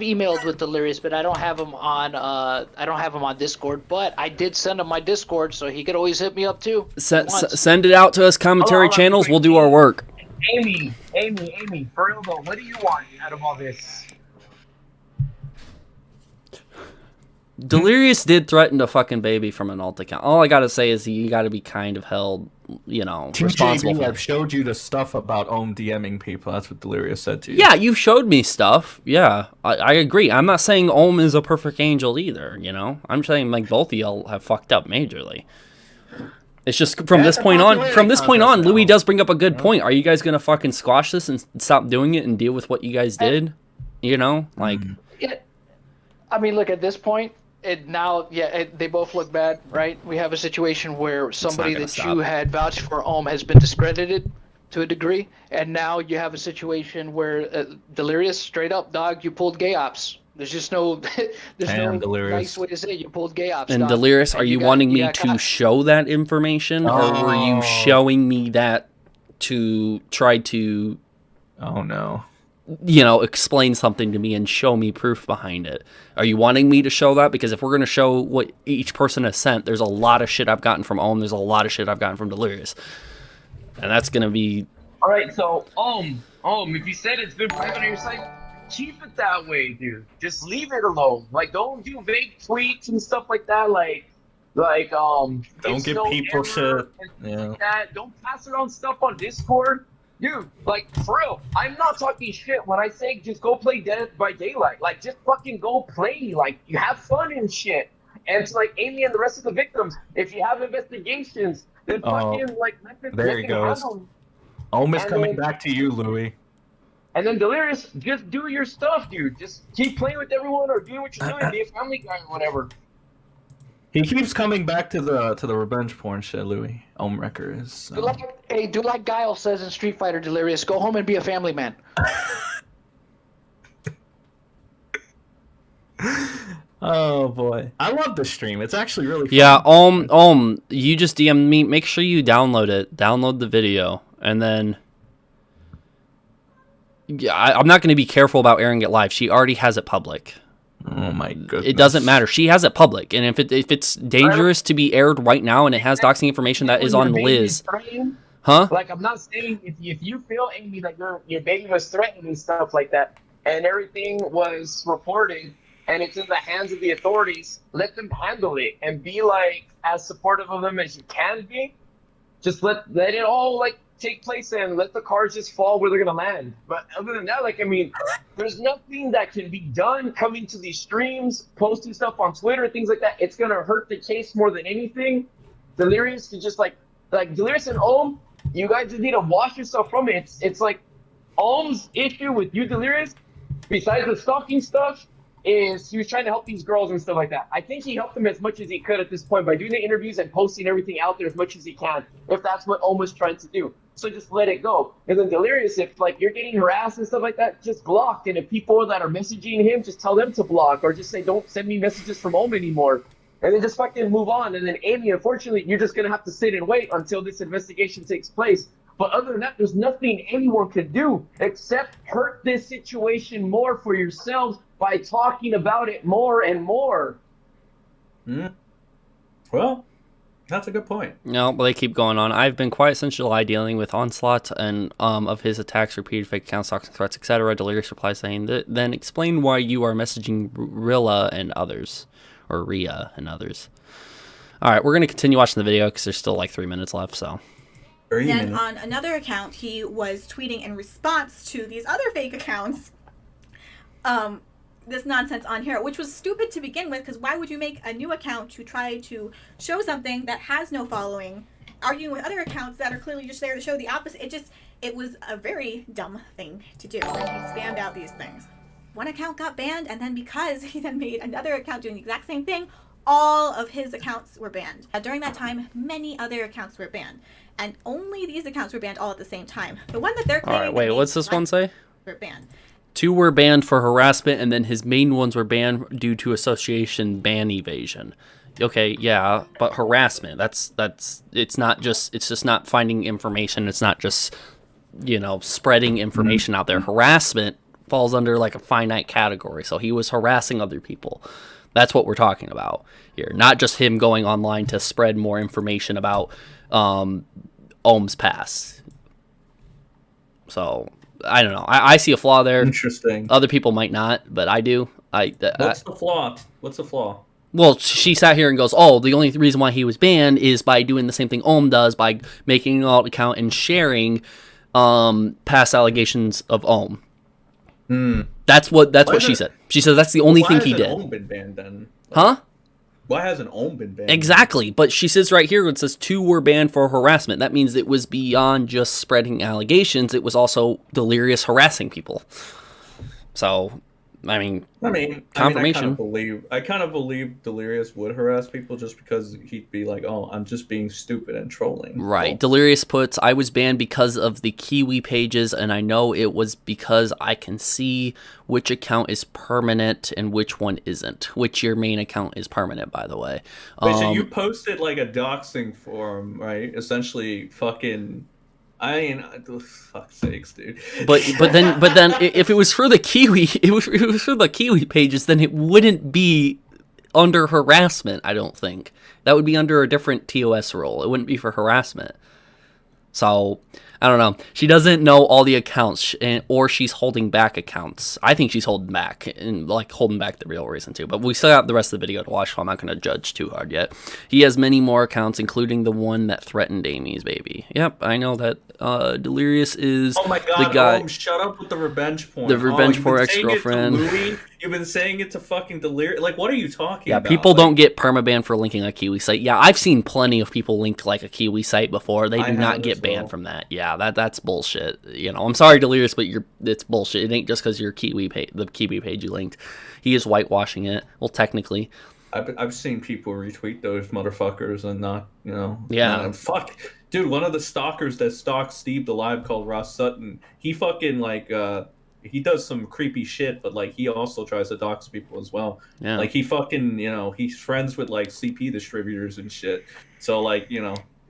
emailed with Delirious, but I don't have him on Discord. But I did send him my Discord, so he could always hit me up too. Send it out to us commentary Hold on, channels. wait, We'll do our work. Amy, for real though, what do you want out of all this? Delirious did threaten to fucking baby from an alt account. All I gotta say is you gotta be kind of held, responsible TJV, for I've that. showed you the stuff about Ohm DMing people. That's what Delirious said to you. Yeah, you showed me stuff. Yeah, I agree. I'm not saying Ohm is a perfect angel either, I'm saying like both of y'all have fucked up majorly. It's just from this point on, Louis does bring up a good point. Are you guys gonna fucking squash this and stop doing it and deal with what you guys did? Yeah, I mean, look, at this point, they both look bad, right? We have a situation where somebody gonna that stop. you had vouched for Ohm has been discredited to a degree, and now you have a situation where Delirious, straight up, dog, you pulled gay ops. There's just no, Damn, Delirious. nice way to say it. You pulled gay ops. And dog. Delirious, are And you got- wanting me got to caught. show that information, or were you Oh. showing me that to try to, Oh no. explain something to me and show me proof behind it? Are you wanting me to show that? Because if we're going to show what each person has sent, there's a lot of shit I've gotten from Ohm. There's a lot of shit I've gotten from Delirious. And that's going to be... All right, so if you said it's been private on your site, keep it that way, dude. Just leave it alone. Like, don't do vague tweets and stuff like that. Don't give people shit. Yeah. Like that. Don't pass around stuff on Discord. Dude, like, for real, I'm not talking shit when I say just go play Dead by Daylight. Like, just fucking go play. Like, you have fun and shit. And it's like Amy and the rest of the victims, if you have investigations, then fucking, there he goes. Ohm is coming back to you, Louis. And then Delirious, just do your stuff, dude. Just keep playing with everyone or doing what you're doing. Be a family guy or whatever. He keeps coming back to the revenge porn shit, Louis. Ohmwrecker is. Do like Guile says in Street Fighter, Delirious. Go home and be a family man. Oh boy, I love this stream. It's actually really fun. Yeah, Ohm, you just DM'd me. Make sure you download it. Download the video. And then... Yeah, I'm not going to be careful about airing it live. She already has it public. Oh my goodness. It doesn't matter. She has it public. And if it's dangerous to be aired right now and it has doxing information, that is on Liz. Huh? Like, I'm not saying if you feel, Amy, that your baby was threatened and stuff like that, and everything was reported, and it's in the hands of the authorities, let them handle it and be like as supportive of them as you can be. Just let it all take place and let the cards just fall where they're gonna land. But other than that, there's nothing that can be done coming to these streams, posting stuff on Twitter, things like that. It's gonna hurt the case more than anything. Delirious to just like Delirious and Ohm, you guys just need to wash yourself from it. It's like Ohm's issue with you, Delirious, besides the stalking stuff, is he was trying to help these girls and stuff like that. I think he helped them as much as he could at this point by doing the interviews and posting everything out there as much as he can, if that's what Ohm was trying to do. So just let it go. And then Delirious, if you're getting harassed and stuff like that, just block. And if people that are messaging him, just tell them to block, or just say, don't send me messages from Ohm anymore. And then just fucking move on. And then Amy, unfortunately, you're just gonna have to sit and wait until this investigation takes place. But other than that, there's nothing anyone can do except hurt this situation more for yourselves by talking about it more and more. Well, that's a good point. No, but they keep going on. I've been quite since July dealing with onslaught and of his attacks, repeated fake accounts, toxic threats, etc. Delirious replies saying that, then explain why you are messaging Rilla and others, or Rhea and others. All right, we're going to continue watching the video because there's still like 3 minutes left, so. Then on another account, he was tweeting in response to these other fake accounts, this nonsense on here, which was stupid to begin with, because why would you make a new account to try to show something that has no following, arguing with other accounts that are clearly just there to show the opposite? It was a very dumb thing to do, and he spammed out these things. One account got banned, and then because he then made another account doing the exact same thing, all of his accounts were banned. During that time, many other accounts were banned. And only these accounts were banned all at the same time. The one that they're claiming... Alright, wait, what's this one say? Were banned. 2 were banned for harassment, and then his main ones were banned due to association ban evasion. Okay, yeah, but harassment, that's it's just not finding information, it's not just, spreading information out there. Harassment falls under like a finite category, so he was harassing other people. That's what we're talking about here, not just him going online to spread more information about Ohm's past. So, I don't know. I see a flaw there. Interesting. Other people might not, but I do. What's the flaw? What's the flaw? Well, she sat here and goes, oh, the only reason why he was banned is by doing the same thing Ohm does, by making an alt account and sharing past allegations of Ohm. That's what she said. She said that's the only thing he did. Why hasn't Ohm been banned then? Huh? Why hasn't Ohm been banned? Exactly, but she says right here, it says 2 were banned for harassment. That means it was beyond just spreading allegations. It was also Delirious harassing people. So, I mean, confirmation. I kind of believe Delirious would harass people just because he'd be like, "Oh, I'm just being stupid and trolling." Right. Delirious puts, "I was banned because of the Kiwi pages, and I know it was because I can see which account is permanent and which one isn't. Which your main account is permanent, by the way." Wait, so you posted like a doxing forum, right? Essentially, fucking. I mean, fuck's sakes, dude. But then if it was for the Kiwi, if it was for the Kiwi pages, then it wouldn't be under harassment. I don't think that would be under a different TOS role. It wouldn't be for harassment. So I don't know. She doesn't know all the accounts, or she's holding back accounts. I think she's holding back, and like holding back the real reason too. But we still have the rest of the video to watch, so I'm not going to judge too hard yet. He has many more accounts, including the one that threatened Amy's baby. Yep, I know that. Delirious is oh my God, the guy. Shut up with the revenge porn. The revenge porn ex-girlfriend. You've been saying it to fucking Delirious. Like, what are you talking about? Yeah, people don't get permabanned for linking a Kiwi site. Yeah, I've seen plenty of people link like a Kiwi site before. They do not get banned from that. Yeah, that's bullshit. I'm sorry, Delirious, but it's bullshit. It ain't just because your the Kiwi page you linked. He is whitewashing it. Well, technically. I've seen people retweet those motherfuckers and not, Yeah. Fuck. Dude, one of the stalkers that stalks Steve the Live called Ross Sutton, he fucking, he does some creepy shit, but, he also tries to dox people as well. Yeah. He fucking, he's friends with, CP distributors and shit. So,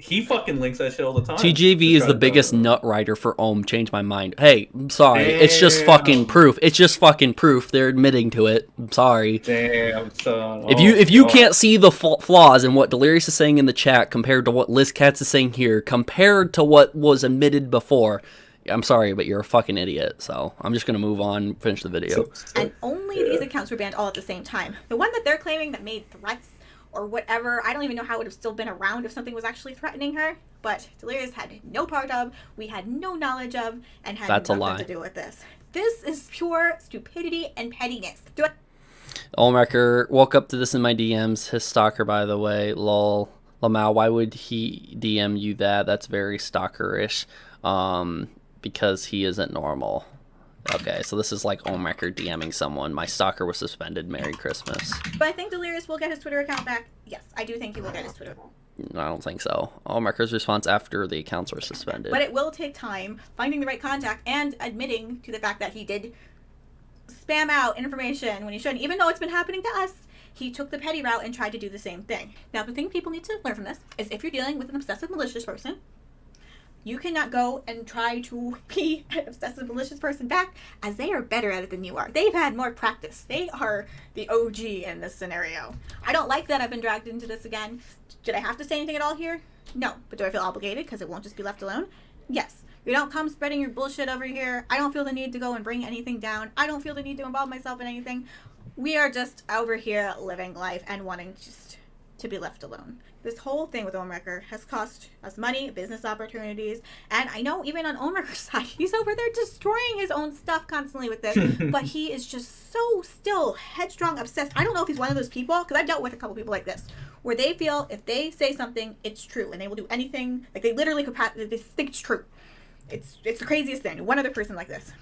he fucking links that shit all the time. TJV is the biggest nut rider for Ohm. Change my mind. Hey, I'm sorry. Damn. It's just fucking proof. It's just fucking proof. They're admitting to it. I'm sorry. Damn, son. If you can't see the flaws in what Delirious is saying in the chat compared to what Liz Katz is saying here, compared to what was admitted before, I'm sorry, but you're a fucking idiot. So I'm just going to move on, finish the video. And only these accounts were banned all at the same time. The one that they're claiming that made threats or whatever, I don't even know how it would have still been around if something was actually threatening her, but Delirious had no part of, we had no knowledge of, and had nothing to do with this. This is pure stupidity and pettiness. Ohmwrecker woke up to this in my DMs. His stalker, by the way. Lol. Lamau, why would he DM you that? That's very stalkerish. Because he isn't normal. Okay, so this is like Ohmwrecker DMing someone. My stalker was suspended. Merry Christmas. But I think Delirious will get his Twitter account back. Yes, I do think he will get his Twitter. I don't think so. Ohmwrecker's response after the accounts were suspended. But it will take time finding the right contact and admitting to the fact that he did spam out information when he shouldn't. Even though it's been happening to us, he took the petty route and tried to do the same thing. Now, the thing people need to learn from this is if you're dealing with an obsessive malicious person, you cannot go and try to be an obsessive malicious person back, as they are better at it than you are. They've had more practice. They are the OG in this scenario. I don't like that I've been dragged into this again. Did I have to say anything at all here? No. But do I feel obligated because it won't just be left alone? Yes. You don't come spreading your bullshit over here. I don't feel the need to go and bring anything down. I don't feel the need to involve myself in anything. We are just over here living life and wanting just to be left alone. This whole thing with Ohmwrecker has cost us money, business opportunities, and I know even on Ohmwrecker's side, he's over there destroying his own stuff constantly with this, but he is just so still headstrong, obsessed. I don't know if he's one of those people, because I've dealt with a couple people like this, where they feel if they say something, it's true, and they will do anything, they literally could they think it's true. It's the craziest thing. One other person like this.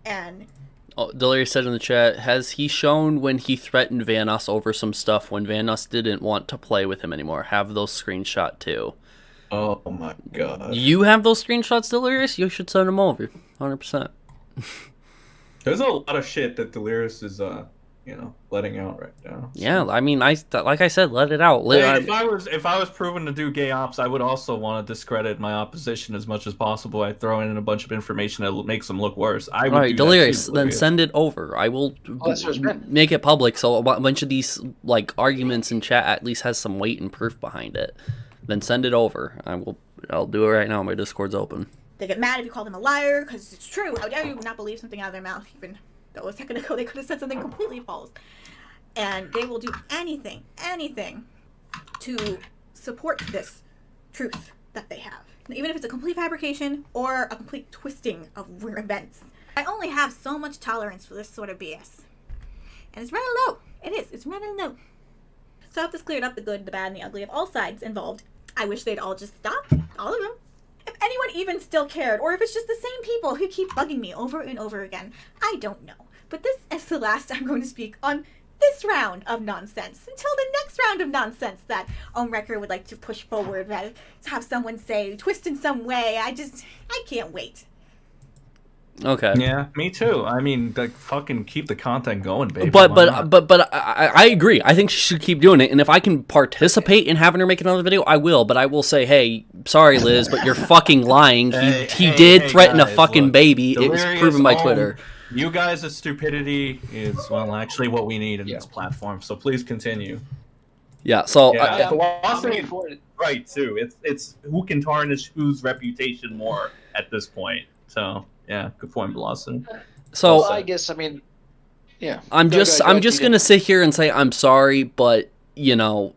And Oh, Delirious said in the chat, has he shown when he threatened Vanos over some stuff when Vanos didn't want to play with him anymore? Have those screenshot too. Oh my god. You have those screenshots, Delirious? You should send them over. 100%. There's a lot of shit that Delirious is, letting out right now. So. Yeah, I mean, like I said, let it out. If I was proven to do gay ops, I would also want to discredit my opposition as much as possible. I throw in a bunch of information that makes them look worse. I would. All right, Delirious, then send it over. I will make it public so a bunch of these arguments in chat at least has some weight and proof behind it. Then send it over. I'll do it right now. My Discord's open. They get mad if you call them a liar because it's true. How dare you not believe something out of their mouth? Even though a second ago they could have said something completely false. And they will do anything to support this truth that they have. Even if it's a complete fabrication or a complete twisting of events. I only have so much tolerance for this sort of BS. And it's running low. It is. It's running low. So I hope this cleared up the good, the bad, and the ugly of all sides involved. I wish they'd all just stop. All of them. If anyone even still cared, or if it's just the same people who keep bugging me over and over again, I don't know. But this is the last I'm going to speak on this round of nonsense. Until the next round of nonsense that Ohmwrecker would like to push forward, to have someone say, twist in some way. I can't wait. Okay. Yeah, me too. I mean, fucking keep the content going, baby. But I agree. I think she should keep doing it. And if I can participate in having her make another video, I will. But I will say, hey, sorry, Liz, but you're fucking lying. He did threaten a fucking baby. It was proven by Twitter. You guys' stupidity is actually what we need in this platform. So please continue. Yeah. So right too. It's who can tarnish whose reputation more at this point. So. Yeah, good point, Blossom. So I guess yeah. I'm just gonna sit here and say I'm sorry, but Delirious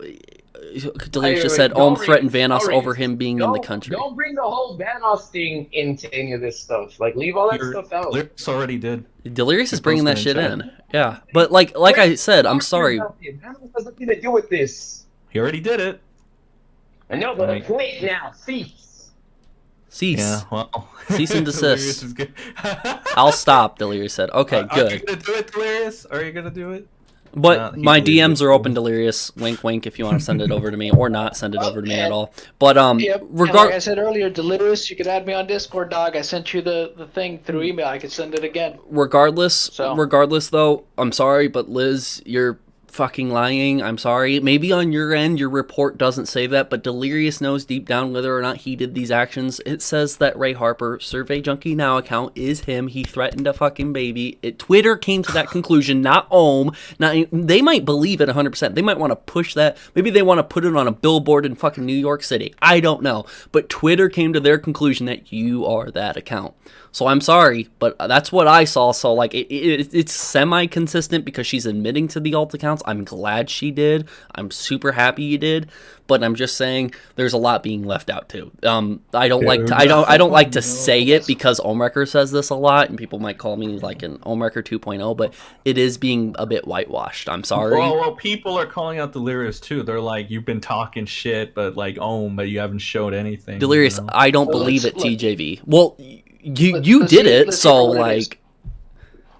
just said Ohm threatened Vanos over him being in the country. Don't bring the whole Vanos thing into any of this stuff. Leave all that stuff out. Delirious already did. Delirious is bringing that shit in. Yeah, but like I said, I'm sorry. Vanos has nothing to do with this. He already did it. I know, but quit now. Cease. Yeah, well. Cease and desist. I'll stop, Delirious said. Okay, good. Are you going to do it, Delirious? Are you going to do it? But my DMs are open, Delirious. Wink, wink, if you want to send it over to me or not send it over to me at all. But, like I said earlier, Delirious, you could add me on Discord, dog. I sent you the thing through email. I could send it again. Regardless, though, I'm sorry, but Liz, you're fucking lying. I'm sorry. Maybe on your end your report doesn't say that, but Delirious knows deep down whether or not he did these actions. It says that Ray Harper Survey Junkie Now account is him. He threatened a fucking baby. Twitter came to that conclusion, not Ohm. Now they might believe it 100%. They might want to push that. Maybe they want to put it on a billboard in fucking New York City. I don't know. But Twitter came to their conclusion that you are that account. So I'm sorry, but that's what I saw. So it's semi-consistent because she's admitting to the alt accounts. I'm glad she did. I'm super happy you did. But I'm just saying there's a lot being left out too. I don't like to say it because Ohmwrecker says this a lot, and people might call me like an Ohmwrecker 2.0, but it is being a bit whitewashed. I'm sorry. Well, people are calling out Delirious too. They're like, you've been talking shit, but but you haven't showed anything. Delirious, I don't believe it. TJV. Well. You did it, so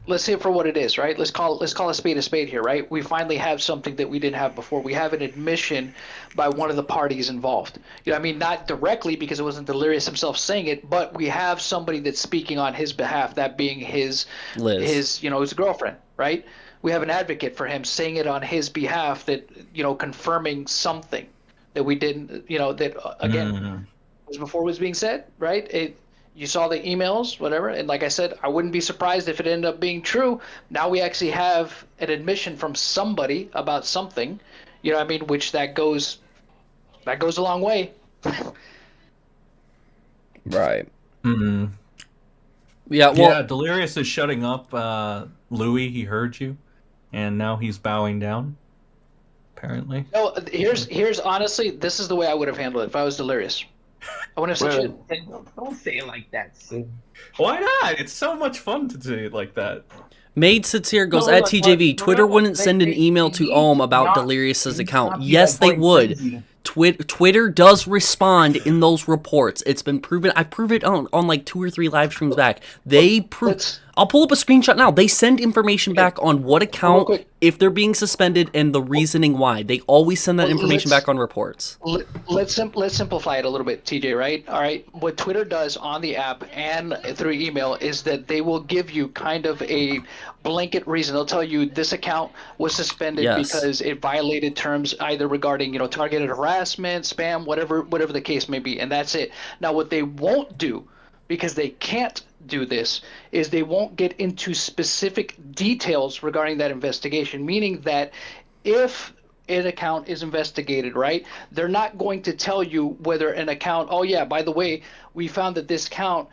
let's see it for what it is, right? Let's call a spade here, right? We finally have something that we didn't have before. We have an admission by one of the parties involved. I mean, not directly because it wasn't Delirious himself saying it, but we have somebody that's speaking on his behalf, that being his girlfriend, right? We have an advocate for him saying it on his behalf, that confirming something that we didn't, that again was before was being said, right? You saw the emails, whatever, and like I said, I wouldn't be surprised if it ended up being true. Now we actually have an admission from somebody about something, which that goes a long way. Right. Mm-hmm. Yeah, Delirious is shutting up. Louis, he heard you, and now he's bowing down, apparently. No, here's honestly, this is the way I would have handled it if I was Delirious. I want to say don't say it like that, Sid. Why not? It's so much fun to say it like that. Made sits here goes at TJV. Twitter wouldn't send an email to Ohm about Delirious's account. Yes, they would. Twitter does respond in those reports. It's been proven. I prove it on like 2 or 3 live streams back. They prove. I'll pull up a screenshot now. They send information back on what account, if they're being suspended, and the reasoning why. They always send that information back on reports. Let's simplify it a little bit, TJ, right? All right. What Twitter does on the app and through email is that they will give you kind of a blanket reason. They'll tell you this account was suspended because it violated terms either regarding, targeted harassment, spam, whatever the case may be, and that's it. Now, what they won't do, because they can't do this, is they won't get into specific details regarding that investigation, meaning that if an account is investigated, right, they're not going to tell you whether an account, oh yeah, by the way, we found that this account,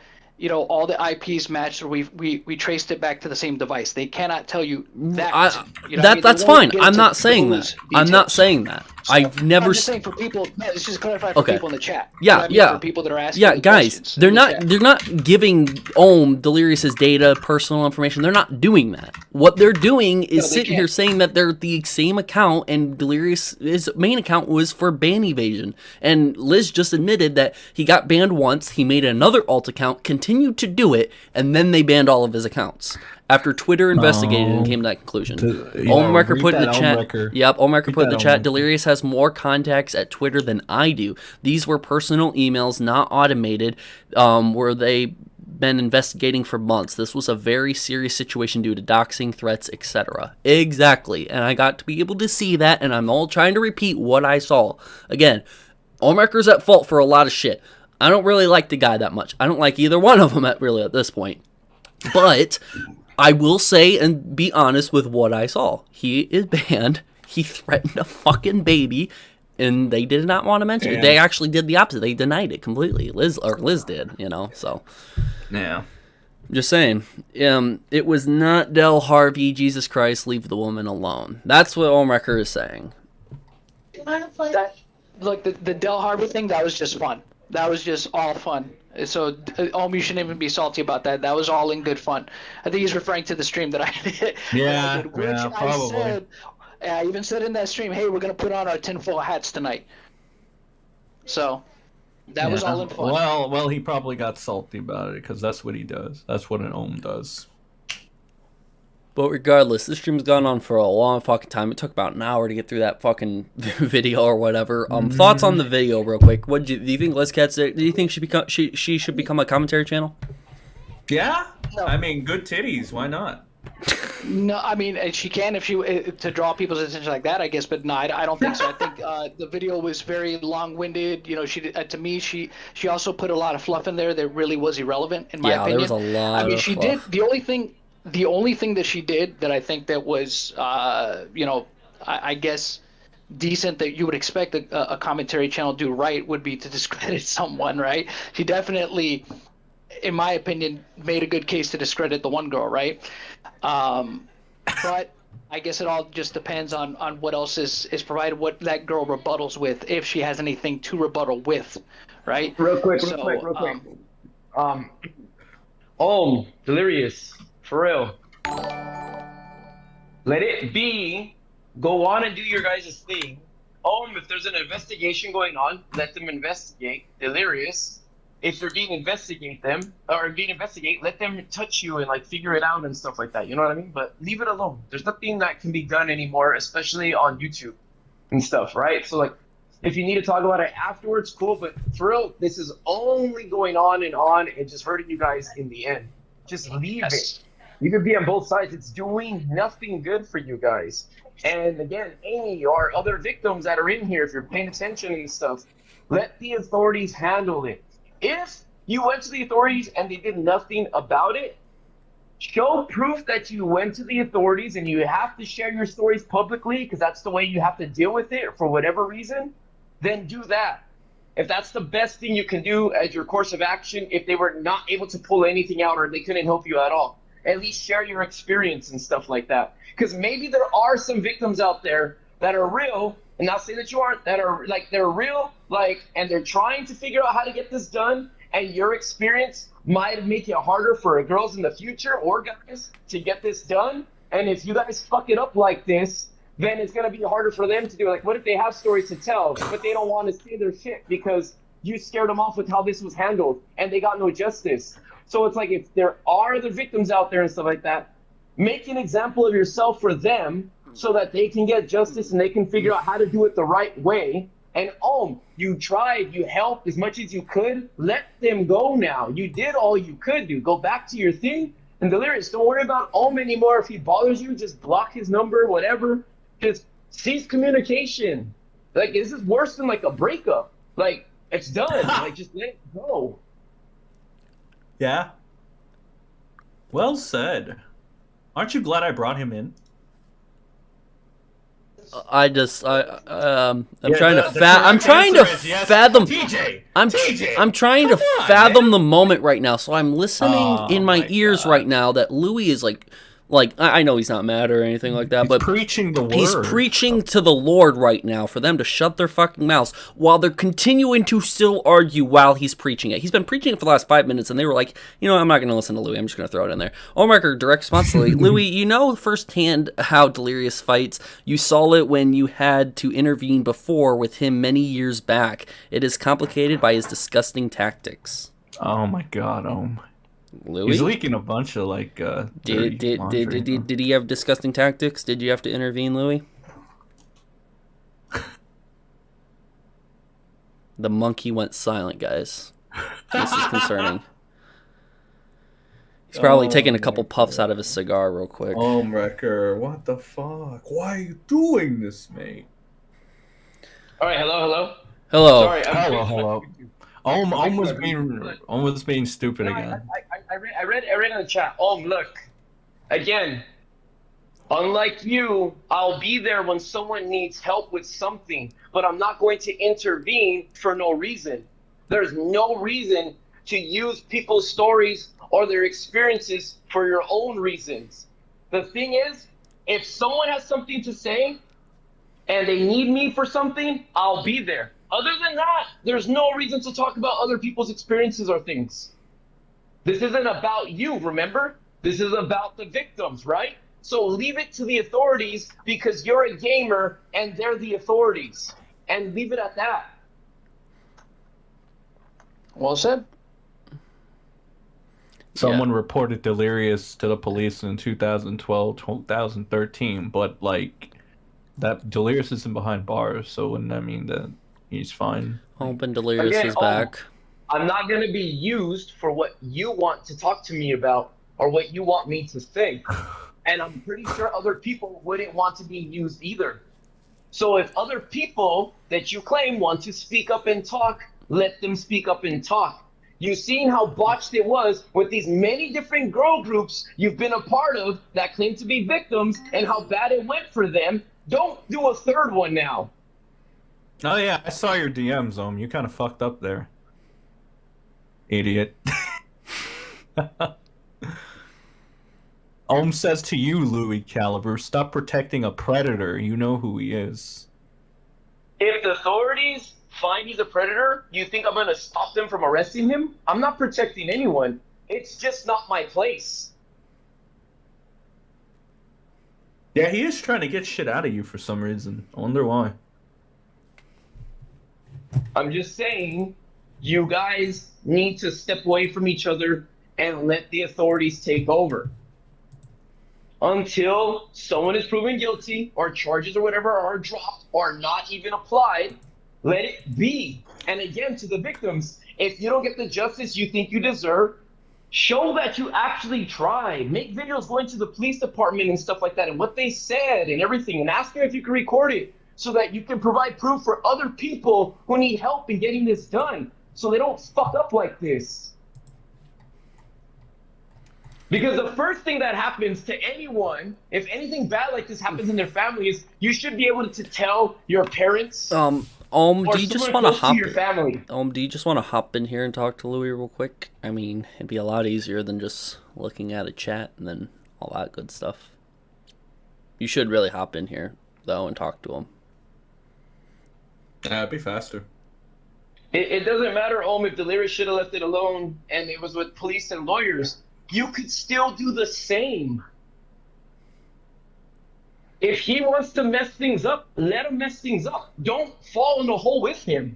all the IPs matched, or we traced it back to the same device. They cannot tell you that. That's fine. I'm not saying that. I'm not saying that. I've never. I'm just saying for people. No, let's just clarify for people in the chat. Yeah, For people that are asking. Yeah, guys, they're not giving Delirious's data, personal information. They're not doing that. What they're doing is sitting here saying that they're the same account, and Delirious's main account was for ban evasion. And Liz just admitted that he got banned once. He made another alt account, continued to do it, and then they banned all of his accounts. After Twitter investigated and came to that conclusion. Ohmwrecker put in the chat. Yep, Ohmwrecker put in the chat. Delirious has more contacts at Twitter than I do. These were personal emails, not automated, where they been investigating for months. This was a very serious situation due to doxing, threats, etc. Exactly. And I got to be able to see that, and I'm all trying to repeat what I saw. Again, Ohmwrecker's at fault for a lot of shit. I don't really like the guy that much. I don't like either one of them at this point. But I will say and be honest with what I saw. He is banned. He threatened a fucking baby, and they did not want to mention it. They actually did the opposite. They denied it completely. Liz did, so. Yeah. I'm just saying. It was not Del Harvey, Jesus Christ, leave the woman alone. That's what Ohmwrecker is saying. Look, the Del Harvey thing, that was just fun. That was just all fun. So, you shouldn't even be salty about that. That was all in good fun. I think he's referring to the stream that I did. Probably. I even said in that stream, hey, we're going to put on our tinfoil hats tonight. So, that was all in fun. Well, he probably got salty about it because that's what he does. That's what an Ohm does. But regardless, this stream's gone on for a long fucking time. It took about an hour to get through that fucking video or whatever. Thoughts on the video, real quick? Do you think Liz Katz? Do you think she should become a commentary channel? Yeah, no. I mean, good titties. Why not? No, I mean she can if she to draw people's attention like that, I guess. But no, I don't think so. I think the video was very long-winded. She to me she also put a lot of fluff in there that really was irrelevant in my opinion. Yeah, there was a lot. I mean, she did the only thing that she did that I think that was, I guess, decent that you would expect a commentary channel do right would be to discredit someone, right? She definitely, in my opinion, made a good case to discredit the one girl, right? But I guess it all just depends on what else is provided, what that girl rebuttals with, if she has anything to rebuttal with, right? Real quick. Delirious. For real. Let it be. Go on and do your guys' thing. If there's an investigation going on, let them investigate. Delirious. If they're being investigated, let them touch you and figure it out and stuff like that. You know what I mean? But leave it alone. There's nothing that can be done anymore, especially on YouTube and stuff, right? So if you need to talk about it afterwards, cool. But for real, this is only going on and just hurting you guys in the end. Just leave it. You could be on both sides. It's doing nothing good for you guys. And again, Amy or other victims that are in here, if you're paying attention and stuff, let the authorities handle it. If you went to the authorities and they did nothing about it, show proof that you went to the authorities, and you have to share your stories publicly because that's the way you have to deal with it for whatever reason, then do that. If that's the best thing you can do as your course of action, if they were not able to pull anything out or they couldn't help you at all, at least share your experience and stuff like that. Because maybe there are some victims out there that are real, and not say that you aren't, that are they're real, and they're trying to figure out how to get this done, and your experience might make it harder for girls in the future or guys to get this done. And if you guys fuck it up like this, then it's going to be harder for them to do it. Like, what if they have stories to tell, but they don't want to say their shit because you scared them off with how this was handled and they got no justice? So it's like, if there are other victims out there and stuff like that, make an example of yourself for them so that they can get justice and they can figure out how to do it the right way. And you tried, you helped as much as you could. Let them go now. You did all you could do. Go back to your thing. And Delirious, don't worry about anymore. If he bothers you, just block his number, whatever. Just cease communication. Like, this is worse than like a breakup. Like, it's done. Like, just let it go. Yeah. Well said. Aren't you glad I brought him in? I'm trying to yes. fathom. TJ, I'm trying to fathom the moment right now. So I'm listening in my ears right now that Louis is like I know he's not mad or anything like that, but preaching the word. He's preaching to the Lord right now for them to shut their fucking mouths while they're continuing to still argue while he's preaching it. He's been preaching it for the last 5 minutes, and they were like, I'm not going to listen to Louis. I'm just going to throw it in there. Ohmwrecker, direct response to Louis. Louis, you know firsthand how Delirious fights. You saw it when you had to intervene before with him many years back. It is complicated by his disgusting tactics. Oh my God, Louis? He's leaking a bunch of Did he have disgusting tactics? Did you have to intervene, Louis? The monkey went silent, guys. This is concerning. He's probably taking a couple puffs out of his cigar real quick. Ohmwrecker, what the fuck? Why are you doing this, mate? All right, hello. Sorry, hello. Ohm was being stupid again. I read in the chat. Look, again, unlike you, I'll be there when someone needs help with something, but I'm not going to intervene for no reason. There's no reason to use people's stories or their experiences for your own reasons. The thing is, if someone has something to say and they need me for something, I'll be there. Other than that, there's no reason to talk about other people's experiences or things. This isn't about you, remember? This is about the victims, right? So leave it to the authorities because you're a gamer and they're the authorities. And leave it at that. Well said. Someone reported Delirious to the police in 2012, 2013, but that Delirious isn't behind bars, so wouldn't that mean that he's fine? Hoping Delirious is back. I'm not going to be used for what you want to talk to me about or what you want me to say. And I'm pretty sure other people wouldn't want to be used either. So if other people that you claim want to speak up and talk, let them speak up and talk. You've seen how botched it was with these many different girl groups you've been a part of that claim to be victims and how bad it went for them. Don't do a third one now. Oh yeah, I saw your DMs, You kind of fucked up there. Idiot. Says to you, Louis Caliber, stop protecting a predator. You know who he is. If the authorities find he's a predator, you think I'm going to stop them from arresting him? I'm not protecting anyone. It's just not my place. Yeah, he is trying to get shit out of you for some reason. I wonder why. I'm just saying, you guys need to step away from each other and let the authorities take over. Until someone is proven guilty or charges or whatever are dropped or not even applied, let it be. And again, to the victims, if you don't get the justice you think you deserve, show that you actually tried. Make videos going to the police department and stuff like that and what they said and everything, and ask them if you can record it so that you can provide proof for other people who need help in getting this done so they don't fuck up like this. Because the first thing that happens to anyone, if anything bad like this happens in their family, is you should be able to tell your parents. Do you just want to hop? Do you just want to hop in here and talk to Louis real quick? I mean, it'd be a lot easier than just looking at a chat and then all that good stuff. You should really hop in here though and talk to him. Yeah, it'd be faster. It doesn't matter, if Delirious should have left it alone and it was with police and lawyers. You could still do the same. If he wants to mess things up, let him mess things up. Don't fall in the hole with him.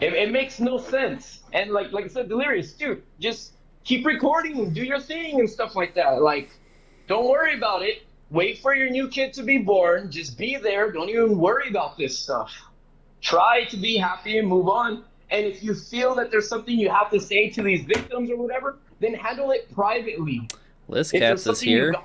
It makes no sense. And like I said, Delirious, dude, just keep recording, do your thing and stuff like that. Like, don't worry about it. Wait for your new kid to be born. Just be there. Don't even worry about this stuff. Try to be happy and move on. And if you feel that there's something you have to say to these victims or whatever, then handle it privately. Liz Katz is here.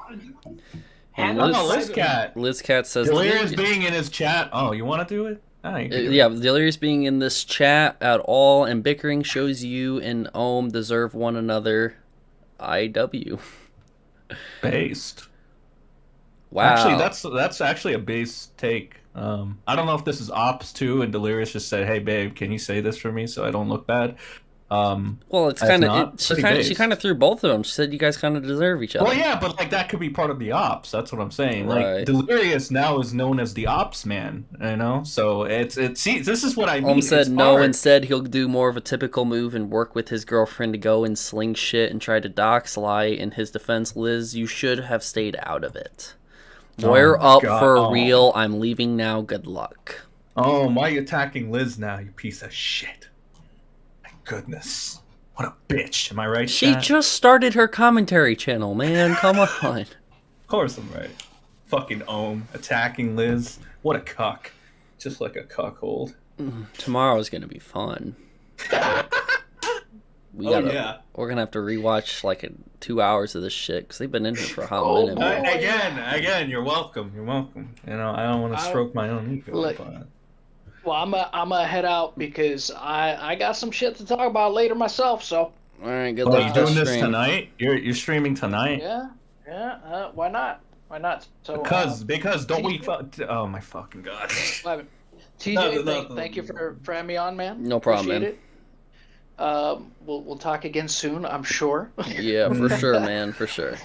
And Liz Katz says Delirious being in his chat. Oh, you want to do it? Oh, yeah, Delirious being in this chat at all and bickering shows you and Ohm deserve one another. IW. Based. Wow. Actually, that's actually a base take. I don't know if this is ops too, and Delirious just said, "Hey, babe, can you say this for me so I don't look bad?" Well, it's kind of she kind of threw both of them. She said you guys kind of deserve each other. Well, yeah, but like that could be part of the ops. That's what I'm saying. Right. Like Delirious now is known as the ops man. You know, so see, this is what I mean. Ohm said It's no. hard. Instead, he'll do more of a typical move and work with his girlfriend to go and sling shit and try to dox lie. In his defense, Liz, you should have stayed out of it. Lawyer up for real. I'm leaving now. Good luck. Oh, why are you attacking Liz now, you piece of shit? My goodness. What a bitch. Am I right, She chat? just started her commentary channel, man. Come on. Of course I'm right. Fucking Ohm attacking Liz. What a cuck. Just like a cuckold. Tomorrow's going to be fun. We're going to have to rewatch like 2 hours of this shit because they've been in here for a hot minute. Again, you're welcome. You're welcome. You know, I don't want to stroke my own ego. But... Well, I'm gonna head out because I got some shit to talk about later myself. So. All right, good luck. luck. Are you doing this tonight? You're streaming tonight? Yeah. Why not? Why not? So. Because don't we? Oh my fucking god. TJ, thank you for having me on, man. No problem, man. We'll talk again soon, I'm sure. Yeah, for sure, man, for sure.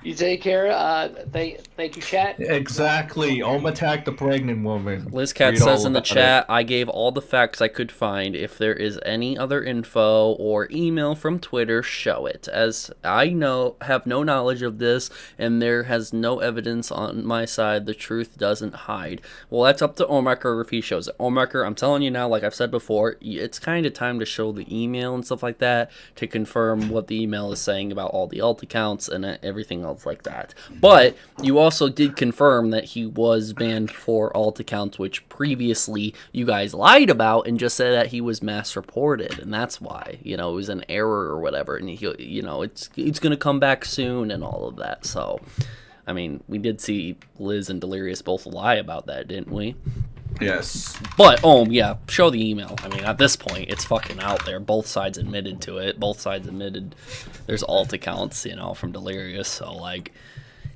You take care. Thank you, chat. Exactly. Ohm attacked the pregnant woman. Liz Katz says in the chat, I gave all the facts I could find. If there is any other info or email from Twitter, show it. As I have no knowledge of this, and there has no evidence on my side. The truth doesn't hide. Well, that's up to Ohmwrecker if he shows it. Ohmwrecker, I'm telling you now, like I've said before, it's kind of time to show the email and stuff like that to confirm what the email is saying about all the alt accounts and everything else like that. But you also did confirm that he was banned for alt accounts, which previously you guys lied about and just said that he was mass reported, and that's why, it was an error or whatever, and it's gonna come back soon and all of that. So I mean, we did see Liz and Delirious both lie about that, didn't we? Yes. But, yeah, show the email. I mean, at this point, it's fucking out there. Both sides admitted to it. Both sides admitted there's alt accounts, from Delirious. So, like,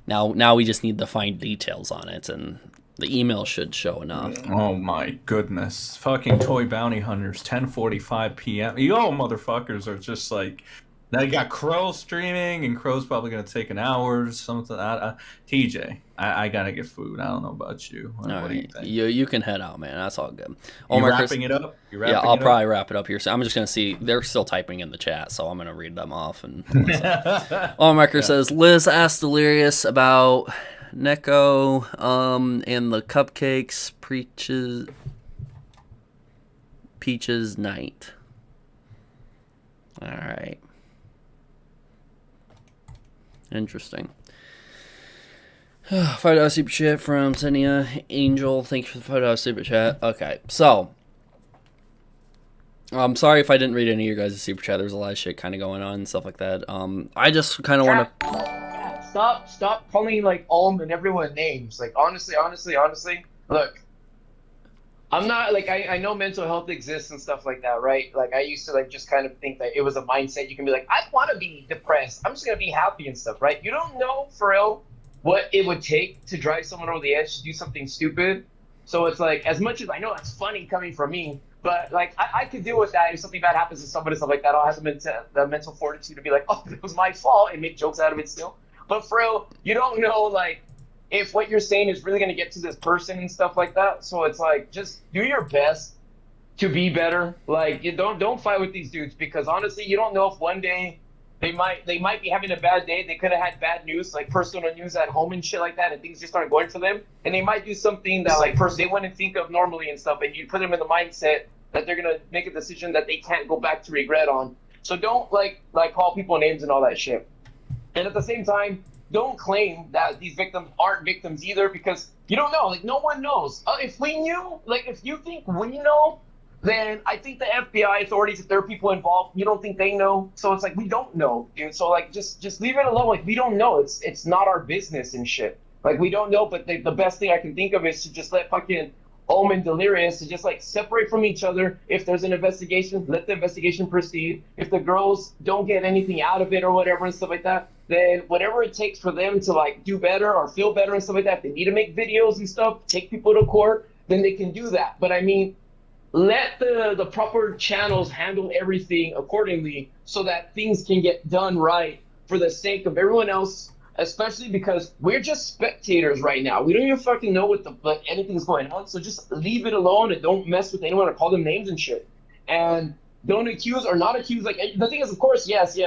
now we just need to find details on it, and the email should show enough. Oh, my goodness. Fucking Toy Bounty Hunters, 10:45 p.m. You all motherfuckers are just, like... Now you got Crow streaming, and Crow's probably going to take an hour or something. TJ, I got to get food. I don't know about you. What do you think? You can head out, man. That's all good. You wrapping it up? Yeah, I'll probably wrap it up here. So I'm just going to see. They're still typing in the chat, so I'm going to read them off. And Ohmwrecker says, Liz asked Delirious about Neko and the cupcakes Peaches night. All right. Interesting. $5 super chat from Senia Angel. Thanks for the $5 super chat. Okay, so I'm sorry if I didn't read any of your guys' super chat. There's a lot of shit kind of going on and stuff like that. I just kind of want to stop calling like Ohm and everyone names. Like honestly, look. I'm not like I know mental health exists and stuff like that, right? Like I used to like just kind of think that it was a mindset. You can be like, I want to be depressed. I'm just gonna be happy and stuff, right? You don't know for real what it would take to drive someone over the edge to do something stupid. So it's like, as much as I know that's funny coming from me, but like I could deal with that if something bad happens to somebody, stuff like that. I'll have the mental fortitude to be like, oh, it was my fault, and make jokes out of it still. But for real, you don't know like if what you're saying is really going to get to this person and stuff like that. So it's like, just do your best to be better. Like, you don't fight with these dudes, because honestly, you don't know if one day They might be having a bad day. They could have had bad news, like personal news at home and shit like that, and things just aren't going for them. And they might do something that like first they wouldn't think of normally and stuff, and you put them in the mindset that they're gonna make a decision that they can't go back to regret on. So don't like call people names and all that shit. And at the same time, don't claim that these victims aren't victims either, because you don't know. Like, no one knows. If we knew, like, if you think we know, then I think the FBI authorities, if there are people involved, you don't think they know. So it's like, we don't know, dude. So like, just leave it alone. Like, we don't know. It's not our business and shit. Like, we don't know. But the best thing I can think of is to just let fucking Ohm and Delirious to just like separate from each other. If there's an investigation, let the investigation proceed. If the girls don't get anything out of it or whatever and stuff like that, then whatever it takes for them to like do better or feel better and stuff like that, if they need to make videos and stuff, take people to court, then they can do that. But I mean, let the proper channels handle everything accordingly so that things can get done right for the sake of everyone else, especially because we're just spectators right now. We don't even fucking know what anything's going on. So just leave it alone and don't mess with anyone or call them names and shit. And don't accuse or not accuse. Like, the thing is, of course, yes,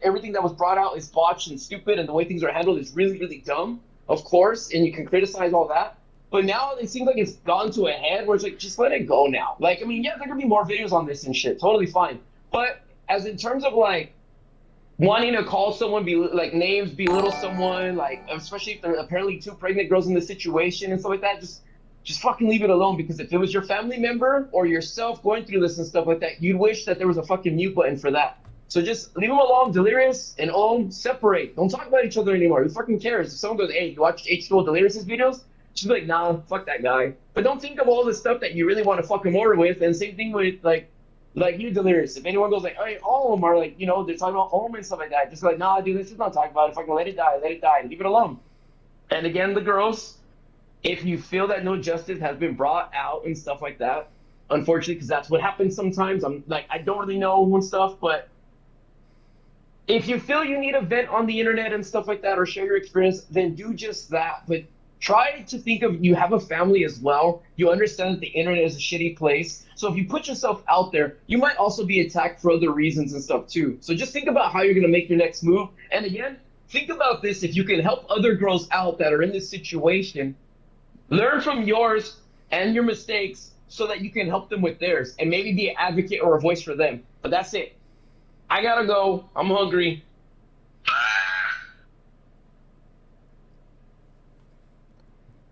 everything that was brought out is botched and stupid, and the way things are handled is really, really dumb, of course, and you can criticize all that. But now it seems like it's gone to a head where it's like, just let it go now. Like, I mean, yeah, there could be more videos on this and shit. Totally fine. But as in terms of, like, wanting to call someone, names, belittle someone, like, especially if there are apparently 2 pregnant girls in the situation and stuff like that, just fucking leave it alone. Because if it was your family member or yourself going through this and stuff like that, you'd wish that there was a fucking mute button for that. So just leave them alone. Delirious and Ohm, separate. Don't talk about each other anymore. Who fucking cares? If someone goes, hey, you watch H2O Delirious's videos? Just be like, nah, fuck that guy. But don't think of all the stuff that you really want to fuck him over with. And same thing with, like you, Delirious. If anyone goes like, hey, Ohm, or like, you know, they're talking about Ohm and stuff like that, just be like, nah, dude, let's just not talk about it. Fucking let it die. Leave it alone. And again, the girls, if you feel that no justice has been brought out and stuff like that, unfortunately, because that's what happens sometimes. I don't really know and stuff, but if you feel you need a vent on the internet and stuff like that or share your experience, then do just that. But try to think of, you have a family as well. You understand that the internet is a shitty place. So if you put yourself out there, you might also be attacked for other reasons and stuff too. So just think about how you're going to make your next move. And again, think about this. If you can help other girls out that are in this situation, learn from yours and your mistakes so that you can help them with theirs and maybe be an advocate or a voice for them. But that's it. I gotta go. I'm hungry.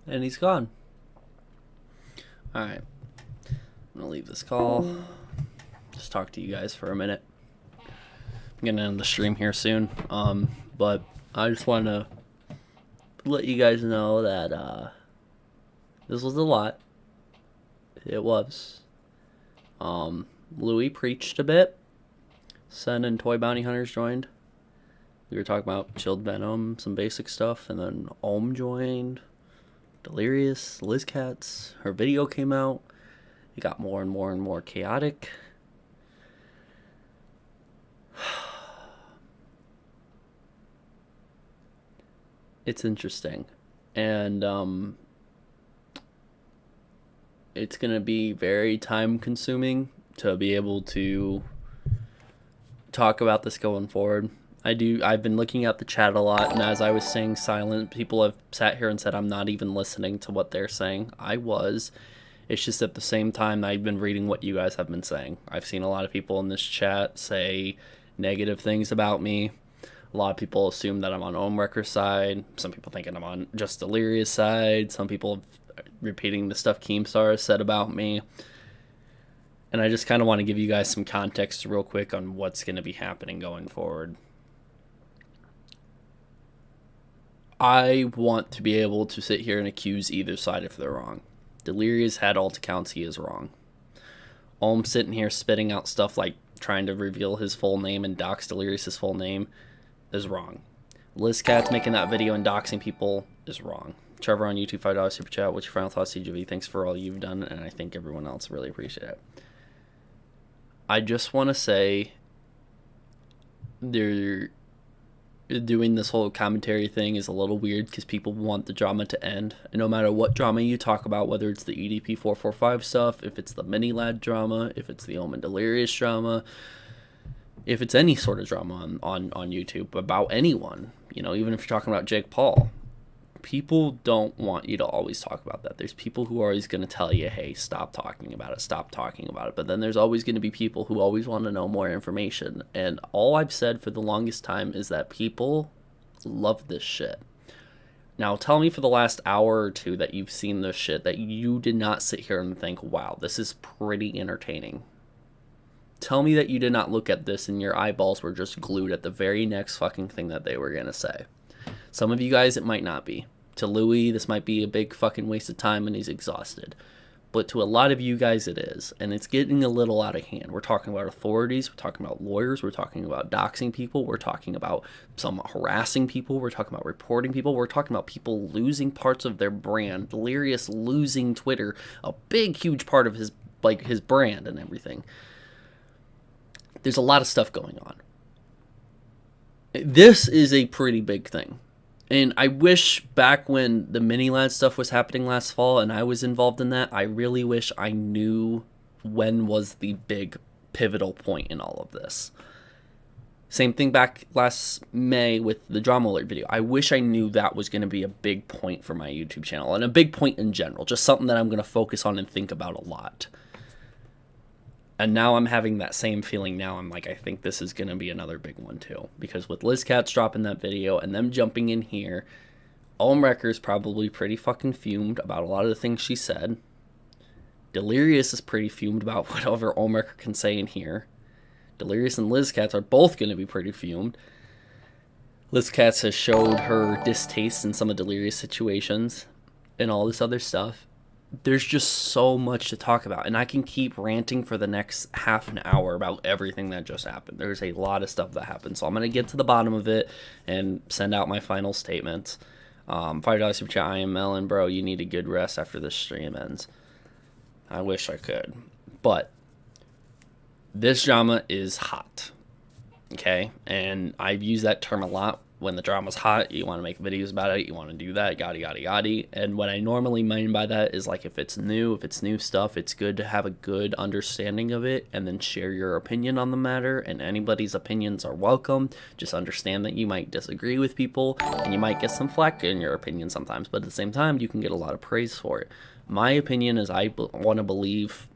And he's gone. Alright. I'm gonna leave this call. Just talk to you guys for a minute. I'm gonna end the stream here soon. But I just want to let you guys know that this was a lot. It was. Louis preached a bit. Sen and Toy Bounty Hunters joined. We were talking about Chilled Venom, some basic stuff, and then Ohm joined. Delirious, Liz Katz, her video came out. It got more and more and more chaotic. It's interesting. And it's going to be very time consuming to be able to talk about this going forward. I've been looking at the chat a lot, and as I was saying silent, people have sat here and said I'm not even listening to what they're saying. I was. It's just at the same time I've been reading what you guys have been saying. I've seen a lot of people in this chat say negative things about me. A lot of people assume that I'm on Ohmwrecker's side. Some people thinking I'm on just Delirious' side. Some people repeating the stuff Keemstar has said about me. And I just kind of want to give you guys some context real quick on what's going to be happening going forward. I want to be able to sit here and accuse either side if they're wrong. Delirious had all accounts he is wrong. Ohm sitting here spitting out stuff like trying to reveal his full name and dox Delirious' full name is wrong. Liz Katz making that video and doxing people is wrong. Trevor on YouTube, $5 super chat. What's your final thoughts, TJV? Thanks for all you've done, and I think everyone else really appreciate it. I just want to say they're doing this whole commentary thing is a little weird because people want the drama to end. And no matter what drama you talk about, whether it's the EDP 445 stuff, if it's the mini lad drama, if it's the Ohm and Delirious drama, if it's any sort of drama on YouTube about anyone, you know, even if you're talking about Jake Paul, people don't want you to always talk about that. There's people who are always going to tell you, hey, stop talking about it, stop talking about it. But then there's always going to be people who always want to know more information. And all I've said for the longest time is that people love this shit. Now, tell me for the last hour or two that you've seen this shit that you did not sit here and think, wow, this is pretty entertaining. Tell me that you did not look at this and your eyeballs were just glued at the very next fucking thing that they were going to say. Some of you guys, it might not be. To Louis, this might be a big fucking waste of time and he's exhausted. But to a lot of you guys, it is. And it's getting a little out of hand. We're talking about authorities. We're talking about lawyers. We're talking about doxing people. We're talking about some harassing people. We're talking about reporting people. We're talking about people losing parts of their brand. Delirious losing Twitter. A big, huge part of his brand and everything. There's a lot of stuff going on. This is a pretty big thing. And I wish back when the mini lad stuff was happening last fall and I was involved in that, I really wish I knew when was the big pivotal point in all of this. Same thing back last May with the drama alert video. I wish I knew that was going to be a big point for my YouTube channel and a big point in general. Just something that I'm going to focus on and think about a lot. And now I'm having that same feeling now. I'm like, I think this is going to be another big one too. Because with Liz Katz dropping that video and them jumping in here, Ohmwrecker's probably pretty fucking fumed about a lot of the things she said. Delirious is pretty fumed about whatever Ohmwrecker can say in here. Delirious and Liz Katz are both going to be pretty fumed. Liz Katz has showed her distaste in some of Delirious situations and all this other stuff. There's just so much to talk about, and I can keep ranting for the next half an hour about everything that just happened. There's a lot of stuff that happened, so I'm going to get to the bottom of it and send out my final statements. $5 super chat, I am Melon, bro, you need a good rest after this stream ends. I wish I could, but this drama is hot, okay? And I've used that term a lot. When the drama's hot, you want to make videos about it, you want to do that, yada, yada, yada. And what I normally mean by that is, like, if it's new stuff, it's good to have a good understanding of it and then share your opinion on the matter. And anybody's opinions are welcome. Just understand that you might disagree with people and you might get some flack in your opinion sometimes. But at the same time, you can get a lot of praise for it. My opinion is I want to believe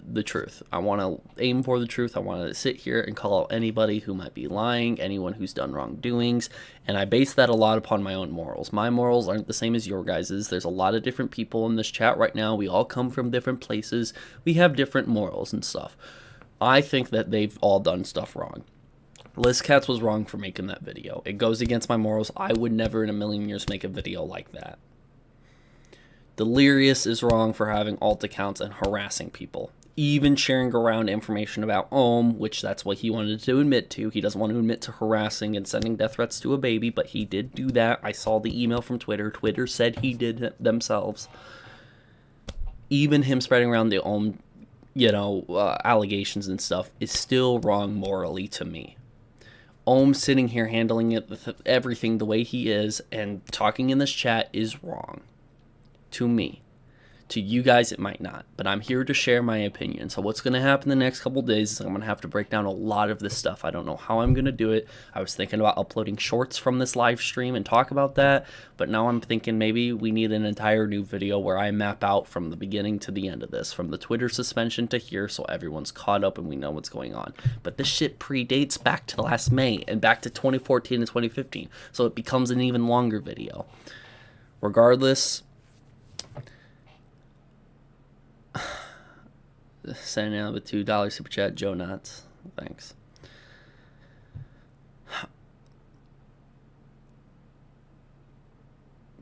the truth. I want to aim for the truth. I want to sit here and call out anybody who might be lying, anyone who's done wrongdoings, and I base that a lot upon my own morals. My morals aren't the same as your guys's. There's a lot of different people in this chat right now. We all come from different places. We have different morals and stuff. I think that they've all done stuff wrong. Liz Katz was wrong for making that video. It goes against my morals. I would never in a million years make a video like that. Delirious is wrong for having alt accounts and harassing people. Even sharing around information about Ohm, which that's what he wanted to admit to. He doesn't want to admit to harassing and sending death threats to a baby, but he did do that. I saw the email from Twitter. Twitter said he did it themselves. Even him spreading around the Ohm, allegations and stuff is still wrong morally to me. Ohm sitting here handling it with everything the way he is and talking in this chat is wrong. To me. To you guys, it might not, but I'm here to share my opinion. So what's going to happen the next couple days is I'm going to have to break down a lot of this stuff. I don't know how I'm going to do it. I was thinking about uploading shorts from this live stream and talk about that, but now I'm thinking maybe we need an entire new video where I map out from the beginning to the end of this, from the Twitter suspension to here, so everyone's caught up and we know what's going on. But this shit predates back to last May and back to 2014 and 2015, so it becomes an even longer video. Regardless, sending out the $2 super chat, Joe Knotts. Thanks.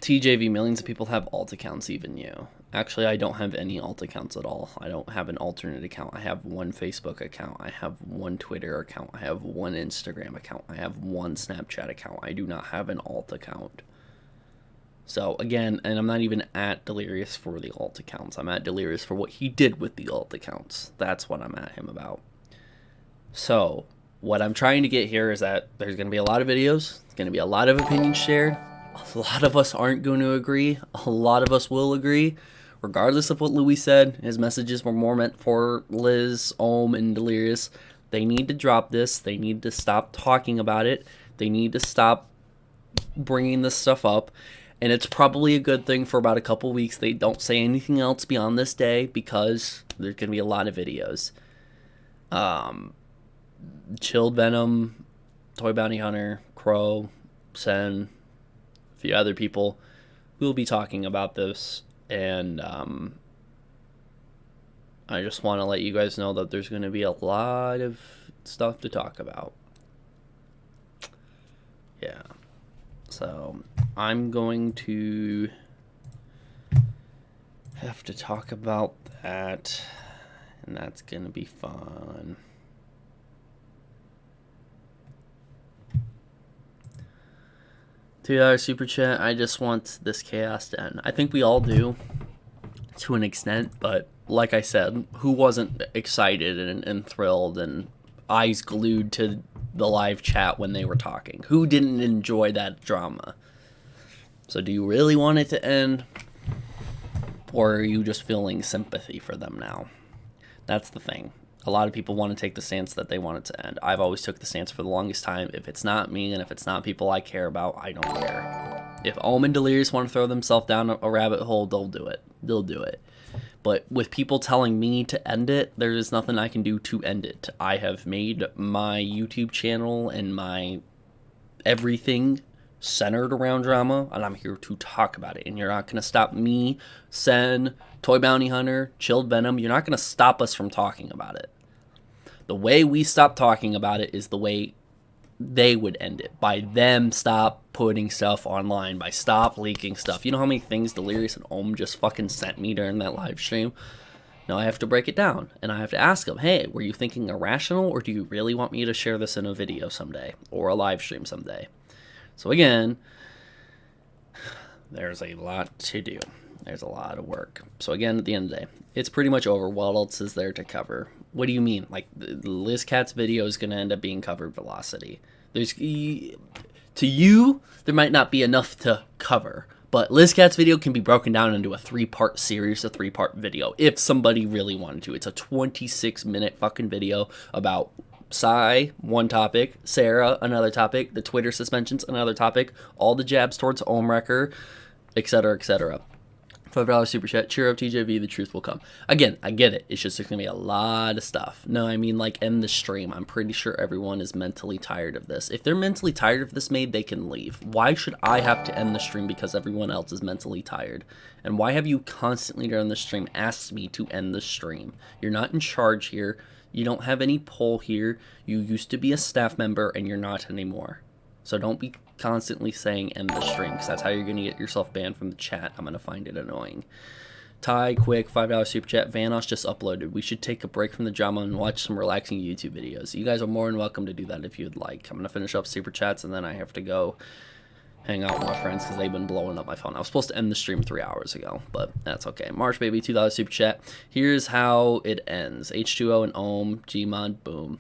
TJV, millions of people have alt accounts, even you. Actually, I don't have any alt accounts at all. I don't have an alternate account. I have one Facebook account. I have one Twitter account. I have one Instagram account. I have one Snapchat account. I do not have an alt account. So, again, and I'm not even at Delirious for the alt accounts. I'm at Delirious for what he did with the alt accounts. That's what I'm at him about. So, what I'm trying to get here is that there's going to be a lot of videos. There's going to be a lot of opinions shared. A lot of us aren't going to agree. A lot of us will agree. Regardless of what Louis said, his messages were more meant for Liz, Ohm, and Delirious. They need to drop this. They need to stop talking about it. They need to stop bringing this stuff up. And it's probably a good thing for about a couple weeks they don't say anything else beyond this day, because there's going to be a lot of videos. Chilled Venom, Toy Bounty Hunter, Crow, Sen, a few other people will be talking about this. And I just want to let you guys know that there's going to be a lot of stuff to talk about. Yeah. So I'm going to have to talk about that, and that's going to be fun. $2 super chat. I just want this chaos to end. I think we all do, to an extent, but like I said, who wasn't excited and thrilled and eyes glued to the live chat when they were talking? Who didn't enjoy that drama? So do you really want it to end, or are you just feeling sympathy for them now? That's the thing. A lot of people want to take the stance that they want it to end. I've always took the stance for the longest time. If it's not me and if it's not people I care about, I don't care. If Ohm and Delirious want to throw themselves down a rabbit hole, they'll do it. They'll do it. But with people telling me to end it, there is nothing I can do to end it. I have made my YouTube channel and my everything centered around drama, and I'm here to talk about it. And you're not going to stop me, Sen, Toy Bounty Hunter, Chilled Venom. You're not going to stop us from talking about it. The way we stop talking about it is the way they would end it. By them stop putting stuff online. By stop leaking stuff. You know how many things Delirious and Ohm just fucking sent me during that live stream? Now I have to break it down. And I have to ask them, hey, were you thinking irrational, or do you really want me to share this in a video someday? Or a live stream someday? So again, there's a lot to do. There's a lot of work. So again, at the end of the day, it's pretty much over. What else is there to cover? What do you mean? Like, Liz Cat's video is going to end up being covered Velocity. There's, to you, there might not be enough to cover. But Liz Cat's video can be broken down into a 3-part series, a 3-part video, if somebody really wanted to. It's a 26-minute fucking video about Psy, one topic, Sarah, another topic, the Twitter suspensions, another topic, all the jabs towards Ohmwrecker, etc., etc. $5 super chat. Cheer up, TJV. The truth will come. Again, I get it. It's just there's going to be a lot of stuff. No, I mean, like, end the stream. I'm pretty sure everyone is mentally tired of this. If they're mentally tired of this made, they can leave. Why should I have to end the stream because everyone else is mentally tired? And why have you constantly during the stream asked me to end the stream? You're not in charge here. You don't have any pull here. You used to be a staff member and you're not anymore. So don't be constantly saying end the stream, because that's how you're going to get yourself banned from the chat. I'm going to find it annoying. Ty, quick, $5 super chat. Vanoss just uploaded. We should take a break from the drama and watch some relaxing YouTube videos. You guys are more than welcome to do that if you'd like. I'm going to finish up super chats and then I have to go hang out with my friends because they've been blowing up my phone. I was supposed to end the stream 3 hours ago, but that's okay. March baby, $2 super chat. Here's how it ends. H2O and Ohm, Gmod, boom.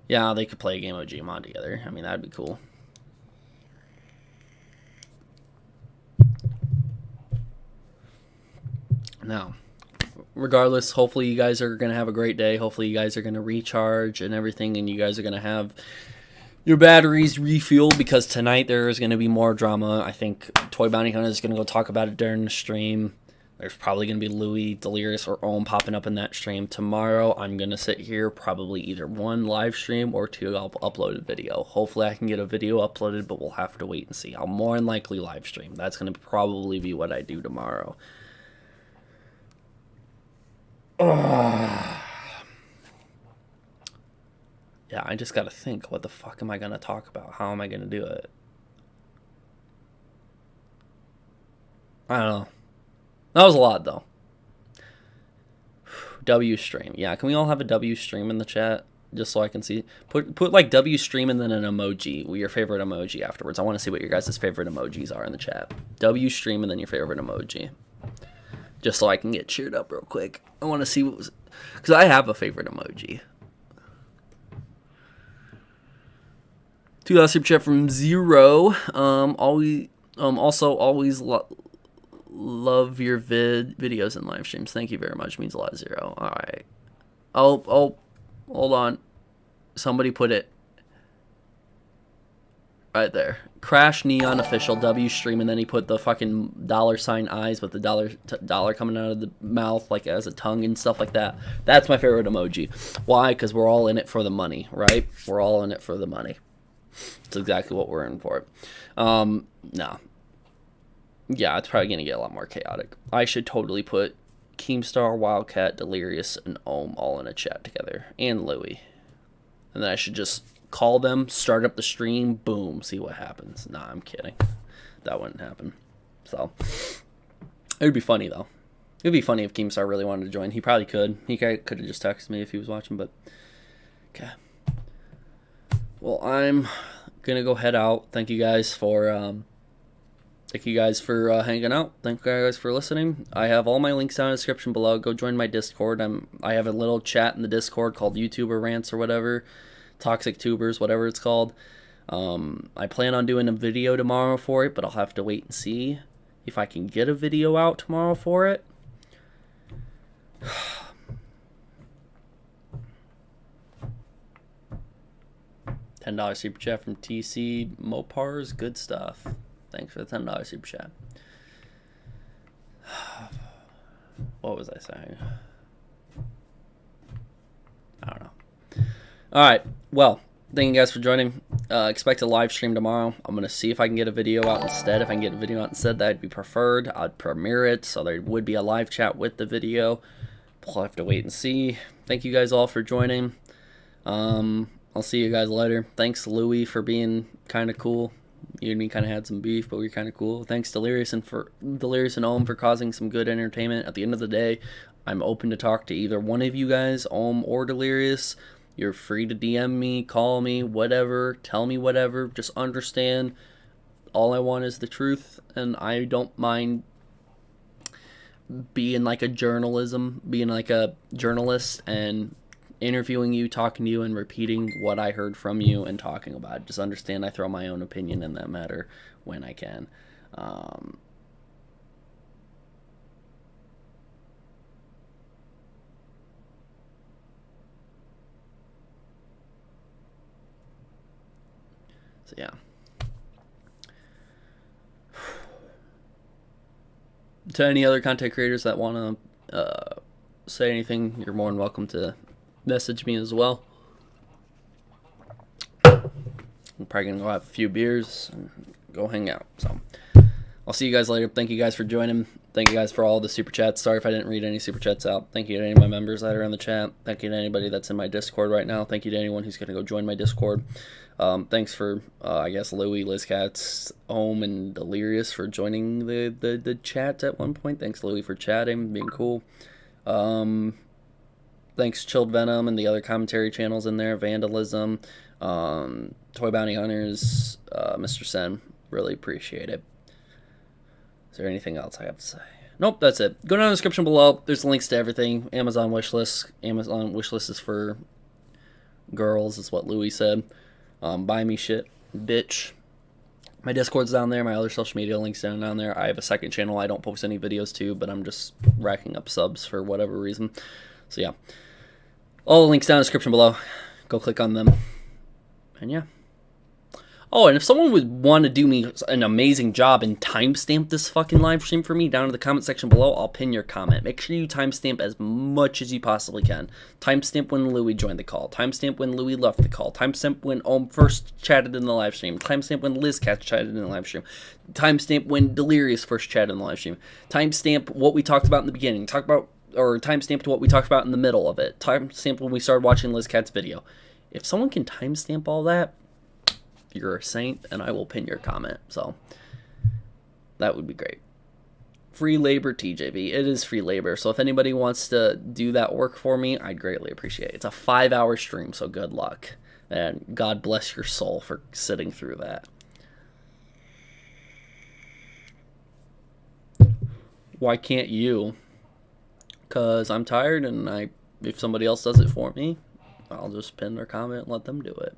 Yeah, they could play a game of Gmod together. I mean, that'd be cool. Now, regardless, hopefully you guys are going to have a great day. Hopefully you guys are going to recharge and everything, and you guys are going to have your batteries refueled, because tonight there is going to be more drama. I think Toy Bounty Hunter is going to go talk about it during the stream. There's probably going to be Louis, Delirious, or Ohm popping up in that stream. Tomorrow, I'm going to sit here, probably either 1 live stream or 2 I'll upload a video. Hopefully I can get a video uploaded, but we'll have to wait and see. I'll more than likely live stream. That's going to probably be what I do tomorrow. Yeah, I just got to think, what the fuck am I going to talk about? How am I going to do it? I don't know. That was a lot, though. W stream. Yeah, can we all have a W stream in the chat? Just so I can see. Put like W stream and then an emoji. Your favorite emoji afterwards. I want to see what your guys' favorite emojis are in the chat. W stream and then your favorite emoji. Just so I can get cheered up real quick. I want to see what was... Because I have a favorite emoji. $2 super chat from Zero. Also, always love your videos and live streams. Thank you very much. Means a lot, Zero. All right. Oh, hold on. Somebody put it right there. Crash Neon Official W stream, and then he put the fucking $ eyes with the dollar coming out of the mouth like as a tongue and stuff like that. That's my favorite emoji. Why? Because we're all in it for the money, right? We're all in it for the money. That's exactly what we're in for. No. Yeah, it's probably going to get a lot more chaotic. I should totally put Keemstar, Wildcat, Delirious, and Ohm all in a chat together. And Louie. And then I should just call them, start up the stream, boom, see what happens. Nah, I'm kidding. That wouldn't happen. So, it would be funny, though. It would be funny if Keemstar really wanted to join. He probably could. He could have just texted me if he was watching, but... Okay. Well, I'm going to go head out. Thank you guys for... hanging out. Thank you guys for listening. I have all my links down in the description below. Go join my Discord. I have a little chat in the Discord called YouTuber Rants or whatever. Toxic Tubers, whatever it's called. I plan on doing a video tomorrow for it, but I'll have to wait and see if I can get a video out tomorrow for it. $10 super chat from TC Mopars. Good stuff. Thanks for the $10 super chat. What was I saying? I don't know. Alright, well, thank you guys for joining. Expect a live stream tomorrow. I'm going to see if I can get a video out instead. If I can get a video out instead, that'd be preferred. I'd premiere it, so there would be a live chat with the video. We'll have to wait and see. Thank you guys all for joining. I'll see you guys later. Thanks, Louie, for being kind of cool. You and me kind of had some beef, but we were kind of cool. Thanks, Delirious and Ohm for causing some good entertainment. At the end of the day, I'm open to talk to either one of you guys, Ohm or Delirious. You're free to DM me, call me, whatever, tell me whatever. Just understand, all I want is the truth, and I don't mind being like a journalist and interviewing you, talking to you, and repeating what I heard from you and talking about it. Just understand I throw my own opinion in that matter when I can. So yeah. To any other content creators that want to say anything, you're more than welcome to message me as well. I'm probably gonna go have a few beers and go hang out. So I'll see you guys later. Thank you guys for joining. Thank you guys for all the super chats. Sorry if I didn't read any super chats out. Thank you to any of my members that are in the chat. Thank you to anybody that's in my Discord right now. Thank you to anyone who's gonna go join my Discord. Thanks for I guess Louie, Liz Katz, Ohm, and Delirious for joining the chat at one point. Thanks, Louie, for chatting, being cool. Thanks, Chilled Venom and the other commentary channels in there. Vandalism, Toy Bounty Hunters, Mr. Sen. Really appreciate it. Is there anything else I have to say? Nope, that's it. Go down in the description below. There's links to everything. Amazon wishlist. Amazon wishlist is for girls, is what Louis said. Buy me shit, bitch. My Discord's down there. My other social media links down there. I have a second channel I don't post any videos to, but I'm just racking up subs for whatever reason. So yeah. All the links down in the description below. Go click on them. And yeah. Oh, and if someone would want to do me an amazing job and timestamp this fucking live stream for me down in the comment section below, I'll pin your comment. Make sure you timestamp as much as you possibly can. Timestamp when Louie joined the call. Timestamp when Louie left the call. Timestamp when Ohm first chatted in the live stream. Timestamp when Liz Katz chatted in the live stream. Timestamp when Delirious first chatted in the live stream. Timestamp what we talked about in the beginning. Timestamp what we talked about in the middle of it. Timestamp when we started watching Liz Katz's video. If someone can timestamp all that, you're a saint, and I will pin your comment. So that would be great. Free labor, TJV. It is free labor. So if anybody wants to do that work for me, I'd greatly appreciate it. It's a 5-hour stream, so good luck. And God bless your soul for sitting through that. Why can't you? Because I'm tired, and if somebody else does it for me, I'll just pin their comment and let them do it.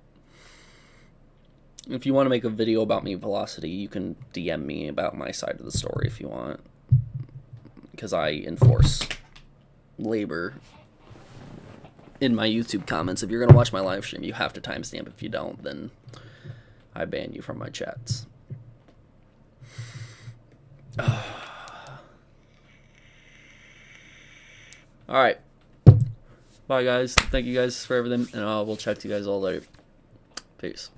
If you want to make a video about me, Velocity, you can DM me about my side of the story if you want. Because I enforce labor in my YouTube comments. If you're gonna watch my live stream, you have to timestamp. If you don't, then I ban you from my chats. Alright. Bye, guys. Thank you guys for everything, and we'll check to you guys all later. Peace.